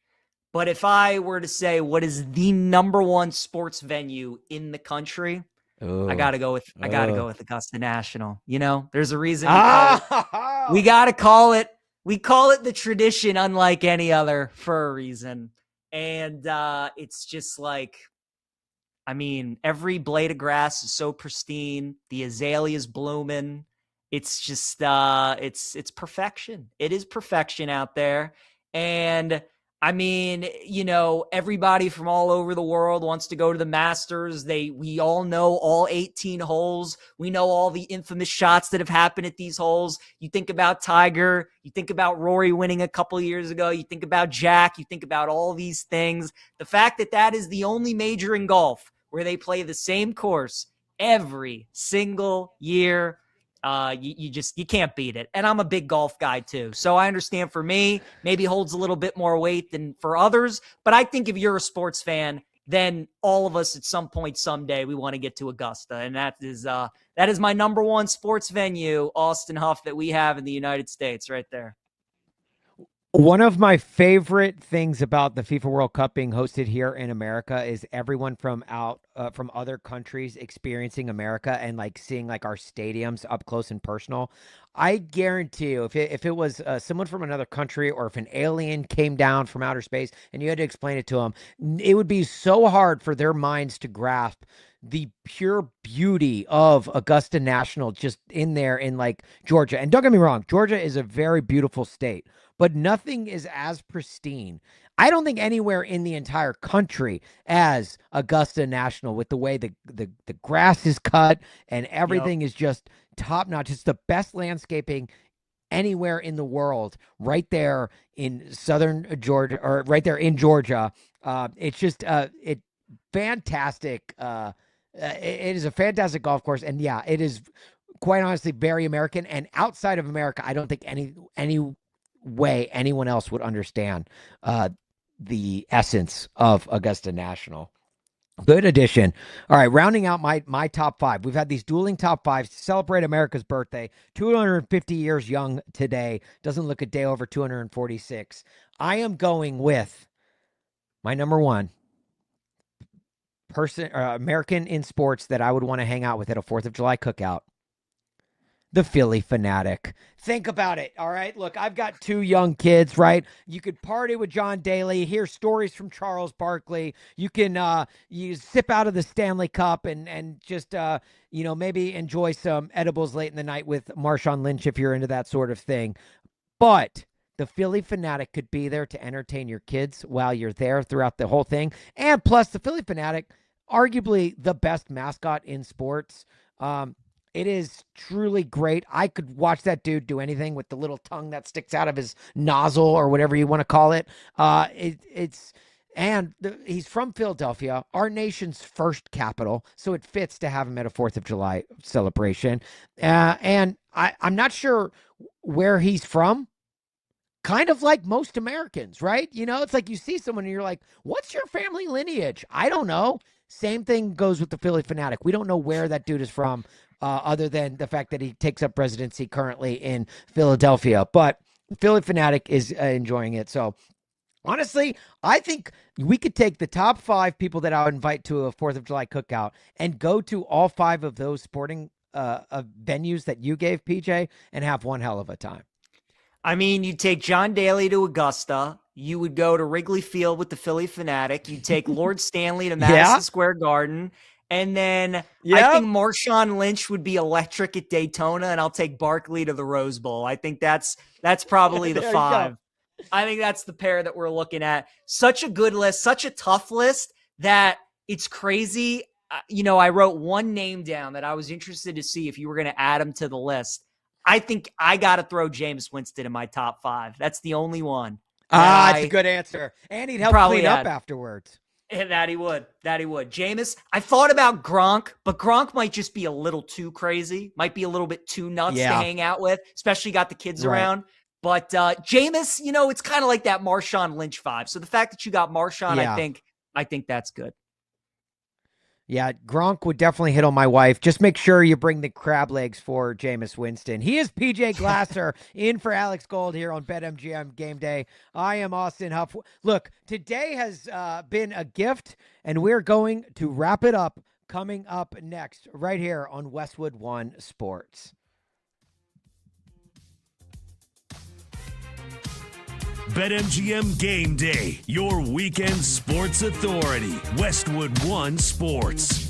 But if I were to say what is the number one sports venue in the country, I gotta go with Augusta National. You know, there's a reason we gotta call it. We call it the tradition, unlike any other, for a reason. And it's just like, I mean, every blade of grass is so pristine. The azaleas blooming. It's just it's perfection. It is perfection out there. And I mean, you know, everybody from all over the world wants to go to the Masters. We all know all 18 holes. We know all the infamous shots that have happened at these holes. You think about Tiger, you think about Rory winning a couple years ago, you think about Jack, you think about all these things. The fact that that is the only major in golf where they play the same course every single year, you can't beat it. And I'm a big golf guy too. So I understand for me, maybe holds a little bit more weight than for others. But I think if you're a sports fan, then all of us at some point someday, we want to get to Augusta. And that is my number one sports venue, Austin Huff, that we have in the United States right there. One of my favorite things about the FIFA World Cup being hosted here in America is everyone from other countries experiencing America and like seeing like our stadiums up close and personal. I guarantee you, if it was someone from another country, or if an alien came down from outer space and you had to explain it to them, it would be so hard for their minds to grasp the pure beauty of Augusta National just in there in like Georgia. And don't get me wrong, Georgia is a very beautiful state, but nothing is as pristine, I don't think, anywhere in the entire country as Augusta National, with the way the grass is cut and everything is just top notch. It's the best landscaping anywhere in the world, right there in southern Georgia, or right there in Georgia. It's just fantastic. It is a fantastic golf course, and yeah, it is quite honestly very American. And outside of America, I don't think any way anyone else would understand the essence of Augusta National. Good addition. All right, rounding out my top five. We've had these dueling top fives to celebrate America's birthday. 250 years young today. Doesn't look a day over 246. I am going with my number one person, American in sports that I would want to hang out with at a 4th of July cookout. The Philly Fanatic. Think about it, all right? Look, I've got 2 young kids, right? You could party with John Daly, hear stories from Charles Barkley. You can you sip out of the Stanley Cup and just, maybe enjoy some edibles late in the night with Marshawn Lynch if you're into that sort of thing. But the Philly Fanatic could be there to entertain your kids while you're there throughout the whole thing. And plus, the Philly Fanatic, arguably the best mascot in sports. It is truly great. I could watch that dude do anything with the little tongue that sticks out of his nozzle or whatever you want to call it. He's from Philadelphia, our nation's first capital, so it fits to have him at a 4th of July celebration. And I'm not sure where he's from. Kind of like most Americans, right? You know, it's like you see someone and you're like, what's your family lineage? I don't know. Same thing goes with the Philly Fanatic. We don't know where that dude is from, other than the fact that he takes up residency currently in Philadelphia. But Philly Fanatic is enjoying it. So honestly, I think we could take the top 5 people that I would invite to a 4th of July cookout and go to all 5 of those sporting venues that you gave, PJ, and have one hell of a time. I mean, you take John Daly to Augusta. You would go to Wrigley Field with the Philly Fanatic. You take Lord Stanley to Madison Square Garden. And then I think Marshawn Lynch would be electric at Daytona, and I'll take Barkley to the Rose Bowl. I think that's probably the 5. I think that's the pair that we're looking at. Such a good list, such a tough list that it's crazy. I wrote one name down that I was interested to see if you were going to add him to the list. I think I got to throw Jameis Winston in my top 5. That's the only one. That's a good answer. And he'd help clean up afterwards. That he would. Jameis, I thought about Gronk, but Gronk might just be a little too crazy. Might be a little bit too nuts to hang out with, especially got the kids around. But Jameis, it's kind of like that Marshawn Lynch vibe. So the fact that you got Marshawn, I think that's good. Yeah, Gronk would definitely hit on my wife. Just make sure you bring the crab legs for Jameis Winston. He is PJ Glasser in for Alex Gold here on BetMGM Game Day. I am Austin Huff. Look, today has been a gift, and we're going to wrap it up coming up next right here on Westwood One Sports. BetMGM Game Day, your weekend sports authority. Westwood One Sports.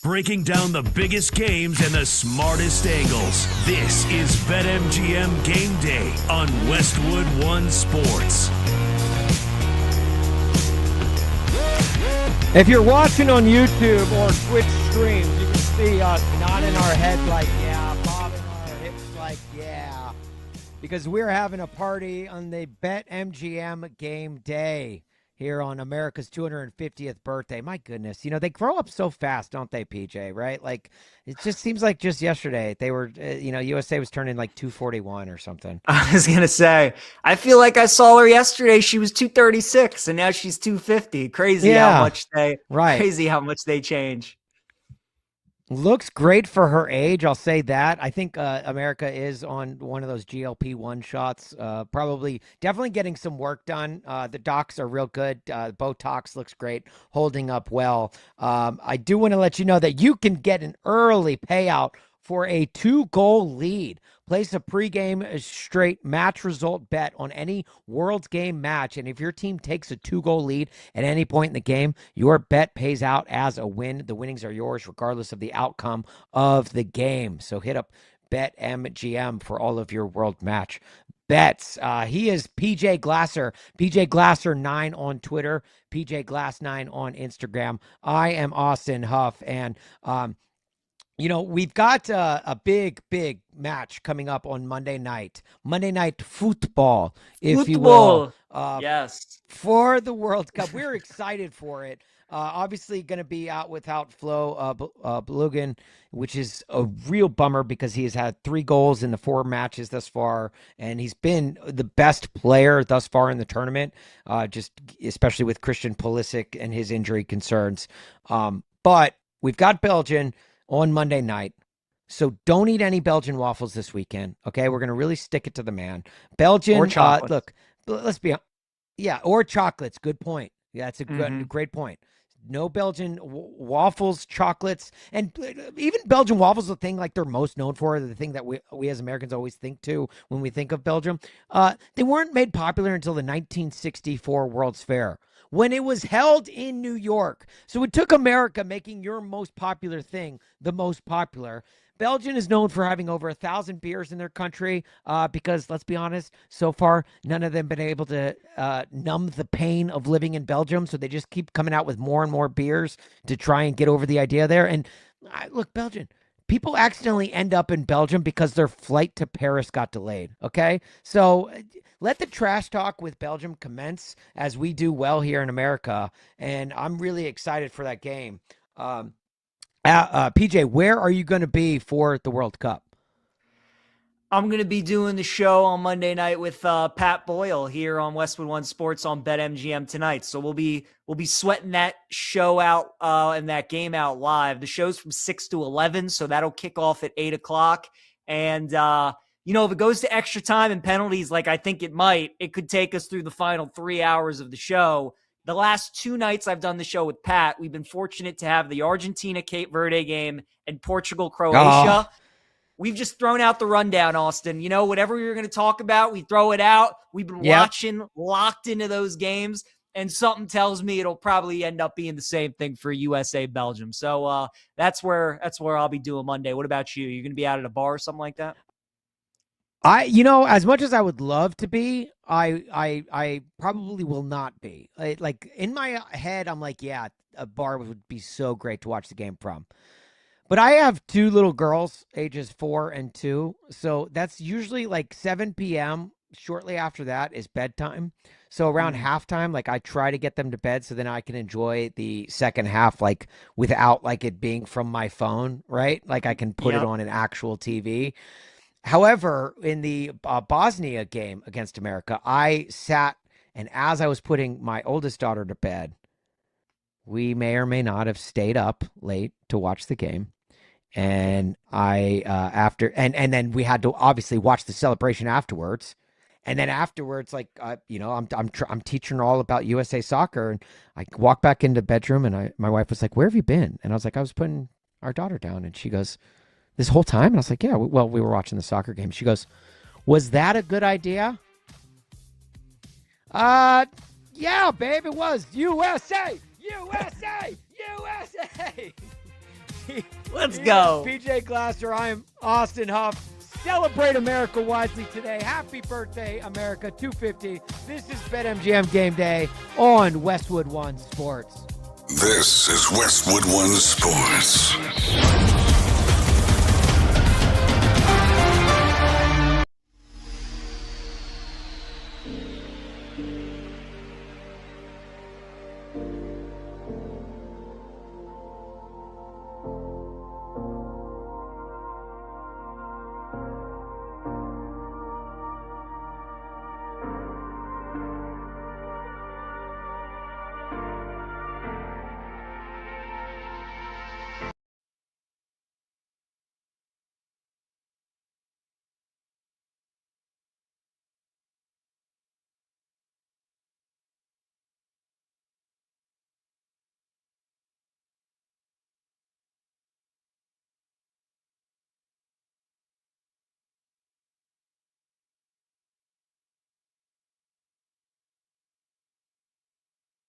breaking down the biggest games and the smartest angles. This is BetMGM Game Day on Westwood One Sports. If you're watching on YouTube or Twitch streams, you can see us nodding our heads like, yeah, bobbing our hips like, yeah. Because we're having a party on the BetMGM Game Day here on America's 250th birthday. My goodness. You know, they grow up so fast, don't they, PJ, right? Like, it just seems like just yesterday they were, USA was turning like 241 or something. I was going to say, I feel like I saw her yesterday. She was 236 and now she's 250. Crazy how much they change. Looks great for her age. I'll say that. I think America is on one of those GLP-1 shots. Definitely getting some work done. The docs are real good. Botox looks great, holding up well. I do want to let you know that you can get an early payout for a 2-goal lead. Place a pregame straight match result bet on any World's Game match, and if your team takes a 2-goal lead at any point in the game, your bet pays out as a win. The winnings are yours regardless of the outcome of the game. So hit up BetMGM for all of your world match bets. He is PJ Glasser, PJ Glasser 9 on Twitter, PJ Glass 9 on Instagram. I am Austin Huff, and we've got a big match coming up on Monday night. Monday Night Football, if you will. Yes. For the World Cup. We're excited for it. Obviously going to be out without Flo Balogun, which is a real bummer because he has had 3 goals in the 4 matches thus far, and he's been the best player thus far in the tournament, just especially with Christian Pulisic and his injury concerns. But we've got Belgium on Monday night. So don't eat any Belgian waffles this weekend. Okay. We're going to really stick it to the man. Belgian, or chocolate. Look, let's be, or chocolates. Good point. Yeah. That's a great point. No Belgian waffles, chocolates, and even Belgian waffles, the thing like they're most known for, the thing that we as Americans always think to when we think of Belgium. They weren't made popular until the 1964 World's Fair, when it was held in New York. So it took America making your most popular thing the most popular. Belgium is known for having over 1,000 beers in their country because, let's be honest, so far, none of them been able to numb the pain of living in Belgium. So they just keep coming out with more and more beers to try and get over the idea there. And look, Belgium, people accidentally end up in Belgium because their flight to Paris got delayed, okay? So let the trash talk with Belgium commence as we do well here in America, and I'm really excited for that game. PJ, where are you going to be for the World Cup? I'm going to be doing the show on Monday night with Pat Boyle here on Westwood One Sports on BetMGM tonight. So we'll be sweating that show out and that game out live. The show's from 6 to 11, so that'll kick off at 8 o'clock. And, if it goes to extra time and penalties like I think it might, it could take us through the final 3 hours of the show. The last 2 nights I've done the show with Pat, we've been fortunate to have the Argentina-Cape Verde game and Portugal-Croatia. Oh. We've just thrown out the rundown, Austin. Whatever we were going to talk about, we throw it out. We've been watching, locked into those games, and something tells me it'll probably end up being the same thing for USA-Belgium. So that's where I'll be doing Monday. What about you? You're going to be out at a bar or something like that? As much as I would love to be, I probably will not be. Like in my head, I'm like, yeah, a bar would be so great to watch the game from. But I have 2 little girls, ages 4 and 2. So that's usually like 7 p.m. Shortly after that is bedtime. So around halftime, like I try to get them to bed so then I can enjoy the second half, like without like it being from my phone, right? Like I can put it on an actual TV. However, in the Bosnia game against America, I sat, and as I was putting my oldest daughter to bed, we may or may not have stayed up late to watch the game. And and then we had to obviously watch the celebration afterwards. And then afterwards, like, I'm teaching her all about USA soccer, and I walked back into the bedroom, and my wife was like, "Where have you been?" And I was like, "I was putting our daughter down." And she goes, "This whole time?" And I was like, "Yeah, well, we were watching the soccer game." She goes, "Was that a good idea?" Yeah, babe, it was. USA! USA! USA! Let's go. PJ Glasser. I am Austin Huff. Celebrate America wisely today. Happy birthday, America 250. This is BetMGM Game Day on Westwood One Sports. This is Westwood One Sports.